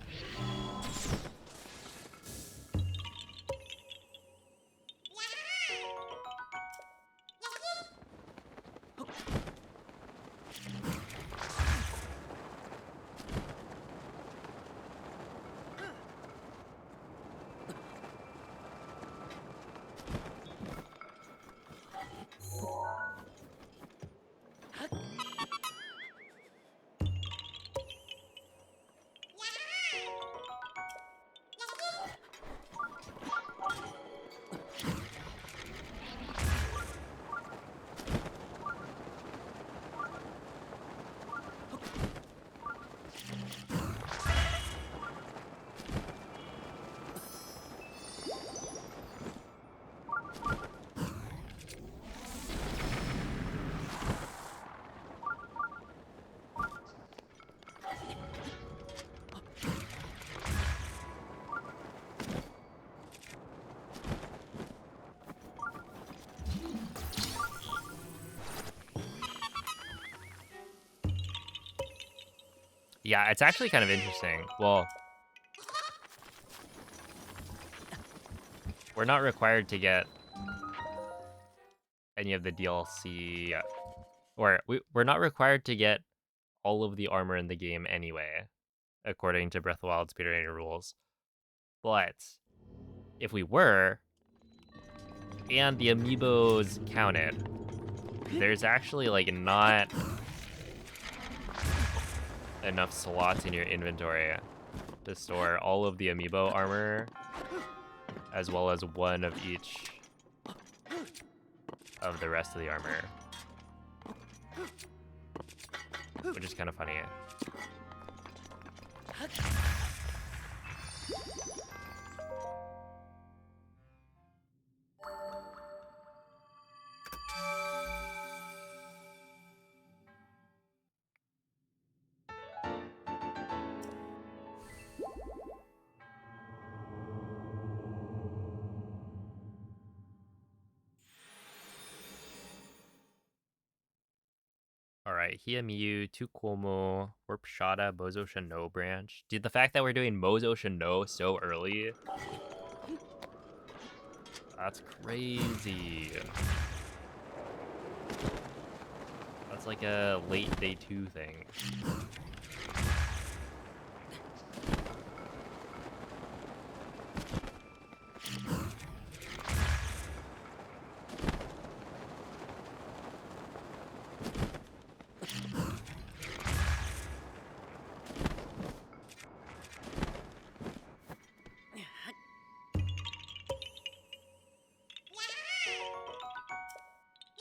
Yeah, it's actually kind of interesting. Well, we're not required to get any of the DLC, or we're not required to get all of the armor in the game anyway, according to Breath of the Wild speedrunning rules. But if we were, and the amiibos counted, there's actually like not enough slots in your inventory to store all of the amiibo armor, as well as one of each of the rest of the armor, which is kind of funny. Alright, Hiamiyu, Tukomo, Warp Shada, Mozo Shino branch. Dude, the fact that we're doing Mozo Shino so early. That's crazy. That's like a late day 2 thing.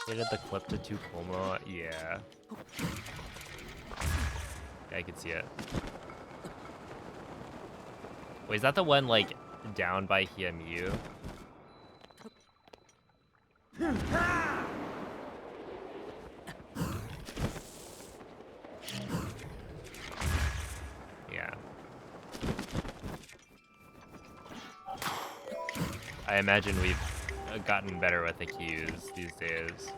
Hated the clip to Tukomo, yeah. Yeah, I could see it. Wait, is that the one, like, down by Hiamiyu? Yeah. I imagine we've gotten better with the cues these days.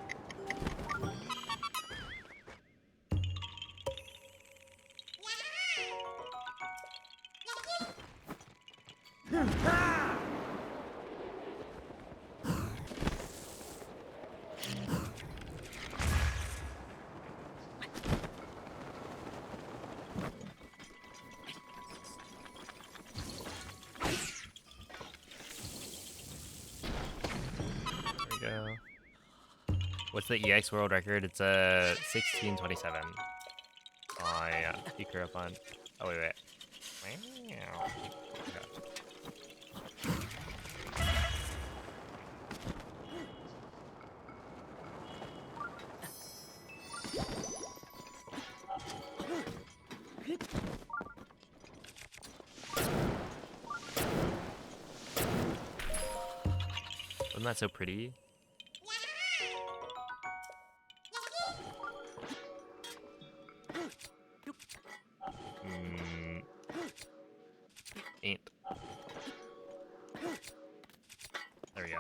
Go. What's the EX world record? It's a 16:27. Oh yeah, you grew up on. Oh wait. Wow. Okay. Wasn't that so pretty? Ain't. There we go.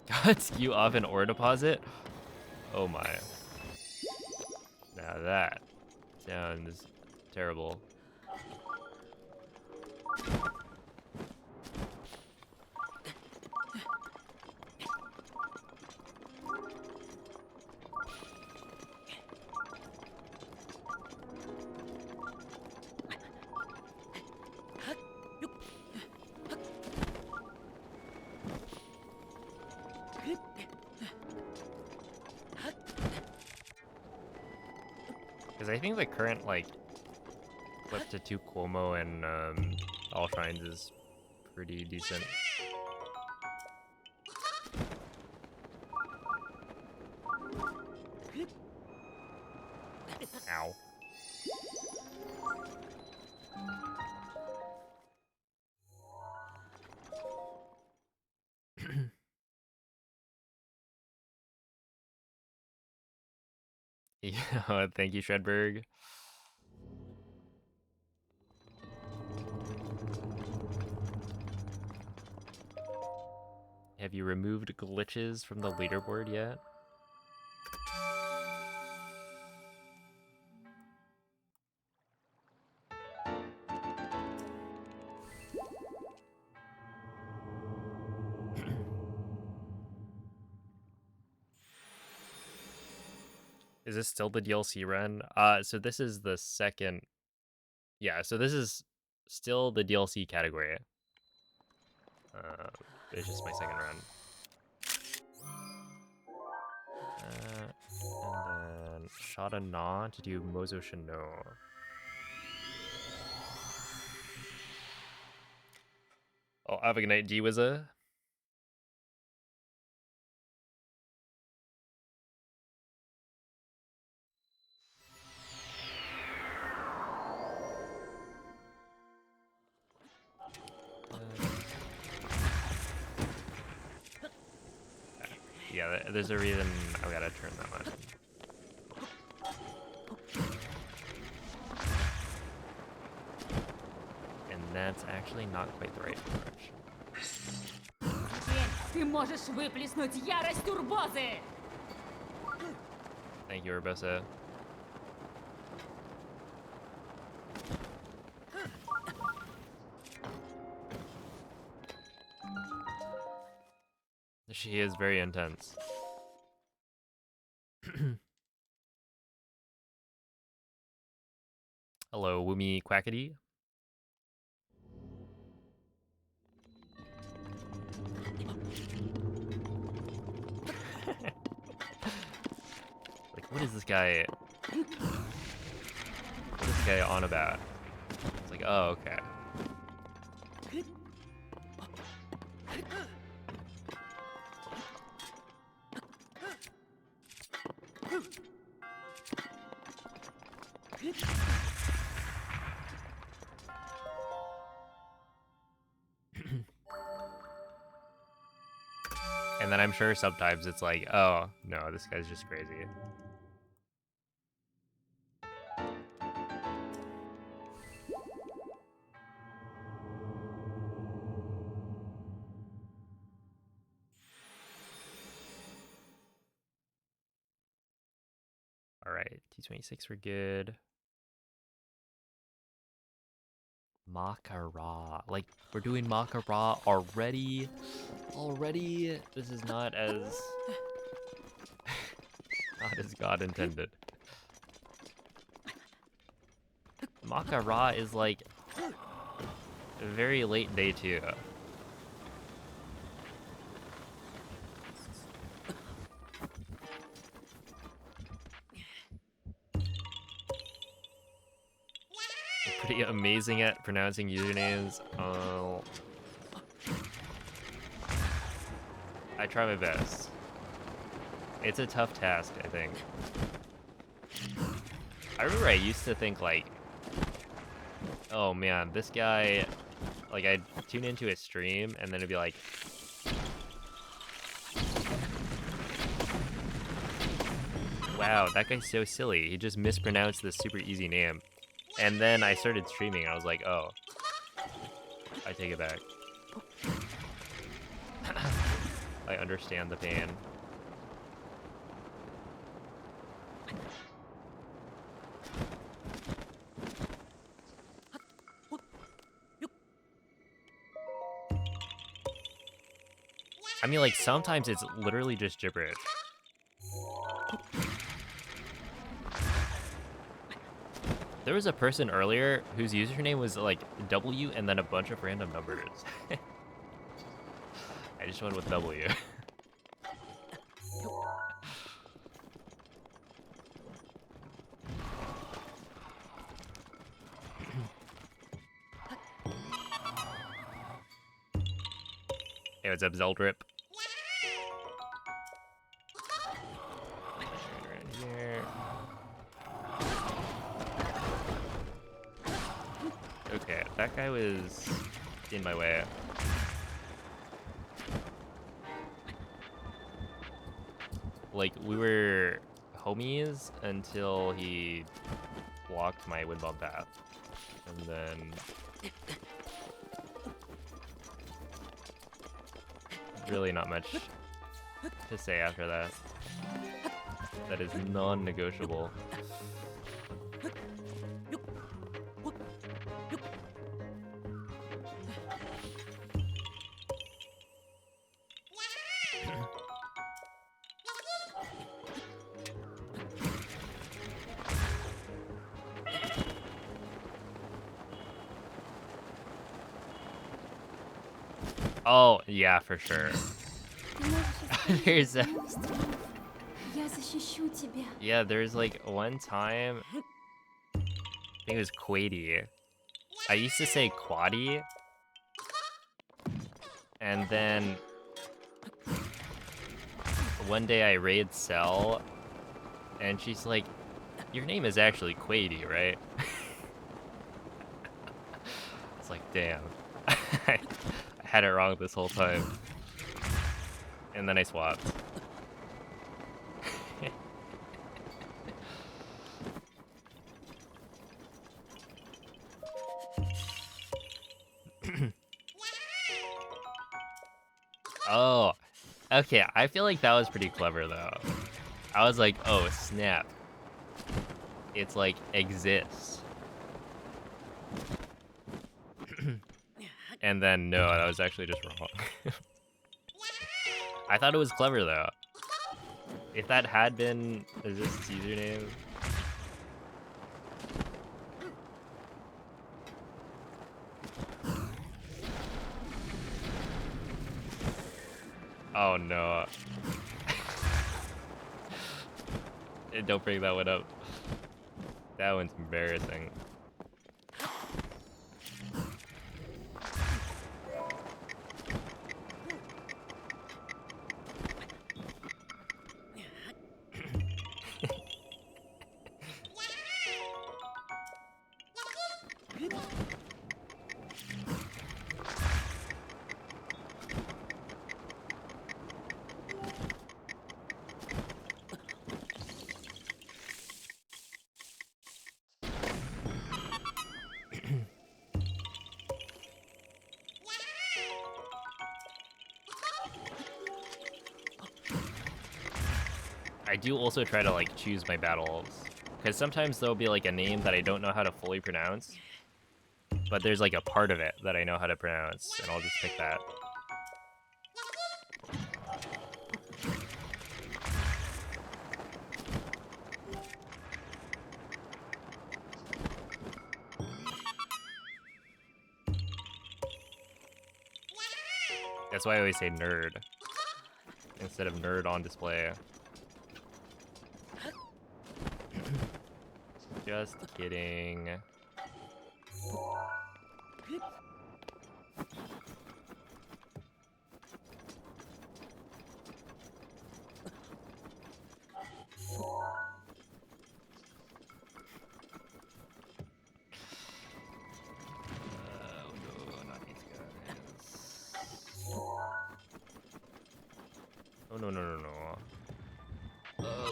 God, skew off an ore deposit? Oh my. Now that sounds terrible. Because I think the current, like, flip to 2 Cuomo and All Shrines is pretty decent. Ow. Yeah, thank you, Shredberg. Have you removed glitches from the leaderboard yet? Is this still the DLC run? So this is the second. Yeah, so this is still the DLC category. It's just my second run. And then Shada Na to do Mozo Shino. Oh, have a good night, D-Wizza. Yeah, there's a reason I gotta turn that much. And that's actually not quite the right direction. Ты можешь выплеснуть ярость Урбозы! Thank you, Urbosa. She is very intense. Hello, Woomy Quackity. Like, what is this guy? What is this guy on about? It's like, oh, okay. And then I'm sure sometimes it's like, oh, no, this guy's just crazy. All right, T26, we're good. Makara. Like, we're doing Makara already? Already? This is not as... not as God intended. Makara is like... very late day too. Pretty amazing at pronouncing usernames. I try my best. It's a tough task, I think. I remember I used to think like, oh man, this guy, like I'd tune into a stream and then it'd be like, wow, that guy's so silly. He just mispronounced this super easy name. And then I started streaming and I was like, oh, I take it back. I understand the pain. I mean, like, sometimes it's literally just gibberish. There was a person earlier whose username was like W and then a bunch of random numbers. I just went with W. Hey, what's up, Zeldrip? Around here. Okay, that guy was in my way. Like, we were homies until he blocked my wind bomb path. And then... really not much to say after that. That is non-negotiable. Oh, yeah, for sure. There's a... Yeah, there's like one time, I think it was Quady. I used to say Quaddy, and then one day I raid Cell, and she's like, your name is actually Quady, right? It's like, damn. I had it wrong this whole time. And then I swapped. Oh, Okay, I feel like that was pretty clever though. I was like, oh snap. It's like exists. And then no, that was actually just wrong. I thought it was clever though. If that had been this username. Oh no. Don't bring that one up. That one's embarrassing. I do also try to like choose my battles, because sometimes there'll be like a name that I don't know how to fully pronounce, but there's like a part of it that I know how to pronounce, and I'll just pick that. That's why I always say nerd instead of nerd on display. Just kidding. No, not these guys. Oh no no no no.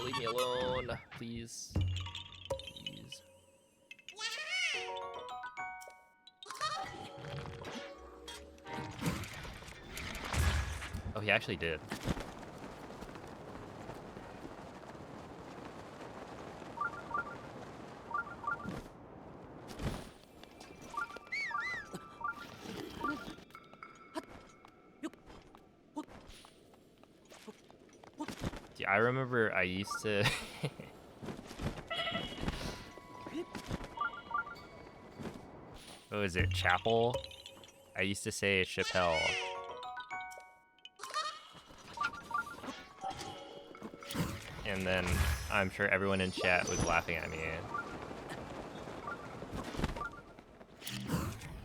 Leave me alone, please. Please. Oh, he actually did. See, I remember I used to... What was it? Chapel? I used to say Chappelle. And then I'm sure everyone in chat was laughing at me.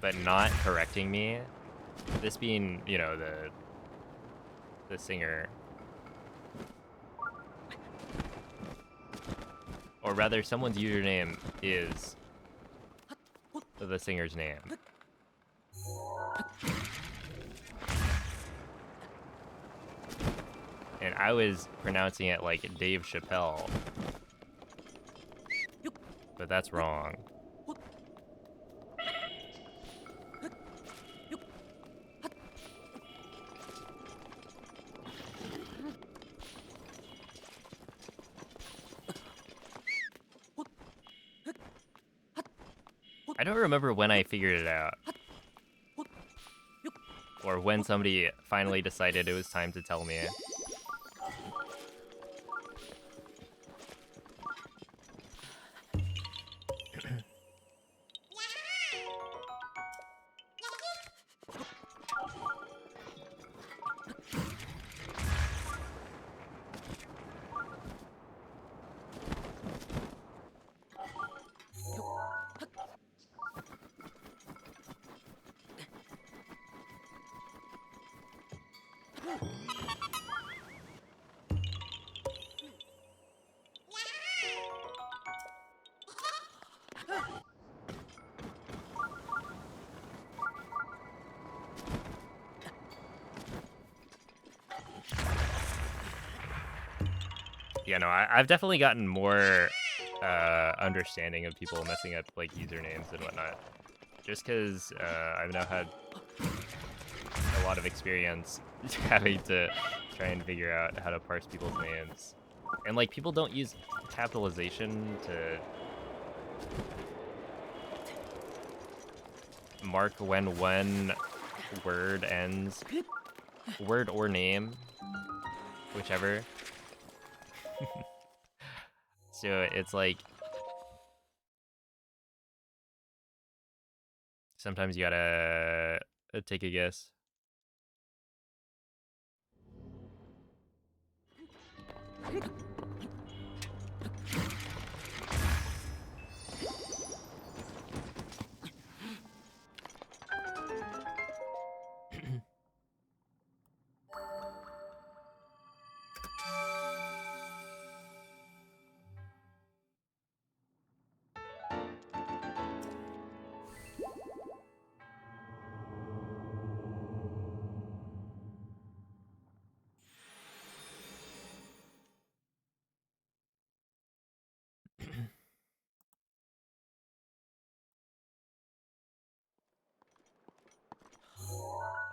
But not correcting me. This being, you know, the singer. Or rather, someone's username is the singer's name. And I was pronouncing it like Dave Chappelle. But that's wrong. I don't remember when I figured it out. Or when somebody finally decided it was time to tell me. Yeah, no, I've definitely gotten more understanding of people messing up like usernames and whatnot. Just because I've now had a lot of experience having to try and figure out how to parse people's names. And like people don't use capitalization to mark when one word ends, word or name, whichever. So it's like sometimes you gotta take a guess.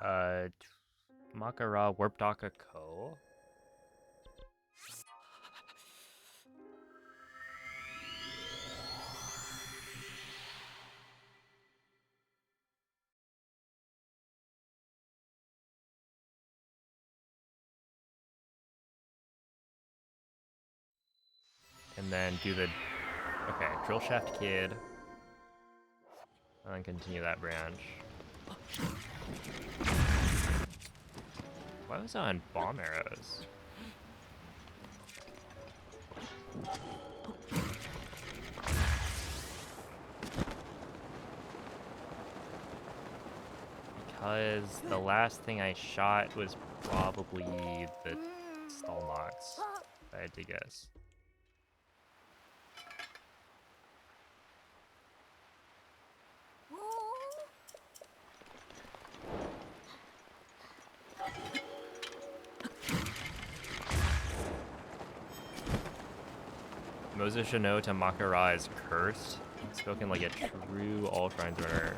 uh, Makara Warpdaka Ko. And then do the, okay, Drill Shaft Kid. And then continue that branch. Why was I on bomb arrows? Because the last thing I shot was probably the Stalnox, if I had to guess. Mozo Shino to Makara is cursed, spoken like a true All Shrines runner.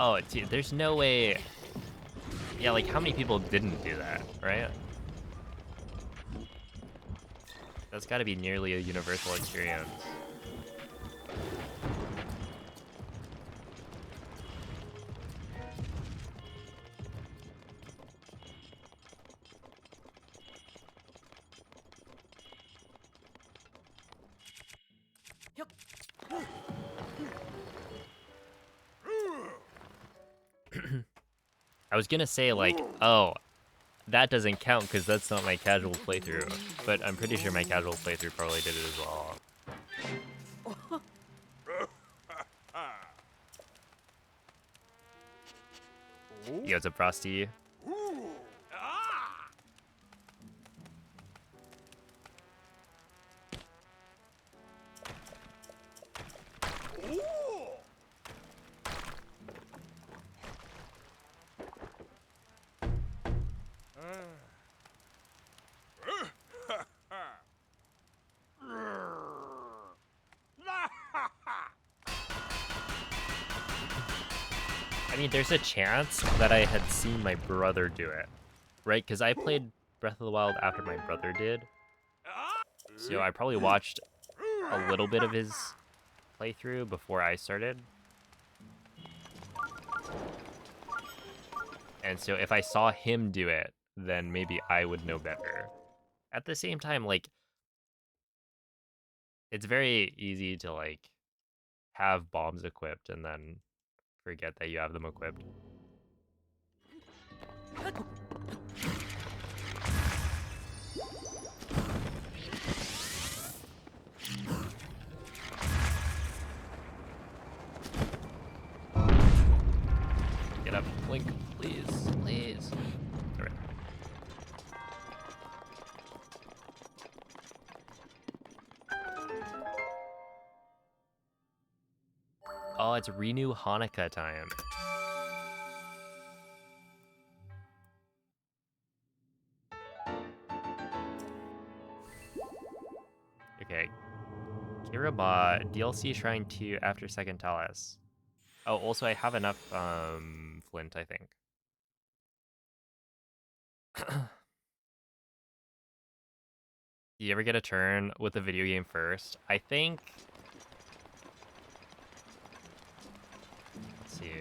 Oh, dude, there's no way. Yeah, like how many people didn't do that, right? That's gotta be nearly a universal experience. I was gonna say like, oh, that doesn't count because that's not my casual playthrough, but I'm pretty sure my casual playthrough probably did it as well. Yo, it's a Frosty. I mean, there's a chance that I had seen my brother do it, right? Because I played Breath of the Wild after my brother did. So I probably watched a little bit of his playthrough before I started. And so if I saw him do it, then maybe I would know better. At the same time, like, It's very easy to like have bombs equipped and then forget that you have them equipped. Get up, Link, please, please. All right. Oh, it's Renew Hanukkah time. Okay. Kiraba, DLC Shrine 2 after second Talas. Oh, also I have enough flint, I think. You ever get a turn with the video game first? I think. Let's see.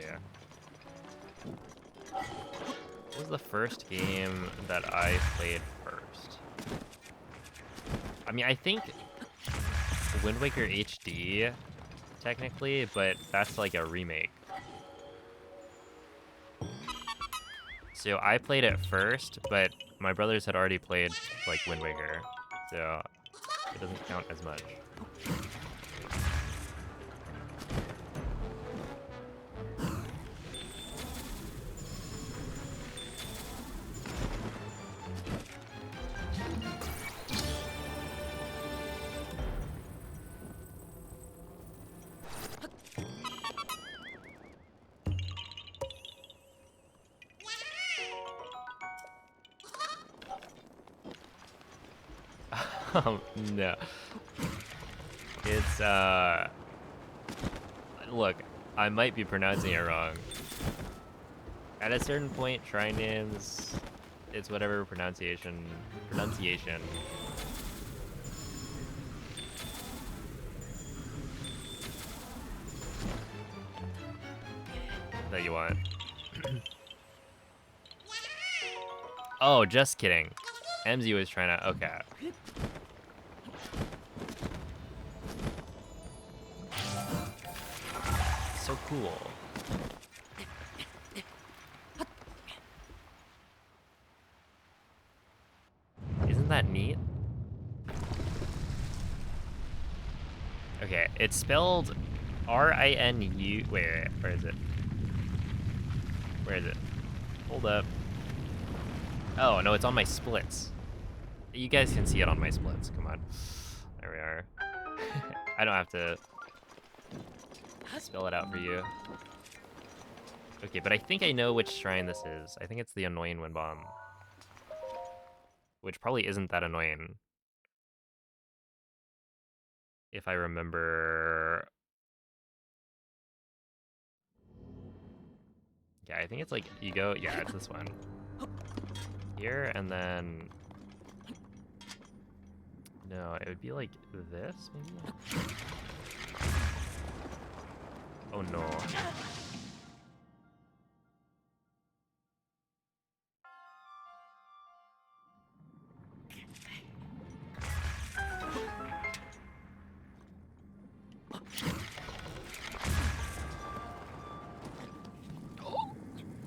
What was the first game that I played first? I mean, I think Wind Waker HD, technically, but that's like a remake. So I played it first, but my brothers had already played like Wind Waker, so it doesn't count as much. No. It's, look, I might be pronouncing it wrong. At a certain point, shrine names, it's whatever pronunciation that you want. Oh, just kidding. MZ was trying to, okay. So cool. Isn't that neat? Okay, it's spelled R-I-N-U. Wait, where is it? Where is it? Hold up. Oh, no, it's on my splits. You guys can see it on my splits. Come on. There we are. I don't have to spell it out for you. Okay, but I think I know which shrine this is. I think it's the annoying wind bomb. Which probably isn't that annoying. If I remember. Yeah, I think it's like, you go, yeah, it's this one. Here, and then... No, it would be like this, maybe? Oh no.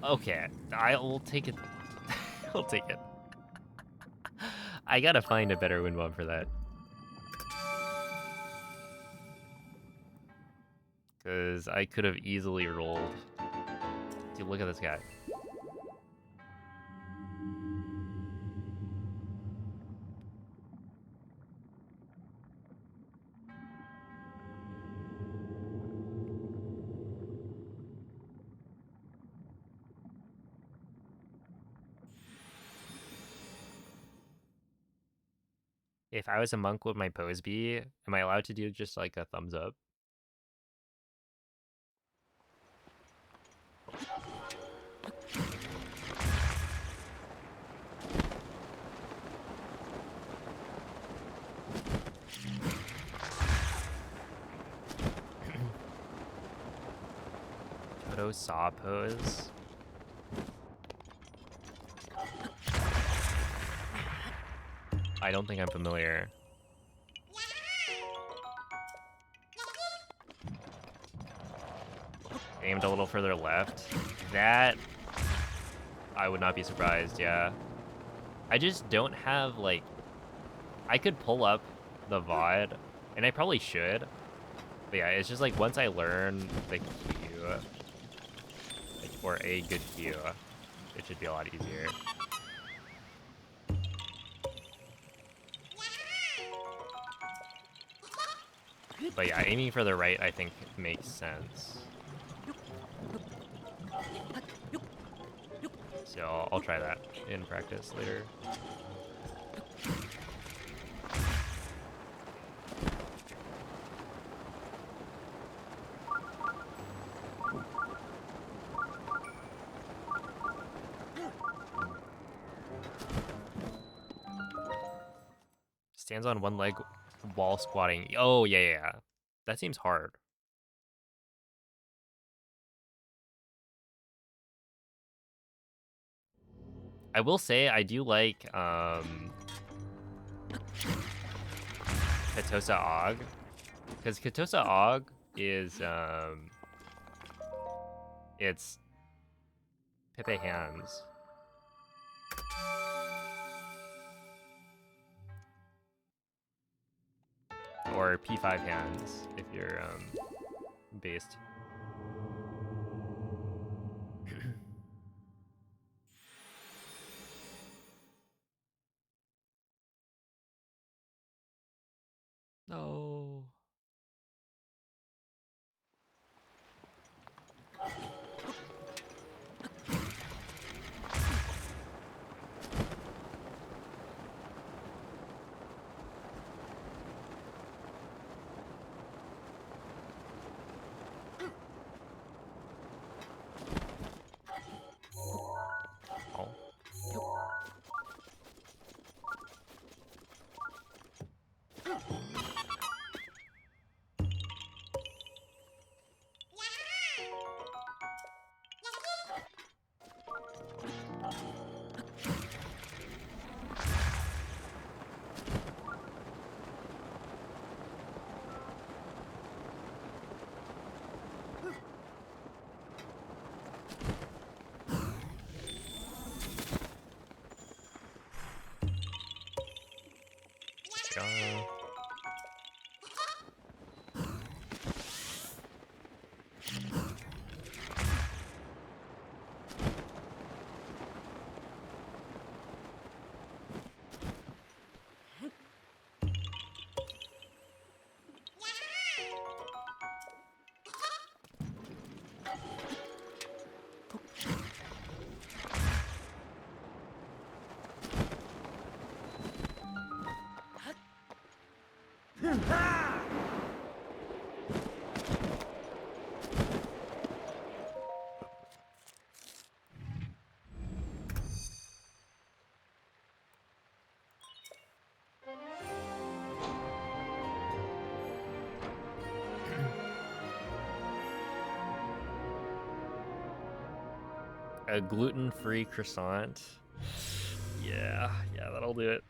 Okay, I'll take it. I'll take it. I gotta find a better wind bomb for that. Because I could have easily rolled. Dude, look at this guy. If I was a monk, would my pose be? Am I allowed to do just like a thumbs up? Toto saw pose. I don't think I'm familiar. Aimed a little further left. That, I would not be surprised, yeah. I just don't have, like... I could pull up the VOD, and I probably should. But yeah, it's just like, once I learn the cue, like, or a good cue, it should be a lot easier. But yeah, aiming for the right, I think, makes sense. So I'll try that in practice later. Stands on one leg while squatting. Oh, yeah, yeah, yeah. That seems hard. I will say I do like Katosa Og, because Katosa Og is it's Pepe hands. Or P5 hands if you're based. No. Oh. Yeah. A gluten-free croissant. Yeah, that'll do it.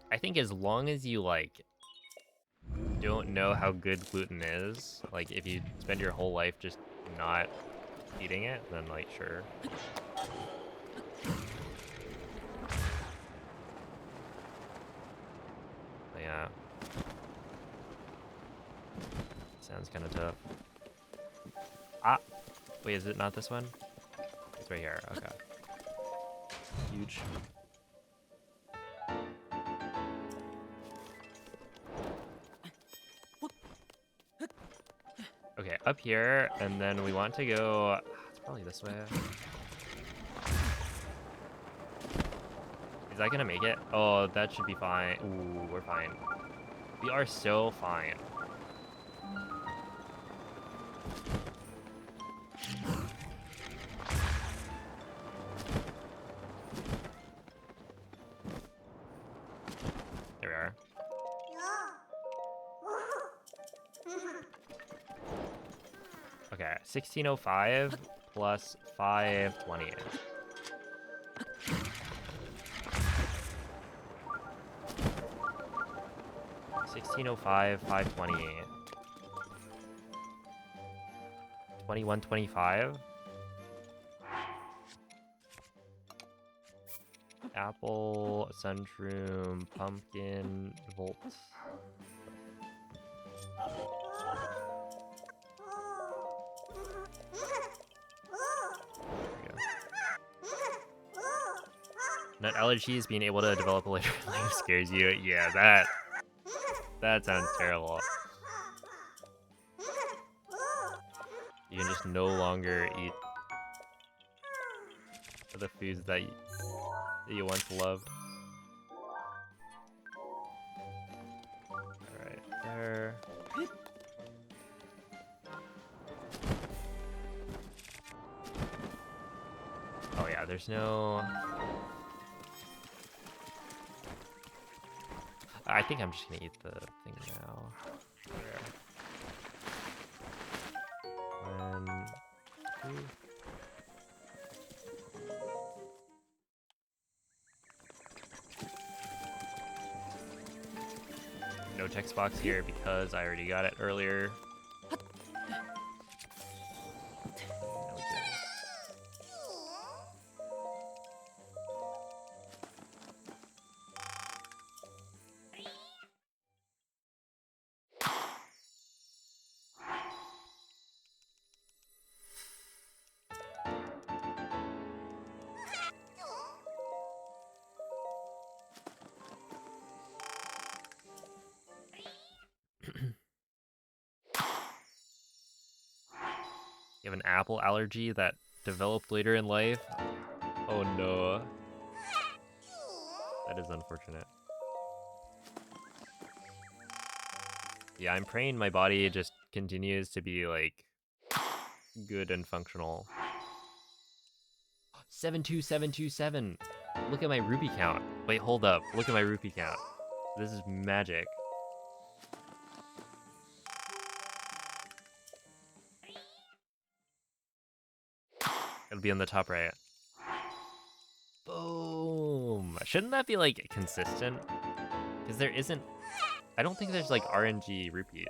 I think as long as you, like, don't know how good gluten is, like, if you spend your whole life just not eating it, then, like, sure. But yeah. Sounds kind of tough. Ah! Wait, is it not this one? It's right here, okay. Huge. Okay, up here, and then we want to go... It's probably this way. Is that gonna make it? Oh, that should be fine. Ooh, we're fine. We are so fine. 1605 plus 528. $1605, 528. 2125. Apple, sunshroom, pumpkin, volt. Nut allergies being able to develop later in life scares you. Yeah, that sounds terrible. You can just no longer eat the foods that you once loved. Alright, there. Oh yeah, there's no... I think I'm just gonna eat the thing now. There. 1, 2. No text box here because I already got it earlier. You have an apple allergy that developed later in life? Oh no. That is unfortunate. Yeah, I'm praying my body just continues to be, like, good and functional. 72727! Look at my rupee count. Wait, hold up. Look at my rupee count. This is magic. It'll be on the top right. Boom! Shouldn't that be, like, consistent? Because there isn't... I don't think there's, like, RNG rupees.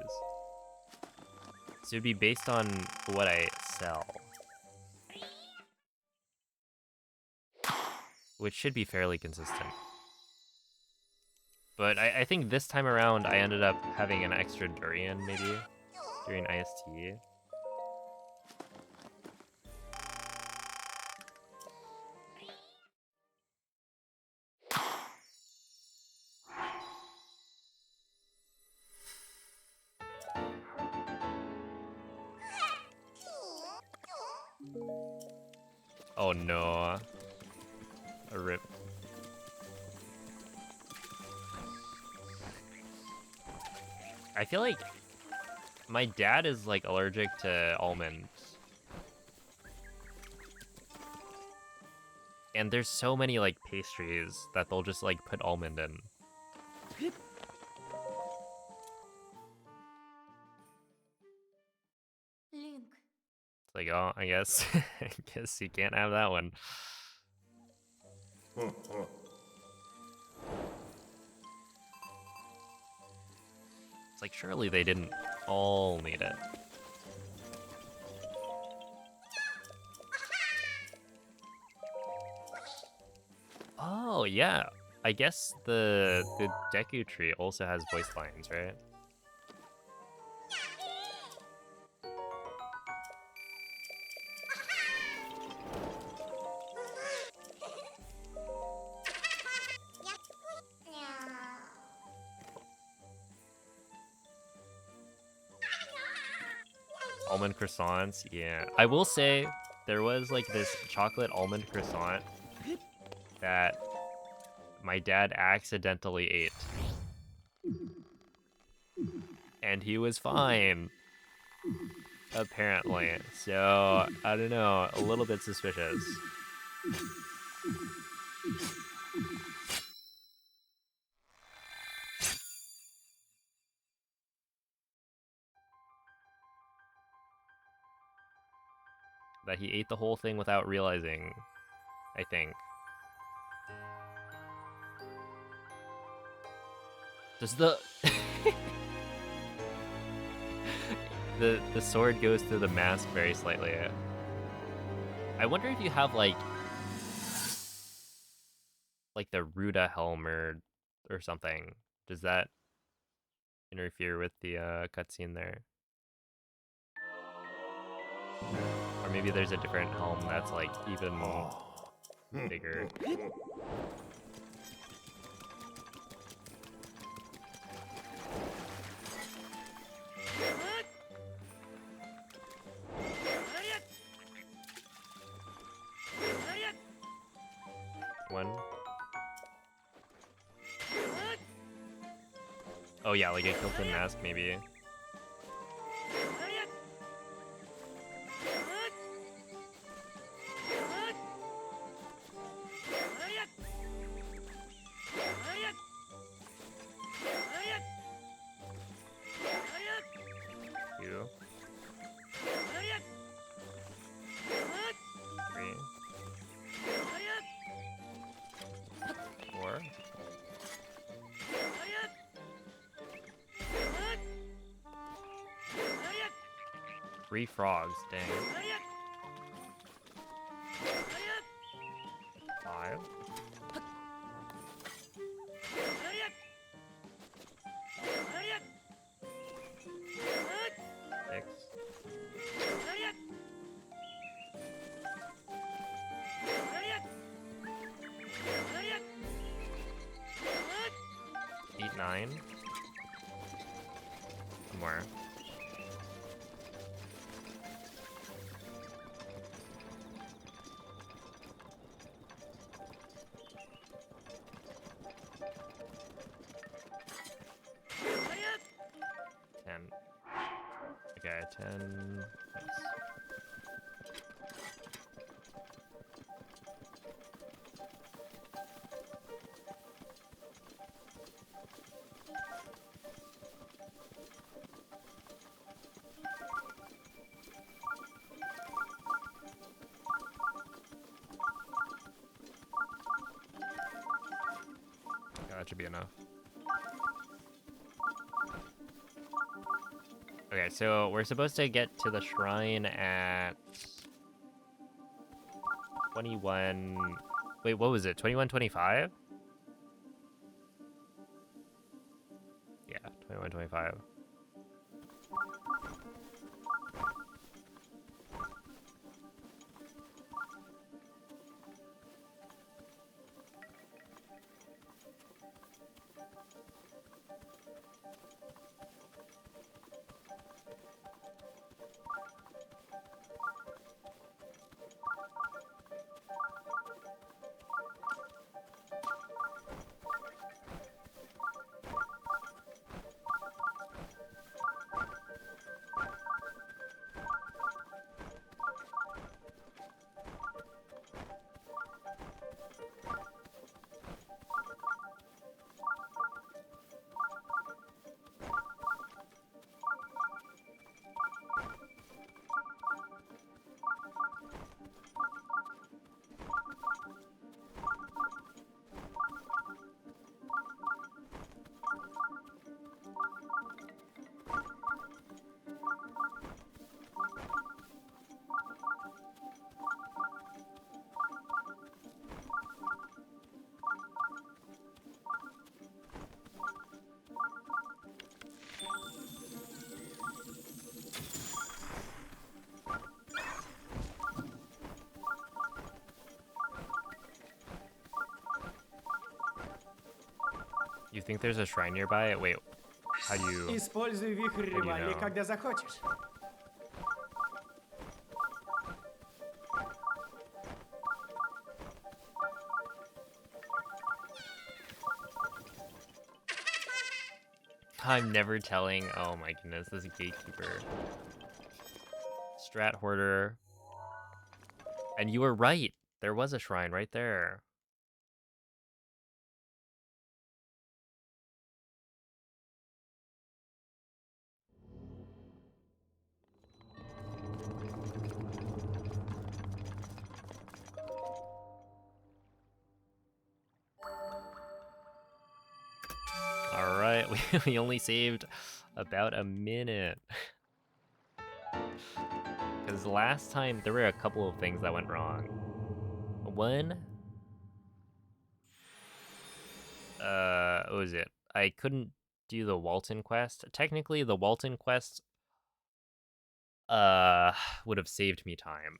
So it'd be based on what I sell. Which should be fairly consistent. But I think this time around I ended up having an extra durian, maybe, during IST. Oh no. A rip. I feel like my dad is like allergic to almonds. And there's so many like pastries that they'll just like put almond in. Link, It's like, oh, I guess I guess you can't have that one. It's like, surely they didn't all need it. Oh, yeah. I guess the Deku tree also has voice lines, right? Almond croissants, yeah. I will say, there was like this chocolate almond croissant that my dad accidentally ate. And he was fine. Apparently. So, I don't know, a little bit suspicious. that he ate the whole thing without realizing, I think. Does the the sword goes through the mask very slightly. I wonder if you have like the Ruda helm or something. Does that interfere with the cutscene there? Or maybe there's a different helm that's like even bigger. One. Oh yeah, like a Kilton mask maybe. Two. Three. Four. 3 frogs, dang. 5. 6. 8, 9. One more. 10. Okay, 10. Nice. Yeah, that should be enough. Okay, so we're supposed to get to the shrine at 21. Wait, what was it? 21:25? Yeah, 21:25. You think there's a shrine nearby? Wait, how do you... Используй вихрь How do you Ривали, know? когда захочешь. I'm never telling. Oh my goodness, this gatekeeper. Strat hoarder. And you were right. There was a shrine right there. we only saved about a minute. Because last time, there were a couple of things that went wrong. One, what was it? I couldn't do the Walton quest. Technically, the Walton quest would have saved me time.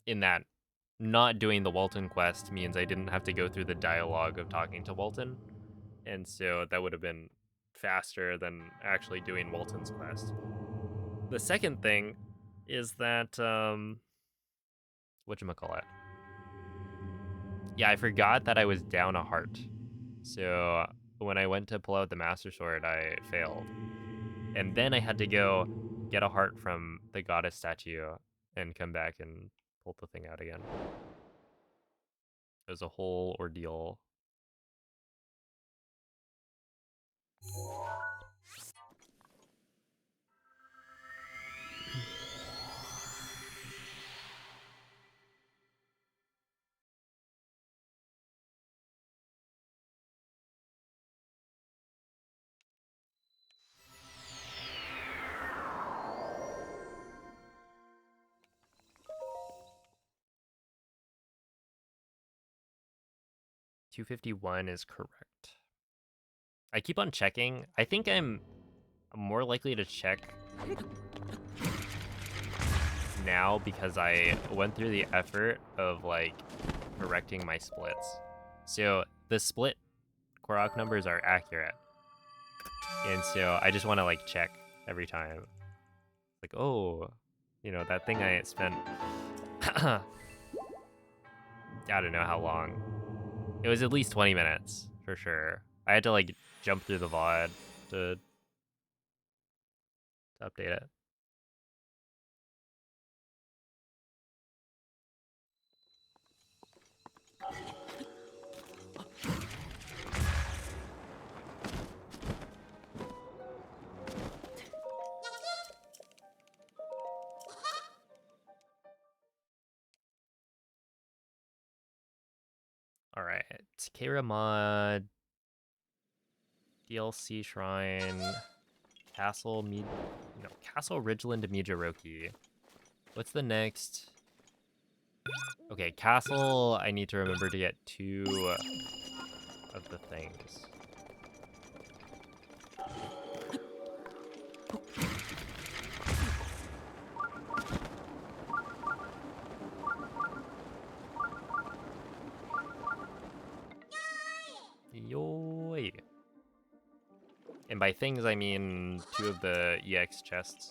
In that, not doing the Walton quest means I didn't have to go through the dialogue of talking to Walton, and so that would have been faster than actually doing Walton's quest. The second thing is that, whatchamacallit? Yeah, I forgot that I was down a heart. So when I went to pull out the Master Sword, I failed. And then I had to go get a heart from the goddess statue and come back and pull the thing out again. It was a whole ordeal. $251 is correct. I keep on checking. I think I'm more likely to check now because I went through the effort of like correcting my splits. So the split Korok numbers are accurate. And so I just want to like check every time. Like, oh, you know, that thing I spent I don't know how long. It was at least 20 minutes for sure. I had to like jump through the VOD to update it. All right, Keira Mod, DLC Shrine, Castle Ridgeland Mijiroki. What's the next? Okay, Castle. I need to remember to get 2 of the things. Yoy. And by things, I mean 2 of the EX chests.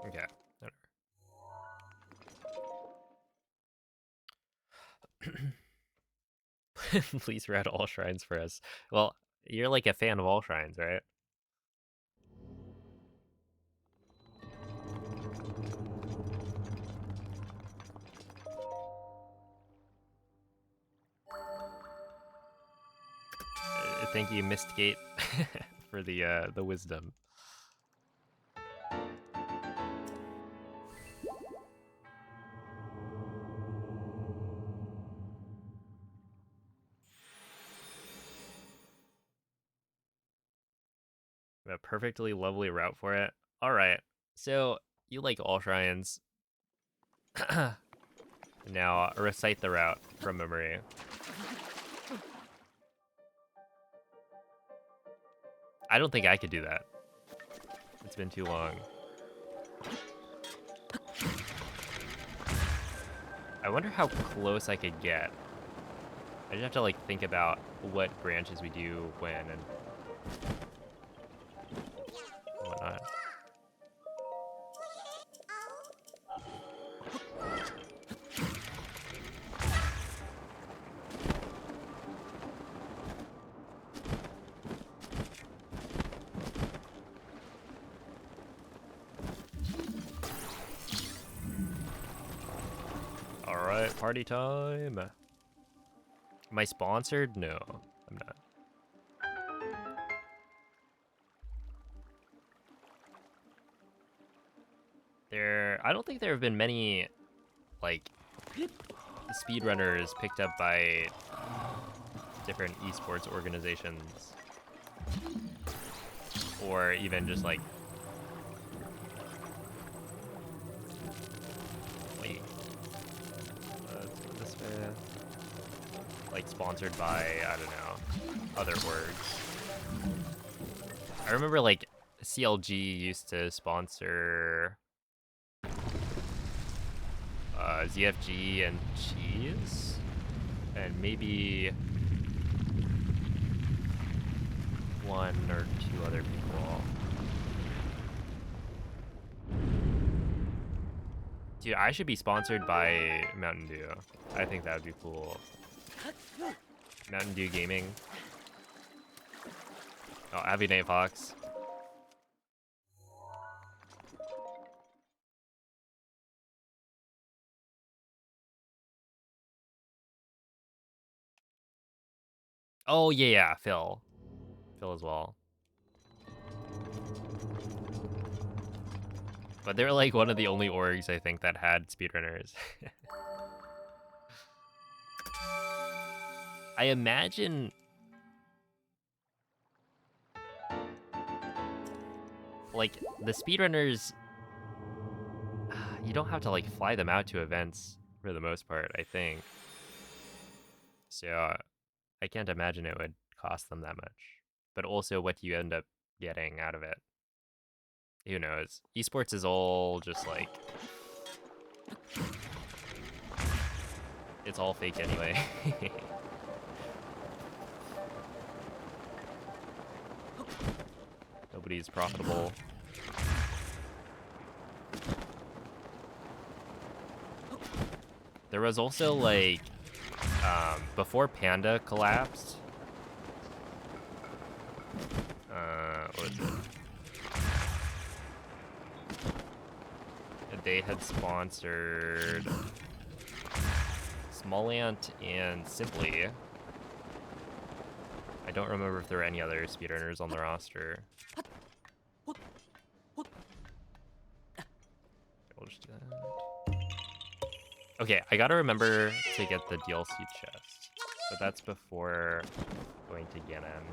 Okay. Please read all shrines for us. Well, you're like a fan of all shrines, right? Thank you, Mistgate, for the wisdom. A perfectly lovely route for it. All right, so you like all shrines. Now recite the route from memory. I don't think I could do that. It's been too long. I wonder how close I could get. I just have to like think about what branches we do when and whatnot. All right, party time. Am I sponsored? No, I'm not. I don't think there have been many, like, speedrunners picked up by different esports organizations. Or even just, like... Wait. Let's go this way. Like, sponsored by, I don't know, other orgs. I remember, like, CLG used to sponsor... ZFG and Cheese, and maybe one or two other people. Dude, I should be sponsored by Mountain Dew. I think that would be cool. Mountain Dew Gaming. Oh, happy Nate Fox. Oh, yeah, Phil. Phil as well. But they're like one of the only orgs, I think, that had speedrunners. I imagine... like, the speedrunners... you don't have to, like, fly them out to events for the most part, I think. So... I can't imagine it would cost them that much. But also, what do you end up getting out of it? Who knows? Esports is all just like... it's all fake anyway. Nobody's profitable. There was also like... before Panda collapsed, what was it? They had sponsored Smallant and Simply. I don't remember if there were any other speedrunners on the roster. We'll just do that. Okay, I gotta remember to get the DLC chest, but that's before going to Ganon.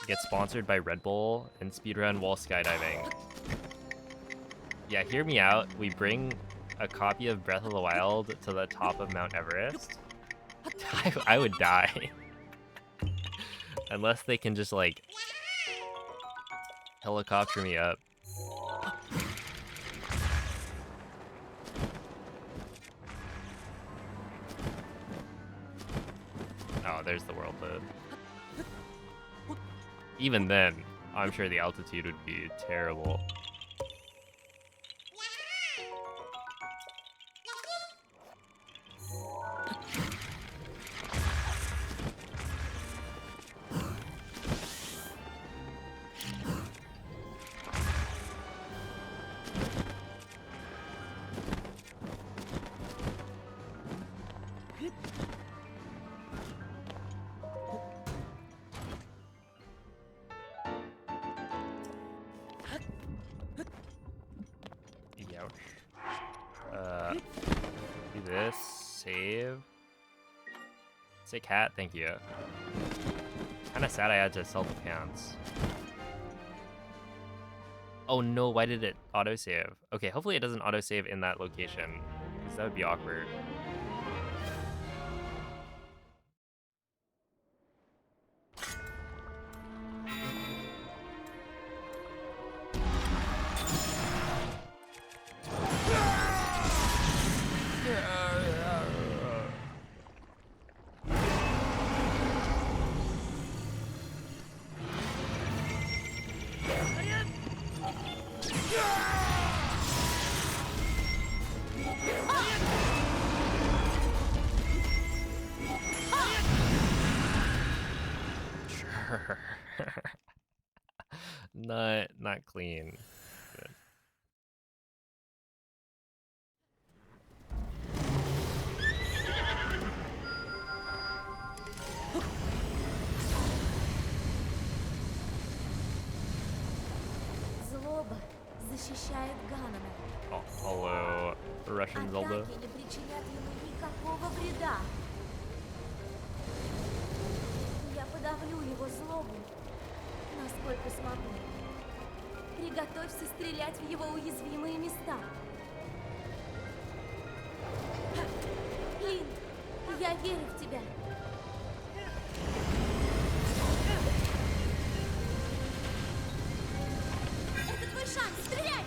Get sponsored by Red Bull and speedrun while skydiving. Yeah, hear me out. We bring a copy of Breath of the Wild to the top of Mount Everest. I would die. Unless they can just, like, helicopter me up. Oh, there's the world hood. Even then, I'm sure the altitude would be terrible. Do this, save. Sick hat, thank you. Kinda sad I had to sell the pants. Oh no, why did it autosave? Okay, hopefully it doesn't autosave in that location, because that would be awkward. Not clean. Good. защищает Ганнона. Hello, Russian Zelda. Атаки не причинят ему никакого вреда. Я подавлю его злобу, насколько смогу. Приготовься стрелять в его уязвимые места. Лин, я верю в тебя. Это твой шанс, стреляй!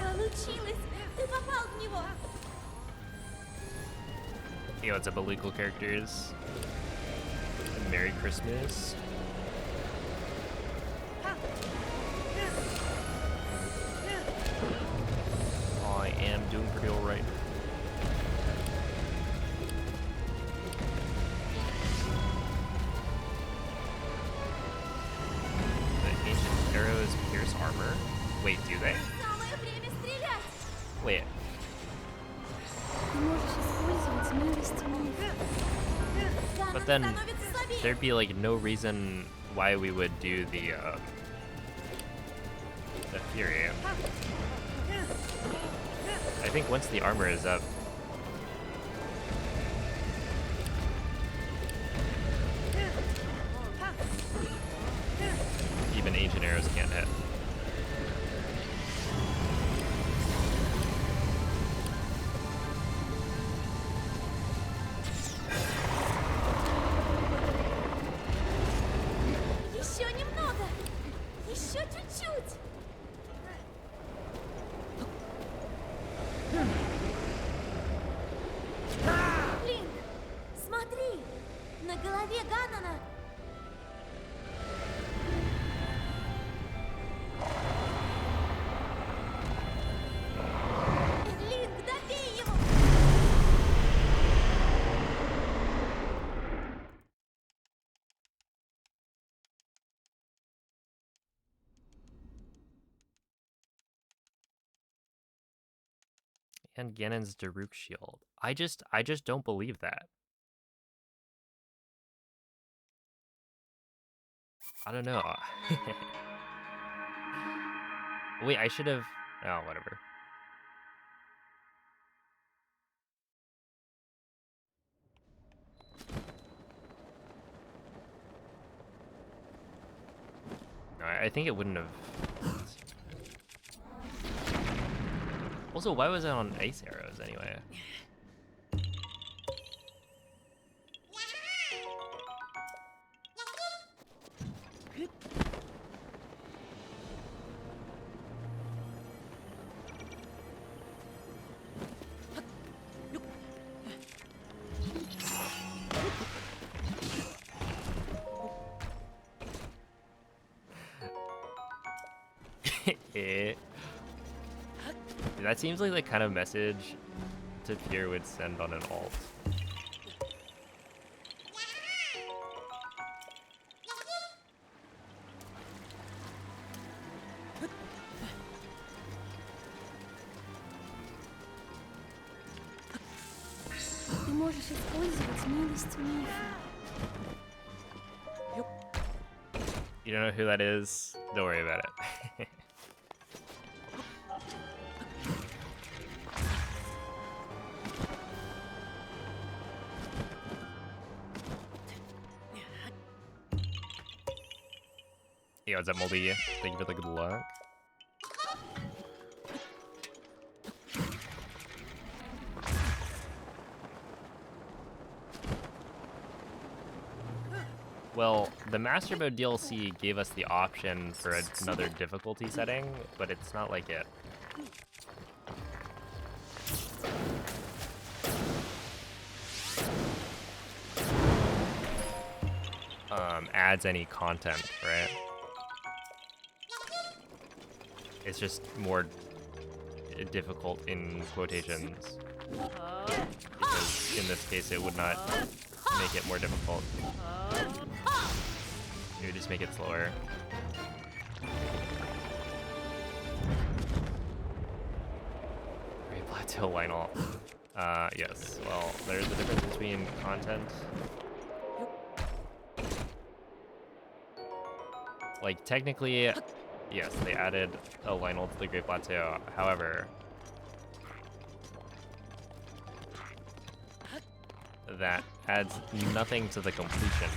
Получилось! Ты попал в него! Yo, what's up, illegal characters? Merry Christmas. I am doing pretty alright. The ancient arrows pierce armor? Wait, do they? Самое время стрелять! Wait, Ты можешь использовать милость мифа. but then there'd be like no reason why we would do the Fury. I think once the armor is up, even ancient arrows can't hit. Еще немного! Еще чуть-чуть! Линк, смотри! На голове Ганнона! Линк, добей его! And Ganon's Daruk shield. I just don't believe that. I don't know. Wait, I should have. Oh, whatever. No, I think it wouldn't have. Also, why was it on ice arrows anyway? That seems like the kind of message Tapir would send on an alt. Ты можешь использовать милость мифа. You don't know who that is? Don't worry about it. Yo, what's up, Moldy? Thank you for the good luck. Well, the Master Mode DLC gave us the option for another difficulty setting, but it's not like it adds any content, right? It's just more difficult in quotations, because in this case it would not make it more difficult. It would just make it slower. Great Plateau Lionel. Yes, well, there's a difference between content Like, technically, yes, they added a Lionel to the Great Plateau. However, that adds nothing to the completion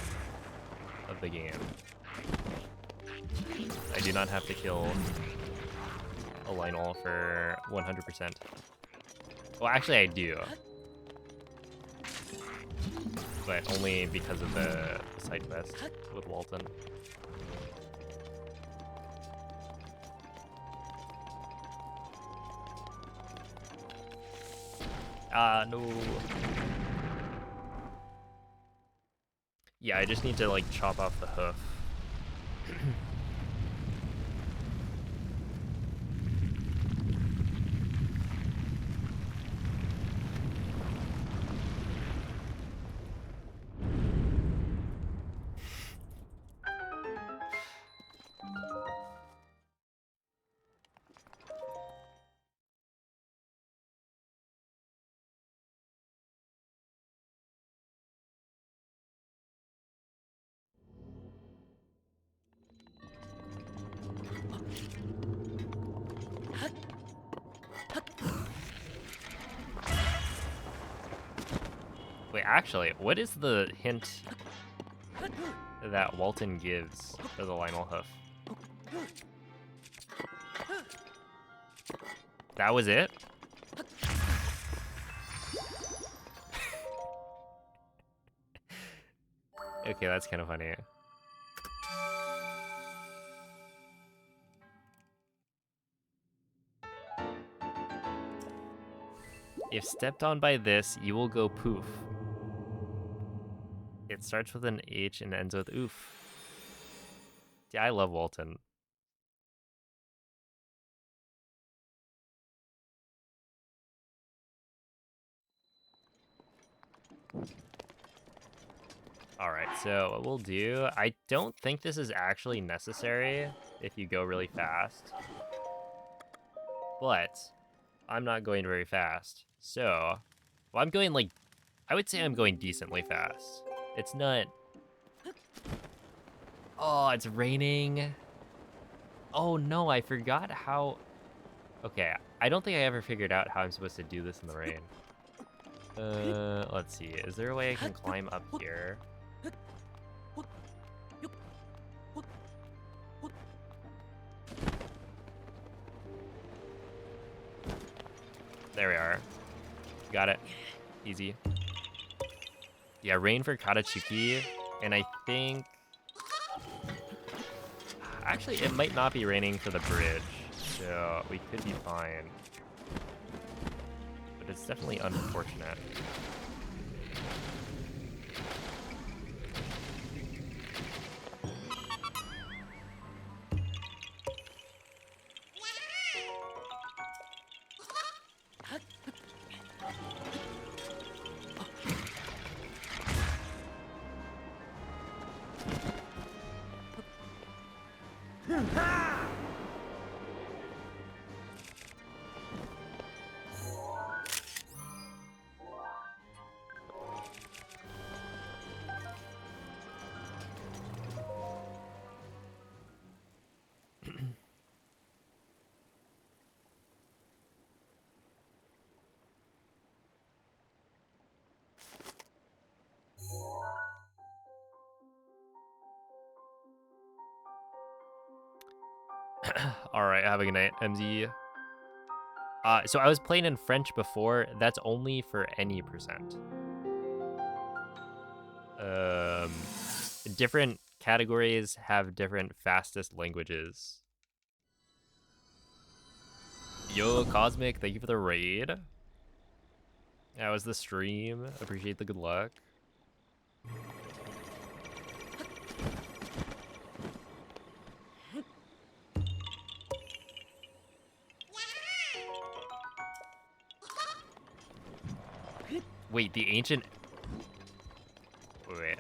of the game. I do not have to kill a Lionel for 100%. Well, actually, I do. But only because of the side quest with Walton. Ah, no. Yeah, I just need to, like, chop off the hoof. Wait, actually, what is the hint that Walton gives for the Lionel hoof? That was it? Okay, that's kind of funny. If stepped on by this, you will go poof. It starts with an H and ends with oof. Yeah, I love Walton. Alright, so what we'll do, I don't think this is actually necessary if you go really fast. But I'm not going very fast. So, well, I'm going like, I would say I'm going decently fast. It's not... Oh, it's raining. Oh no, I forgot how... Okay, I don't think I ever figured out how I'm supposed to do this in the rain. Let's see. Is there a way I can climb up here? There we are. Got it. Easy. Yeah, rain for Katachuki, and I think... Actually, it might not be raining for the bridge, so we could be fine. But it's definitely unfortunate. Alright, have a good night, MZ. So I was playing in French before. That's only for any percent. Different categories have different fastest languages. Yo, Cosmic, thank you for the raid. How was the stream? Appreciate the good luck. Wait, the ancient... Wait.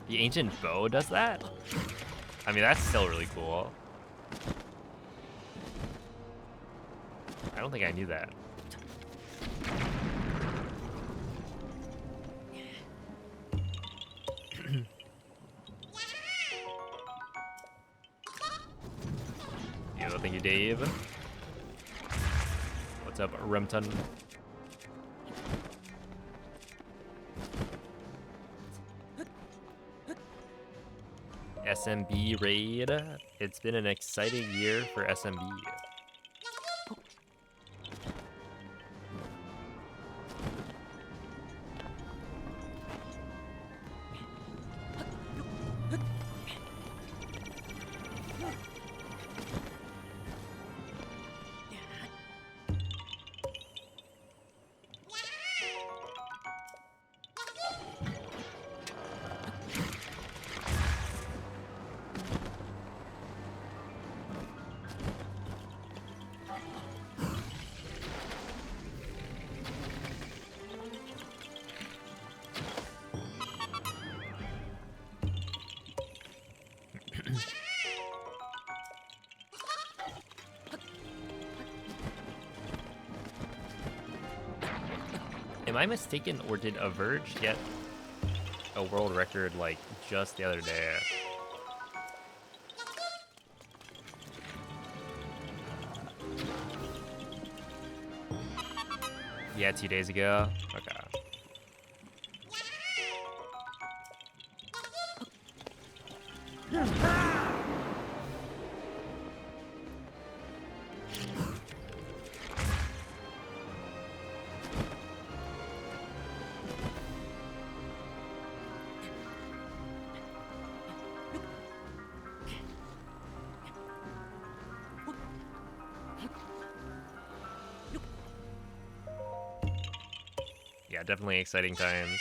The ancient bow does that? I mean, that's still really cool. I don't think I knew that. Thank you, Dave. What's up, Remton? SMB raid. It's been an exciting year for SMB. Am I mistaken, or did Averge get a world record like just the other day? Yeah, 2 days ago. Okay. Yeah, definitely exciting times.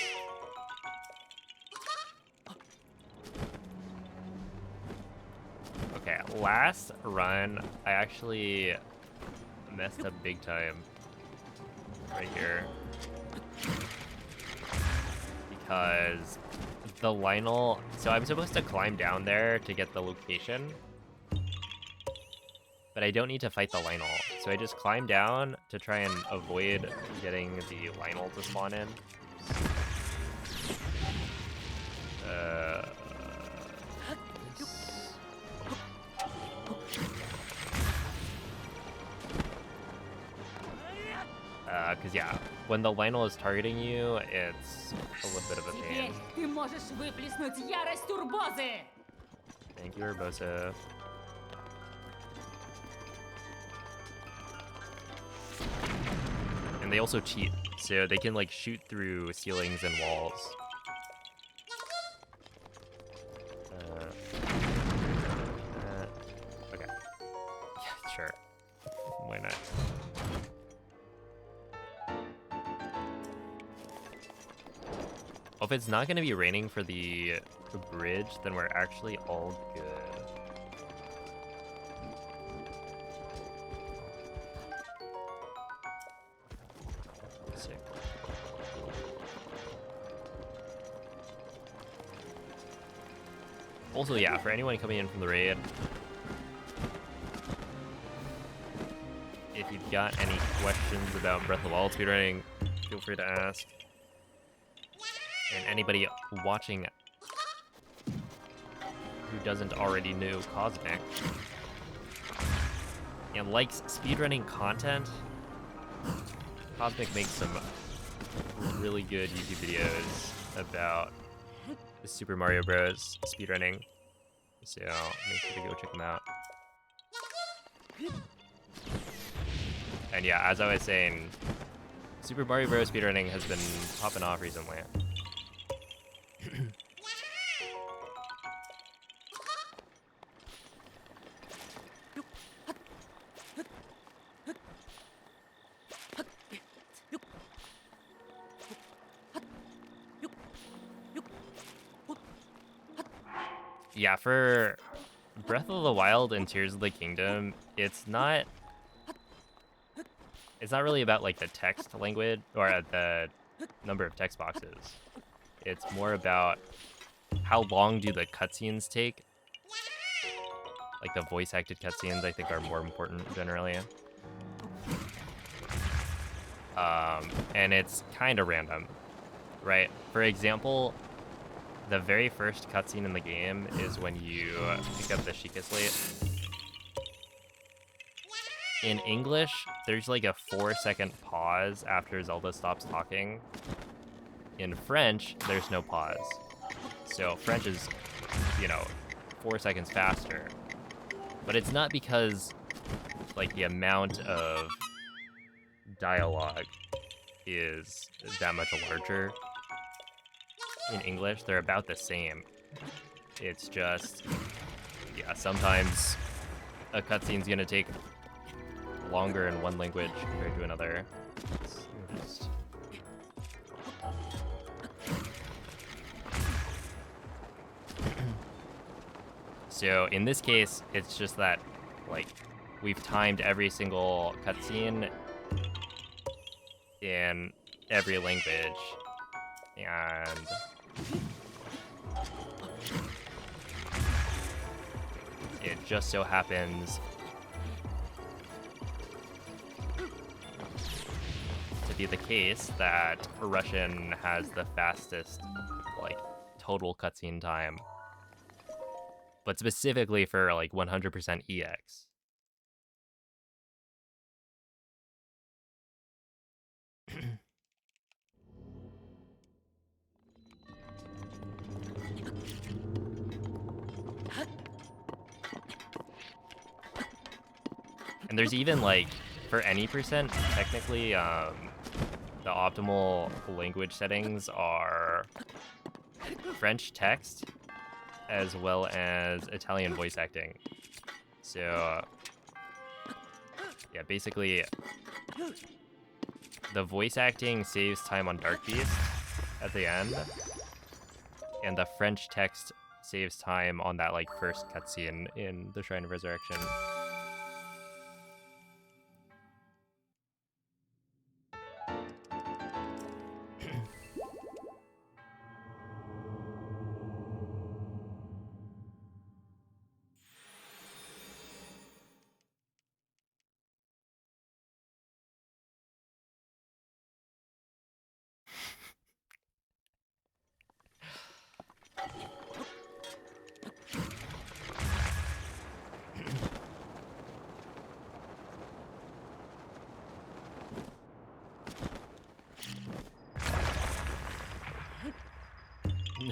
Okay, last run, I actually messed up big time right here. Because the Lionel, so I'm supposed to climb down there to get the location, but I don't need to fight the Lionel. So I just climb down to try and avoid getting the Lionel to spawn in. Because yeah, when the Lionel is targeting you, it's a little bit of a Теперь pain. ты можешь выплеснуть ярость турбозы! Thank you, Urbosa. And they also cheat, so they can like shoot through ceilings and walls. Okay. Yeah, sure. Why not? Oh, if it's not gonna be raining for the bridge, then we're actually all good. Sick. Also, yeah, for anyone coming in from the raid, if you've got any questions about Breath of the Wild speedrunning, feel free to ask. And anybody watching who doesn't already know Cosmic and likes speedrunning content, Cosmic makes some really good YouTube videos about the Super Mario Bros. Speedrunning, so make sure to go check them out. And yeah, as I was saying, Super Mario Bros. Speedrunning has been popping off recently. Yeah, for Breath of the Wild and Tears of the Kingdom, it's not really about like the text language or the number of text boxes. It's more about how long do the cutscenes take. Like the voice acted cutscenes, I think, are more important generally. And it's kind of random, right? For example, the very first cutscene in the game is when you pick up the Sheikah Slate. in English, there's like a 4-second pause after Zelda stops talking. In French, there's no pause. So French is, 4 seconds faster. But it's not because, like, the amount of dialogue is that much larger. In English, they're about the same. It's just, yeah, sometimes a cutscene's gonna take longer in one language compared to another. So in this case, it's just that, like, we've timed every single cutscene in every language, and it just so happens to be the case that Russian has the fastest, like, total cutscene time, but specifically for, like, 100% EX. And there's even, like, for any percent, technically, the optimal language settings are French text as well as Italian voice acting. So, yeah, basically, the voice acting saves time on Dark Beast at the end, and the French text saves time on that, like, first cutscene in the Shrine of Resurrection.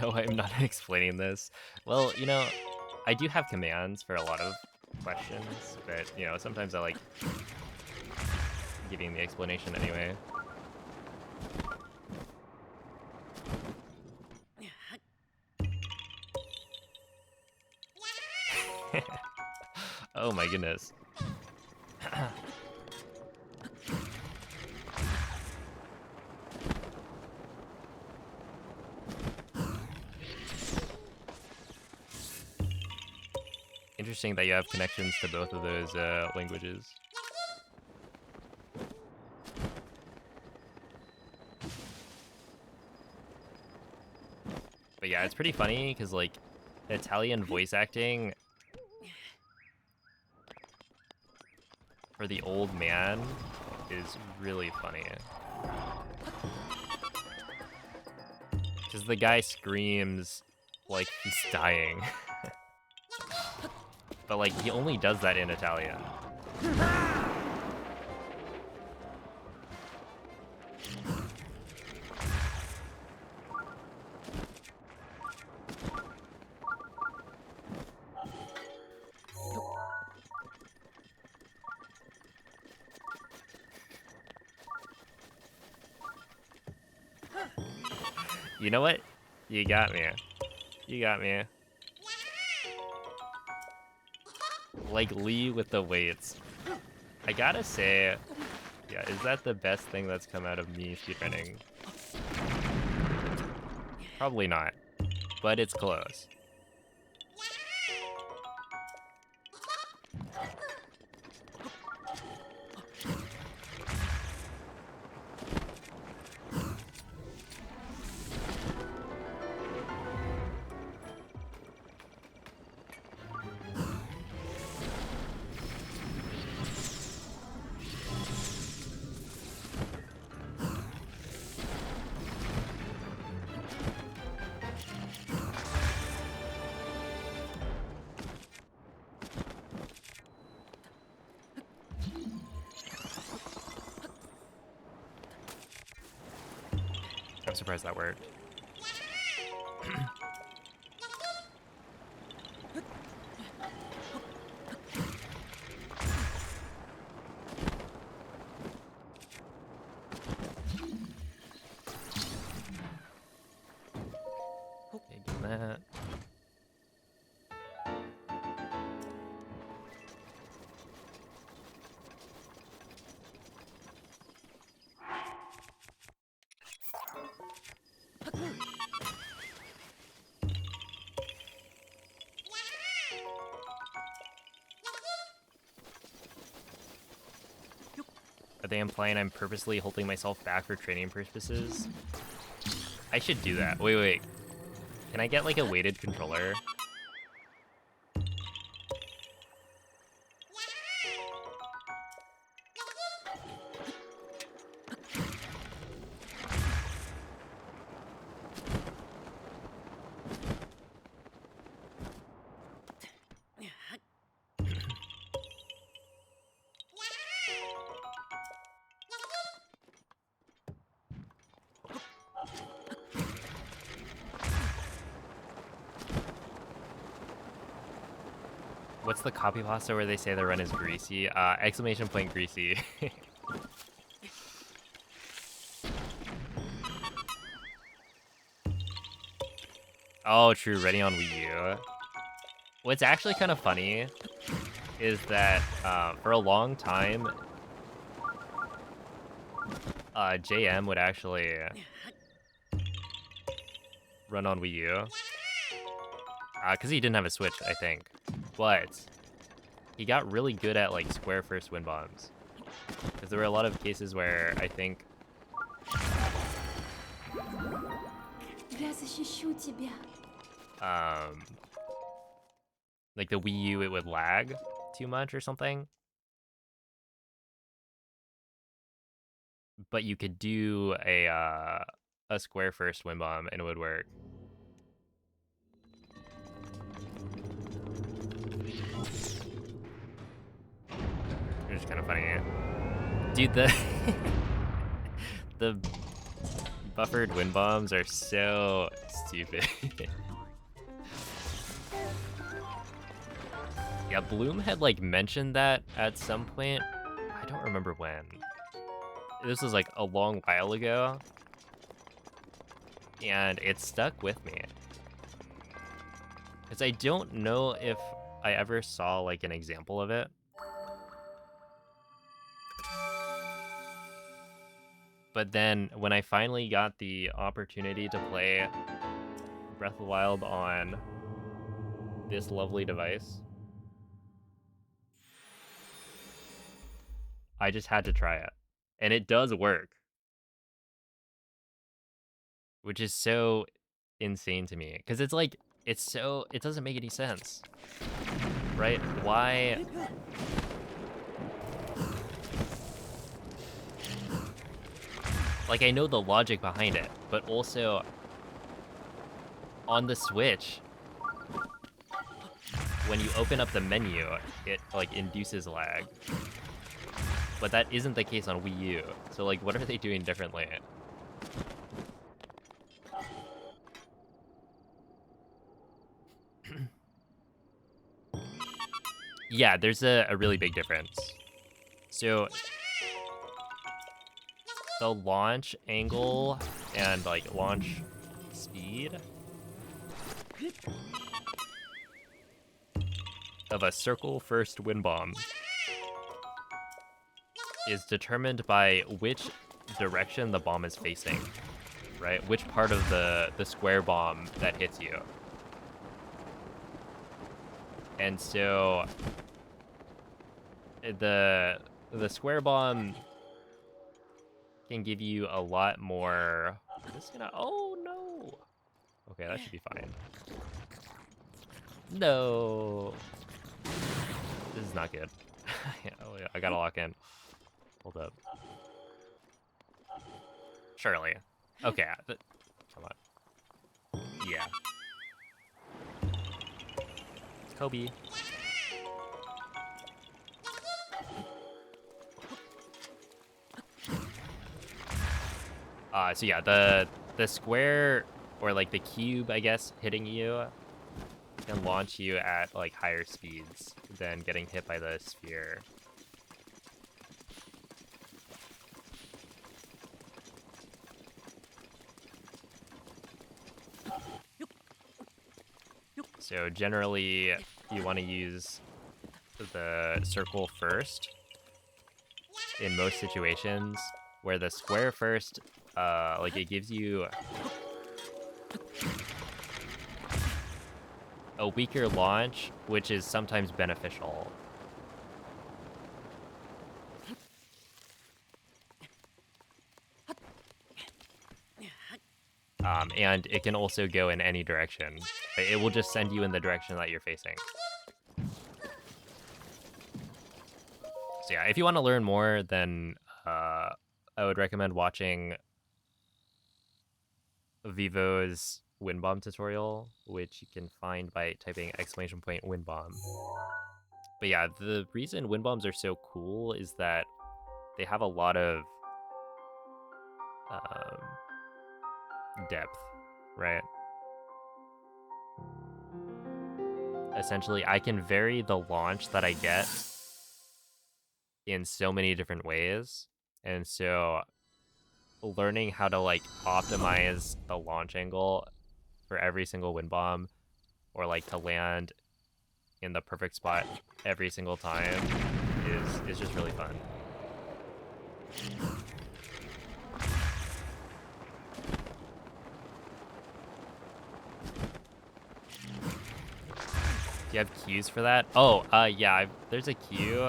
No, I'm not explaining this. Well, I do have commands for a lot of questions, but, sometimes I like giving the explanation anyway. Oh my goodness. Interesting that you have connections to both of those languages. But yeah, it's pretty funny because, like, Italian voice acting for the old man is really funny. Because the guy screams like he's dying. But, like, he only does that in Italian. You know what? You got me. You got me. Like Lee with the weights. I gotta say, yeah, is that the best thing that's come out of me speedrunning? Probably not, but it's close. I'm surprised that worked. Okay, do that. Are they implying I'm purposely holding myself back for training purposes? I should do that. Wait, wait. Can I get like a weighted controller? What's the copy pasta where they say the run is greasy? Exclamation point greasy. Oh, true. Ready on Wii U. What's actually kind of funny is that for a long time, JM would actually run on Wii U. Because he didn't have a Switch, I think. But he got really good at like square first win bombs. Because there were a lot of cases where I think Я защищу тебя. like the Wii U, it would lag too much or something. But you could do a square first win bomb and it would work. Which is kind of funny. Dude, the buffered wind bombs are so stupid. Yeah, Bloom had like mentioned that at some point. I don't remember when. This was like a long while ago. And it stuck with me. Because I don't know if I ever saw like an example of it. But then when I finally got the opportunity to play Breath of the Wild on this lovely device, I just had to try it. And it does work. Which is so insane to me. Because it's like, it doesn't make any sense. Right? Why? Like, I know the logic behind it, but also on the Switch, when you open up the menu, it like induces lag. But that isn't the case on Wii U. So like, what are they doing differently? Yeah, there's a really big difference. So the launch angle and like launch speed of a circle first wind bomb is determined by which direction the bomb is facing, right? Which part of the square bomb that hits you. And so the square bomb can give you a lot more. This is gonna. Oh no. Okay, that should be fine. No. This is not good. Oh yeah, I gotta lock in. Hold up. Surely. Okay. Come on. Yeah. Kobe. So yeah, the square, or like the cube, I guess, hitting you can launch you at like higher speeds than getting hit by the sphere. So generally, you want to use the circle first in most situations, where the square first, like it gives you a weaker launch, which is sometimes beneficial. And it can also go in any direction. It will just send you in the direction that you're facing. So yeah, if you want to learn more, then I would recommend watching Vivo's wind bomb tutorial, which you can find by typing !wind bomb. But yeah, the reason wind bombs are so cool is that they have a lot of depth, right? Essentially, I can vary the launch that I get in so many different ways, and so learning how to like optimize the launch angle for every single wind bomb, or like to land in the perfect spot every single time is just really fun. Do you have cues for that? Oh, yeah, there's a cue.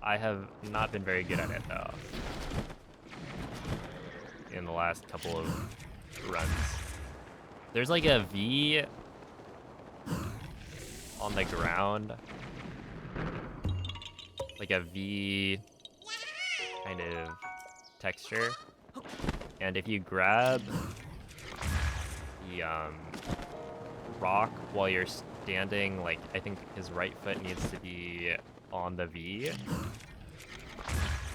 I have not been very good at it, though, in the last couple of runs. There's like a V on the ground. Like a V kind of texture. And if you grab the rock while you're standing, like I think his right foot needs to be on the V,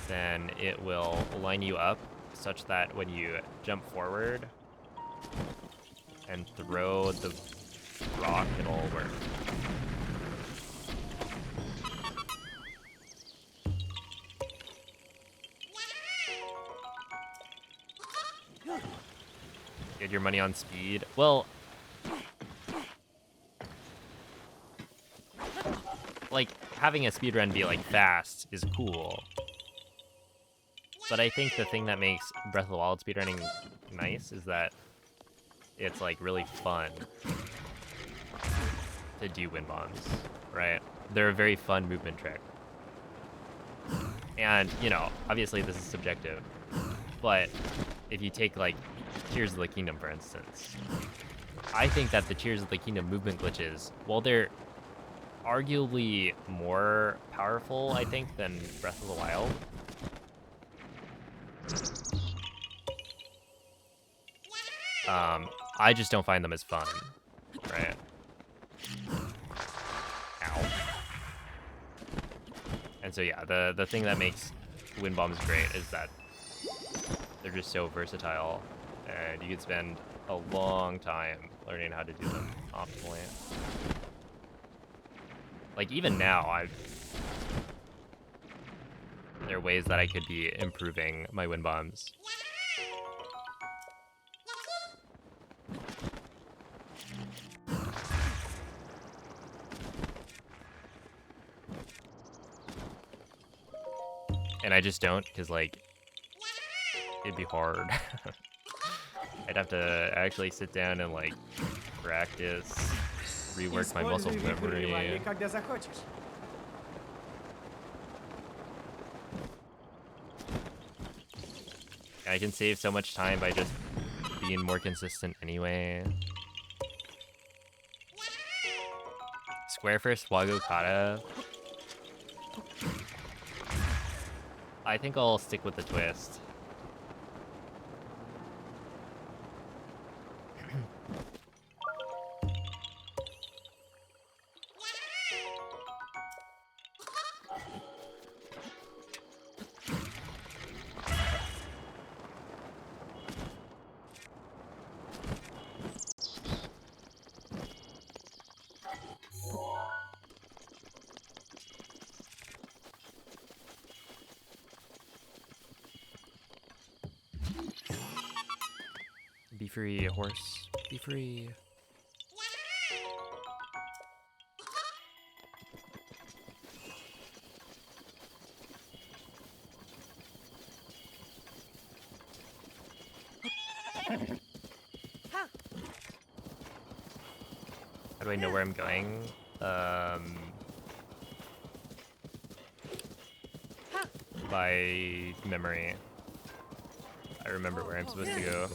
then it will line you up such that when you jump forward and throw the rock, it'll work. Get your money on speed. Well, like, having a speedrun be, like, fast is cool. But I think the thing that makes Breath of the Wild speedrunning nice is that it's, like, really fun to do wind bombs, right? They're a very fun movement trick. And, you know, obviously this is subjective, but if you take, like, Tears of the Kingdom, for instance, I think that the Tears of the Kingdom movement glitches, while they're arguably more powerful, I think, than Breath of the Wild, I just don't find them as fun, right? Ow. And so yeah, the thing that makes wind bombs great is that they're just so versatile, and you can spend a long time learning how to do them optimally. Like, even now, there are ways that I could be improving my wind bombs. And I just don't, because, like, it'd be hard. I'd have to actually sit down and, like, practice, rework my muscle Используй memory. выпрыгивание, когда захочешь. I can save so much time by just being more consistent anyway. Square first Wago Kata. I think I'll stick with the twist. free, horse. Be free. How do I know where I'm going? By memory. I remember where I'm supposed to go.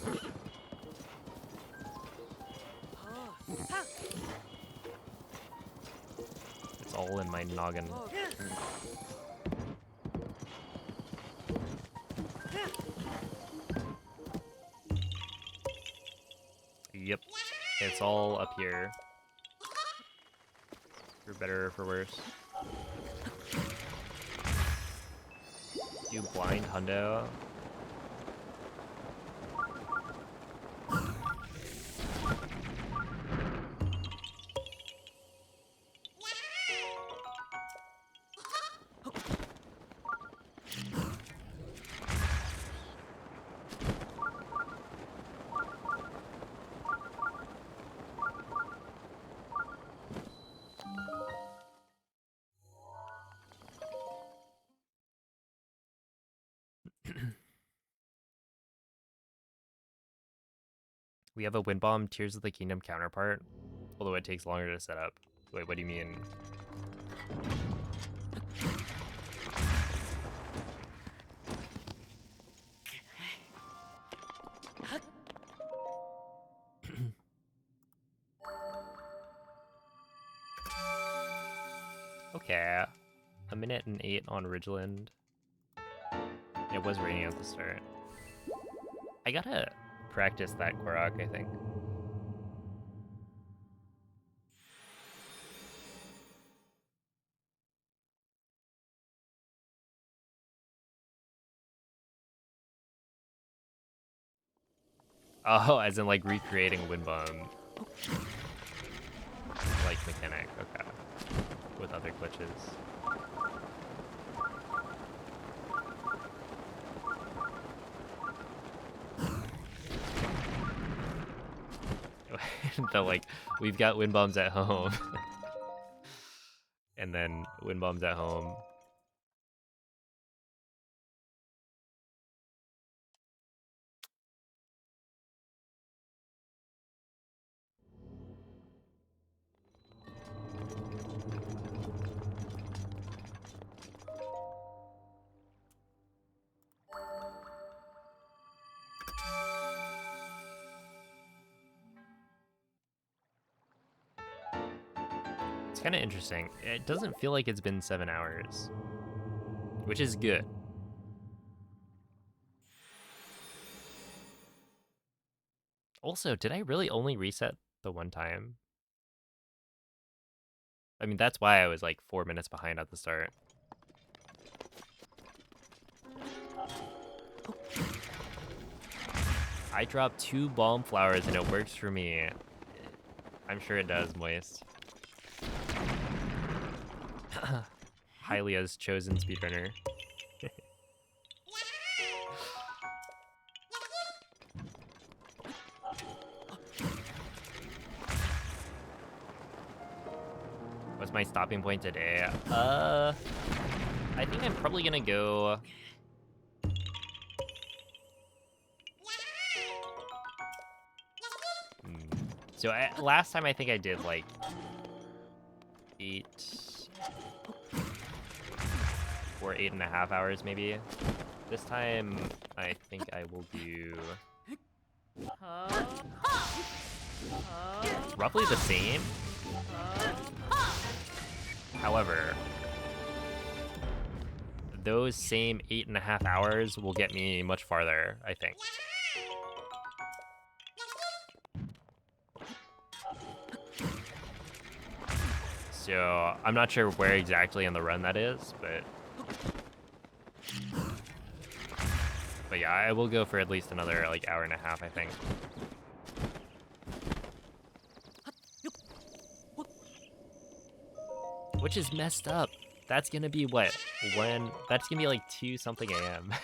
It's all in my noggin. Yep. It's all up here. For better or for worse. You blind hundo. We have a wind bomb Tears of the Kingdom counterpart, although it takes longer to set up. Wait, what do you mean? Okay, 1:08 on Ridgeland. It was raining at the start. I gotta practice that Korok, I think. Oh, as in like recreating wind bomb. Like mechanic, okay. With other glitches. The like, we've got wind bombs at home. And then wind bombs at home. It's kind of interesting. It doesn't feel like it's been 7 hours, which is good. Also, did I really only reset the one time? I mean, that's why I was like 4 minutes behind at the start. I dropped 2 balm flowers and it works for me. I'm sure it does, Moist. Hylia's chosen speedrunner. What's my stopping point today? I think I'm probably gonna go... So last time I think I did like 8 or 8.5 hours maybe. This time I think I will do roughly the same. However, those same 8.5 hours will get me much farther, I think. So I'm not sure where exactly on the run that is, but yeah, I will go for at least another like hour and a half, I think. Which is messed up. That's gonna be what? That's gonna be like 2 something a.m.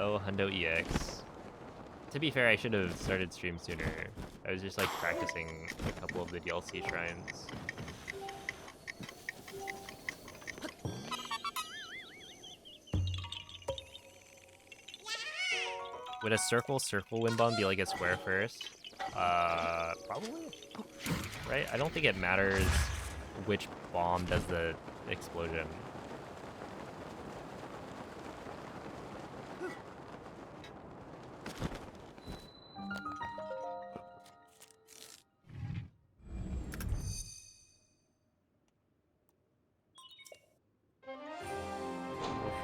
Oh, Hundo EX. To be fair, I should have started stream sooner. I was just like practicing a couple of the DLC shrines. Would a circle wind bomb be like a square first? Probably. Right? I don't think it matters which bomb does the explosion.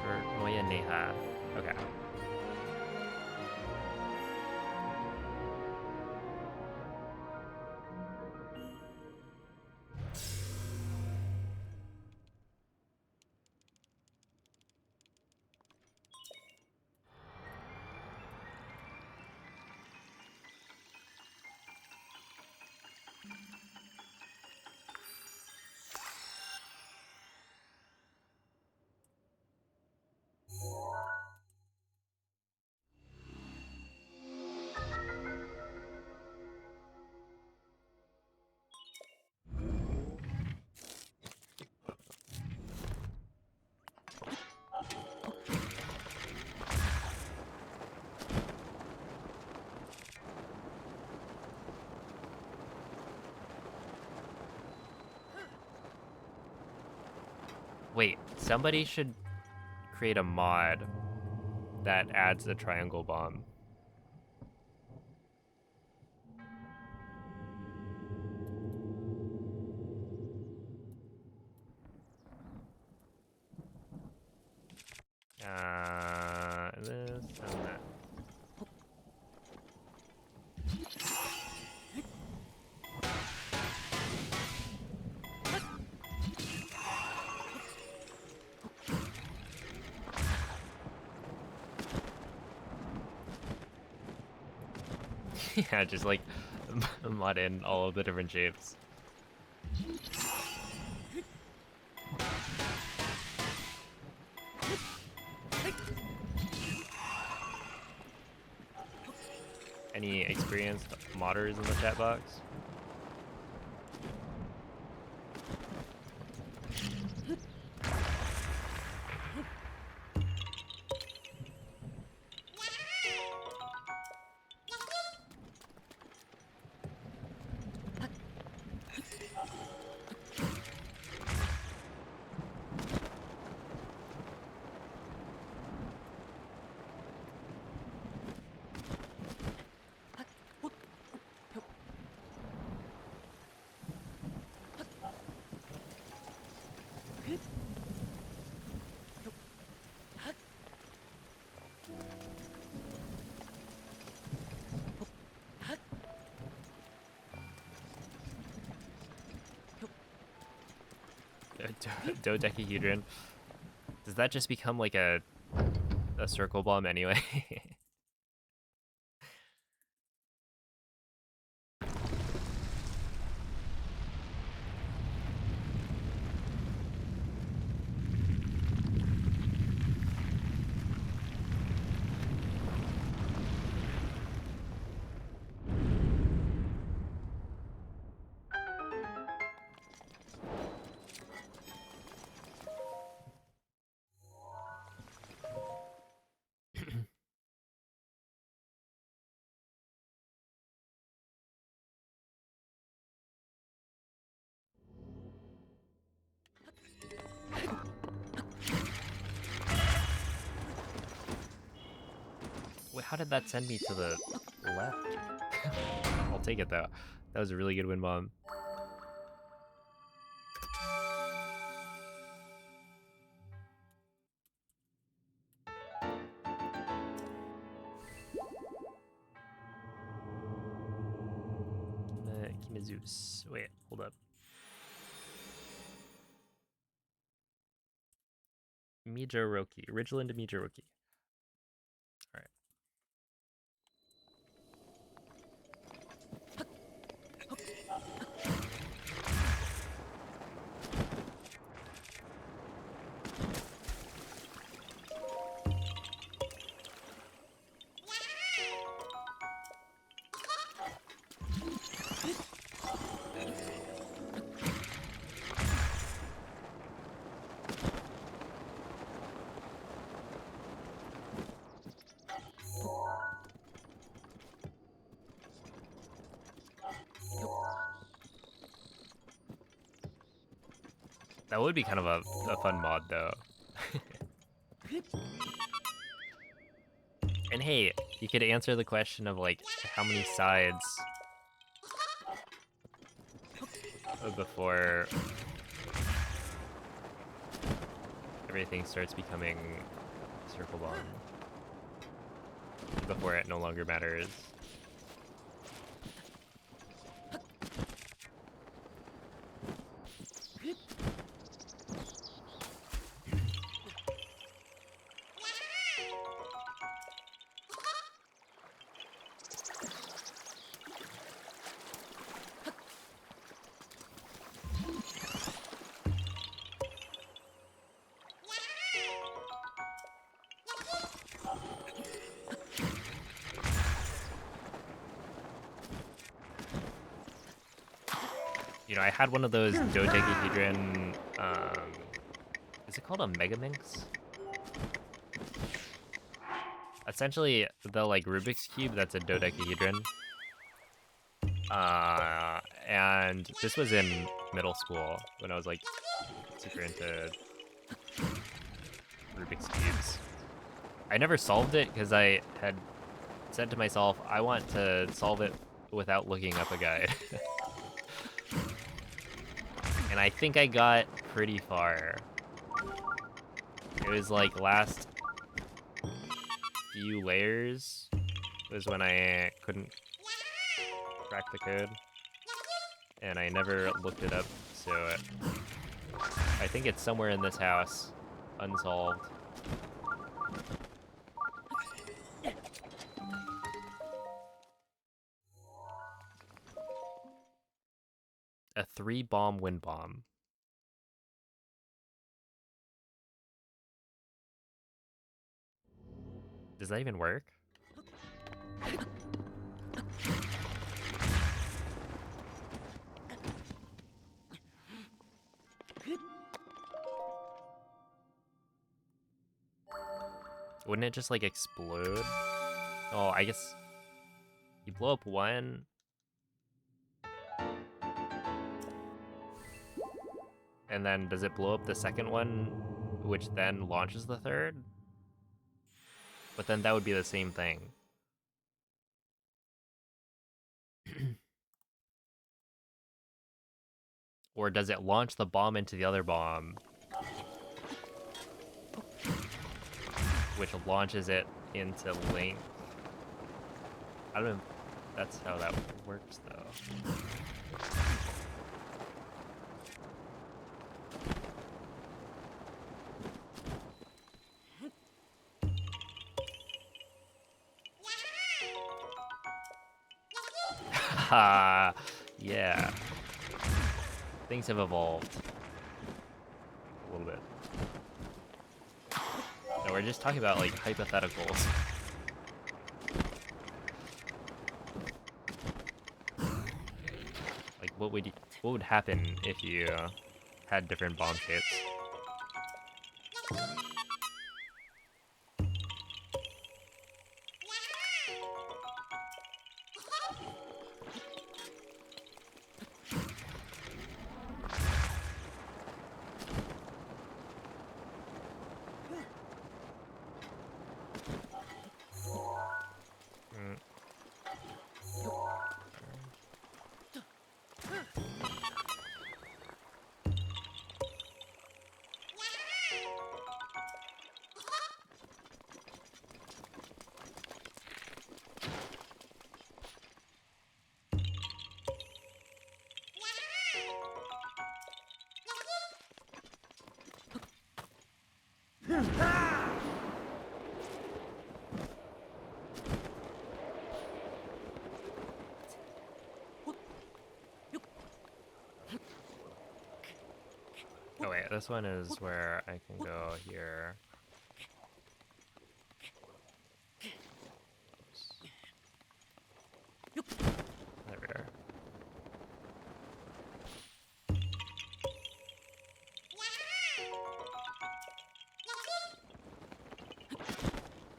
For Noya Neha. Okay. Wait, somebody should create a mod that adds a triangle bomb. This and that. Yeah, just like mod in all of the different shapes. Any experienced modders in the chat box? Dodecahedron. Does that just become like a circle bomb anyway? Wait, how did that send me to the left? I'll take it though. That was a really good wind bomb. Zeus. Wait, hold up. Mijoroki. Ridgeland Mijoroki. Alright. That would be kind of a fun mod, though. And hey, you could answer the question of, like, how many sides before everything starts becoming circle bomb. Before it no longer matters. You know, I had one of those dodecahedron, is it called a Megaminx? Essentially, the, like, Rubik's Cube that's a dodecahedron. And this was in middle school, when I was, like, super into Rubik's Cubes. I never solved it, because I had said to myself, I want to solve it without looking up a guide. And I think I got pretty far. It was like last few layers was when I couldn't crack the code. And I never looked it up, so I think it's somewhere in this house, unsolved. A 3-bomb wind bomb. Does that even work? Wouldn't it just, like, explode? Oh, I guess you blow up one. And then does it blow up the second one, which then launches the third? But then that would be the same thing. Or does it launch the bomb into the other bomb, which launches it into Link? I don't know if that's how that works, though. Haha, yeah. Things have evolved. A little bit. No, we're just talking about, like, hypotheticals. Like, what would happen if you had different bomb shapes? Oh wait, this one is where I can go here. Oops. There we are.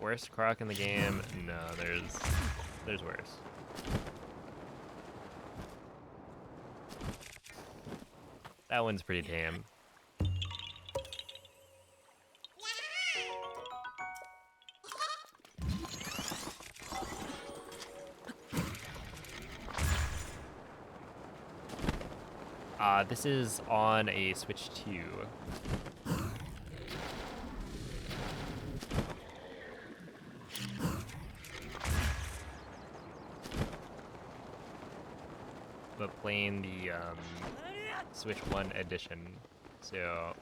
Worst croc in the game? No, there's worse. That one's pretty tame. This is on a Switch 2. But playing the Switch 1 edition. So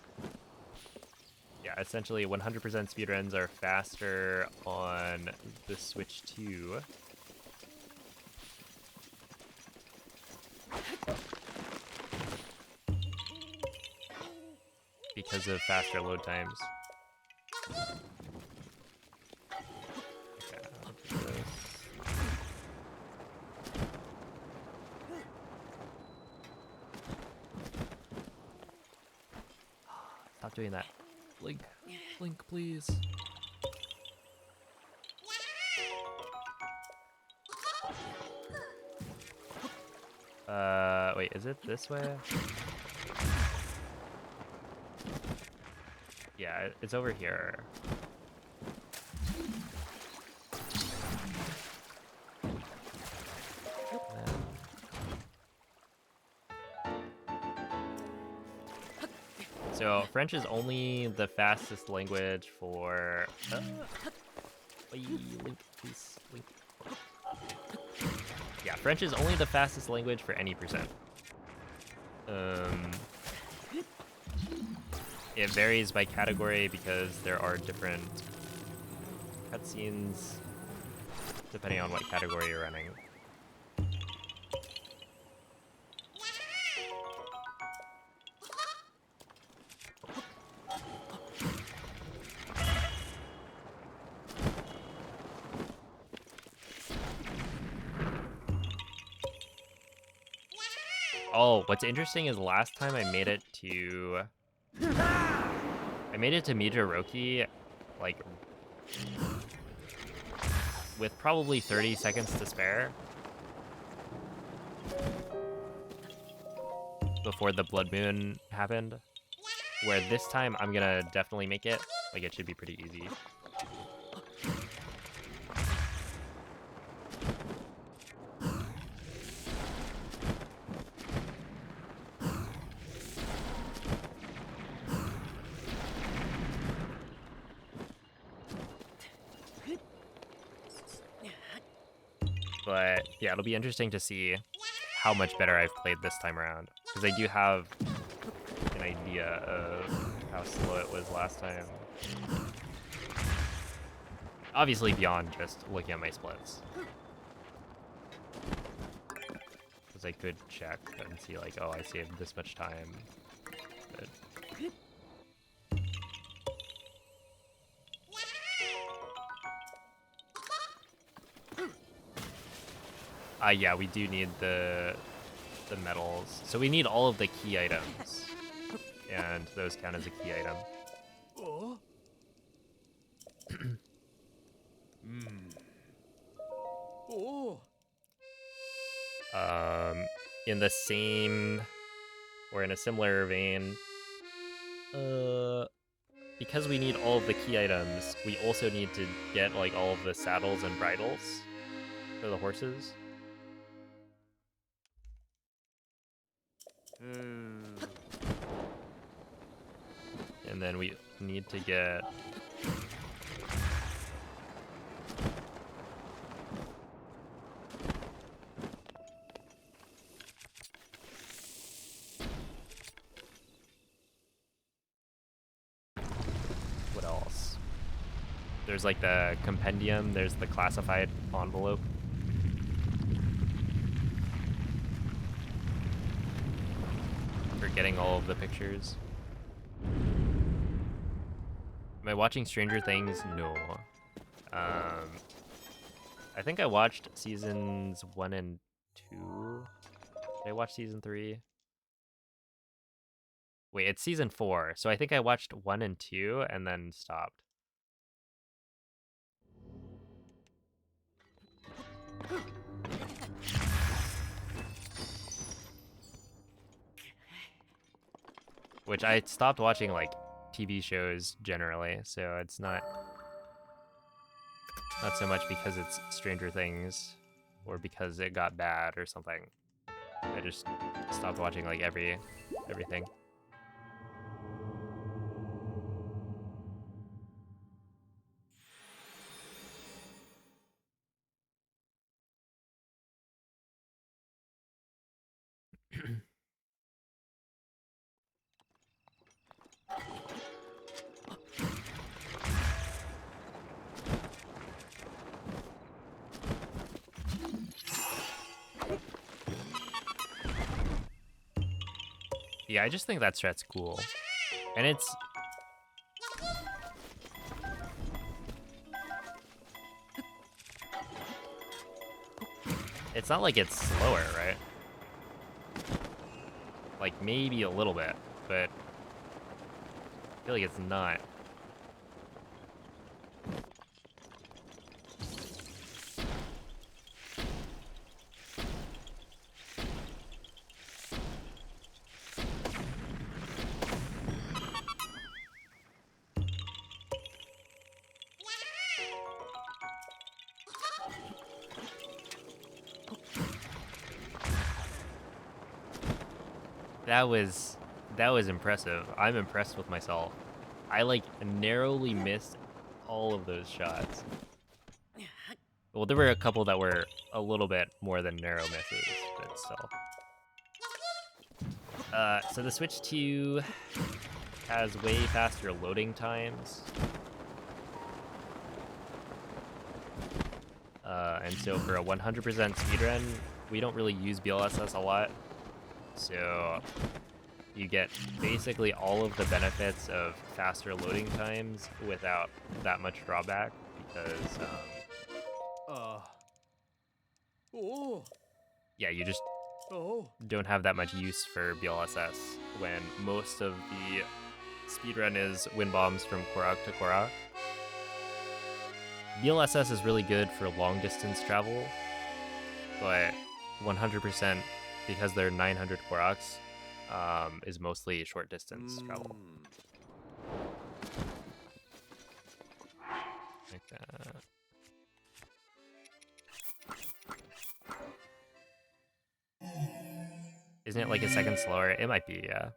yeah, essentially 100% speedruns are faster on the Switch 2. Because of faster load times. Okay, I'll do this. Stop doing that. Blink. Blink, please. Wait, is it this way? Yeah, it's over here. So French is only the fastest language for. Link, please, link. Yeah, French is only the fastest language for any percent. It varies by category because there are different cutscenes depending on what category you're running. Oh, what's interesting is last time I made it to Midoroki, like, with probably 30 seconds to spare before the Blood Moon happened, where this time I'm gonna definitely make it. Like, it should be pretty easy. But yeah, it'll be interesting to see how much better I've played this time around, because I do have an idea of how slow it was last time. Obviously beyond just looking at my splits. Because I could check and see like, oh, I saved this much time. But yeah, we do need the medals. So we need all of the key items. And those count as a key item. In the same, or in a similar vein, because we need all of the key items, we also need to get like all of the saddles and bridles for the horses. And then we need to get what else? There's like the compendium, there's the classified envelope. For getting all of the pictures. Am I watching Stranger Things? No. I think I watched seasons 1 and 2. Did I watch season 3? Wait, it's season 4. So I think I watched 1 and 2 and then stopped. Which I stopped watching like TV shows generally, so it's not so much because it's Stranger Things or because it got bad or something. I just stopped watching like everything. Yeah, I just think that strat's cool. And it's not like it's slower, right? Like maybe a little bit, but I feel like it's not. That was impressive. I'm impressed with myself. I like narrowly missed all of those shots. Well, there were a couple that were a little bit more than narrow misses, but still. So the Switch 2 has way faster loading times. And so for a 100% speedrun, we don't really use BLSS a lot. So you get basically all of the benefits of faster loading times without that much drawback because, yeah, you just don't have that much use for BLSS when most of the speedrun is wind bombs from Korok to Korok. BLSS is really good for long distance travel, but 100% because they're 900 Koroks is mostly short distance travel. Like that. Isn't it like a second slower? It might be, yeah.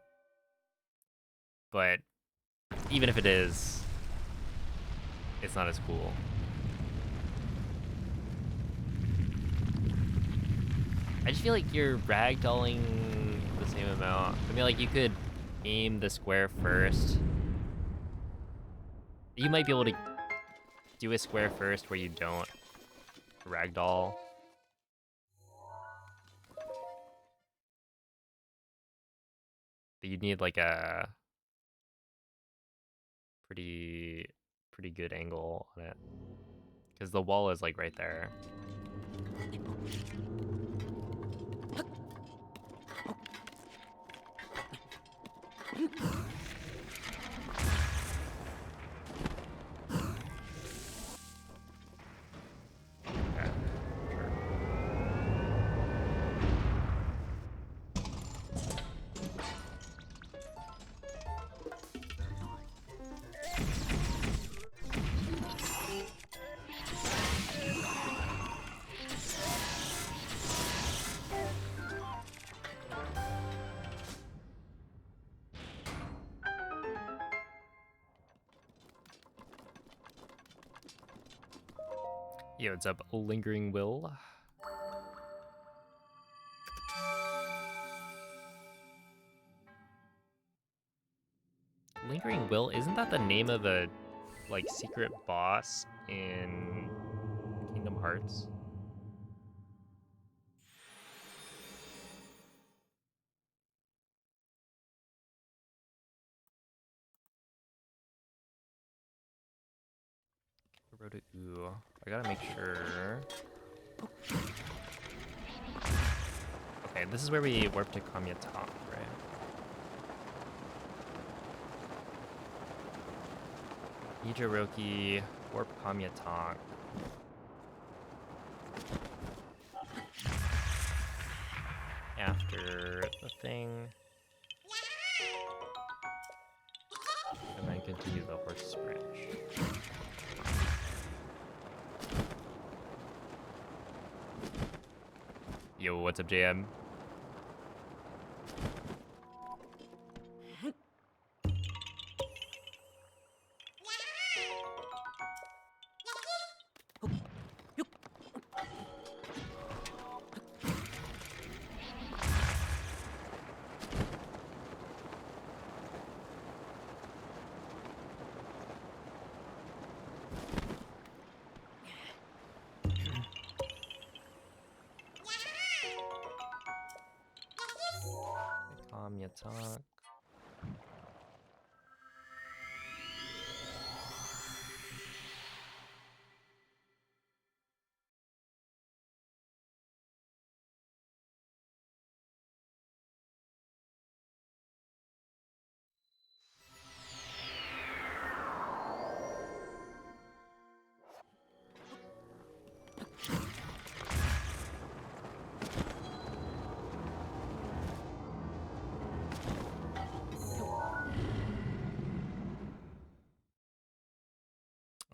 But even if it is, it's not as cool. I just feel like you're ragdolling the same amount. I mean, like, you could aim the square first. You might be able to do a square first where you don't ragdoll. But you'd need, like, a pretty good angle on it. Because the wall is, like, right there. Okay, sure. Yo, what's up, Lingering Will? Lingering Will, isn't that the name of a, like, secret boss in Kingdom Hearts? Ooh, I gotta make sure. Okay, this is where we warp to Kamyatang, right? Ijiroki, warp Kamyatang. After the thing. And then continue the horse branch. Yo, what's up, JM? talk.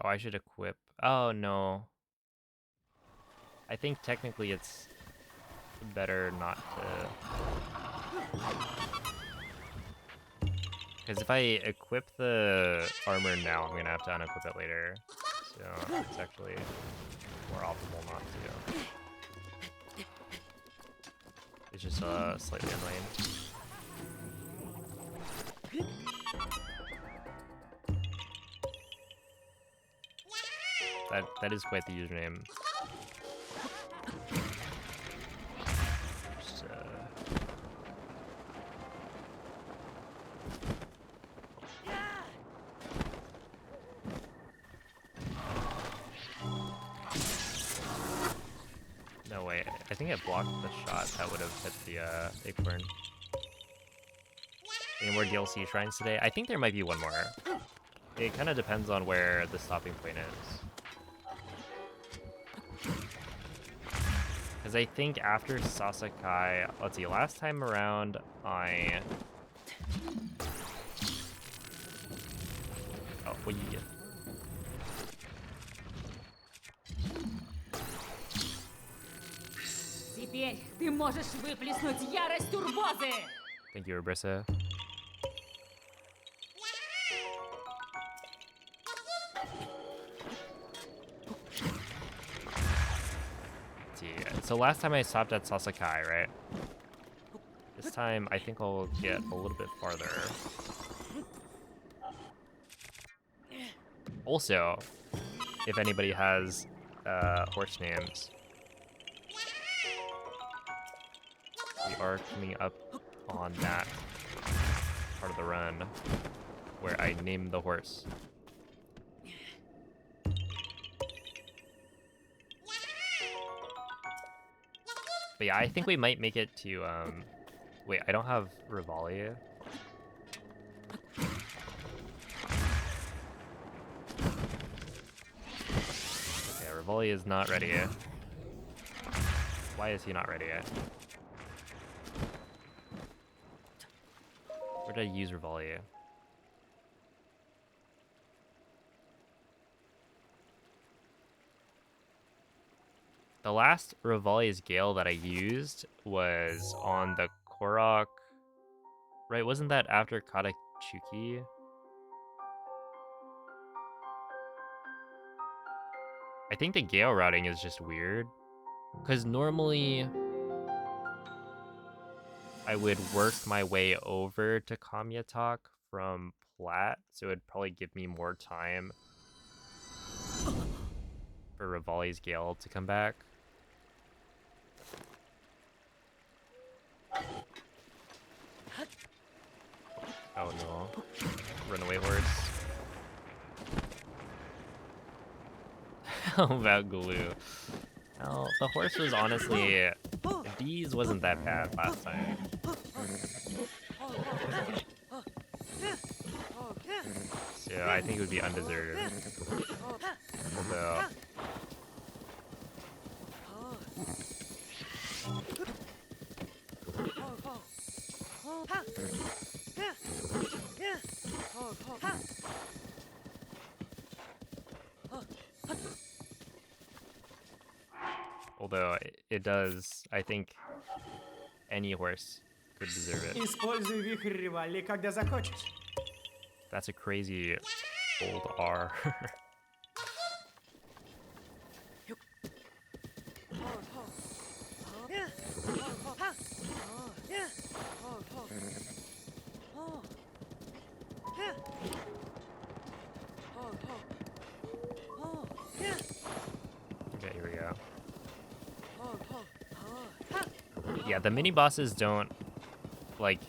Oh, I should equip. Oh, no. I think technically it's better not to. Because if I equip the armor now, I'm going to have to unequip it later. So it's actually more optimal not to. It's just slightly annoying. That is quite the username. Just, no way. I think I blocked the shot that would have hit the acorn. Any more DLC shrines today? I think there might be one more. It kind of depends on where the stopping point is. Because I think after Sasakai, let's see, last time around I... Oh, what do you get? Теперь ты можешь выплеснуть ярость турбозы! Thank you, Abrissa. So last time I stopped at Sasakai, right? This time I think I'll get a little bit farther. Also, if anybody has horse names, we are coming up on that part of the run where I name the horse. But yeah, I think we might make it to, wait, I don't have Rivali. Okay, Rivali is not ready yet. Why is he not ready yet? Where did I use Rivali? The last Rivali's Gale that I used was on the Korok. Right, wasn't that after Katachuki? I think the Gale routing is just weird. Because normally I would work my way over to Kamyatak from Plat, so it'd probably give me more time for Rivali's Gale to come back. Oh no. Runaway horse. How about glue? Well, the horse was honestly... Bees wasn't that bad last time. So I think it would be undeserved. Although... Although it does, I think any horse could deserve it. Используй вихрь Ривали, когда захочешь. That's a crazy old R. Okay, here we go. Yeah, the mini bosses don't, like,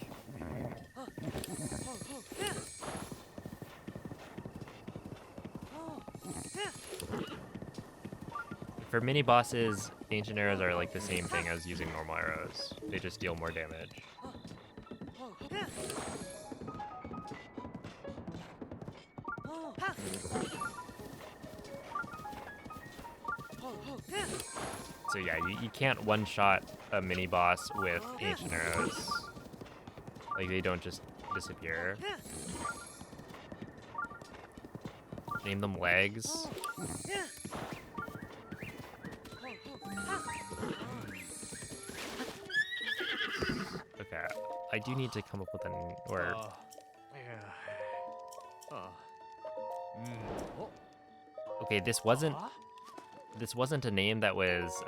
for mini bosses, ancient arrows are like the same thing as using normal arrows. They just deal more damage. So yeah, you can't one-shot a mini boss with ancient arrows. Like, they don't just disappear. Name them legs. Okay, I do need to come up with an or okay, this wasn't a name that was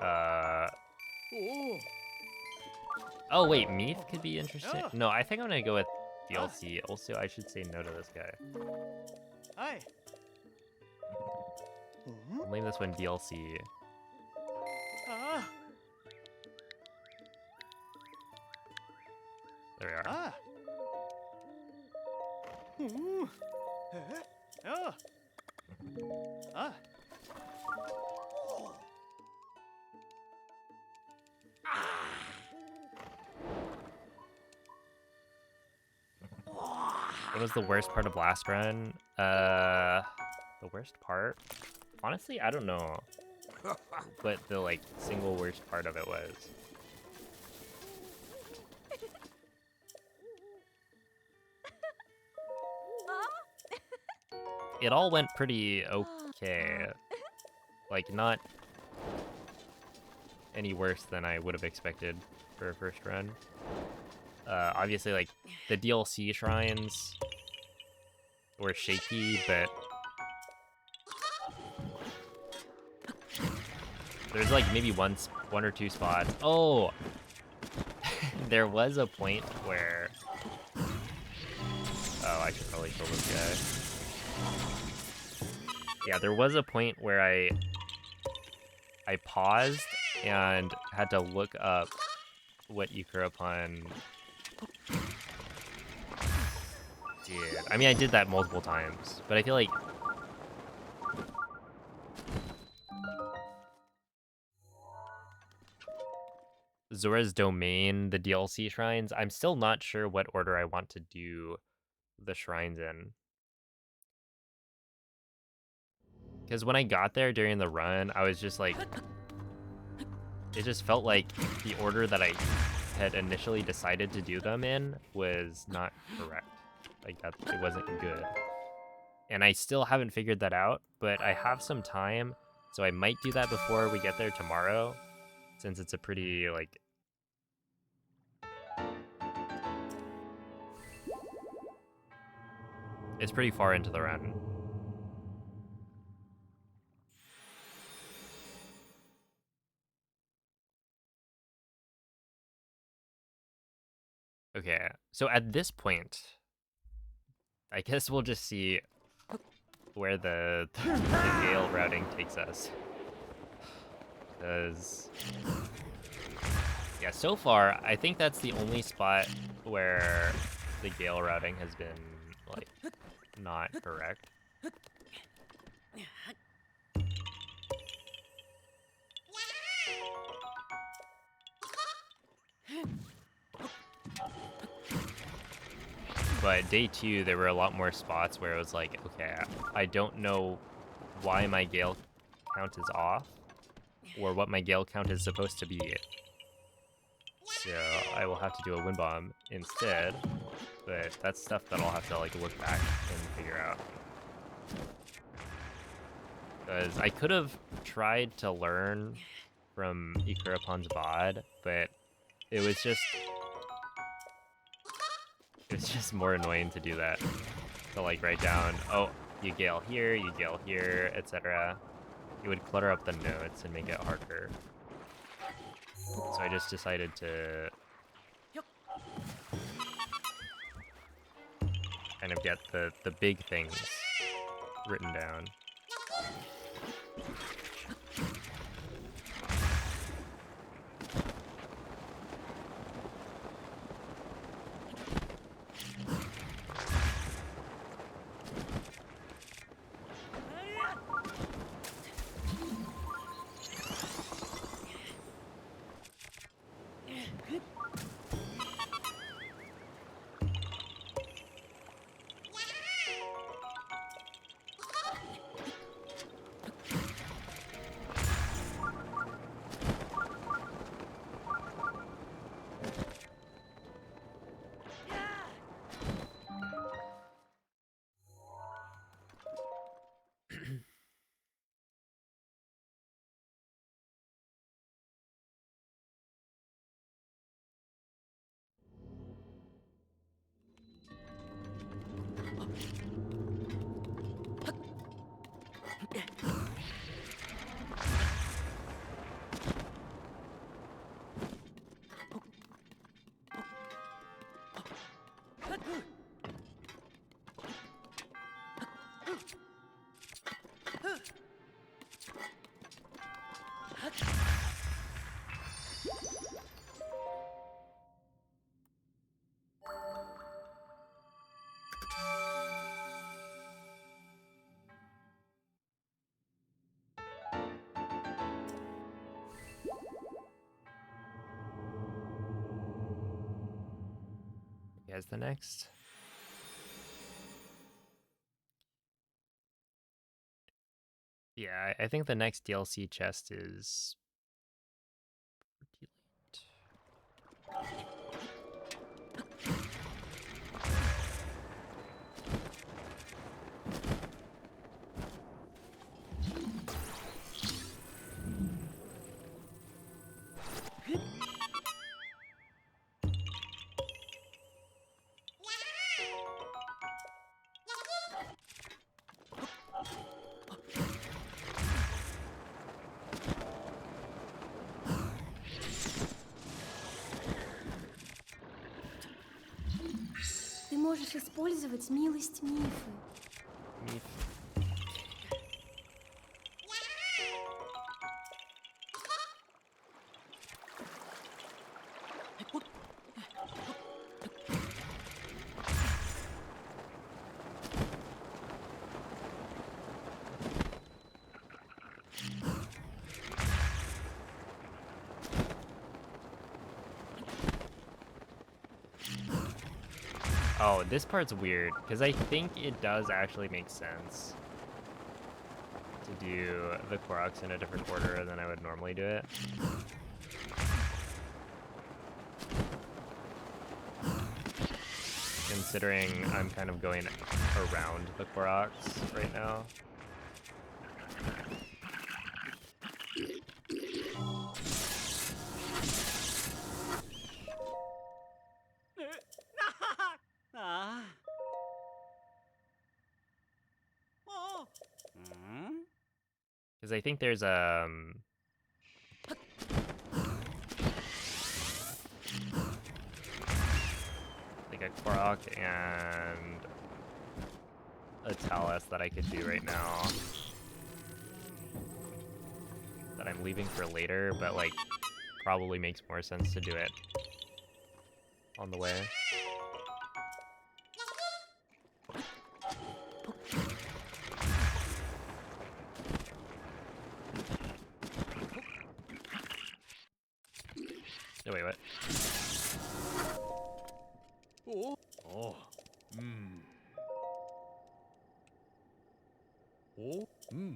oh wait, Meath could be interesting. No, I think I'm gonna go with DLC. Also, I should say no to this guy. Hi. I'll name this one DLC. Ah. There we are. Ah. Ooh. Oh. Ah. What was the worst part of last run? The worst part? Honestly, I don't know what the like single worst part of it was. It all went pretty okay. Like, not any worse than I would have expected for a first run. Obviously, like, the DLC shrines were shaky, but there's like maybe one or two spots. Oh, there was a point where. Oh, I should probably kill this guy. Yeah, there was a point where I paused and had to look up what Ikura-pun did. I mean, I did that multiple times, but I feel like Zora's Domain, the DLC shrines, I'm still not sure what order I want to do the shrines in. Because when I got there during the run, I was just like, it just felt like the order that I had initially decided to do them in was not correct. Like, that it wasn't good. And I still haven't figured that out, but I have some time, so I might do that before we get there tomorrow, since it's a pretty, like, it's pretty far into the run. Okay, so at this point, I guess we'll just see where the Gale routing takes us. Because, yeah, so far, I think that's the only spot where the Gale routing has been, like, not correct. But day 2, there were a lot more spots where it was like, okay, I don't know why my Gale count is off, or what my Gale count is supposed to be. So I will have to do a wind bomb instead, but that's stuff that I'll have to like look back and figure out. Because I could have tried to learn from Ikura-pun's VOD, but it was just more annoying to do that. To like write down, oh, you Gale here, etc. It would clutter up the notes and make it harder. So I just decided to kind of get the big things written down. Guys, the next. Yeah, I think the next DLC chest is pretty late. Ты можешь использовать милость Мифы. Meep. Oh, this part's weird, because I think it does actually make sense to do the Koroks in a different order than I would normally do it. Considering I'm kind of going around the Koroks right now. Ah. Oh. Hmm? Because I think there's like a Korok and a Talus that I could do right now that I'm leaving for later, but like probably makes more sense to do it on the way. Oh, wait, what? Oh. Oh. Hmm. Oh. Hmm.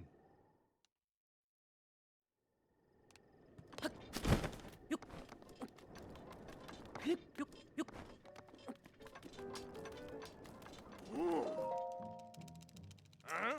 Huh?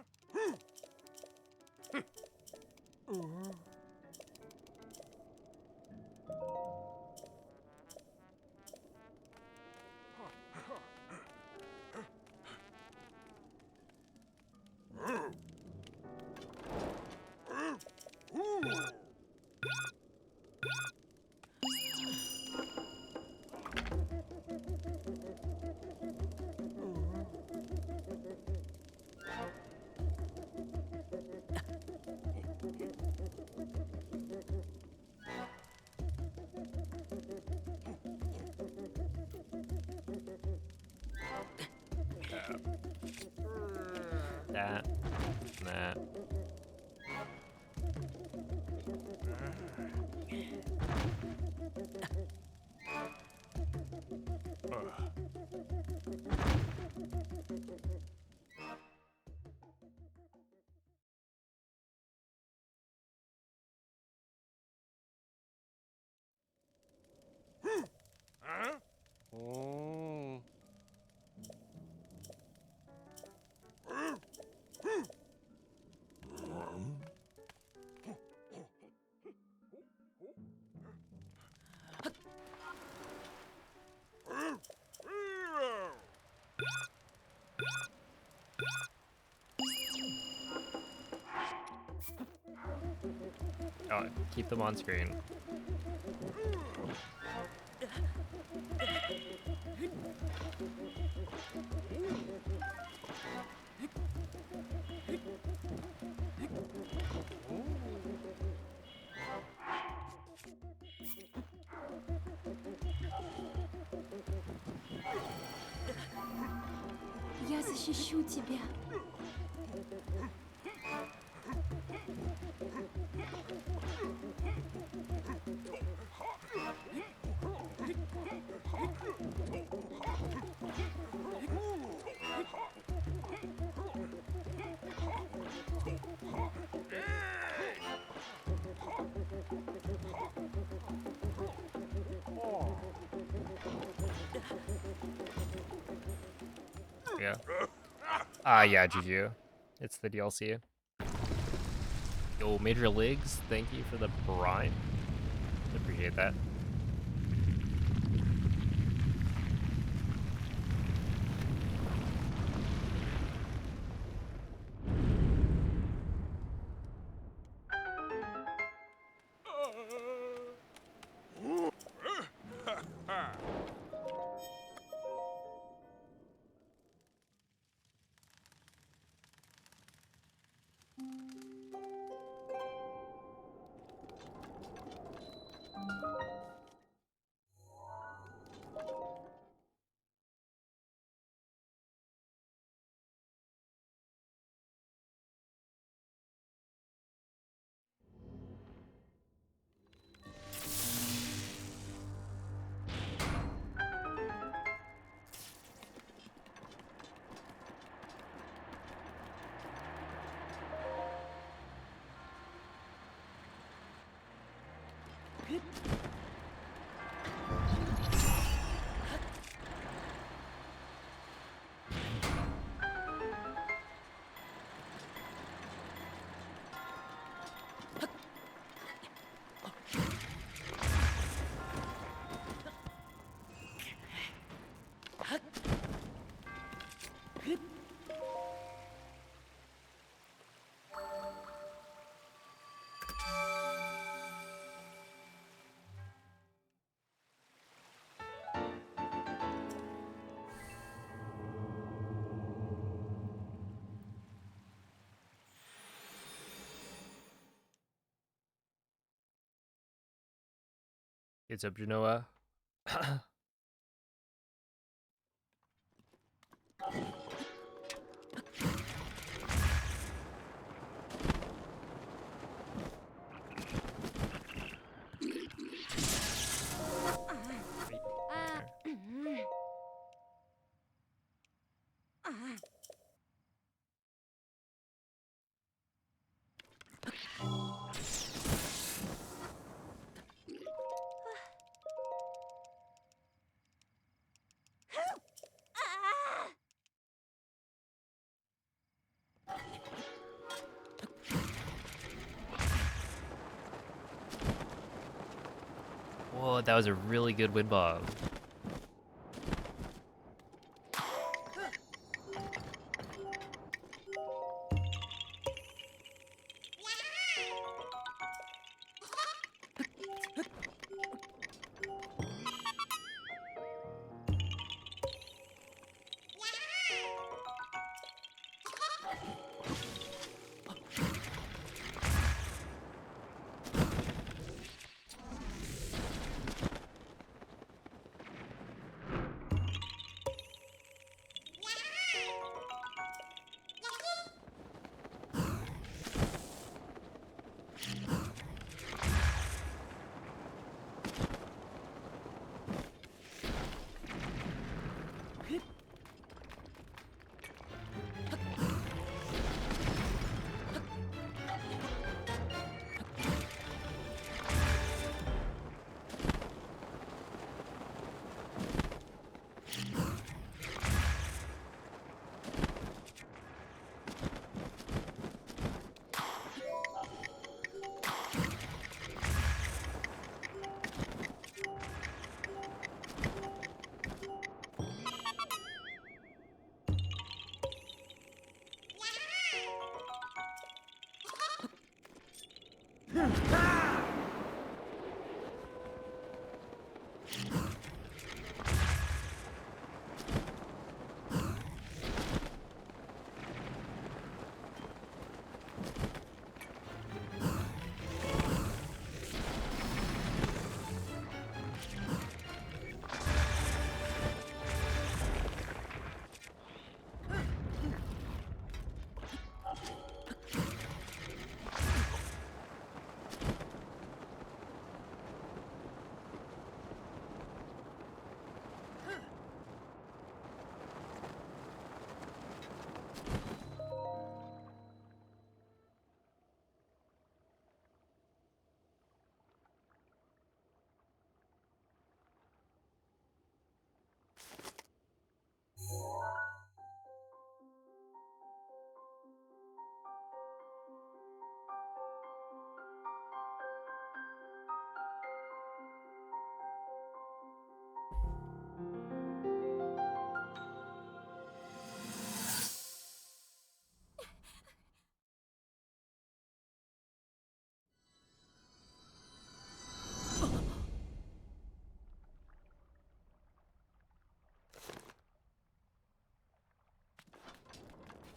That. That. Huh? Oh. Oh, keep them on screen. Я защищу тебя. go. Ah, yeah, GG. It's the DLC. Yo, Major Leagues, thank you for the prime. Appreciate that. It's up, Genoa. Whoa, that was a really good wind bomb.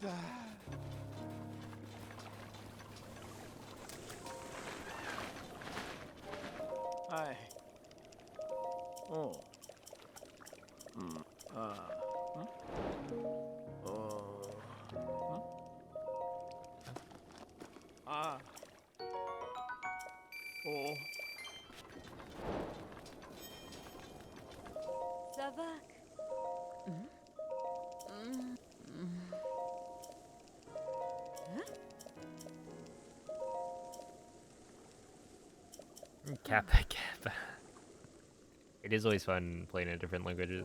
Hi. Oh. Oh. Ah. Oh. Sabak. Kappa Kappa. It is always fun playing in different languages.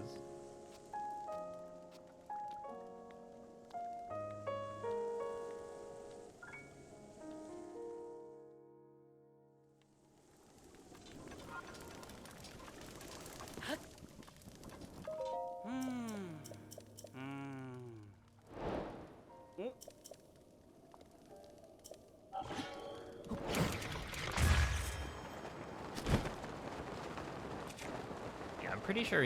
Yeah, I'm pretty sure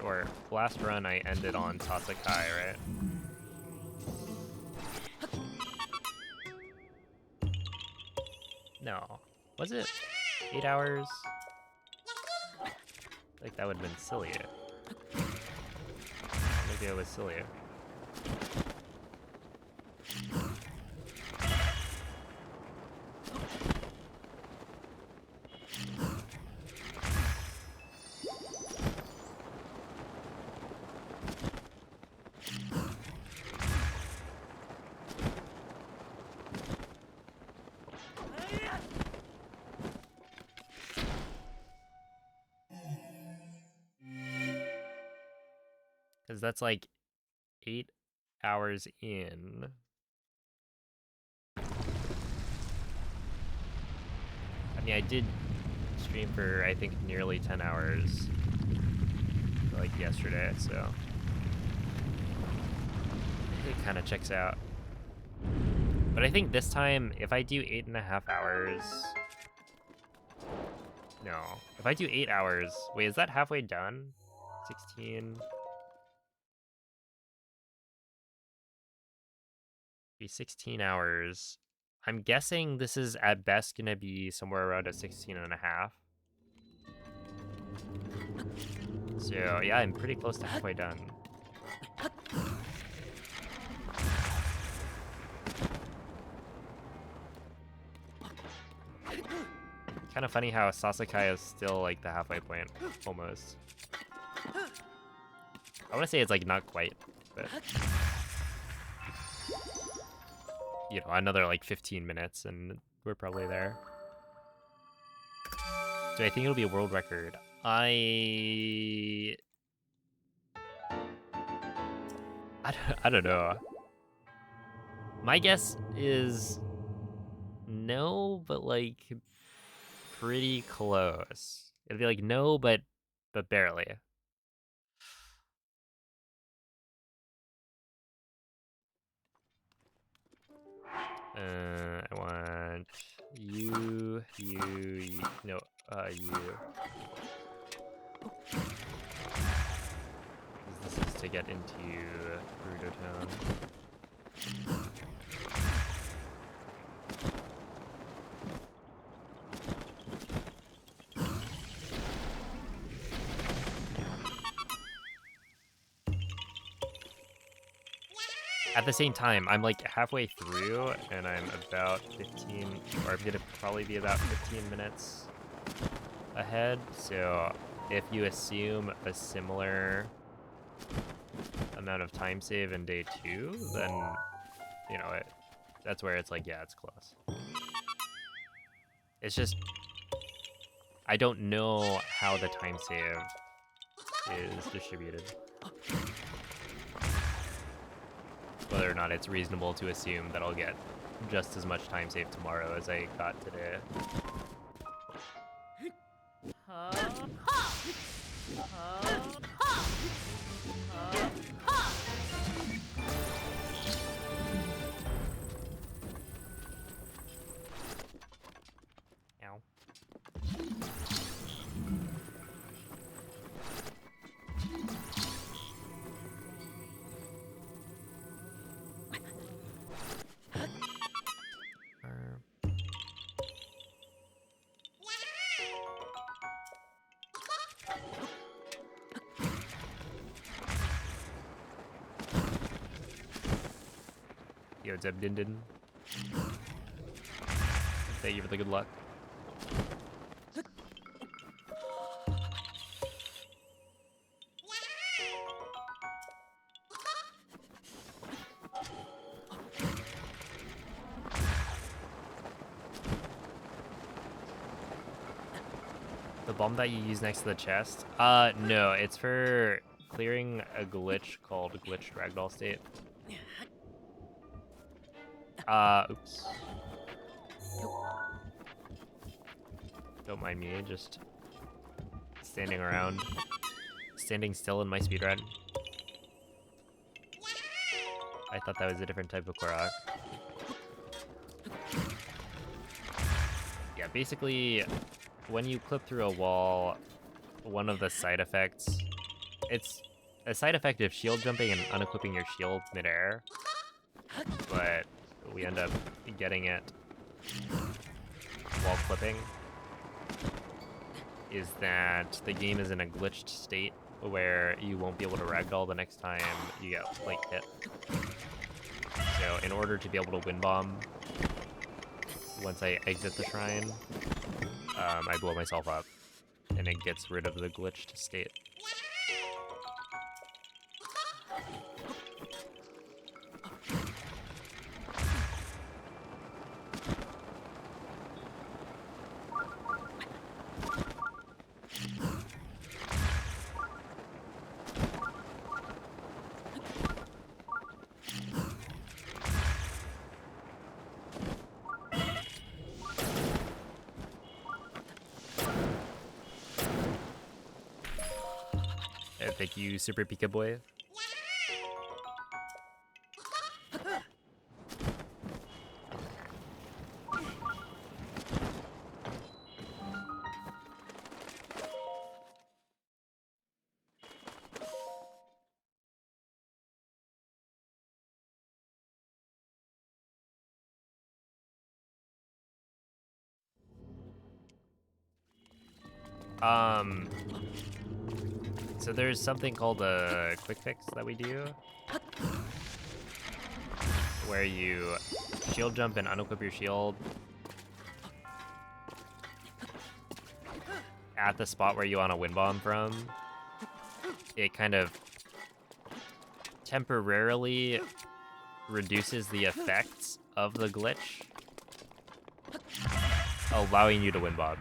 or last run I ended on Tasakai, right? No. Was it 8 hours? Like that would have been silly. Maybe it was sillier. Because that's like 8 hours in. I mean, I did stream for, I think, nearly 10 hours, like yesterday, so it kind of checks out. But I think this time, if I do 8.5 hours, no, if I do 8 hours, wait, is that halfway done? 16, be 16 hours. I'm guessing this is at best gonna be somewhere around a 16.5. So yeah, I'm pretty close to halfway done. Kind of funny how Sasakai is still like the halfway point, almost. I want to say it's like not quite, but you know, another like 15 minutes and we're probably there. So I think it'll be a world record. I don't know. My guess is no, but like pretty close. It'll be like no, but barely. I want you, no, you. 'Cause this is to get into Gerudo Town. At the same time, I'm like halfway through and I'm about 15, or I'm gonna probably be about 15 minutes ahead. So if you assume a similar amount of time save in day 2, then, you know, that's where it's like, yeah, it's close. It's just, I don't know how the time save is distributed. Whether or not it's reasonable to assume that I'll get just as much time saved tomorrow as I got today. Ow. Yo, what's up, Din Din? Thank you for the good luck. The bomb that you use next to the chest? No, it's for clearing a glitch called glitch ragdoll state. Oops. Don't mind me, just standing around, standing still in my speedrun. I thought that was a different type of Korok. Yeah, basically, when you clip through a wall, one of the side effects, it's a side effect of shield jumping and unequipping your shield midair, but we end up getting it while clipping, is that the game is in a glitched state where you won't be able to ragdoll the next time you get, like, hit. So in order to be able to win bomb, once I exit the shrine, I blow myself up, and it gets rid of the glitched state. Thank you, Super Pika Boy. So there's something called a quick fix that we do, where you shield jump and unequip your shield at the spot where you want to win bomb from. It kind of temporarily reduces the effects of the glitch, allowing you to win bomb.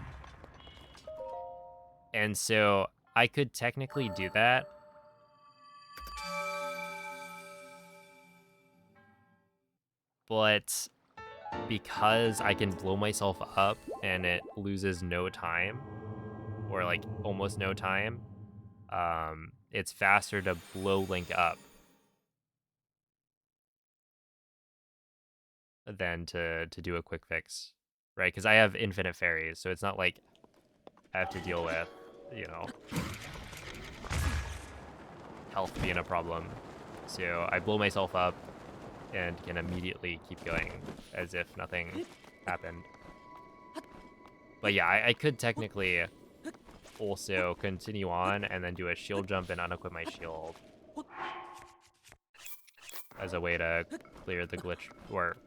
And so I could technically do that, but because I can blow myself up and it loses no time, or like almost no time, it's faster to blow Link up than to do a quick fix, right? Because I have infinite fairies, so it's not like I have to deal with, you know, health being a problem. So I blow myself up and can immediately keep going as if nothing happened. But yeah, I could technically also continue on and then do a shield jump and unequip my shield as a way to clear the glitch, or,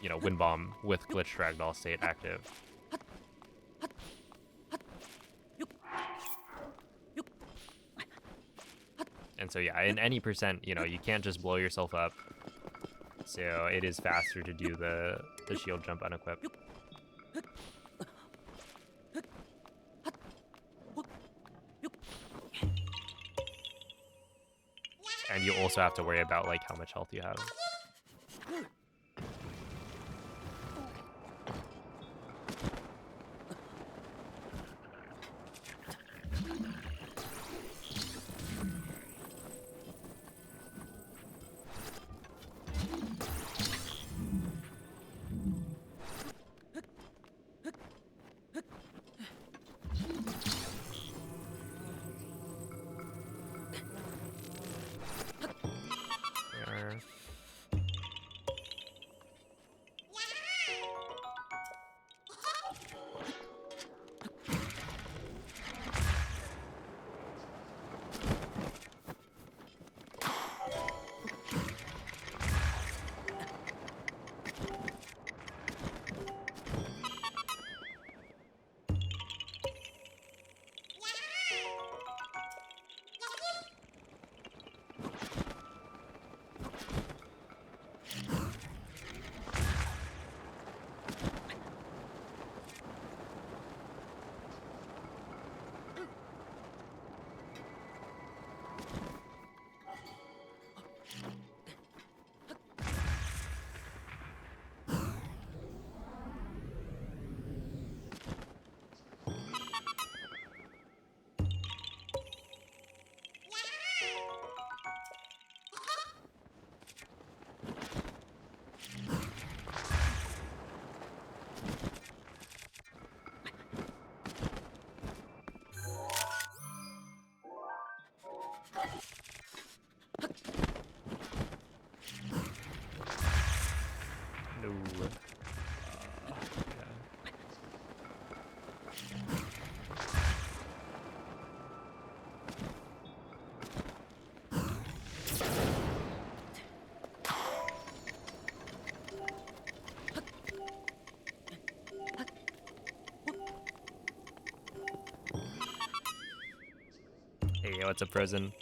you know, win bomb with glitch ragdoll state active. And so yeah, in any percent, you know, you can't just blow yourself up. So it is faster to do the shield jump unequip. And you also have to worry about like how much health you have. Hey, what's up, Frozen?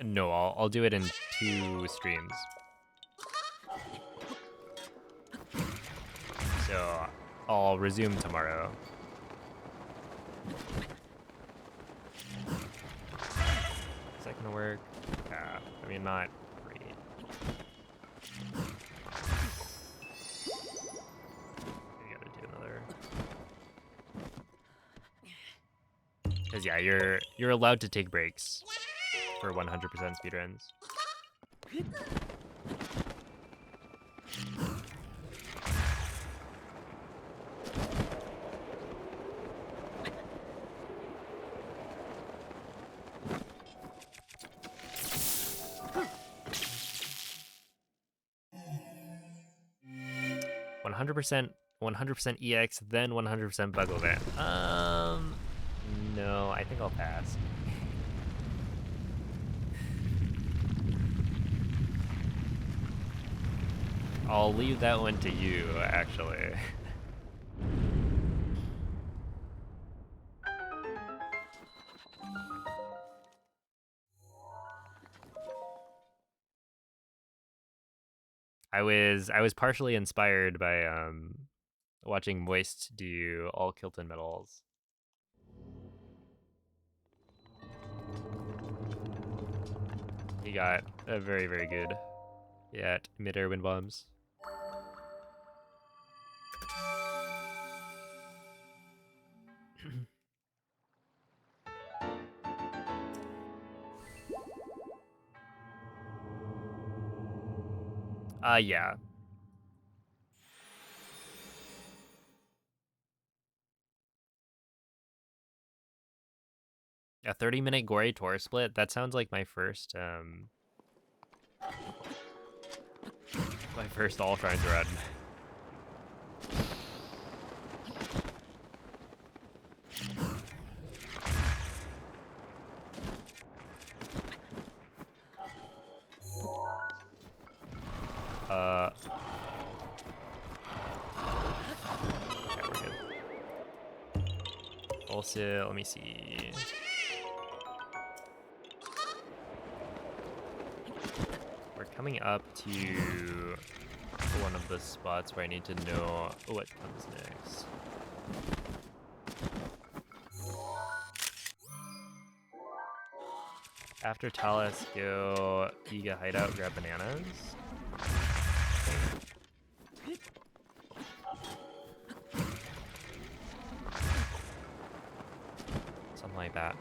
No, I'll do it in 2 streams. So I'll resume tomorrow. Is that gonna work? Yeah, I mean, not great. We gotta do another. Cause yeah, you're allowed to take breaks for 100% speedruns. 100% EX, then 100% bug event. No, I think I'll pass. I'll leave that one to you, actually. I was partially inspired by watching Moist do all Kilton medals. He got a very, very good at mid-air wind bombs. Yeah. A 30-minute gory tour split? That sounds like my first all shrines run. Okay, we're good. Also, let me see. We're coming up to one of the spots where I need to know what comes next. After Talus, go Giga Hideout, grab bananas. Something like that.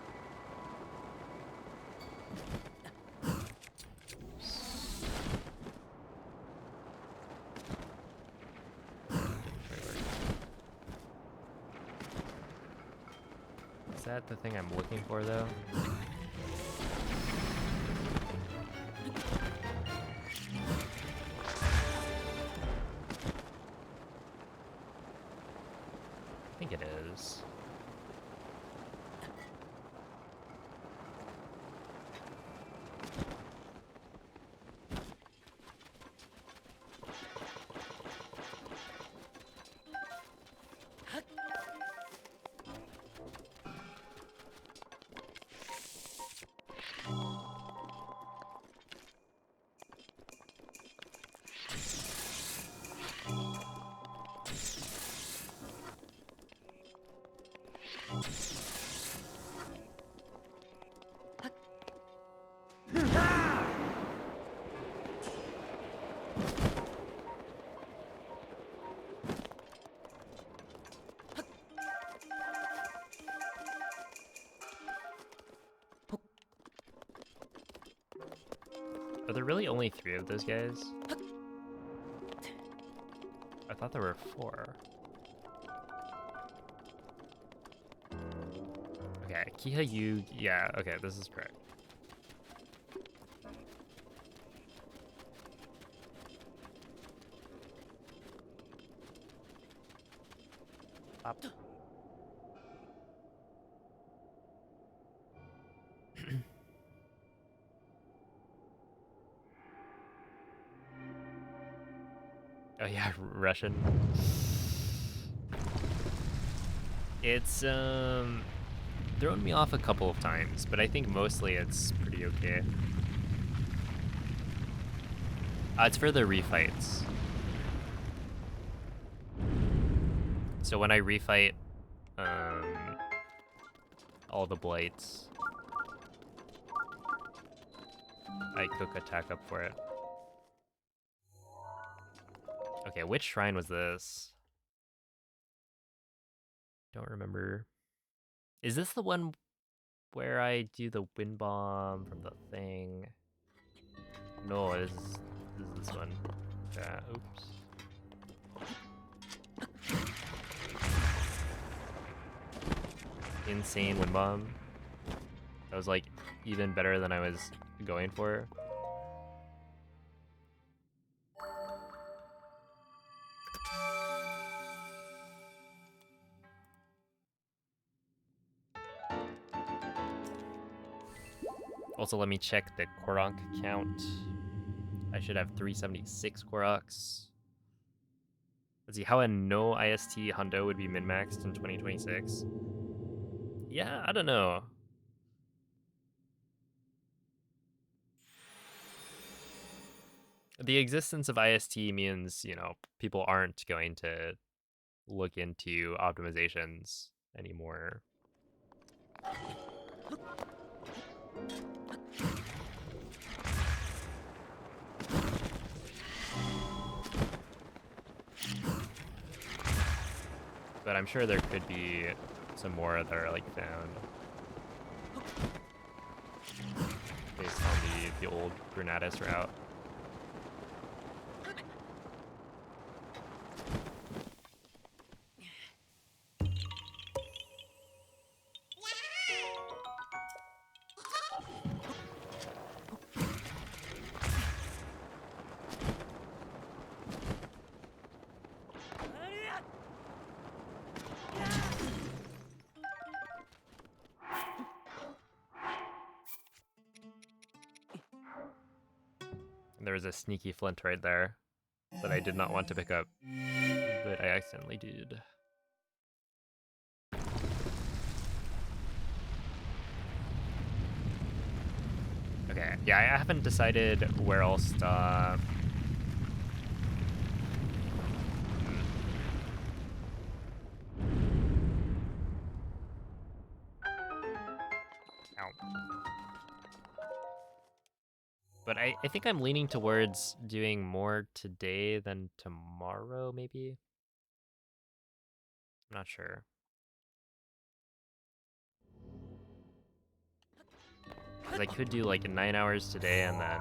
Is that the thing I'm looking for, though? I think it is. there really only 3 of those guys? I thought there were 4. Okay, Kiha Yu, yeah, okay, this is correct. Up. Oh yeah, Russian. It's thrown me off a couple of times, but I think mostly it's pretty okay. It's for the refights. So when I refight all the blights, I cook attack up for it. Okay, which shrine was this? Don't remember. Is this the one where I do the wind bomb from the thing? No, this is this one. Yeah, oops. Insane wind bomb. That was like even better than I was going for. Also, let me check the Korok count. I should have 376 Koroks. Let's see, how a no IST hundo would be min-maxed in 2026. Yeah, I don't know. The existence of IST means, you know, people aren't going to look into optimizations anymore. But I'm sure there could be some more that are like found based on the old Granatus route. There was a sneaky flint right there that I did not want to pick up, but I accidentally did. Okay, yeah, I haven't decided where I'll stop. Ow. But I think I'm leaning towards doing more today than tomorrow, maybe? I'm not sure. Because I could do like 9 hours today and then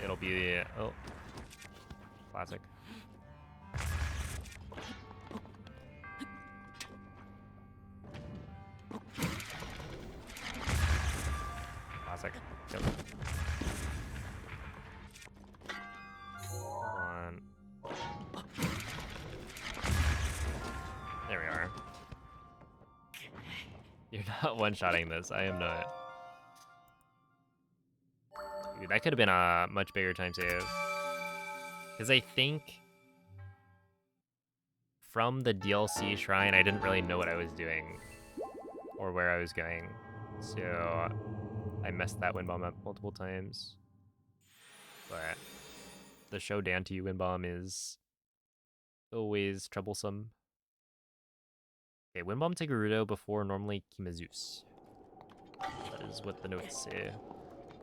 it'll be, oh, classic. Classic. Yep. Hold on. There we are. You're not one-shotting this. I am not. Dude, that could have been a much bigger time save. Because I think from the DLC shrine, I didn't really know what I was doing or where I was going. So I messed that wind bomb up multiple times. But the show down to you wind bomb is always troublesome. Okay, wind bomb to Gerudo before normally Kimazeus. That is what the notes say.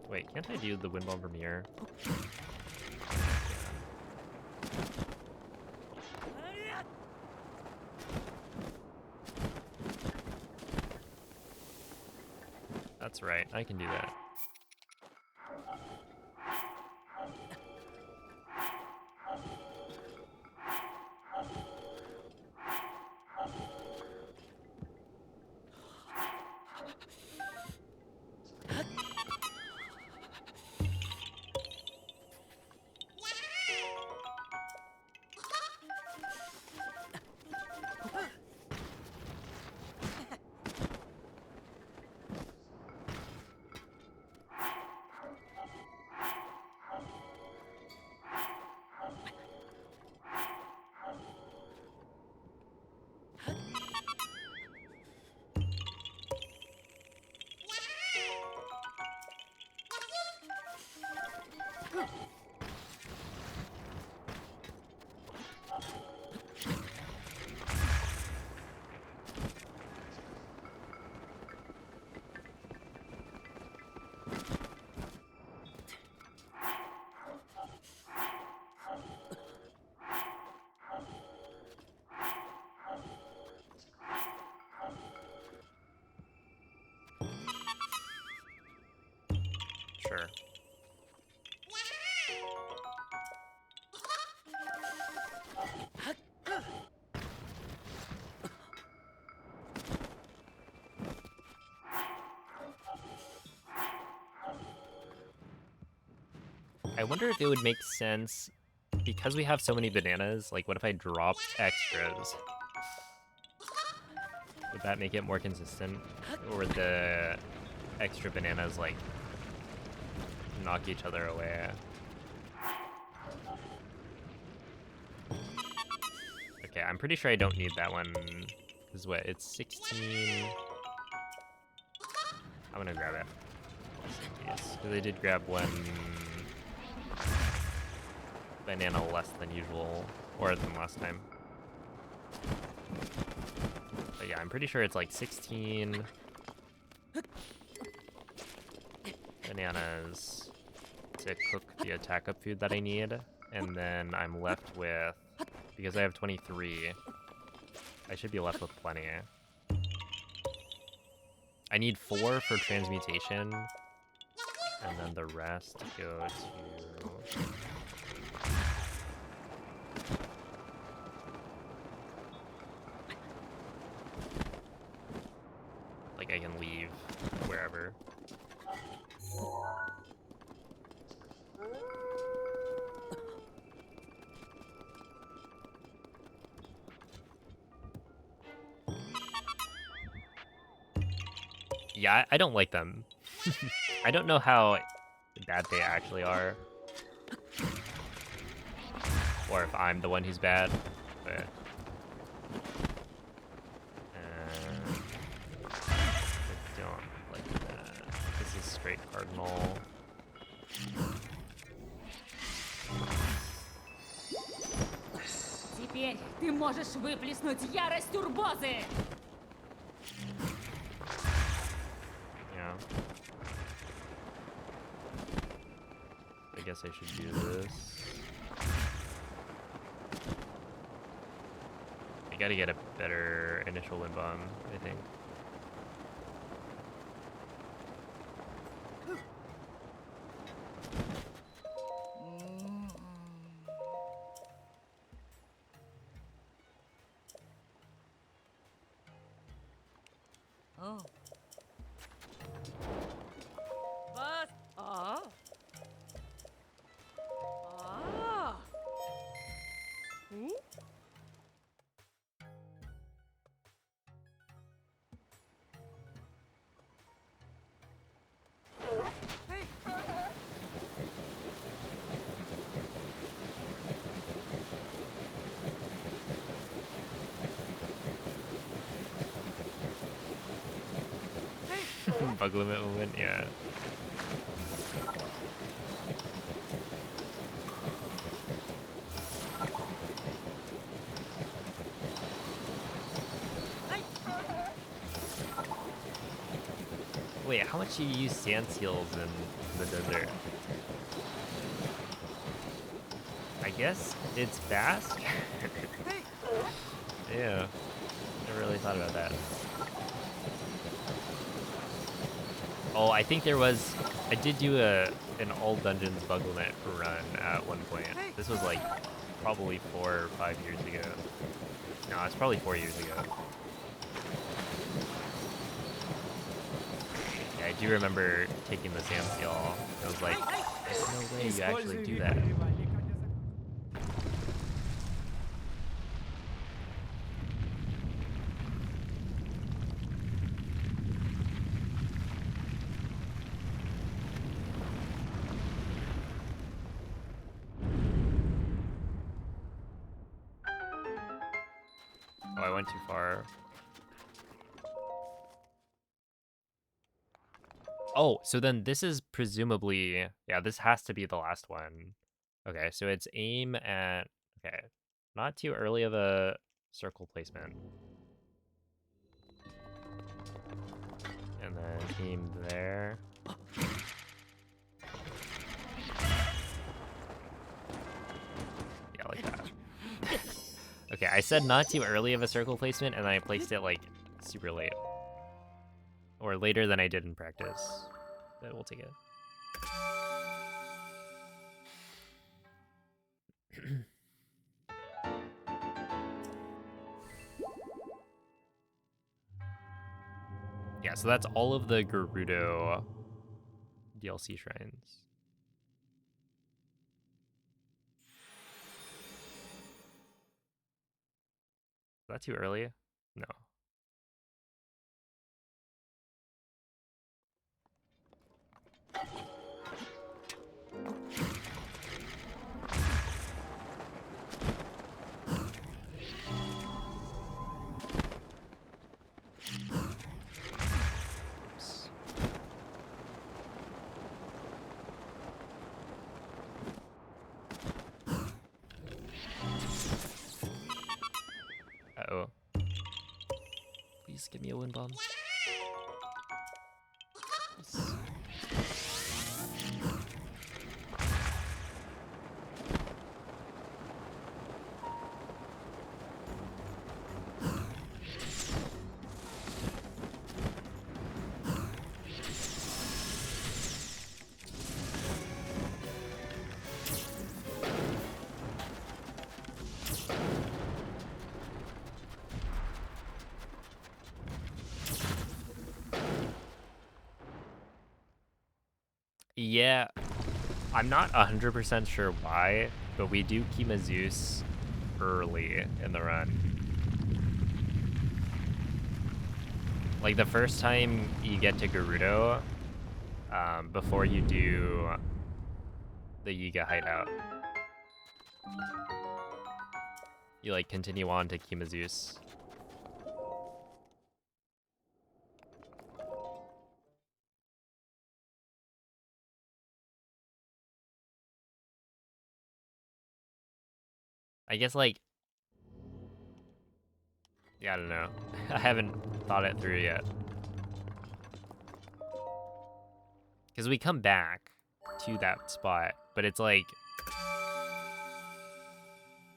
Wait, can't I do the wind bomb from here? That's right. I can do that. Sure. I wonder if it would make sense, because we have so many bananas, like what if I dropped extras? Would that make it more consistent? Or would the extra bananas like knock each other away? Okay, I'm pretty sure I don't need that one. This is what, it's 16. I'm gonna grab it. Because I did grab one banana less than usual, or than last time. But yeah, I'm pretty sure it's like 16 bananas to cook the attack up food that I need, and then I'm left with, because I have 23, I should be left with plenty. I need 4 for transmutation, and then the rest go to... like I can leave wherever. Yeah, I don't like them. I don't know how bad they actually are. Or if I'm the one who's bad, but... I don't like that. This is straight cardinal. Теперь ты можешь выплеснуть ярость Урбозы! Yeah. I guess I should do this. I gotta get a better initial wind bomb, I think. Oh. Bus. Ah. Ah. Hmm? Hey. Bug limit movement, yeah. Wait, how much do you use sand seals in the desert? I guess it's fast? Yeah, never really thought about that. Oh, I think there was. I did do an all dungeons bug limit run at one point. This was like probably 4 or 5 years ago. No, it's probably 4 years ago. Yeah, I do remember taking the sand seal. I was like, there's no way you actually do that. Oh, I went too far. Oh, so then this is presumably, yeah, this has to be the last one. Okay, so it's aim at, okay, not too early of a circle placement. And then aim there. Yeah, like that. Okay, I said not too early of a circle placement, and then I placed it like super late. Or later than I did in practice. But we'll take it. Yeah, so that's all of the Gerudo DLC shrines. Is that too early? No. Oops. Uh-oh. Please give me a wind bomb. Yes. Yeah, I'm not 100% sure why, but we do Kimazeus early in the run. Like the first time you get to Gerudo, before you do the Yiga hideout, you like continue on to Kimazeus. I guess like, yeah, I don't know. I haven't thought it through yet. Because we come back to that spot, but it's like,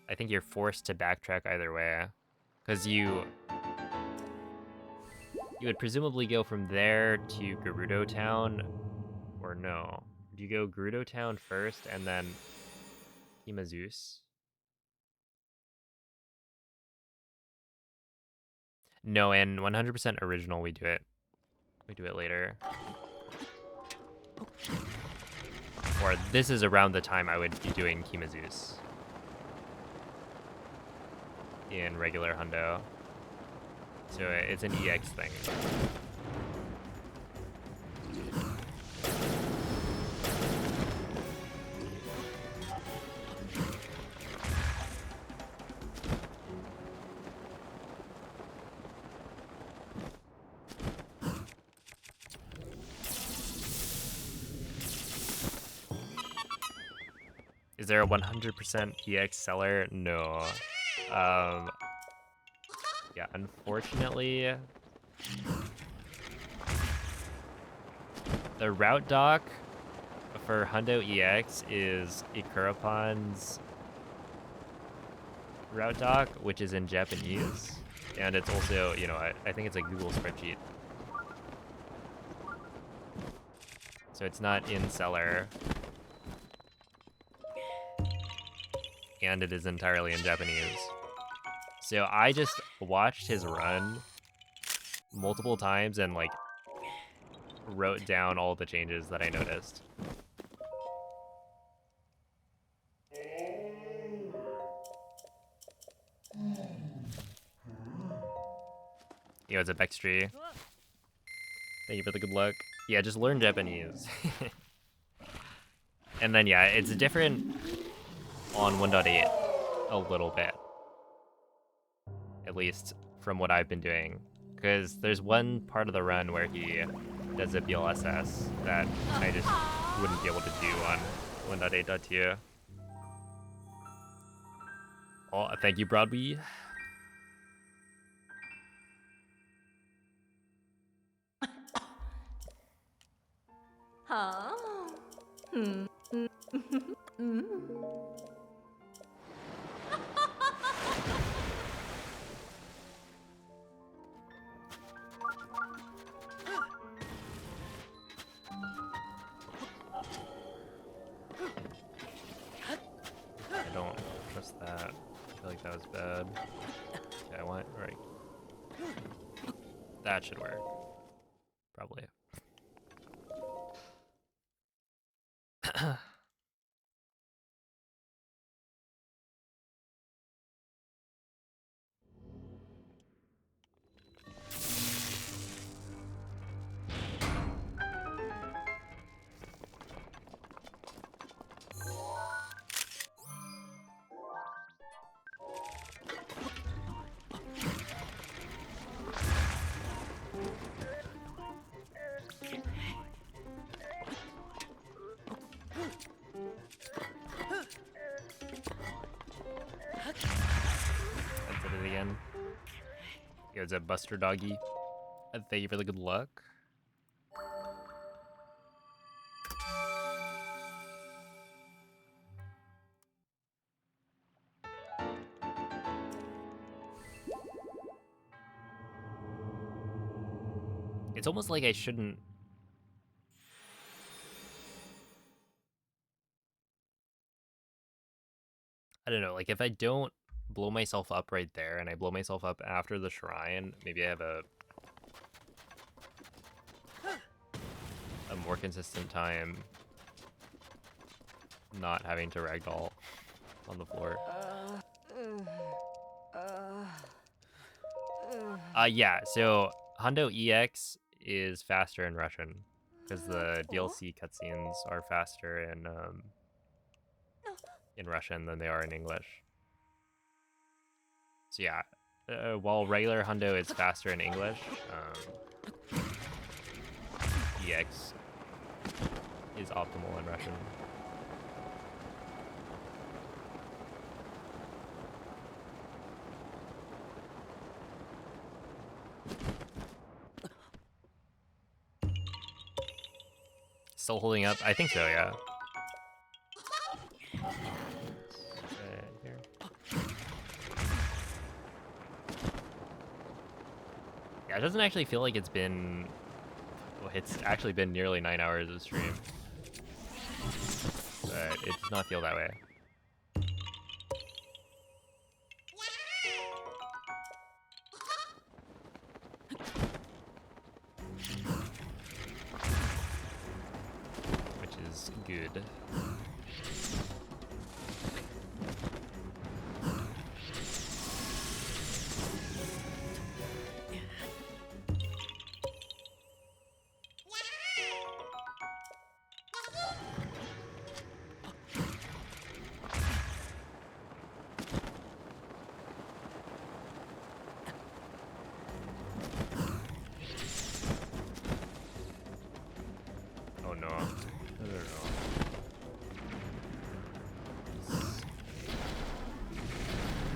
I think you're forced to backtrack either way. Because you would presumably go from there to Gerudo Town, or no? Do you go Gerudo Town first and then Kimazeus? No, in 100% original we do it. We do it later. Or this is around the time I would be doing Kimazeus in regular Hundo. So it's an EX thing. Is there a 100% EX seller? No. Yeah, unfortunately, the route doc for Hundo EX is Ikurapon's route doc, which is in Japanese, and it's also, you know, I think it's a Google spreadsheet. So it's not in cellar. And it is entirely in Japanese. So I just watched his run multiple times and like wrote down all the changes that I noticed. Yo, it's a Bextree. Thank you for the good luck. Yeah, just learn Japanese. And then yeah, it's different on 1.8 a little bit. At least from what I've been doing. Because there's one part of the run where he does a BLSS that I just wouldn't be able to do on 1.8.2. Oh, thank you, Broadway. А. I don't trust that. I feel like that was bad. Okay, I want, right. That should work. Probably. That's it again. Yo, it's a Buster Doggy. Thank you for the good luck. It's almost like I shouldn't. I don't know, like if I don't blow myself up right there and I blow myself up after the shrine, maybe I have a more consistent time not having to ragdoll on the floor. Yeah, so Hundo EX is faster in Russian because the DLC cutscenes are faster in Russian than they are in English. So yeah, while regular Hundo is faster in English, EX is optimal in Russian. Still holding up? I think so, yeah. Here. Yeah, it doesn't actually feel like it's been... Well, it's actually been nearly 9 hours of stream. But it does not feel that way. Which is good. Oh no. I don't know.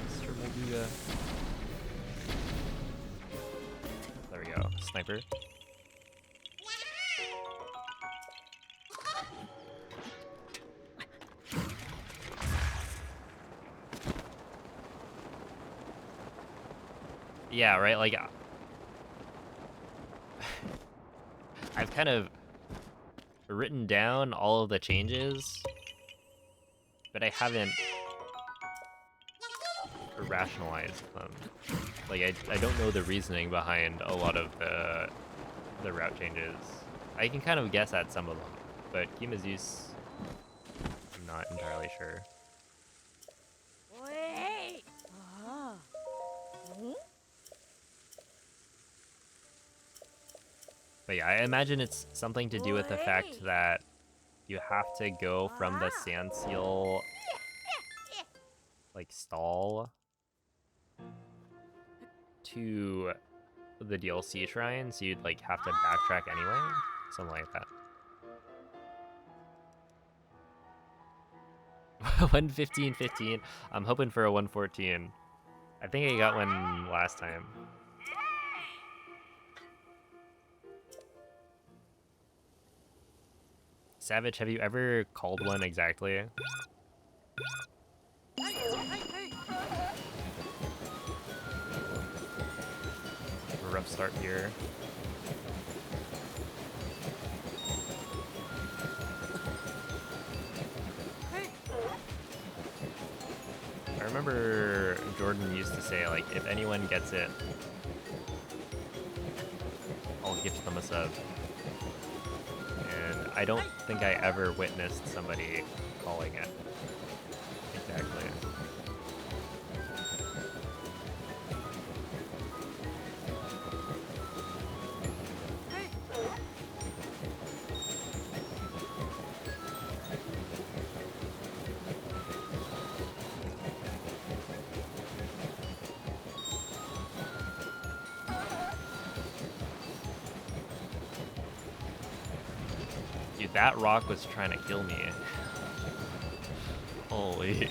Mr. Maguga. There we go. Sniper. Yeah, right? Like, I've kind of written down all of the changes, but I haven't rationalized them. Like, I don't know the reasoning behind a lot of the route changes. I can kind of guess at some of them, but Kimazeus, I'm not entirely sure. Wait. Ah. But yeah, I imagine it's something to do with the fact that you have to go from the sand seal like stall to the DLC shrine, so you'd like have to backtrack anyway, something like that. 115.15. I'm hoping for a 114. I think I got one last time. Savage, have you ever called one exactly? A rough start here. I remember Jordan used to say, like, if anyone gets it, I'll gift them a sub. And I don't think I ever witnessed somebody calling it exactly. Dude, that rock was trying to kill me. Holy.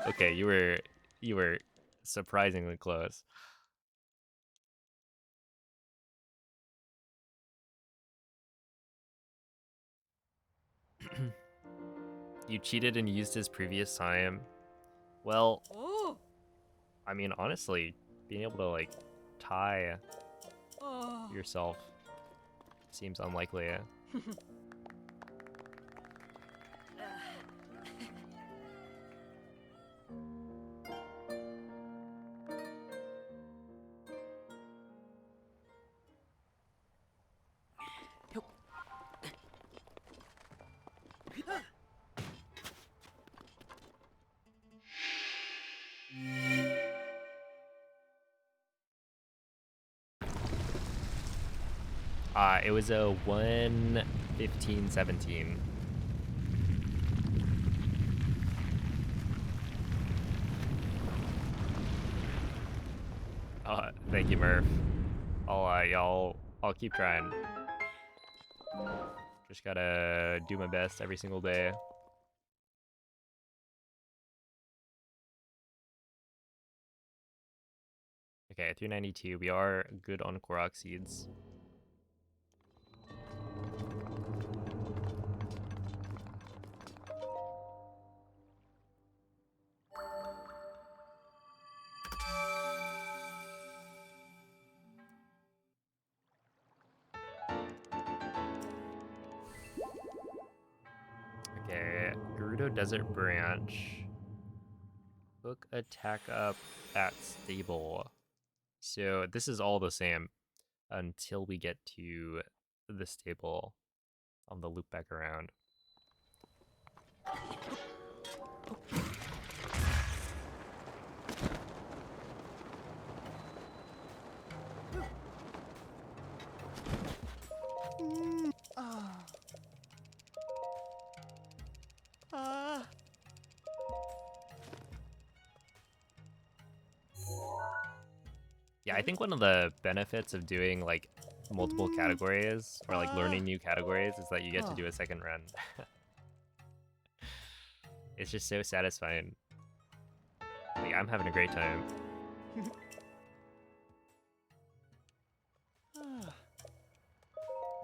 Okay, you were surprisingly close. You cheated and used his previous time. Well, Oh. I mean, honestly, being able to like tie Oh. yourself seems unlikely. It was a 1:15:17. Thank you, Murph. I'll keep trying. Just gotta do my best every single day. Okay, 392. We are good on Korok seeds. Okay, Gerudo Desert Branch. Hook attack up at stable. So this is all the same until we get to the stable on the loop back around. Yeah, I think one of the benefits of doing like multiple categories or like learning new categories is that you get to do a second run. It's just so satisfying. Like, I'm having a great time.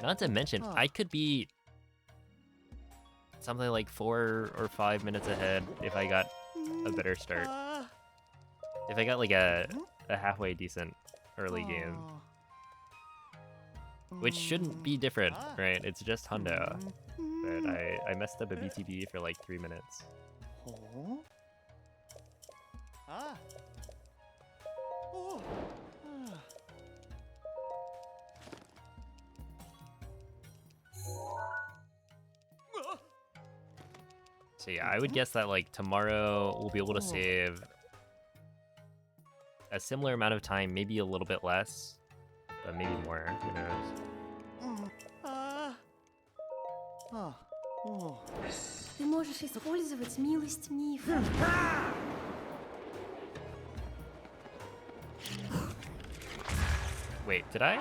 Not to mention, I could be something like 4 or 5 minutes ahead if I got a better start. If I got like a halfway decent early game. Which shouldn't be different, right? It's just Hundo. But I messed up a BTB for like 3 minutes. So yeah, I would guess that like tomorrow we'll be able to save a similar amount of time, maybe a little bit less, but maybe more, who knows. Ты можешь использовать милость мифа. Wait, did I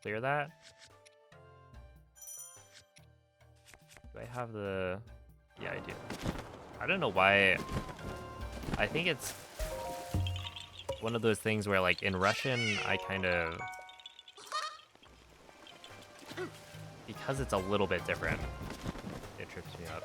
clear that? Do I have the... Yeah, I do. I don't know why... I think it's one of those things where, like, in Russian, I kind of... Because it's a little bit different, it trips me up.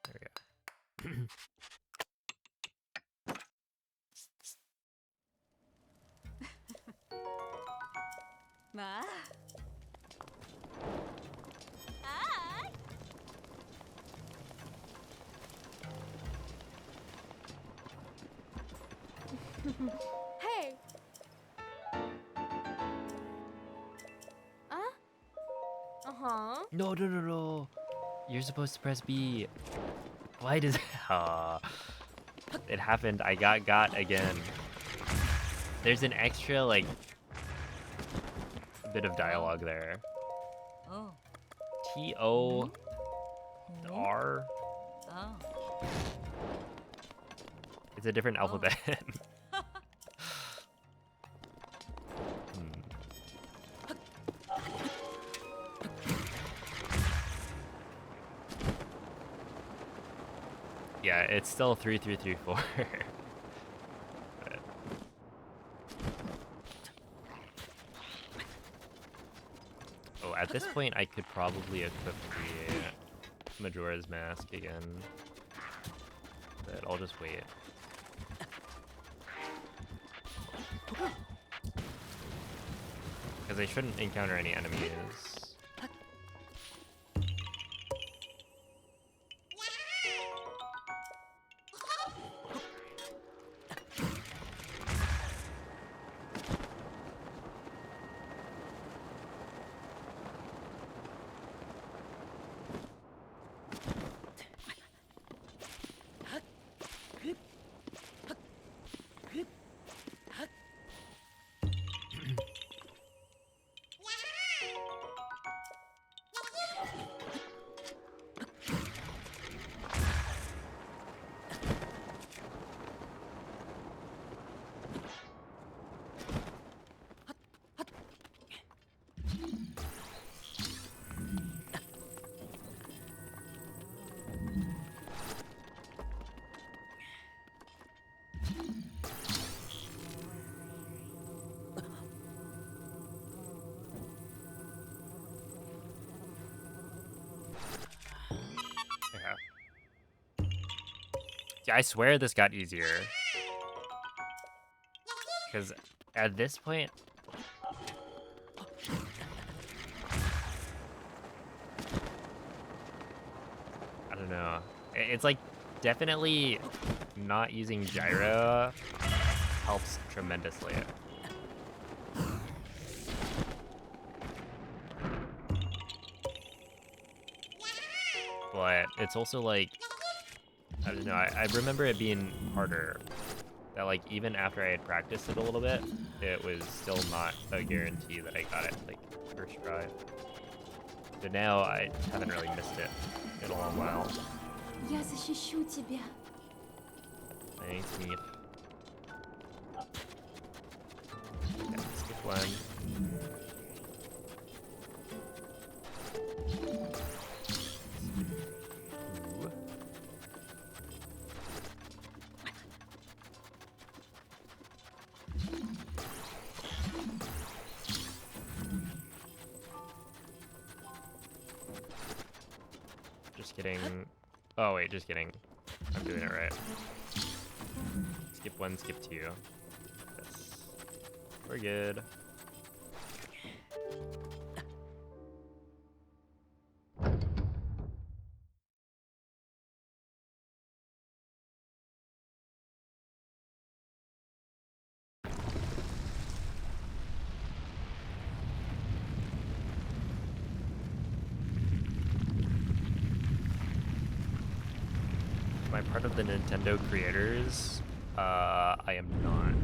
There we go. Hey! Uh-huh. No, no, no, no. You're supposed to press B. Why does... It happened. I got again. There's an extra, like, bit of dialogue there. Oh. T-O-R? Oh. It's a different alphabet. Yeah, it's still 3334. But... Oh, at this point, I could probably equip the Majora's Mask again. But I'll just wait. Because I shouldn't encounter any enemies. Yeah, I swear this got easier. Because at this point... I don't know. It's like definitely not using gyro helps tremendously. But it's also like, I don't know, I remember it being harder. That like even after I had practiced it a little bit, it was still not a guarantee that I got it like first try. But now I haven't really missed it in a long while. Я защищу тебя. Thanks, Meep. Okay, skip one. Ooh. Just kidding. Oh wait, just kidding. I'm doing it right. Skip one, skip two. Yes. We're good. Am I part of the Nintendo creators? I am not.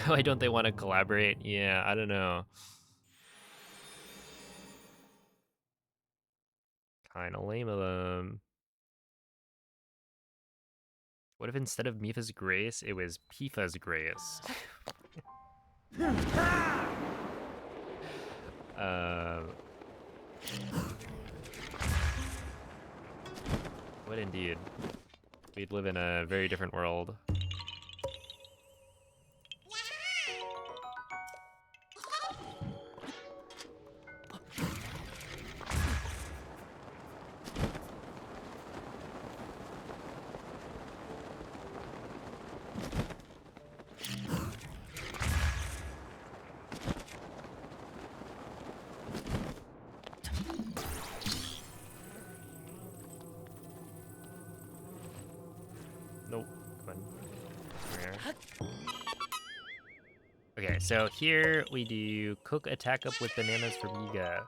Why don't they want to collaborate? Yeah, I don't know. Kind of lame of them. What if instead of Mifa's Grace, it was Pifa's Grace? What indeed? We'd live in a very different world. Nope. Come on. Come here. Okay, so here we do cook attack up with bananas for Miga.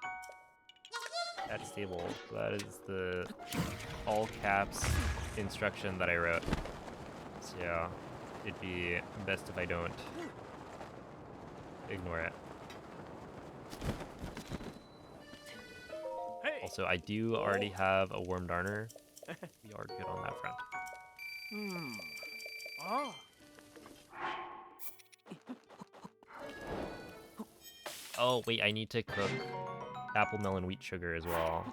That's stable. That is the all caps instruction that I wrote. So it'd be best if I don't ignore it. Hey! Also, I do already have a Worm Darner. We are good on that front. Oh, Oh, wait, I need to cook apple, melon, wheat sugar as well.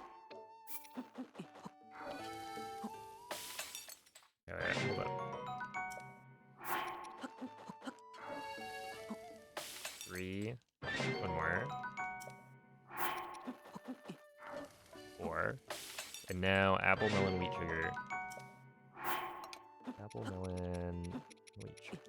Alright, hold up. 3. One more. 4. And now apple, melon, wheat sugar. Apple, melon, wheat sugar.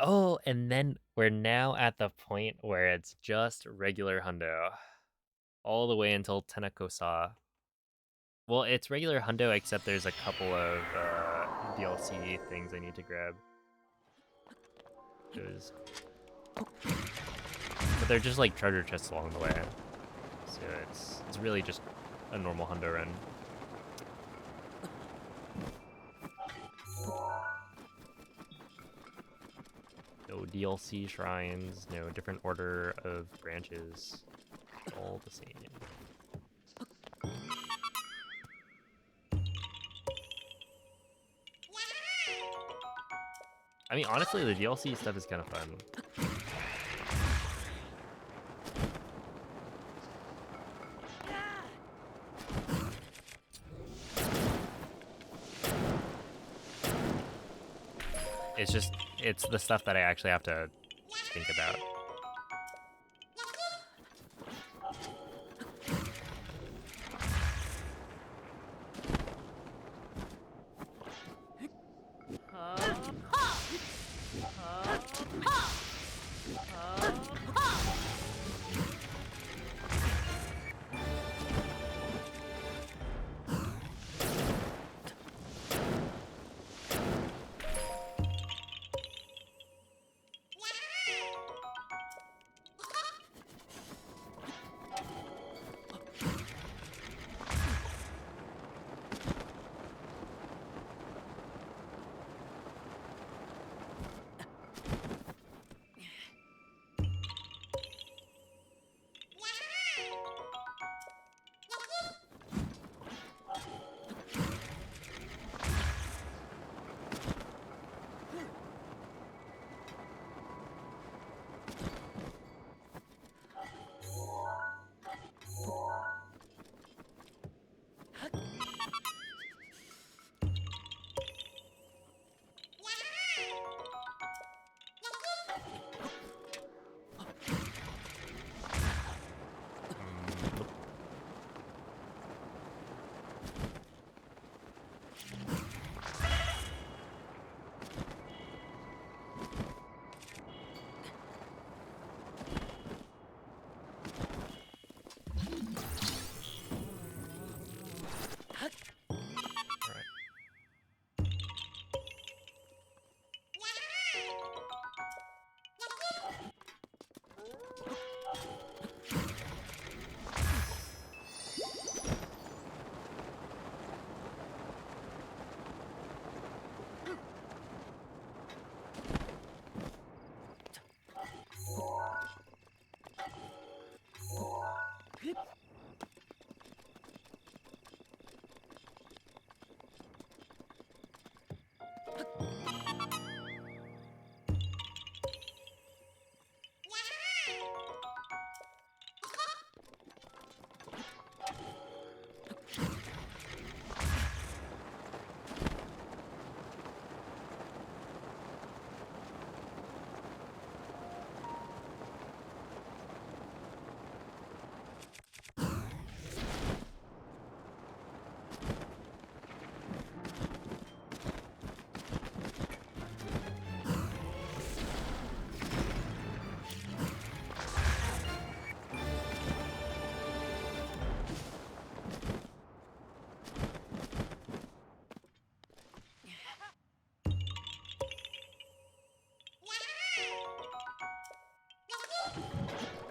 Oh, and then we're now at the point where it's just regular hundo. All the way until Tenakosa. Well, it's regular hundo, except there's a couple of DLC things I need to grab. Those... But they're just like treasure chests along the way. So it's really just a normal hundo run. No DLC shrines, no different order of branches. It's all the same. I mean, honestly, the DLC stuff is kind of fun. It's the stuff that I actually have to think about.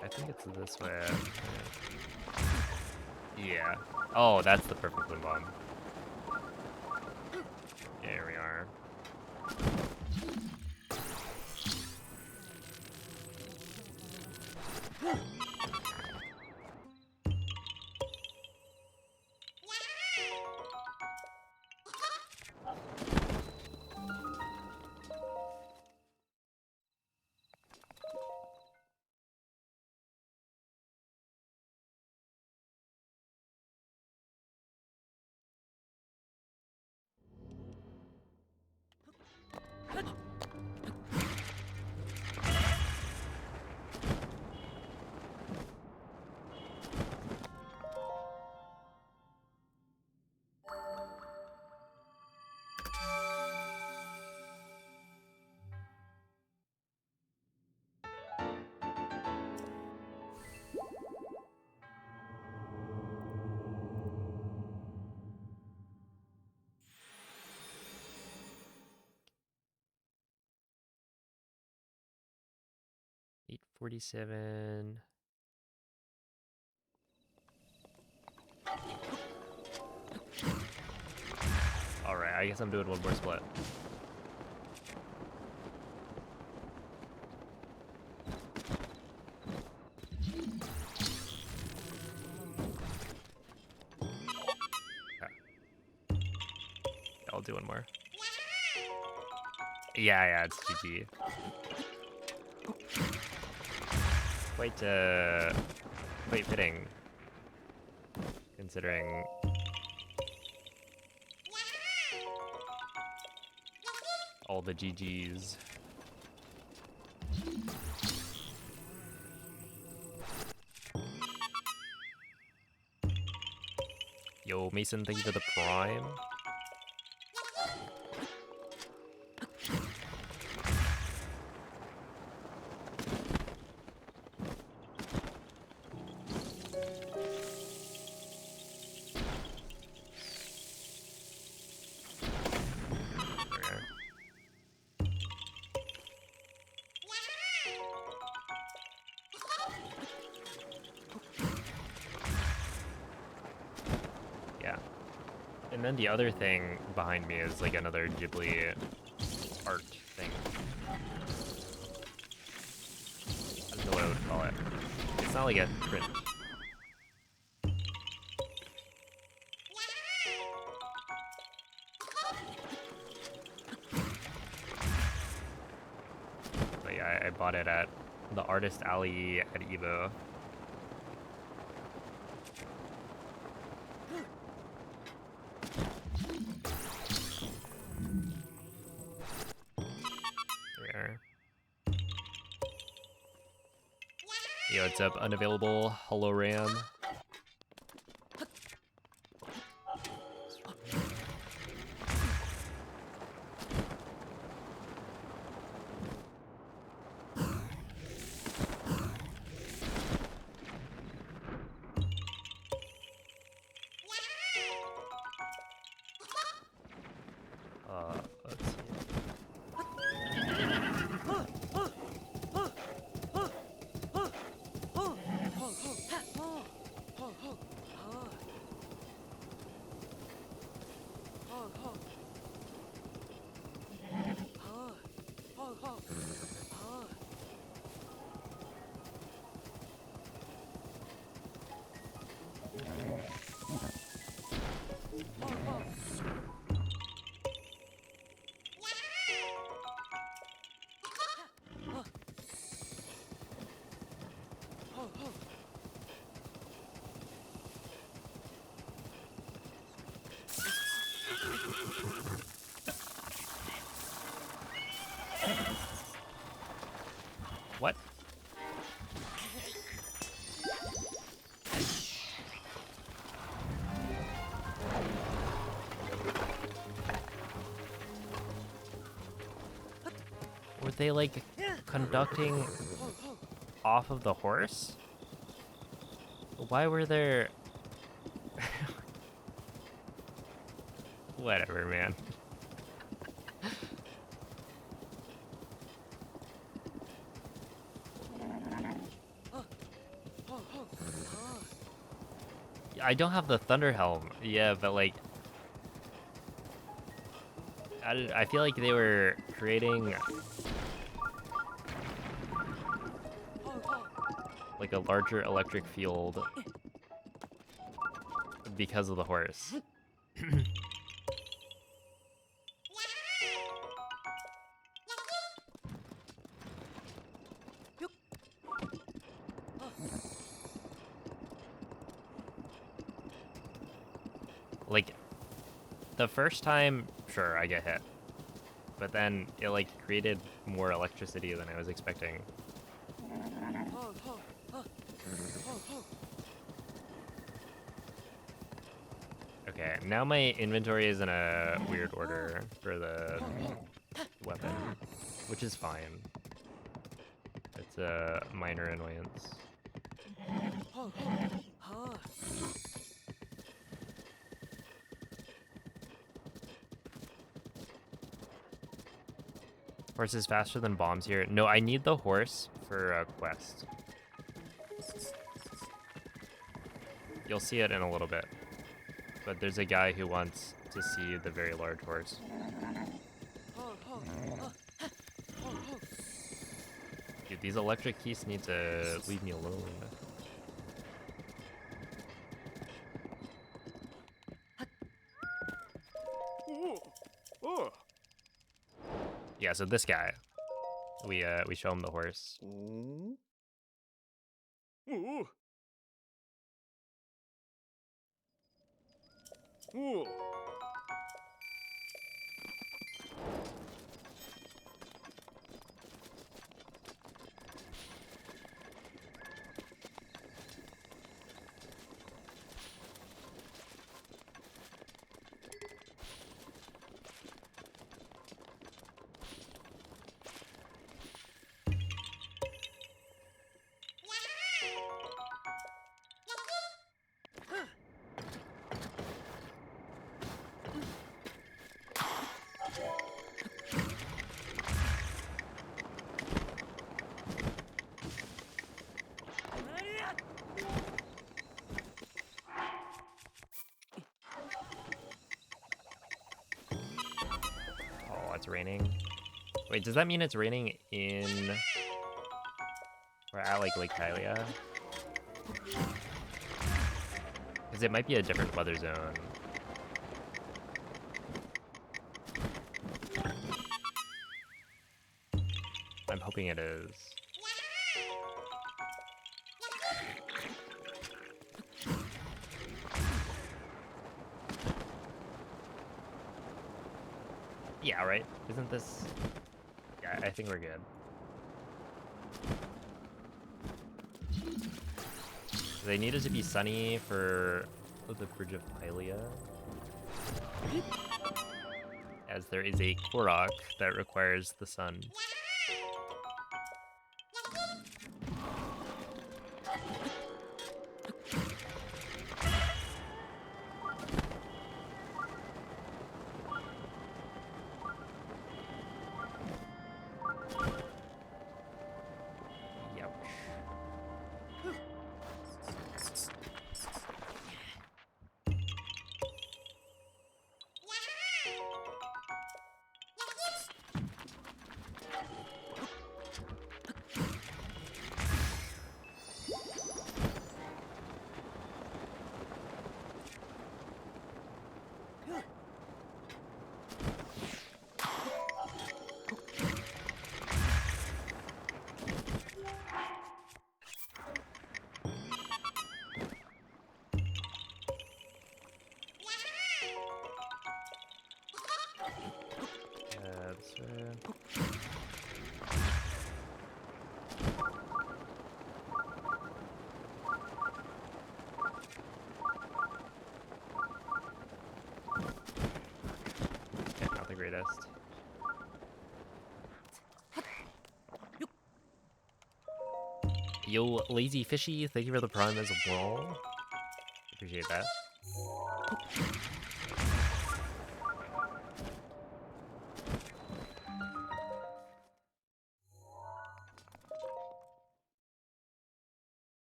I think it's this way. Yeah. Oh, that's the perfect wind bomb. Here we are. 47. All right, I guess I'm doing one more split. I'll do one more. Yeah, it's GG. Quite fitting, considering. All the GGs. Yo, Mason, thank you for the prime. And then the other thing behind me is like another Ghibli art thing. I don't know what I would call it. It's not like a print. But yeah, I bought it at the Artist Alley at Evo. Yo, what's up? Unavailable hologram. Let's see. What? Were they like conducting off of the horse? Why were there... Whatever, man. I don't have the Thunder Helm. Yeah, but like... I feel like they were creating... like a larger electric field because of the horse. Like, the first time, sure, I get hit. But then it like created more electricity than I was expecting. Okay, now my inventory is in a weird order for the weapon, which is fine. It's a minor annoyance. Horse is faster than bombs here. No, I need the horse for a quest. You'll see it in a little bit. But there's a guy who wants to see the very large horse. Dude, these electric keys need to leave me alone. Yeah, so this guy, we show him the horse. Oh, it's raining. Wait, does that mean it's raining in or at like Lake Hylia? Because it might be a different weather zone. I'm hoping it is. Yeah, right? Isn't this... Yeah, I think we're good. They need it to be sunny for the Bridge of Hylia. As there is a Korok that requires the sun. Yep. This way. Okay, not the greatest. Yo, Lazy Fishy, thank you for the prime as well. Appreciate that.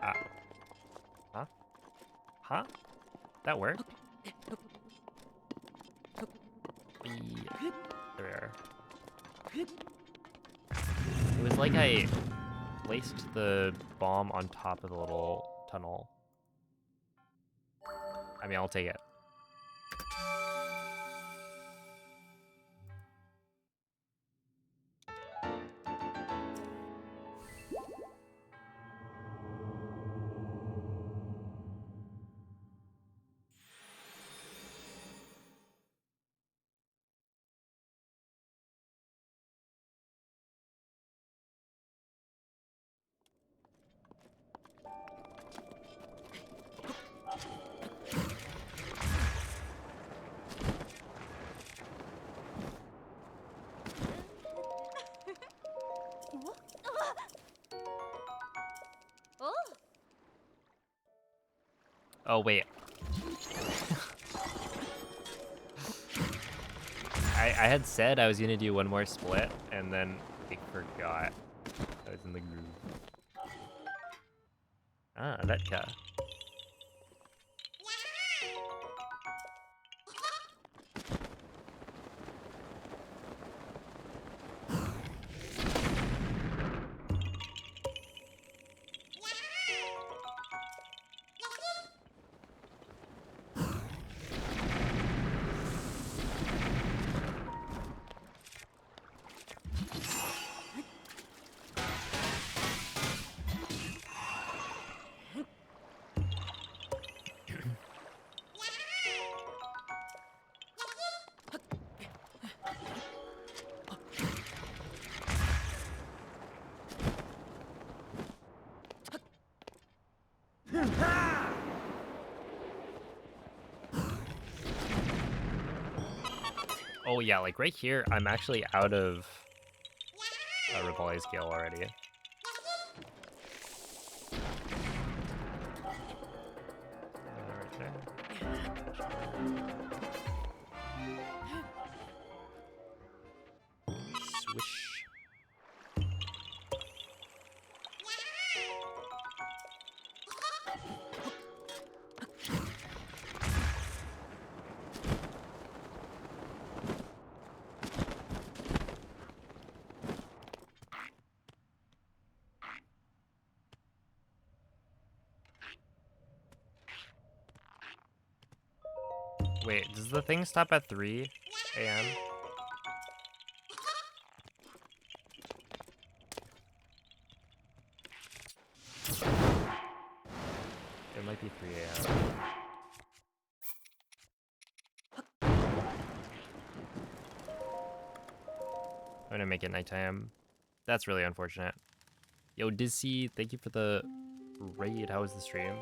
Ah. Huh? Huh? That worked? There we are. It was like I placed the bomb on top of the little tunnel. I mean, I'll take it. Oh, wait. I had said I was gonna do one more split, and then I forgot. I was in the groove. Ah, that car. Oh yeah, like right here, I'm actually out of Rivali's Gale already. Right there. Swish. Wait, does the thing stop at 3 a.m.? It might be 3 a.m. I'm gonna make it nighttime. That's really unfortunate. Yo, Dizzy, thank you for the raid. How was the stream?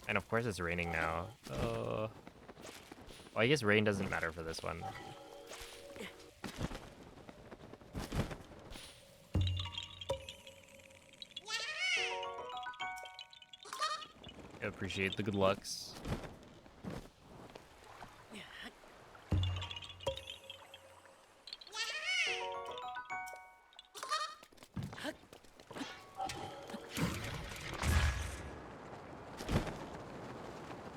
And of course it's raining now. Well, I guess rain doesn't matter for this one. I appreciate the good lucks.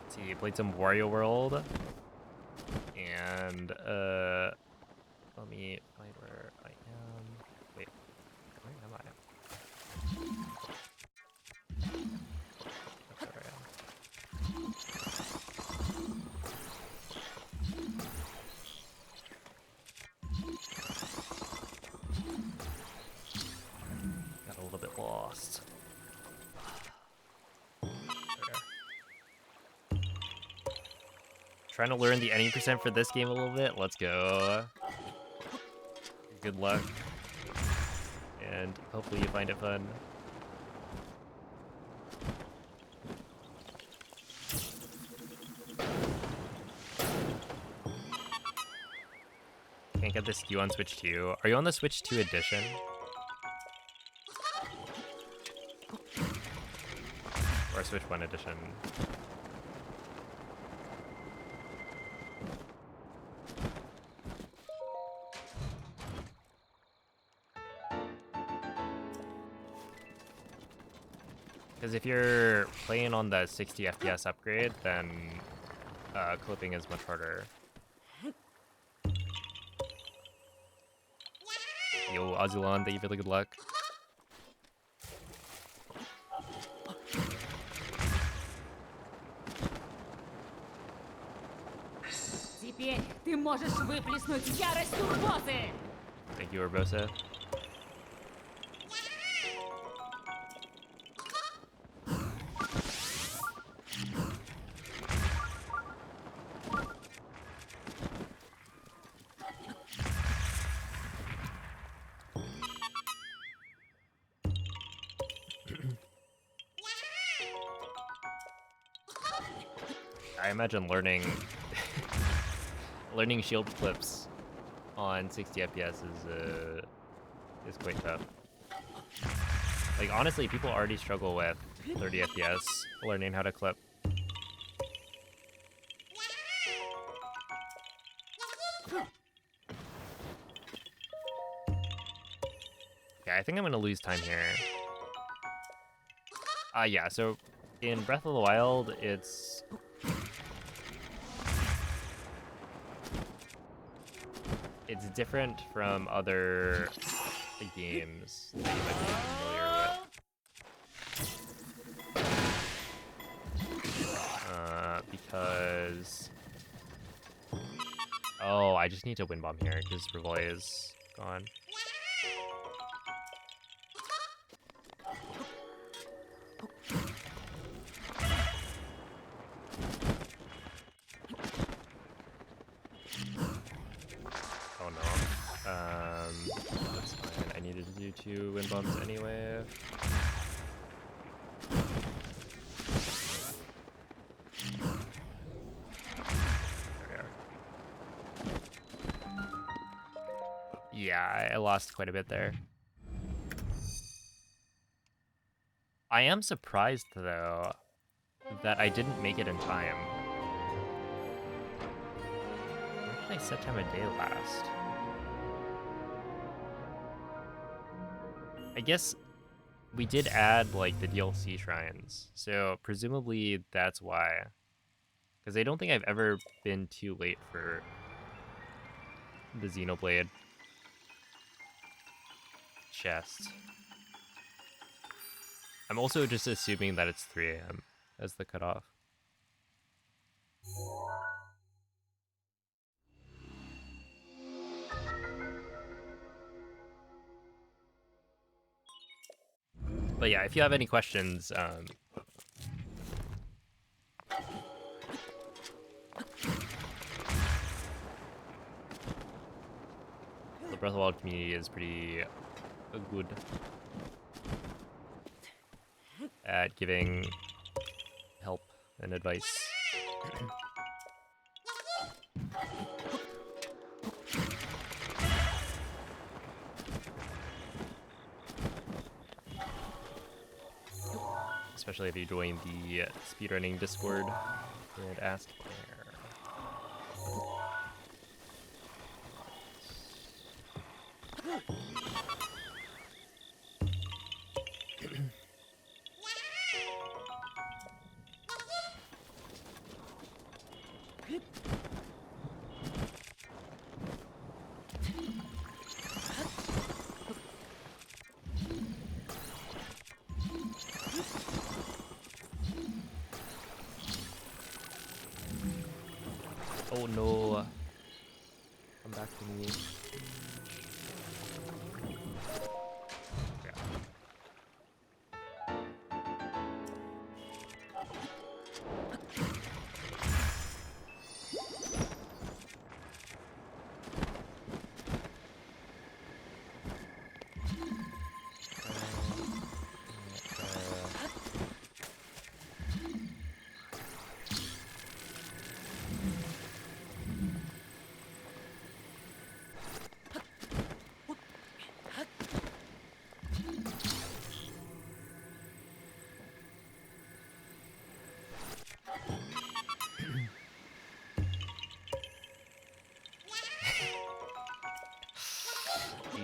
See, played some Wario World. And let me find where I am. Wait, where am I? That's where I am. Got a little bit lost. Trying to learn the ending percent for this game a little bit. Let's go. Good luck. And hopefully you find it fun. Can't get this SKU on Switch 2. Are you on the Switch 2 edition? Or Switch 1 edition? Because if you're playing on the 60 FPS upgrade, then clipping is much harder. Yo, Azulon, thank you for the good luck. Теперь ты можешь выплеснуть ярость турботы! Thank you, Urbosa. I imagine learning learning shield clips on 60 FPS is quite tough. Like honestly, people already struggle with 30 FPS learning how to clip. Yeah, I think I'm gonna lose time here. Yeah, so in Breath of the Wild, it's different from other games that you might be familiar with. Because... Oh, I just need to wind bomb here because Revoy is gone. Oh no. That's fine. I needed to do 2 wind bombs anyway. There we are. Yeah, I lost quite a bit there. I am surprised though that I didn't make it in time. Where did I set time of day last? I guess we did add like the DLC shrines, so presumably that's why. Because I don't think I've ever been too late for the Xenoblade chest. I'm also just assuming that it's 3 AM as the cutoff. But yeah, if you have any questions, the Breath of the Wild community is pretty good at giving help and advice. Especially if you join the speedrunning Discord and ask there. Oh no. Come back to me. Yeah.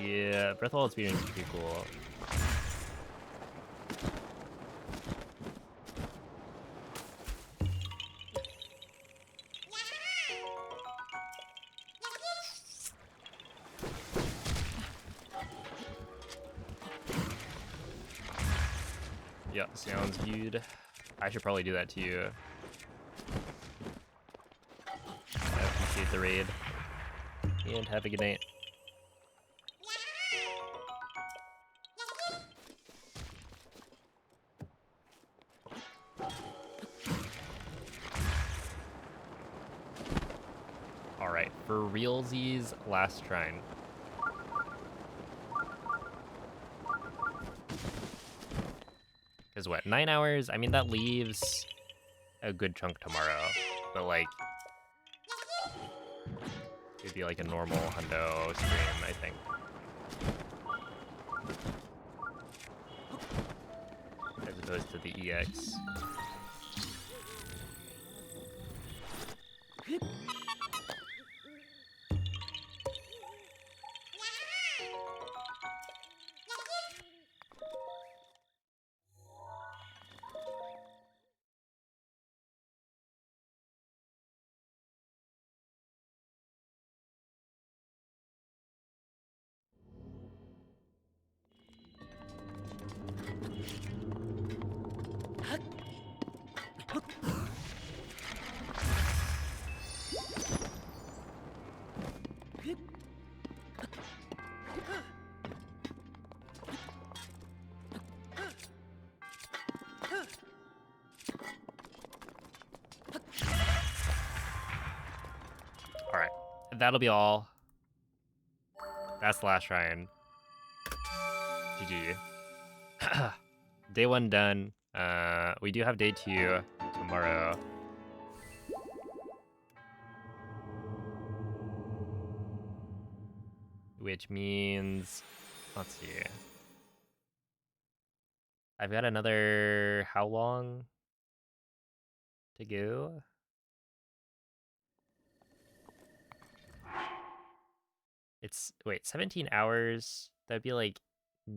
Yeah, Breath of the Wild experience is pretty cool. Yeah, sounds good. I should probably do that too. I appreciate the raid. And have a good night. Alright, for realsies, last shrine. Because what, 9 hours? I mean, that leaves a good chunk tomorrow. but like it'd be like a normal hundo stream, I think. As opposed to the EX. Alright, that'll be all. That's the last shrine. GG. Day 1 done. We do have day 2 tomorrow. Which means, let's see. I've got another, how long to go? It's, wait, 17 hours? That'd be like 8.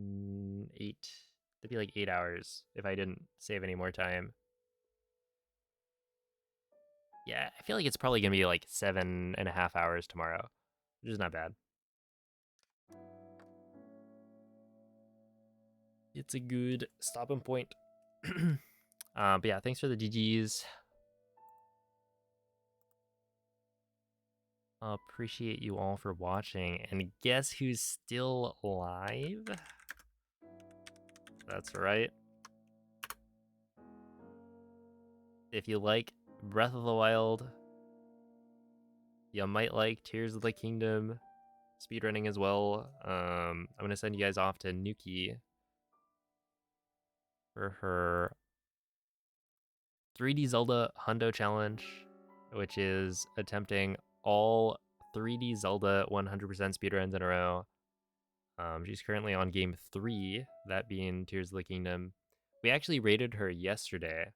That'd be like 8 hours if I didn't save any more time. Yeah, I feel like it's probably gonna be like 7.5 hours tomorrow, which is not bad. It's a good stopping point. But yeah, thanks for the GGs. Appreciate you all for watching. And guess who's still alive? That's right. If you like Breath of the Wild, you might like Tears of the Kingdom speedrunning as well. I'm gonna send you guys off to Nuki for her 3D Zelda Hundo Challenge, which is attempting all 3D Zelda 100% speedruns in a row. She's currently on game 3, that being Tears of the Kingdom. We actually rated her yesterday.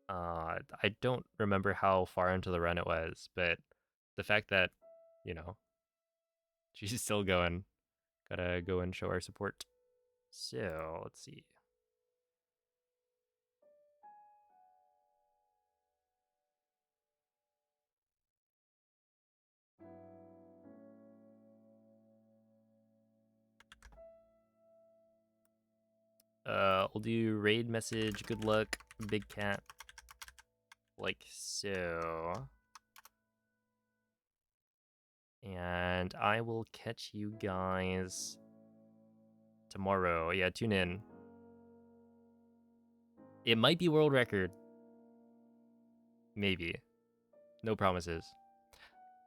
I don't remember how far into the run it was, but the fact that, you know, she's still going, gotta go and show our support. So, let's see. We'll do raid message, good luck, big cat, like so. And I will catch you guys tomorrow. Yeah, tune in. It might be world record. Maybe. No promises.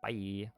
Bye.